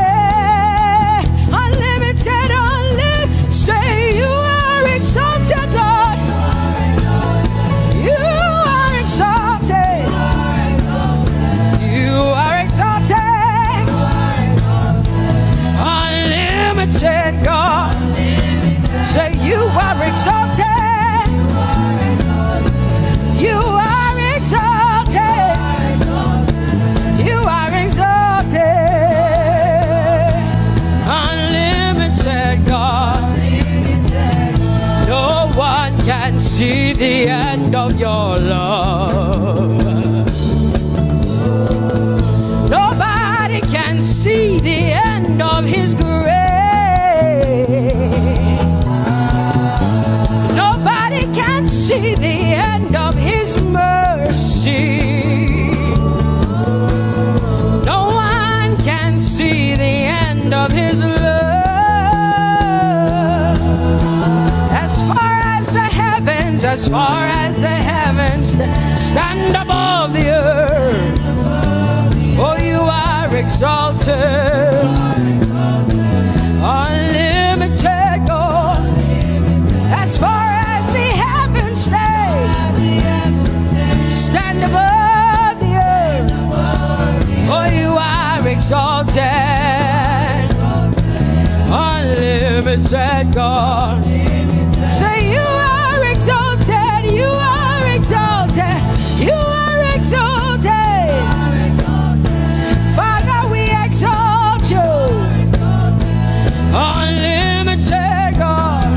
Unlimited, unlimited. Say you are exalted, Lord. You are exalted. You are exalted. Unlimited God. Say you are exalted. You are exalted. You are exalted. Unlimited God. No one can see the end of your love. Nobody can see the end of his grace. Nobody can see the end of his mercy. No one can see the end of his love. As far as the heavens stand above the earth, oh, you are exalted. Unlimited God. As far as the heavens stand above the earth, oh, you are exalted. Unlimited God. Say you are exalted. You are exalted. You are exalted. Father, we exalt you. Unlimited God.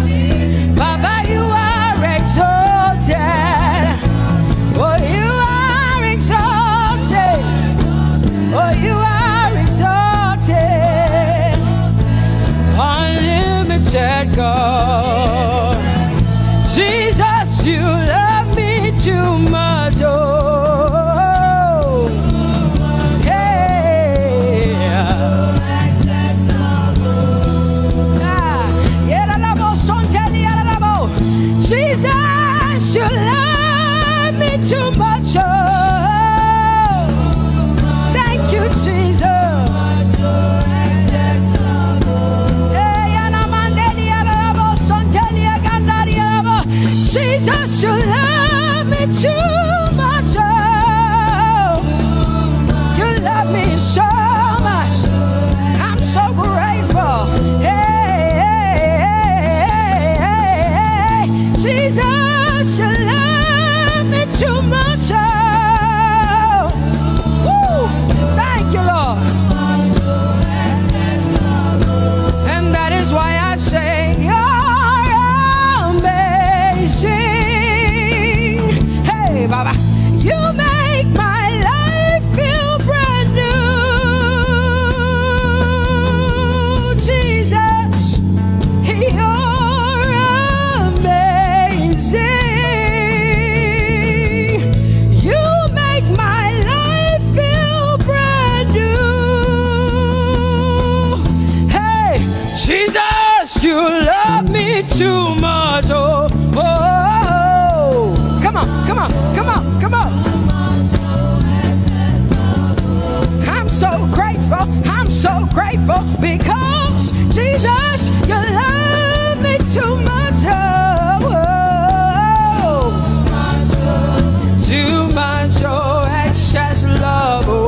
Father, you are exalted. Oh, you are exalted. Oh, you are exalted. Unlimited God. Jesus, you love me too much. Oh, yeah. Jesus, you love me too much. Oh, thank you, Jesus. Jesus, you love me too much. Oh, you love me so much. I'm so grateful. Hey, hey, hey, hey, hey. Jesus. Jesus, you love me too much. Woo! Thank you, Lord. And that is why I say you're amazing. Hey, Baba, you make my life feel brand new. Jesus, you're amazing. You make my life feel brand new. Hey, Jesus, you love me too much. Oh, oh, oh. Come on, come on, come on, come on. I'm so grateful because Jesus, you love me too much. Oh, oh, oh. Too much, oh, excess love. Oh,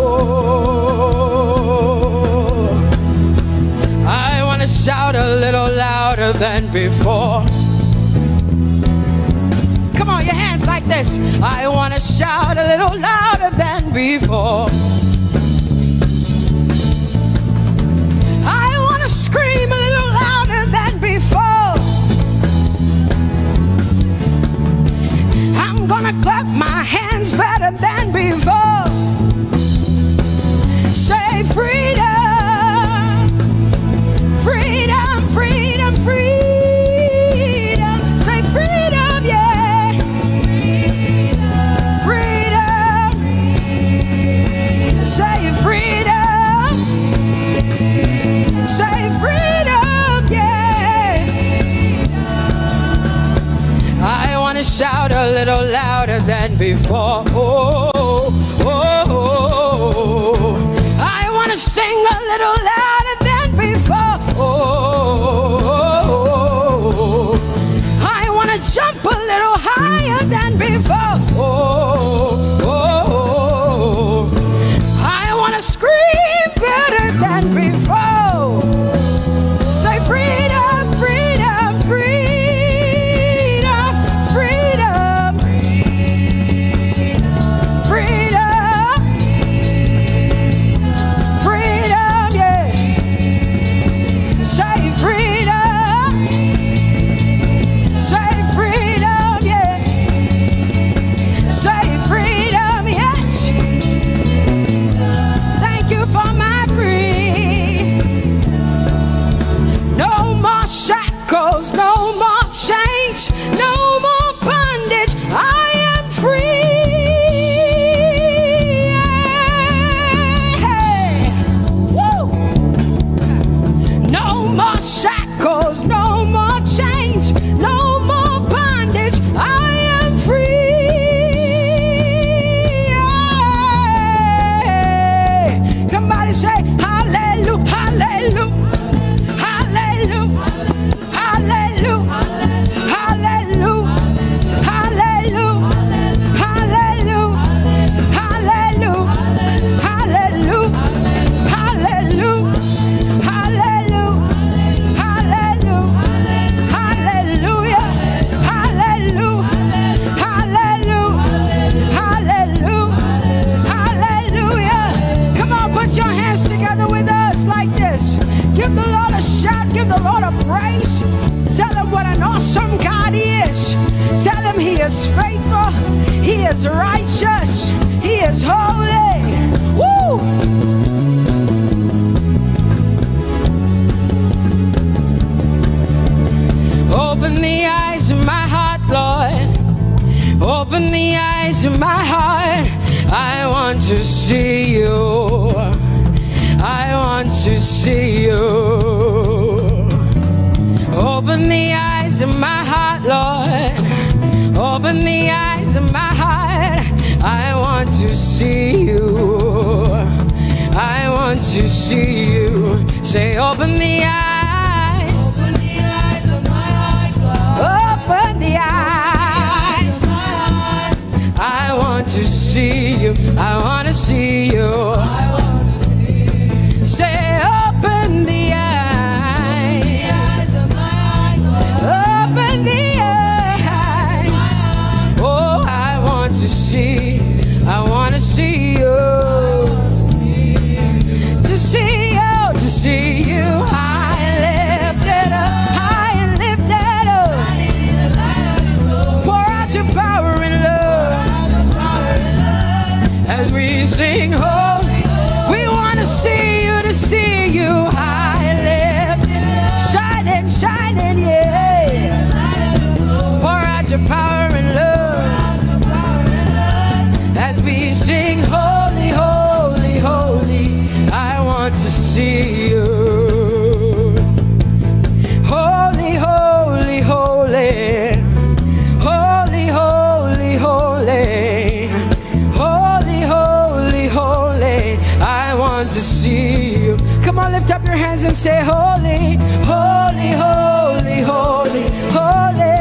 I want to shout a little louder than before. Come on, your hands like this. I want to shout a little louder than before. I want to scream a little louder than before. I'm gonna clap my hands better than before. Say freedom, freedom, freedom, freedom. Say freedom, yeah. Freedom. Say freedom. Say freedom, yeah. I want to shout a little louder than before. Oh, oh, oh, oh. I want to sing a little louder than before. Oh, oh, oh. I want to jump a little higher than before. Oh, oh, oh. I want to scream better than before. Say freedom, freedom, freedom, freedom, freedom, freedom, yeah. Say freedom, say freedom, yeah. Say freedom, yes. Thank you for my freedom. No more shackles, no more chains, no more bondage. I am free. Hey. Woo. No more shackles, no more chains, no more bondage. I am free. Somebody say hallelujah, hallelujah. Hallelujah, hallelujah, hallelujah, hallelujah, hallelujah, hallelujah, hallelujah, hallelujah, hallelujah, hallelujah, hallelujah, hallelujah, hallelujah, hallelujah. Come on, put your hands together with us like this. Give the Lord a shout, give the Lord a praise. Tell him what an awesome God he is. Tell him he is faithful, he is righteous, he is holy. Woo! Open the eyes of my heart, Lord. Open the eyes of my heart. I want to see you. I want to see you. Open the eyes of my heart, Lord. Open the eyes of my heart. I want to see you. I want to see you. Say, open the eyes. Open the eyes of my heart, Lord. Open the eyes of my heart. I want to see you. I want to see you. Say, open the eyes of my eyes, open the eyes. sing holy. We want to see you high lifted, shining, shining, yeah. Pour out your power and love as we sing holy, holy, holy. I want to see you. Holy, holy, holy. Holy, holy, holy. Holy, holy, holy. I want to see you. Come on, lift up your hands and say holy, holy, holy, holy, holy.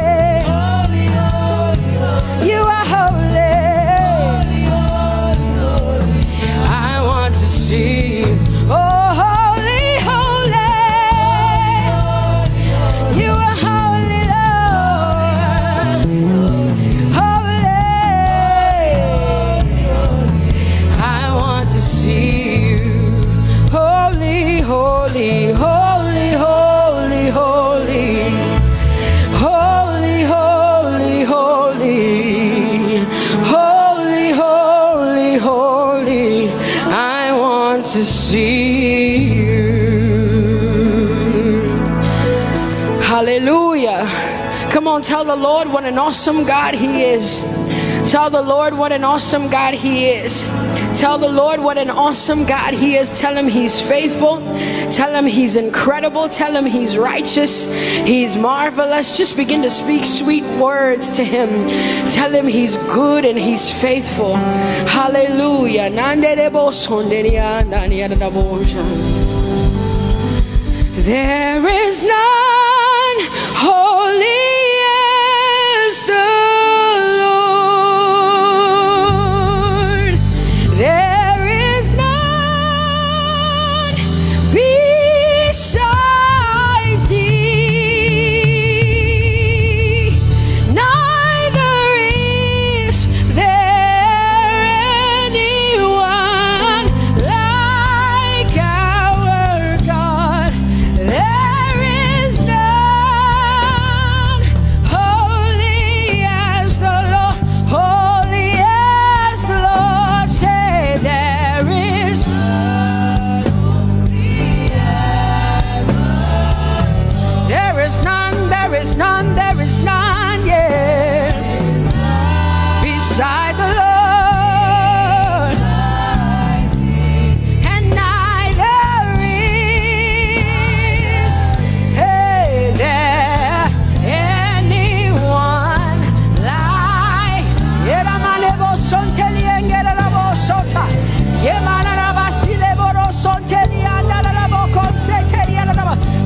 You are holy. I want to see you. Oh, holy, holy. You are holy, Lord. Holy. I want to see you. Holy, holy, holy, holy, holy. Holy, holy, holy. Holy, holy, holy. I want to see you. Hallelujah. Come on, tell the Lord what an awesome God He is. Tell the Lord what an awesome God He is. Tell the Lord what an awesome God He is. Tell Him He's faithful. Tell Him He's incredible. Tell Him He's righteous. He's marvelous. Just begin to speak sweet words to Him. Tell Him He's good and He's faithful. Hallelujah. There is none holy as the Lord. There is none besides Thee. Neither is there anyone like our God. There is none holy as the Lord, holy as the Lord. Say there is none holy as the Lord. There is none, there is none, there is none, yeah, beside the Lord. And neither is there anyone like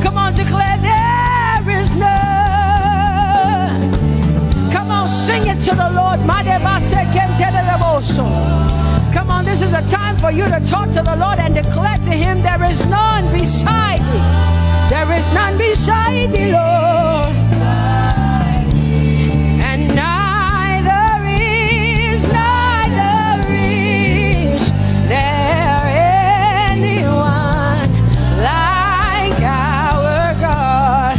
Come on, declare there is none. Come on, sing it to the Lord. Come on, this is a time for you to talk to the Lord and declare to Him there is none beside Thee. There is none beside Thee, Lord. And neither is there anyone like our God.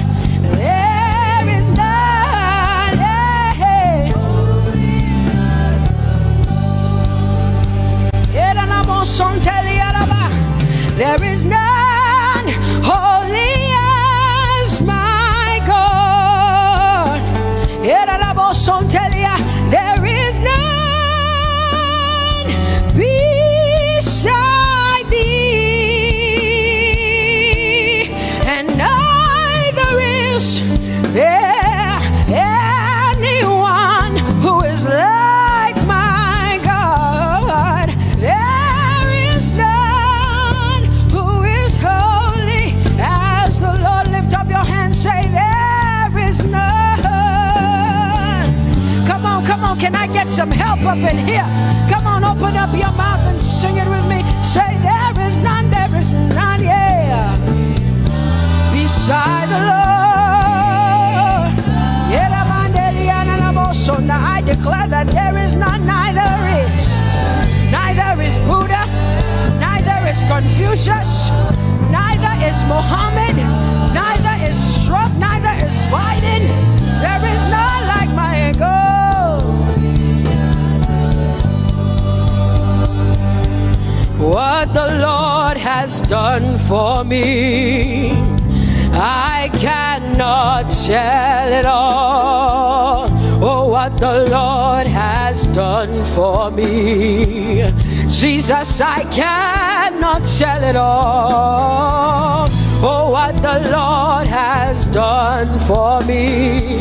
There is none. There is none holy as my God. There is none beside Thee, and neither is there anyone who is like my God. There is none who is holy as the Lord. Lift up your hands, say there is none. Come on, can I get some help up in here? Come on, open up your mouth and sing it with me. Say there is none, yeah, beside the Lord. So now I declare that there is none, neither is Buddha, neither is Confucius, neither is Muhammad, neither is Trump, neither is Biden. There is none like my God. has done for me. I cannot tell it all. Oh, what the Lord has done for me. Jesus, I cannot tell it all. Oh, what the Lord has done for me.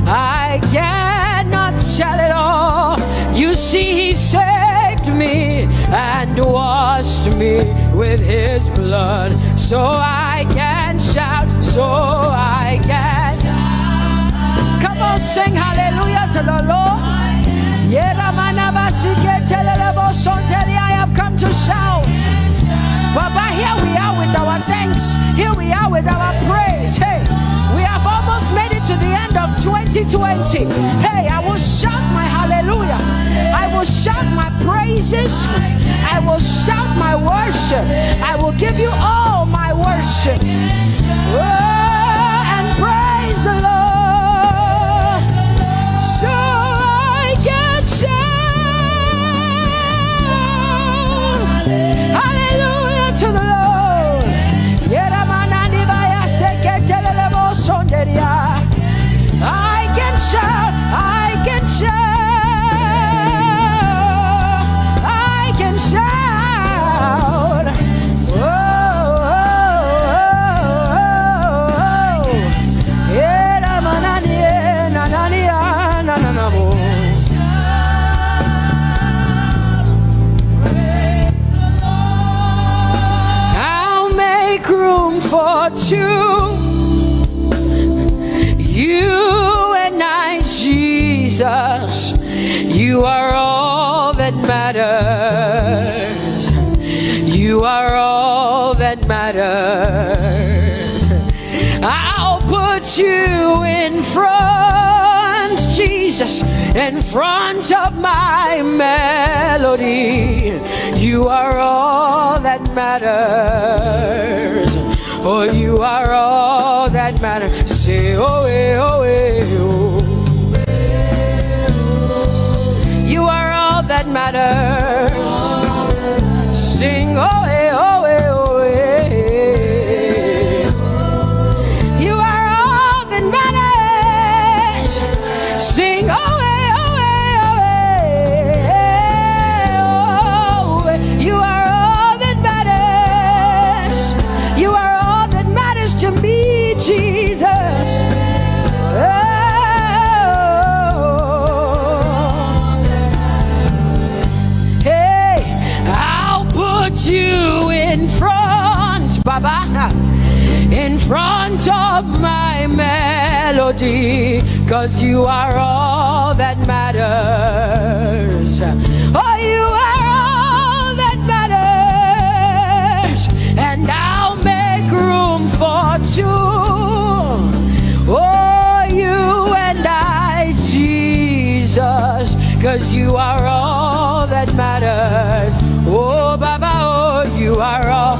I cannot tell it all. You see, He saved me and washed me with His blood. So I can shout, so I can. Come on, sing hallelujah to the Lord. I have come to shout. Baba, here we are with our thanks. Here we are with our praise. Hey, we have almost made it to the end of 2020. Hey, I will shout my hallelujah. I will shout my praises. I will shout my worship. I will give you all my worship. Oh, and praise the Lord. So I can shout. Hallelujah to the Lord. I can shout, I can shout, I can shout. Oh, oh, oh, I'll make room for two. You and I, Jesus, you are all that matters. You are all that matters. I'll put you in front, Jesus, in front of my melody. You are all that matters. Oh, you are all that matters. Say, oh, eh, oh, eh, oh. You are all that matters. Sing, oh, eh, oh, eh, oh, eh. You are all that matters. Sing, oh, eh, oh, eh, oh, eh. Oh, you are all that matters. You are all that matters to me, Jesus. You in front, Baba, in front of my melody, 'cause you are all that matters. Oh, you are all that matters, and I'll make room for two. Oh, you and I, Jesus, 'cause you are all that matters. Oh, Baba, oh, you are all.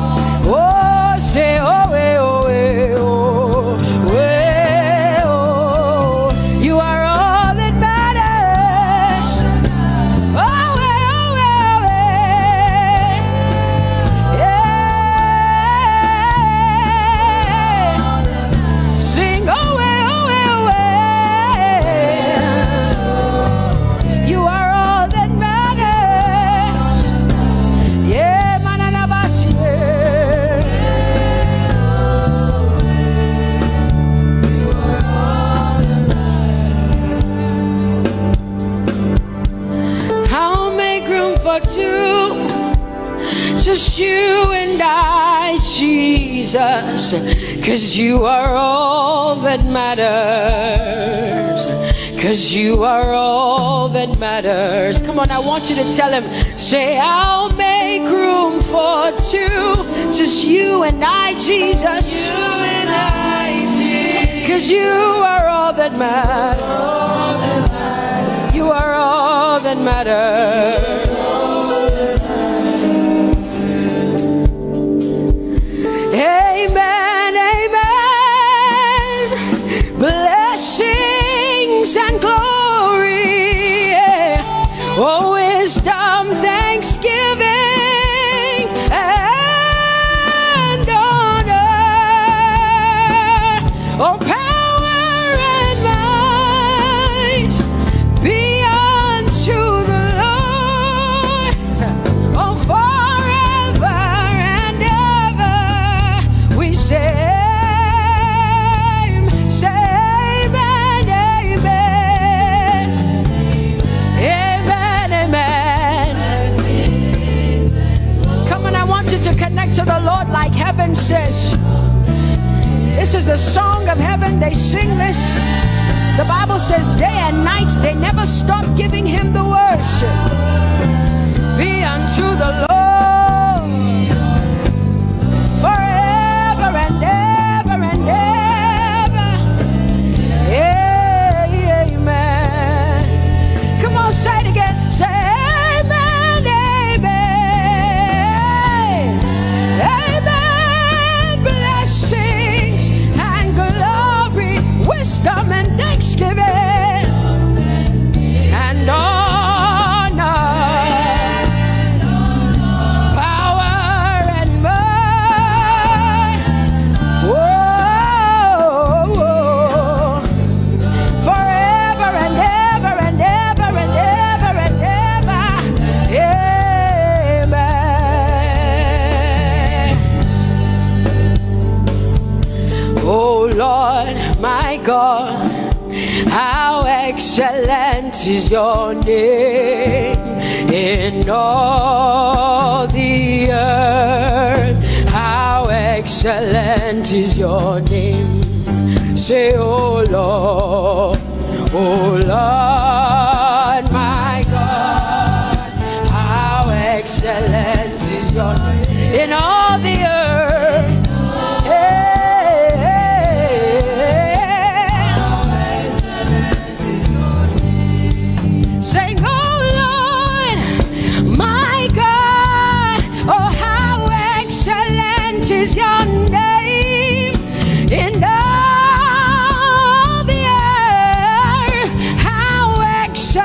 Oh, say, oh, eh, oh, eh, oh, eh, oh. You are all that matters. Oh, eh, oh, eh, yeah. Sing, oh, eh, oh, eh. You are all that matters. Yeah, manana basi. I'll make room for two, just you and I, Jesus, 'cause you are all that matters. 'Cause you are all that matters. Come on, I want you to tell him, say, I'll make room for two, just you and I, Jesus. You and I, Jesus. 'Cause you are all that matters. You are all that matters. Amen, amen. Blessings and glory, yeah. Oh, wisdom, thanksgiving, and song of heaven, they sing this. The Bible says day and night they never stop giving him the worship. Be unto the Lord forever and ever and ever. Amen. Come on, say it again. Say amen, amen. Amen. Blessings and glory, wisdom and thanksgiving and honor, power and might, forever and ever and ever and ever and ever. Amen. Oh Lord, my God, how excellent is your name in all the earth. How excellent is your name. Say, oh Lord, my God, how excellent is your name in all the earth. Is your name in all the earth? How excellent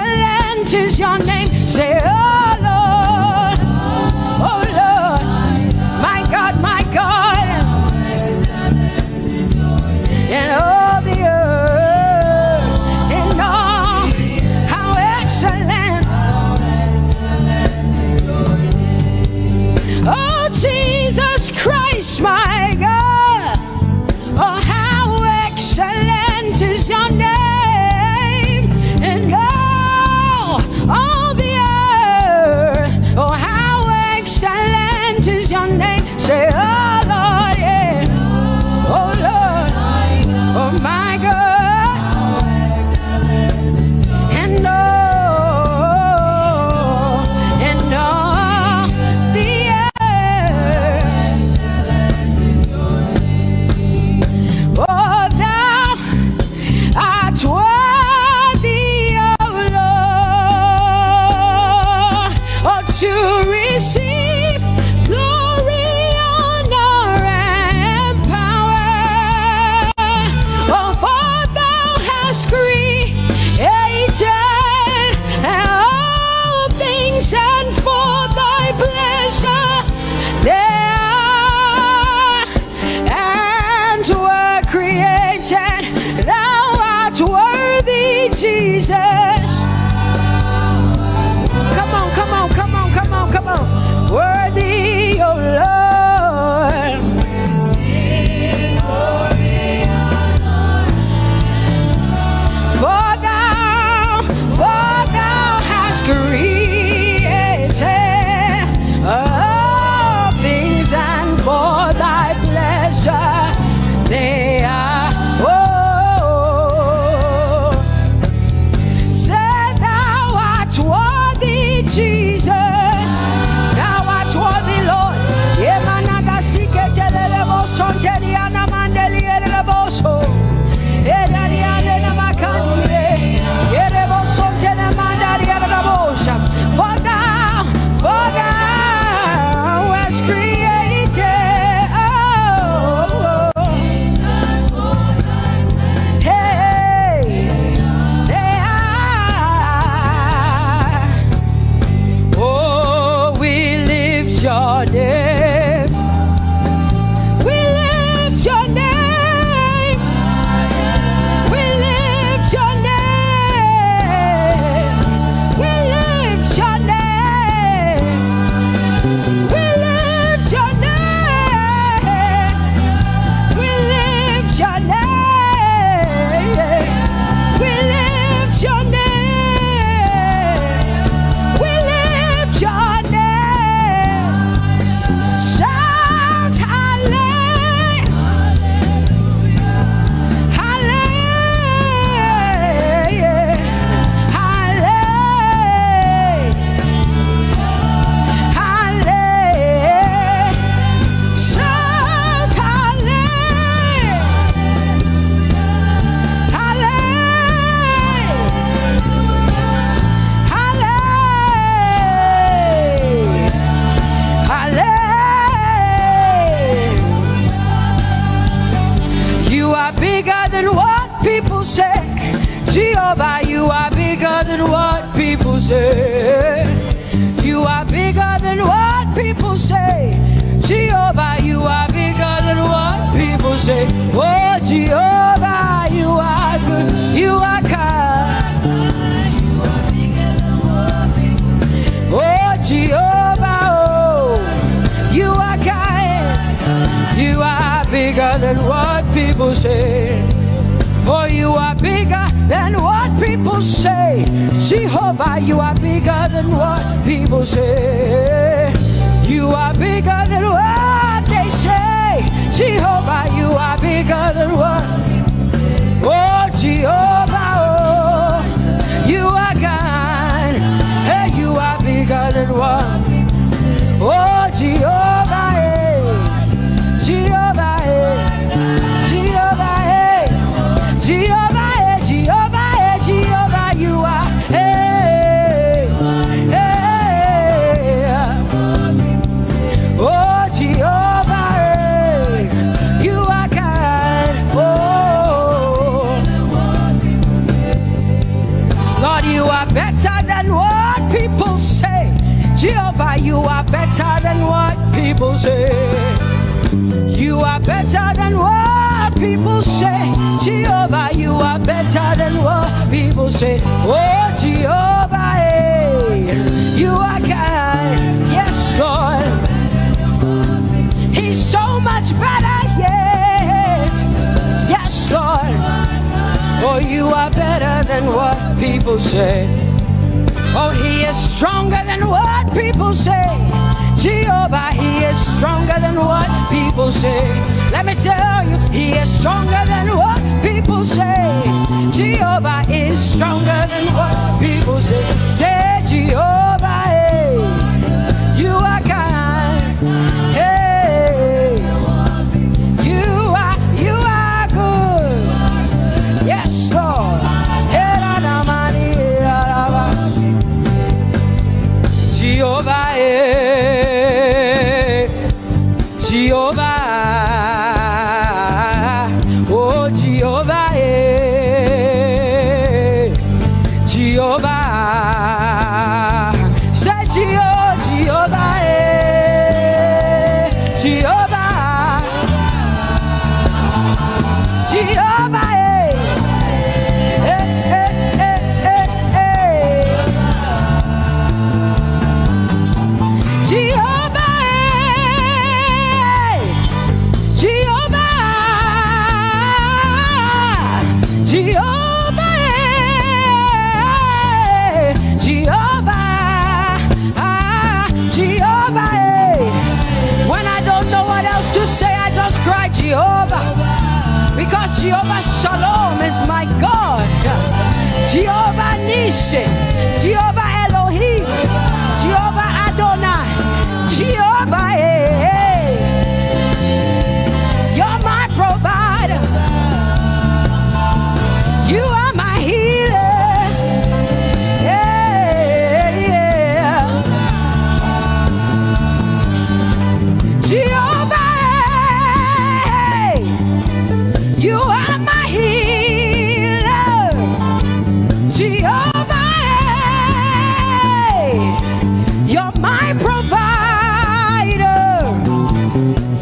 people say. You are bigger than what people say. Jehovah, you are bigger than what people say. Oh, Jehovah, you are good. You are kind. Oh, Jehovah, oh, you are kind. You are bigger than what people say. Oh, you are bigger than what people say. Jehovah, you are bigger than what people say. You are bigger than what they say. Jehovah, you are bigger than what. Oh, Jehovah, oh, you are God. Hey, you are bigger than what. Oh, Jehovah, hey. Jehovah, hey. Jehovah, hey. Jehovah, hey. Jehovah, hey. Jehovah, you are. Hey, hey. Oh, Jehovah, hey. You are kind. Oh, Lord, you are better than what people say. Jehovah, you are better than what people say. You are better than what people say. Jehovah, you are better than what people say. Oh, Jehovah, hey, you are kind. Yes, Lord. He's so much better, yeah. Yes, Lord. Oh, you are better than what people say. Oh, he is stronger than what people say. Jehovah, he is stronger than what people say. Let me tell you, he is stronger than what people say. Jehovah is stronger than what people say. Say, Jehovah, hey, you are kind. Hey, you are good. Yes, Lord. Jehovah, Jehovah, oh Jehovah, Jehovah, say Jehovah, Jehovah, Jehovah, Jehovah, because Jehovah Shalom is my God. Jehovah Nissi, Jehovah Elohim, Jehovah Adonai, Jehovah, hey, you're my provider. You are my healer. Yeah, yeah. Jehovah, you are my healer, Jehovah, you're my provider,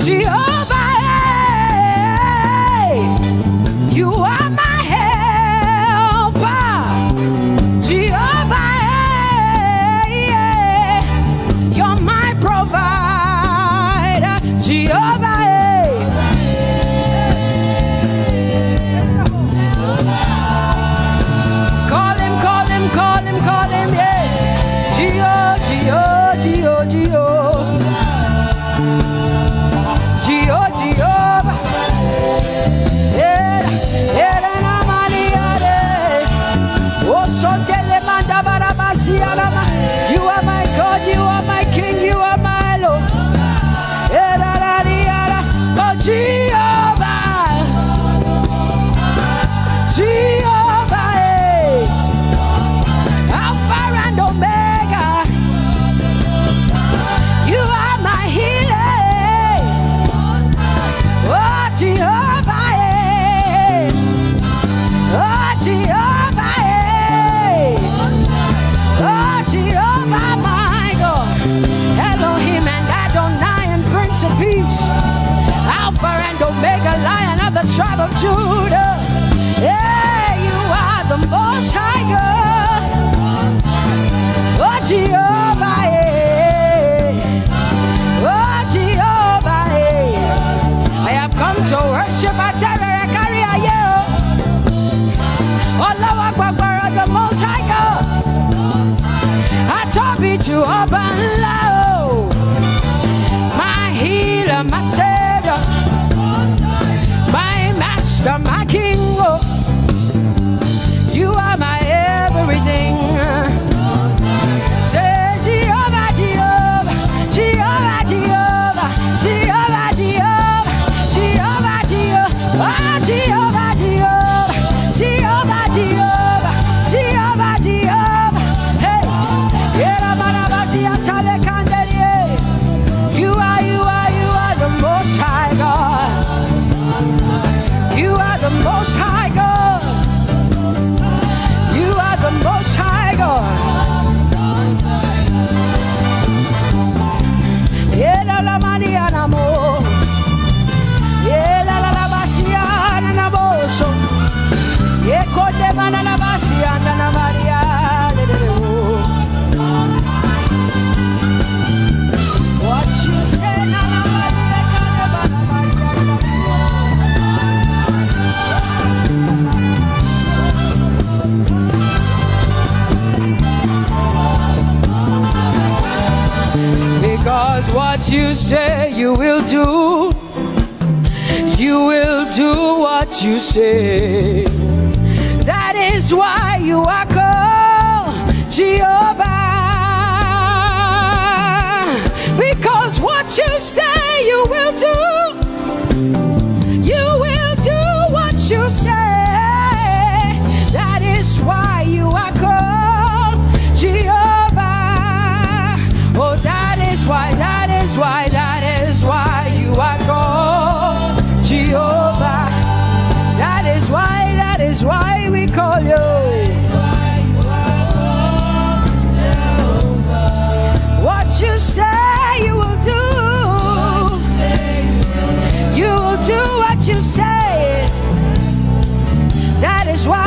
Jehovah, you are my helper, Jehovah, you're my provider, Jehovah. Call him, yeah. Jehovah, yeah, yeah, you are my God, you are my King, you are my Lord. Oh, Jehovah, Jehovah, Alpha and Omega, you are my healer. Oh, Jehovah, oh, Jehovah, oh, tribe of Judah. Yeah, you are the Most High God. Oh, Jehovah, oh, Jehovah, I have come to worship at Terrakaria, oh, Lord, the Most High God. I told you to open low, my healer, my savior, my master, my king. Oh, you are my everything. Say Jehovah, Jehovah, Jehovah, Jehovah, Jehovah, Jehovah, Jehovah, Jehovah, Jehovah, Jehovah, Jehovah, Jehovah, Jehovah, Jehovah. Hey, you are the Most High God. You are the Most High God. You are the Most High God. Yela la Mariana mo. Yela la Bassiana na boso. Yeko de mana la Bassiana na Maria. What you say na because what you say you will do. You will do what you say. That is why you are called Jehovah. Because what you say you will do. You will do what you say. That is why you are called Jehovah. Oh, that is why you are called Jehovah. That is why we call you. What you say you will do. You will do what you say. That is why.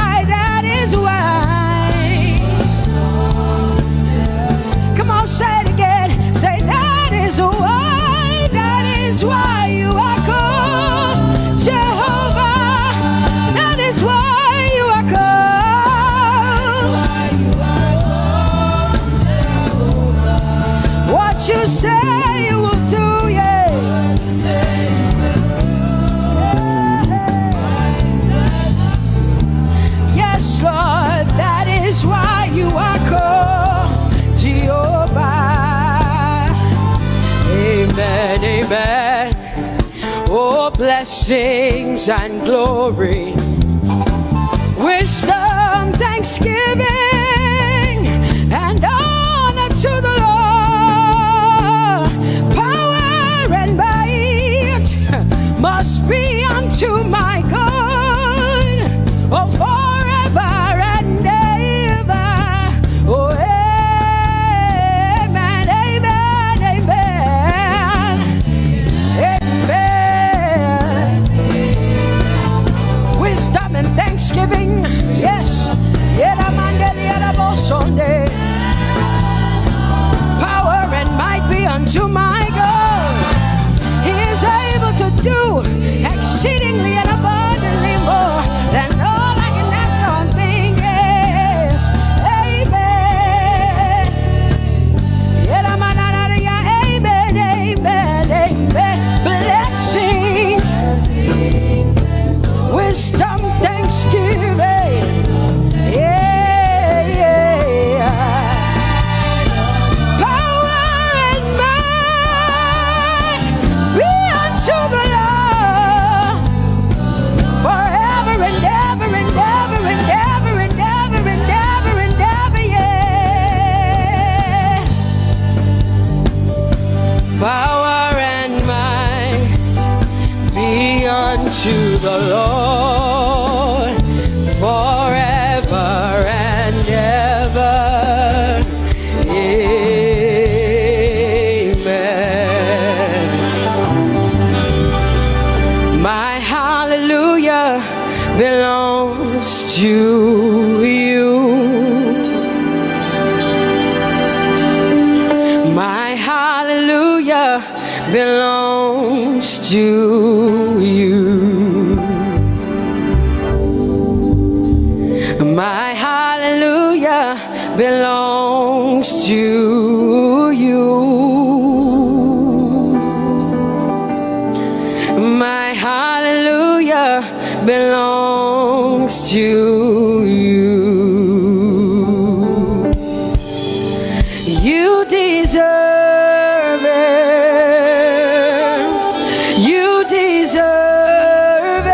Come on, say it again. Say that is why you are called Jehovah. That is why you are called. What you say you will do, yeah. Yes, Lord, that is why you are called Jehovah. Amen, amen. Oh, blessings and glory, wisdom, thanksgiving, and honor to the Lord. Power and might must be unto my God. Oh, forever and ever. Oh, amen, amen, amen, amen. Wisdom and thanksgiving, yes. to you. My hallelujah belongs to you. My hallelujah belongs to you. You deserve it. You deserve it.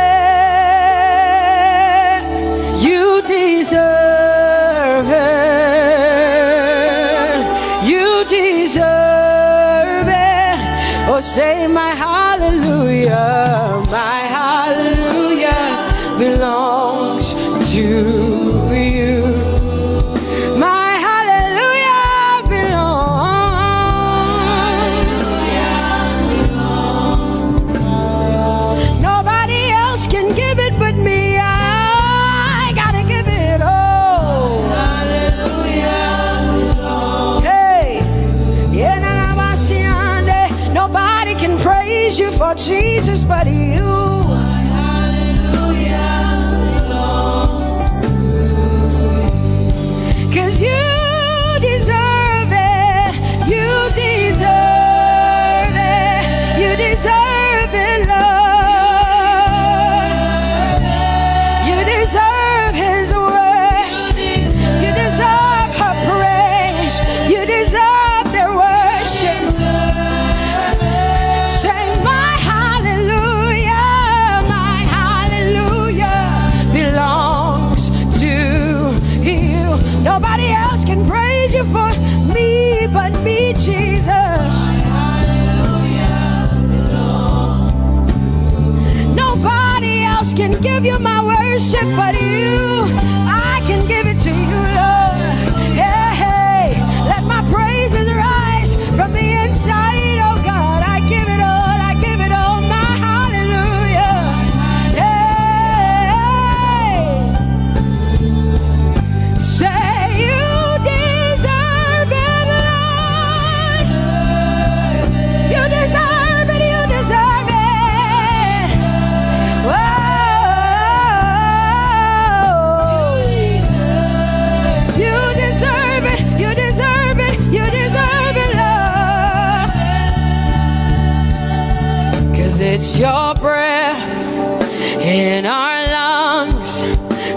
You deserve it. You deserve it. Oh, say my hallelujah. My hallelujah belongs to you. My hallelujah belongs. Nobody else can give it but me. I gotta give it all. Hey, nobody can praise you for Jesus but you. Cause you deserve it. You deserve it. You deserve it, Lord. You deserve His worship. You deserve her praise. You deserve their worship. Say my hallelujah. My hallelujah belongs to you. Nobody else can praise you for me but me, Jesus. Nobody else can give you my worship but you. I can give it to you, Lord. Yeah, hey, let my praises rise from the inside, oh God. I give it all, I give it all, my hallelujah. Hey, say you deserve it, Lord. You deserve it, you deserve it. Whoa. You deserve it, you deserve it, you deserve it, Lord. Cause it's your breath in our lungs.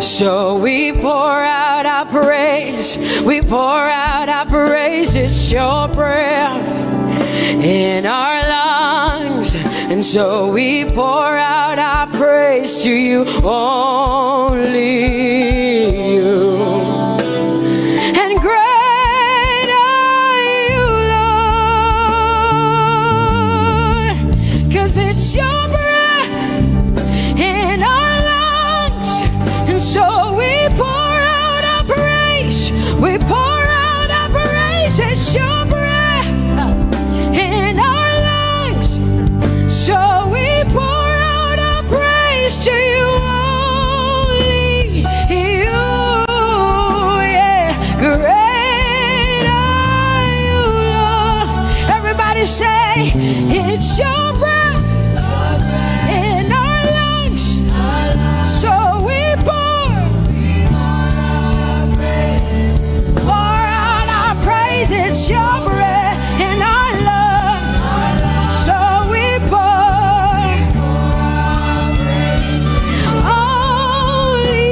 So we pour out our praise. We pour out our praise. It's your breath in our lungs. And so we pour out our praise to you, only you. And great are you, Lord. Cause it's your breath in our lungs. And so we pour out our praise. We pour out our praise. It's your breath in our lungs. So we pour out our praise to you, only you. Yeah, great are you, Lord. Everybody say, it's your breath in our lungs. So we pour out our praise. It's your breath in our lungs. So we pour only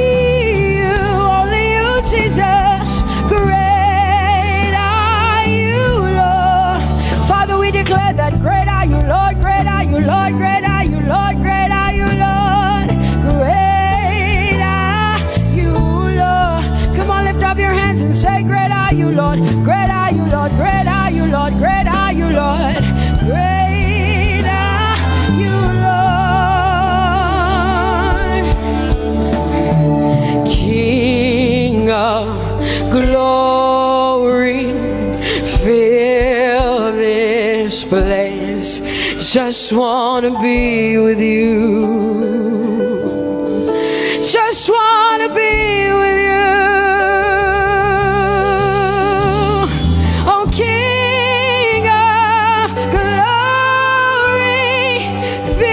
you, Jesus. Great are you, Lord. Father, we declare that great are you, Lord. Great are you, Lord. Great are you, Lord. Great are you, Lord. Great are you, Lord. Come on, lift up your hands and say, great are you, Lord. Great are you, Lord. Great are you, Lord. Great are you, Lord. Great are you, Lord. King of glory, fill this place. Just wanna be with you. Just wanna be with you. Oh, King of glory, fill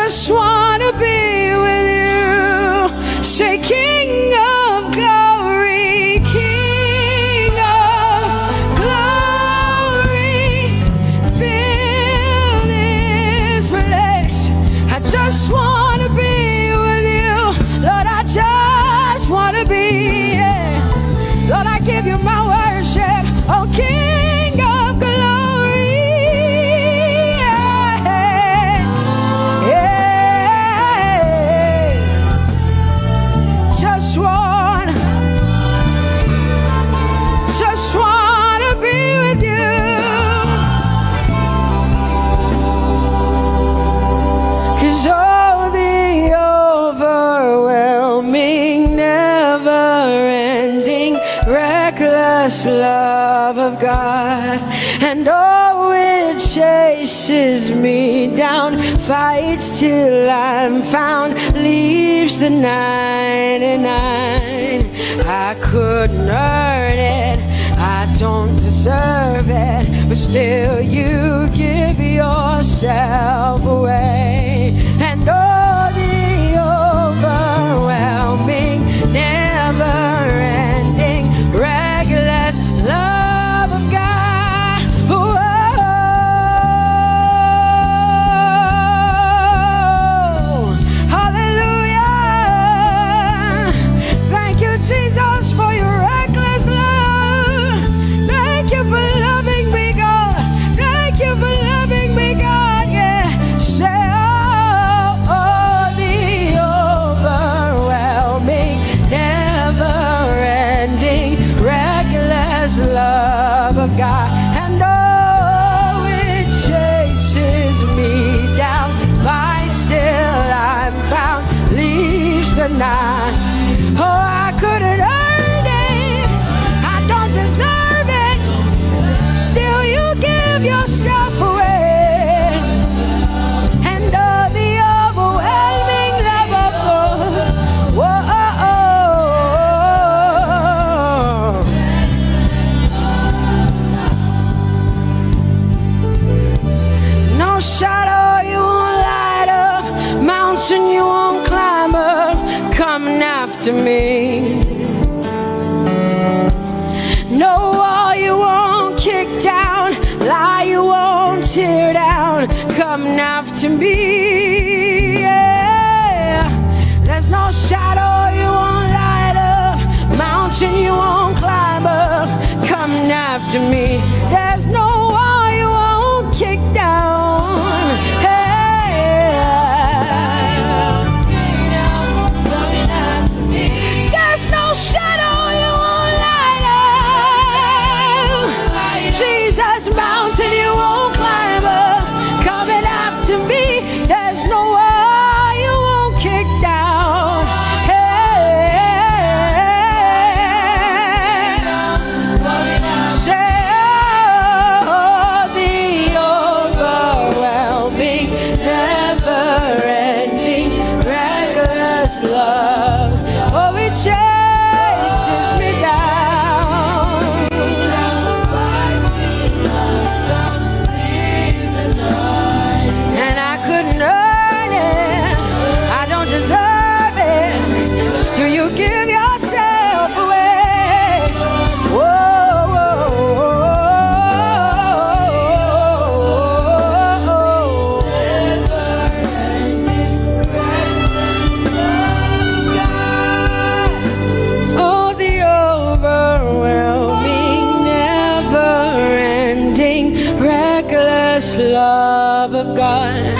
just want to be with you. Say, King of glory, King of glory, fill this place. I just want to be with you. Lord, I just want to be here. Lord, I give you my worship. Oh, King of glory. Just want to be with you. 'Cause oh, the overwhelming, never-ending, reckless love of God, and oh, it chases me down, fights till I'm found, leaves the 99. I couldn't earn it, I don't deserve it, but still you give yourself away. And oh, the overwhelming, never-ending, reckless love of God. Whoa. Hallelujah. Thank you, Jesus, for your reckless love. Thank you for loving me, God. Thank you for loving me, God. Yeah. Say, oh, the overwhelming, never-ending, reckless love of God. And oh, it chases me down, finds till I'm found, leaves the 9. Oh, I couldn't earn it, I don't deserve it, still you give yourself away. And oh, the overwhelming love of God. Whoa. No shadow you won't light up, mountain you won't climb up, coming after me. No wall you won't kick down, lie you won't tear down, coming after me. Yeah. There's no shadow you won't light up, mountain you won't climb up, coming after me. There's no wall you won't kick down. There's no shadow you won't light up. Jesus, mountain you won't climb up, coming after me. There's no wall you won't kick down. Say, oh, the overwhelming, never-ending, reckless love. Oh, it chases me down. And I couldn't earn it, I don't deserve it, still you give yourself away. Whoa, whoa, oh, the overwhelming, never-ending, reckless love of God.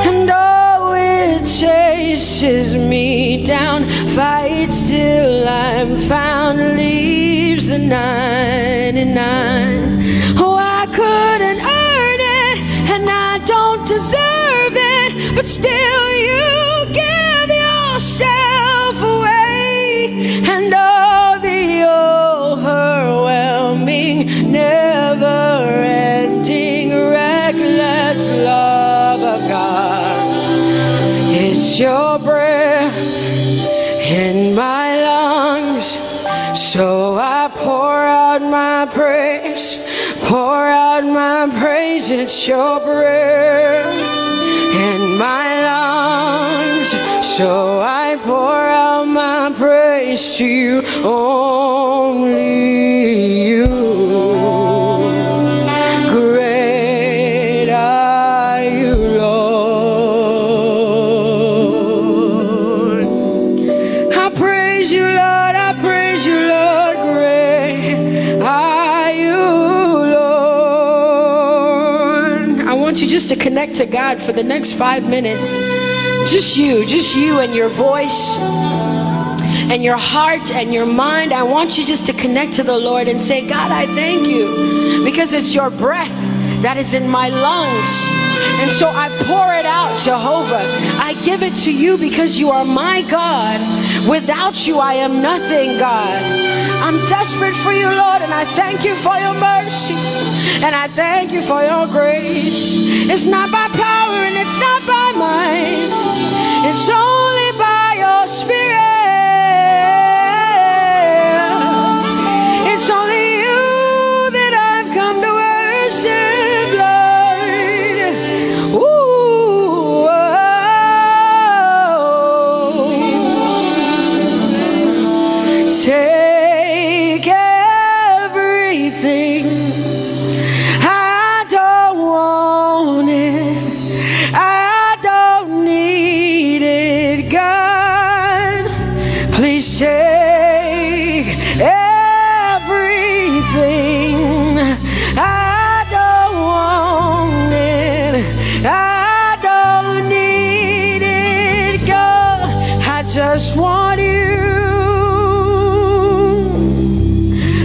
And oh, it chases me down, fights till I'm found, leaves the 99. Oh, I couldn't earn it, and I don't deserve it, but still you give yourself away. And oh, the overwhelming, never-ending, reckless love of God. It's your breath in my lungs, so I pour out my praise, pour out my praise, it's your breath in my lungs. So I pour out my praise to you, only you. Great are you, Lord. I praise you, Lord. I praise you, Lord. Great are you, Lord. I want you just to connect to God for the next 5 minutes. Just you and your voice and your heart and your mind. I want you just to connect to the Lord and say, God, I thank you because it's your breath that is in my lungs. And so I pour it out, Jehovah. I give it to you because you are my God. Without you, I am nothing, God. I'm desperate for you, Lord, and I thank you for your mercy. And I thank you for your grace. It's not by power and it's not by might. It's only by your Spirit. It's only you that I've come to worship, Lord. Ooh, oh. Take everything. I don't want it. I don't need it, God. Please take everything. I don't want it. I don't need it, God. I just want you.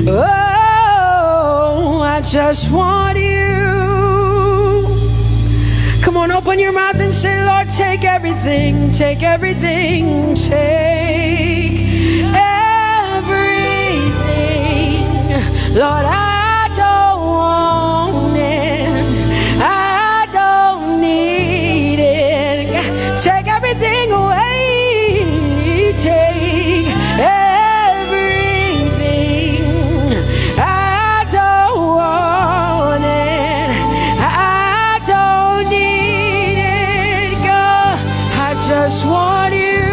Oh, I just want you. Come on, open your mouth and say, Lord, take everything, take everything, take everything. Lord, I don't want it. I don't need it. Take everything away. Take everything. I don't want it. I don't need it, God. I just want you.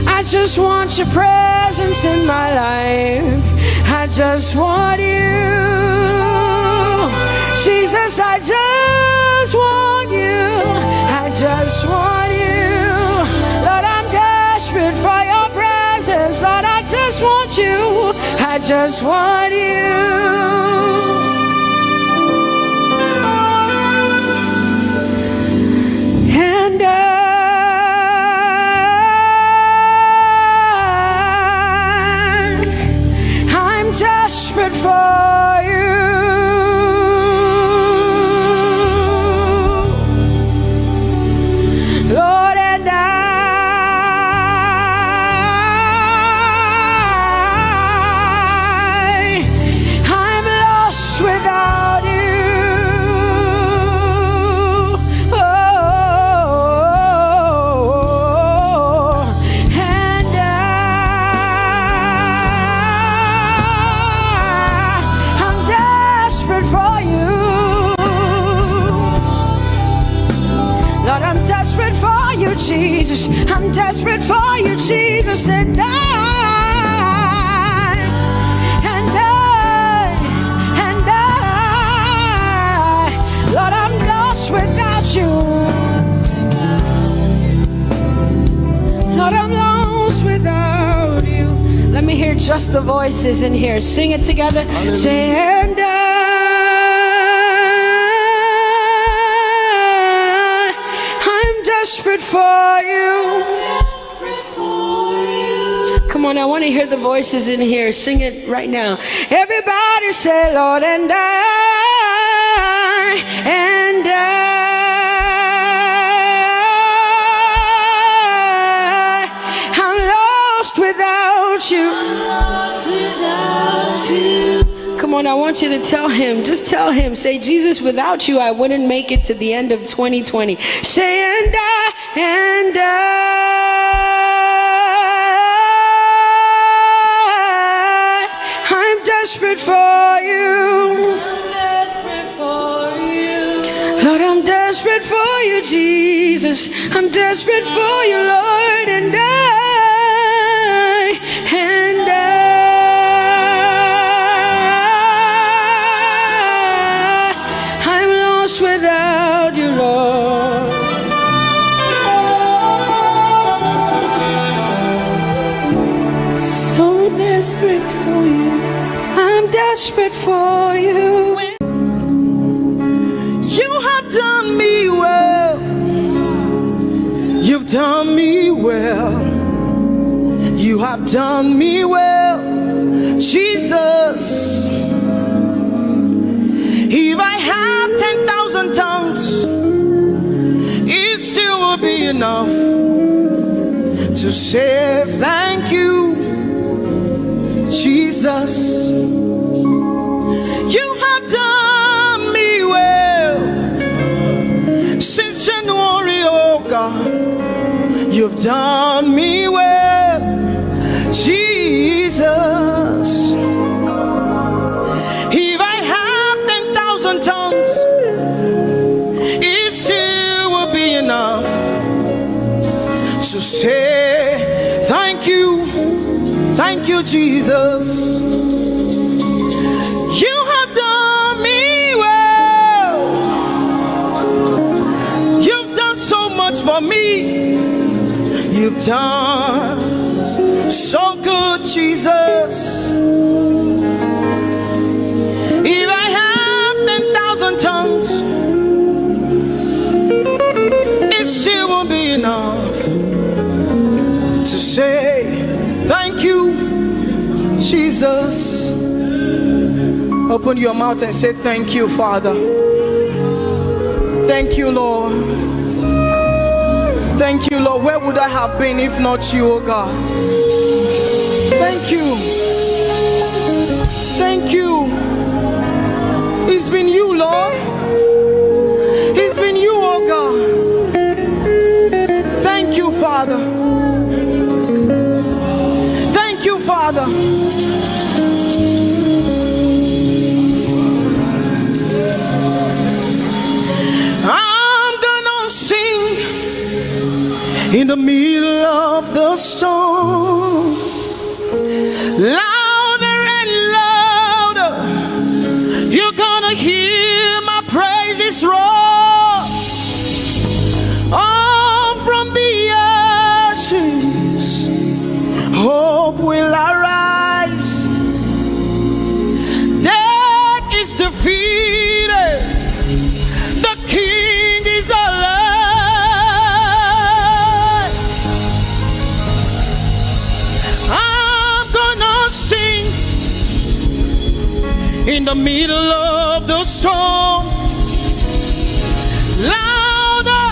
I just want your presence in my life. I just want you. Jesus, I just want you. I just want you. Lord, I'm desperate for your presence. Lord, I just want you. I just want you. And I'm desperate for you. Lord, and I'm lost without you. Oh, and I'm desperate for you. Lord, I'm desperate for you, Jesus. I'm desperate for you, Jesus. And Lord, I'm lost without you. Lord, I'm lost without you. Let me hear just the voices in here. Sing it together. Say, and I'm desperate for you. Come on, I want to hear the voices in here. Sing it right now. Everybody say, Lord, and I'm lost without you. Come on, I want you to tell him. Just tell him. Say, Jesus, without you, I wouldn't make it to the end of 2020. Say, and I'm desperate for you. you, Jesus. I'm desperate for you, Lord, and I'm lost without you, Lord. So desperate for you. I'm desperate for you. You have done me well. You've done me well. You have done me well, Jesus. If I have 10,000 tongues, it still will be enough to say thank you, Jesus. You have done me well since January, oh God. You've done me well, Jesus. If I have 10,000 tongues, it still will be enough to say thank you, Jesus. You have done me well. You've done so much for me. You've done so good, Jesus. If I have 10,000 tongues, it still won't be enough to say thank you, Jesus. Open your mouth and say thank you, Father. Thank you, Lord. Thank you, Lord. Where would I have been if not you, oh God? Thank you. Thank you. It's been you, Lord. It's been you, oh God. Thank you, Father. Thank you, Father. I'm gonna sing in the middle of the storm, louder and louder. You're gonna hear my praises roar. Oh, from the ashes, hope will arise. Death is defeated. The King is alive. In the middle of the storm, louder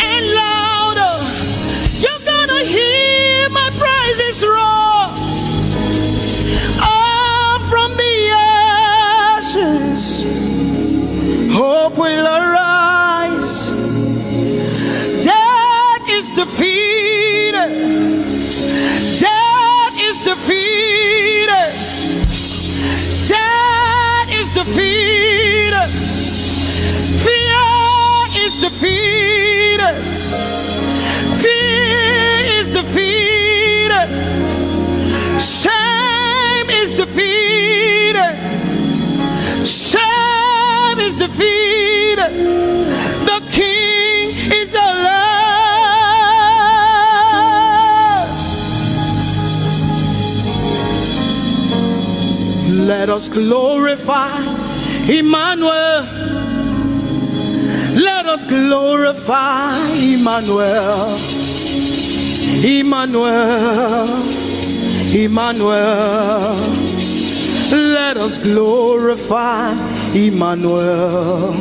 and louder, you're gonna hear my praises roar. Oh, from the ashes, hope will arise. Death is defeated. Death is defeated. Death is defeated. Fear is defeated. Fear is defeated. Shame is defeated. Shame is defeated. The King is alive. Let us glorify Emmanuel. Let us glorify Emmanuel. Emmanuel. Emmanuel. Let us glorify Emmanuel.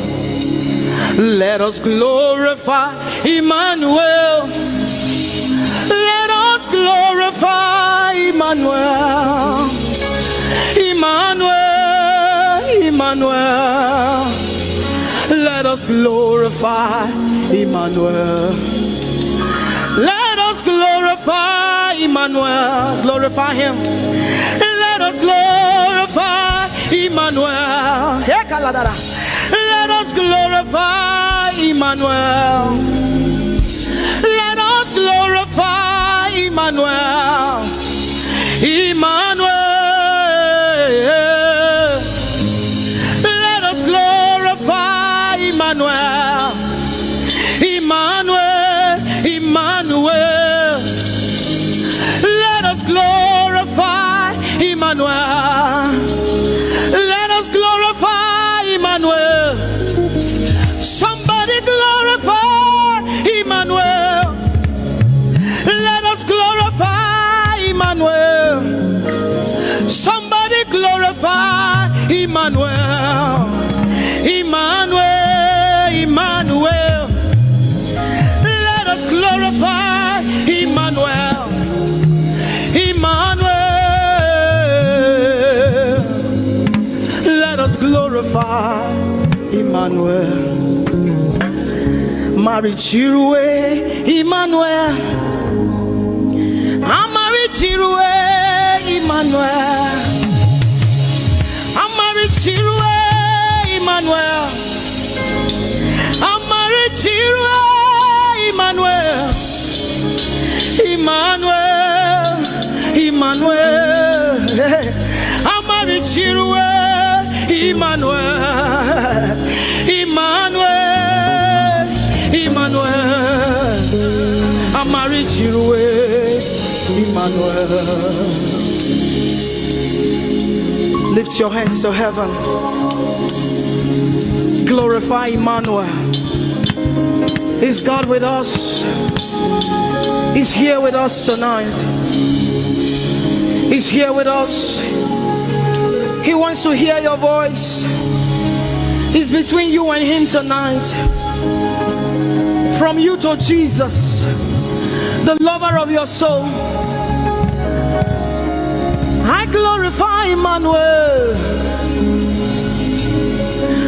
Let us glorify Emmanuel. Let us glorify Emmanuel. Emmanuel, Emmanuel. Let us glorify Emmanuel. Let us glorify Emmanuel. Glorify him. Let us glorify Emmanuel. Let us glorify Emmanuel. Let us glorify Emmanuel. Emmanuel. Let us glorify Emmanuel. Emmanuel. Emmanuel. Let us glorify Emmanuel. Let us glorify Emmanuel. Somebody glorify Emmanuel. Let us glorify Emmanuel. Somebody glorify Emmanuel. Emmanuel. Emmanuel. Let us glorify Emmanuel. Emmanuel. Let us glorify Emmanuel. Mari Chirwe Emmanuel. Amari Chirwe Emmanuel. Amari Chirwe Emmanuel. Amari Chirwe Emmanuel. Emmanuel. Emmanuel. Amari Chirwe Emmanuel. Emmanuel. Emmanuel. Amari Chirwe Emmanuel. Lift your hands to heaven. Glorify Emmanuel. Is God with us? He's here with us tonight. He's here with us. He wants to hear your voice. It's between you and him tonight. From you to Jesus, the lover of your soul. I glorify Emmanuel.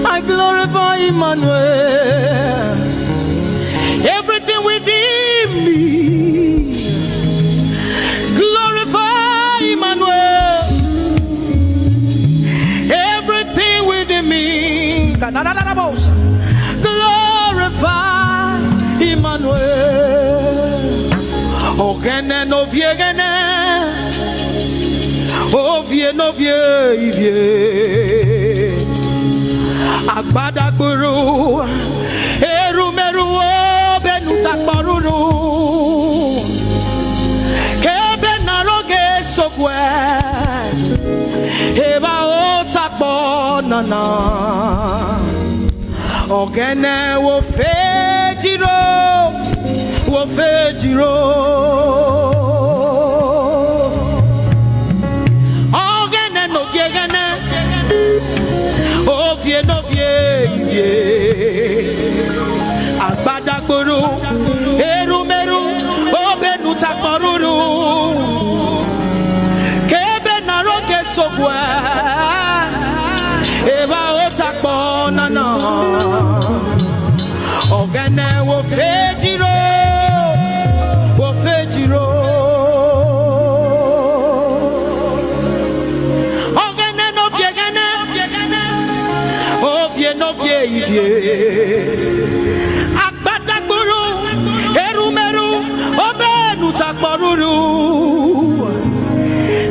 I glorify Emmanuel. Everything within me, glorify Emmanuel. Everything within me, glorify Emmanuel. Ogene no viegene, ovie no vie. Agbada guru, erumeru benutakbaruru. Kebe naroge sokwe, eba otakbo nana. Ogene wo fejiro, wo fejiro. Ogene no giegene, ovie no vie. Agbada guru, erumeru obenutakbaruru. Kebe naroge sokwe, eba otakbo nana. Ogene wo fejiro, wo fejiro. Ogene no viegene, ovie no vie. Agbada guru, erumeru obenutakbaruru.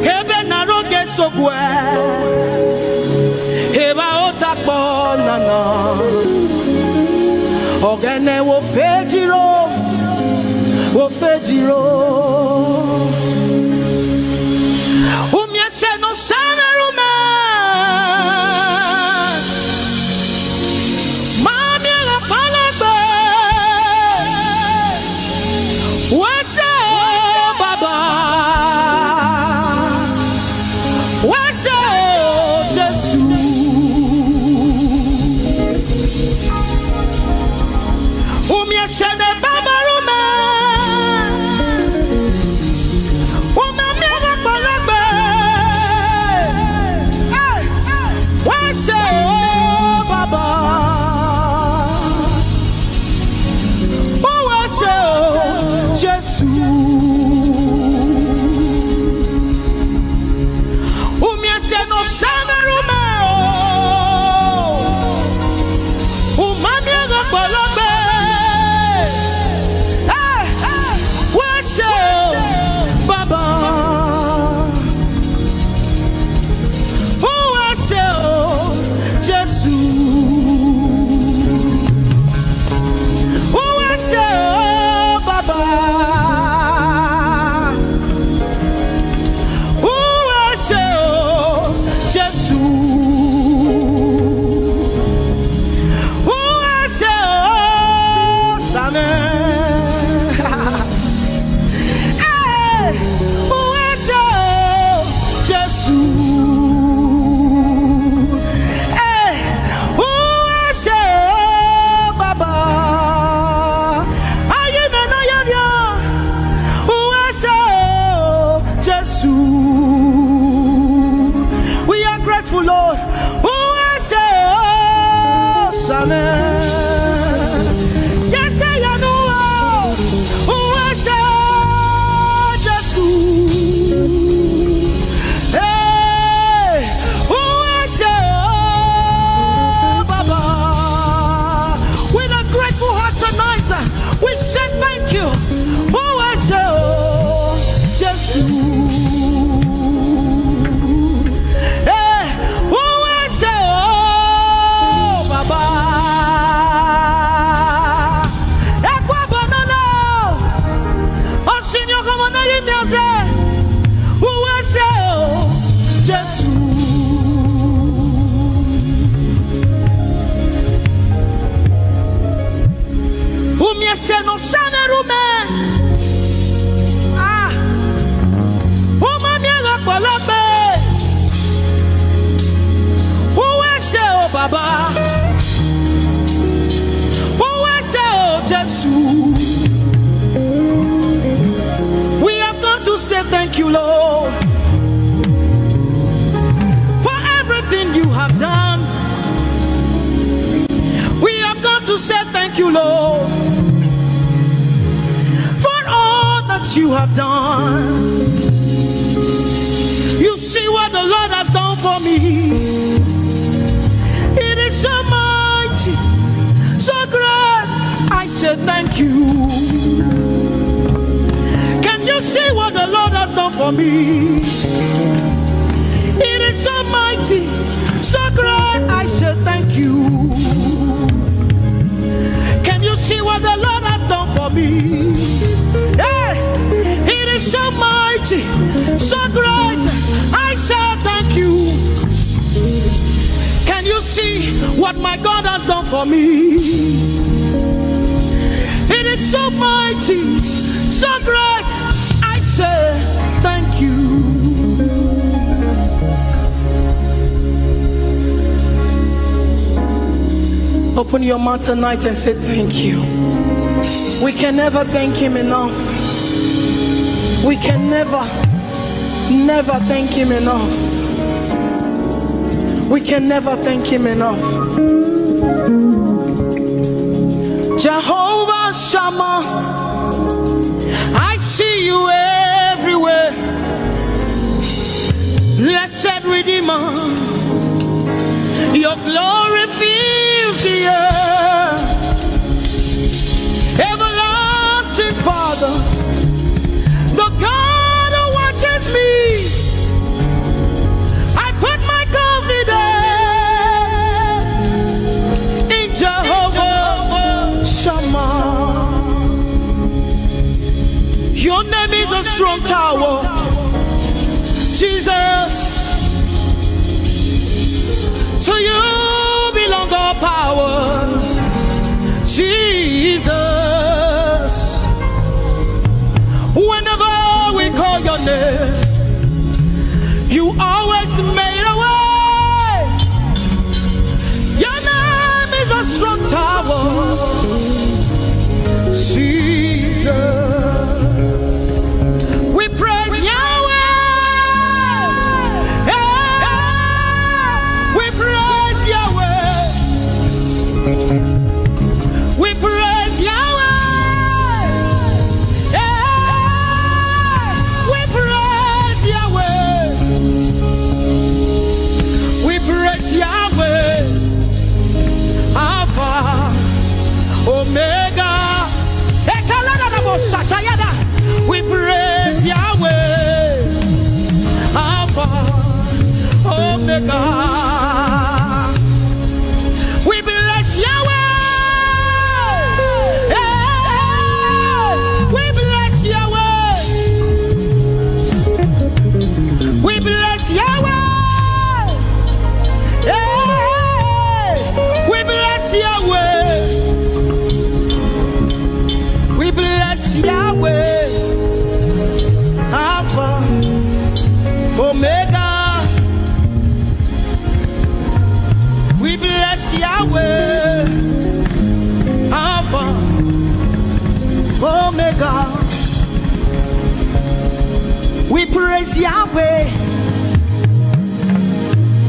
Kebe naroge sokwe, eba otakbo nana. Ogene wo fejiro, wo fejiro. Umyese no sana rume, mami la palagbe. What's up, Baba? What's up, Jesus? Umyese ne baba rume. Baba, we have come to say thank you, Lord, for everything you have done. We have come to say thank you, Lord, for all that you have done. You see what the Lord has done for me. It is so mighty, so great. I said thank you. Can you see what the Lord has done for me? It is so mighty, so great. I said thank you. Can you see what the Lord has done for me? Hey, it is so mighty, so great. I said thank you. Can you see what my God has done for me? It is so mighty, so great. I say thank you. Open your mouth tonight and say thank you. We can never thank him enough. We can never thank him enough. We can never thank him enough. Jehovah Shammah, I see you everywhere. Blessed Redeemer, your glory fills the earth. Everlasting Father, the God who watches me, I put my confidence in Jehovah Shammah. Your name is a strong tower, Jesus. To you belong all power, Jesus. Whenever we call your name, you always made a way. Your name is a strong tower, Jesus. We praise Yahweh. We praise Yahweh. We praise Yahweh. We praise Yahweh. We praise Yahweh. Alpha, Omega. We praise Yahweh. Alpha, Omega. We bless Yahweh. We bless Yahweh. We bless Yahweh. We bless Yahweh. We bless Yahweh. Alpha, Omega. We bless Yahweh, Alpha, Omega. We praise Yahweh.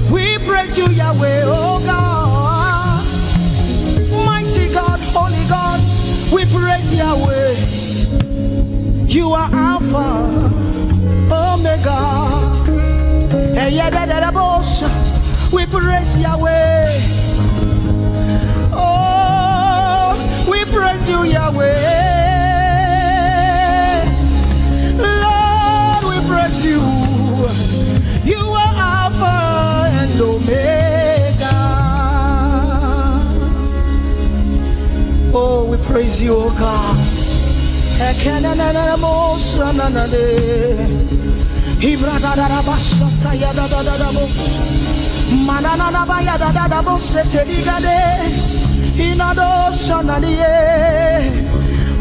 We praise you, Yahweh, oh God. Mighty God, holy God. We praise Yahweh. You are Alpha, Omega. We praise Yahweh. Oh, we praise you, Yahweh. Lord, we praise you. You are Alpha and Omega. Oh, we praise you, oh God.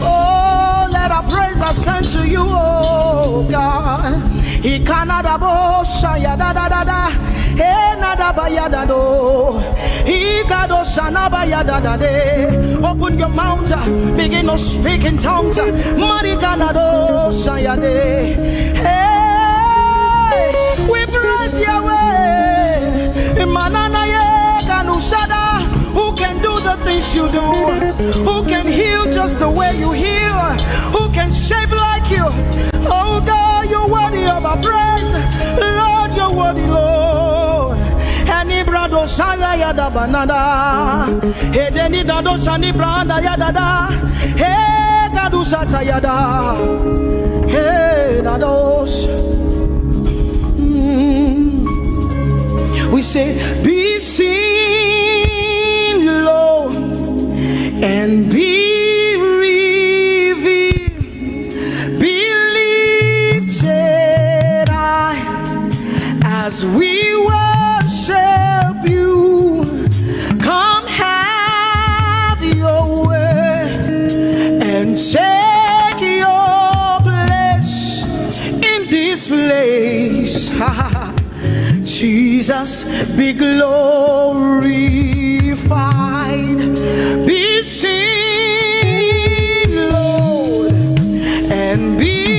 Oh, let our praise ascend to you, oh God. Open your mouth, begin to speak in tongues. Hey, we praise Yahweh. Who can do the things you do? Who can heal just the way you heal? Who can shape like you? Oh God, you're worthy of our praise. Lord, you're worthy, Lord. Any brado shaya yada banana. Hey, deni dado shani branda yada. Hey, gadu sata yada. Hey, dados. We say, be seen low and be revealed, be lifted high as we worship you. Come have your way and take your place in this place. Jesus, be glorified, be seen, Lord, and be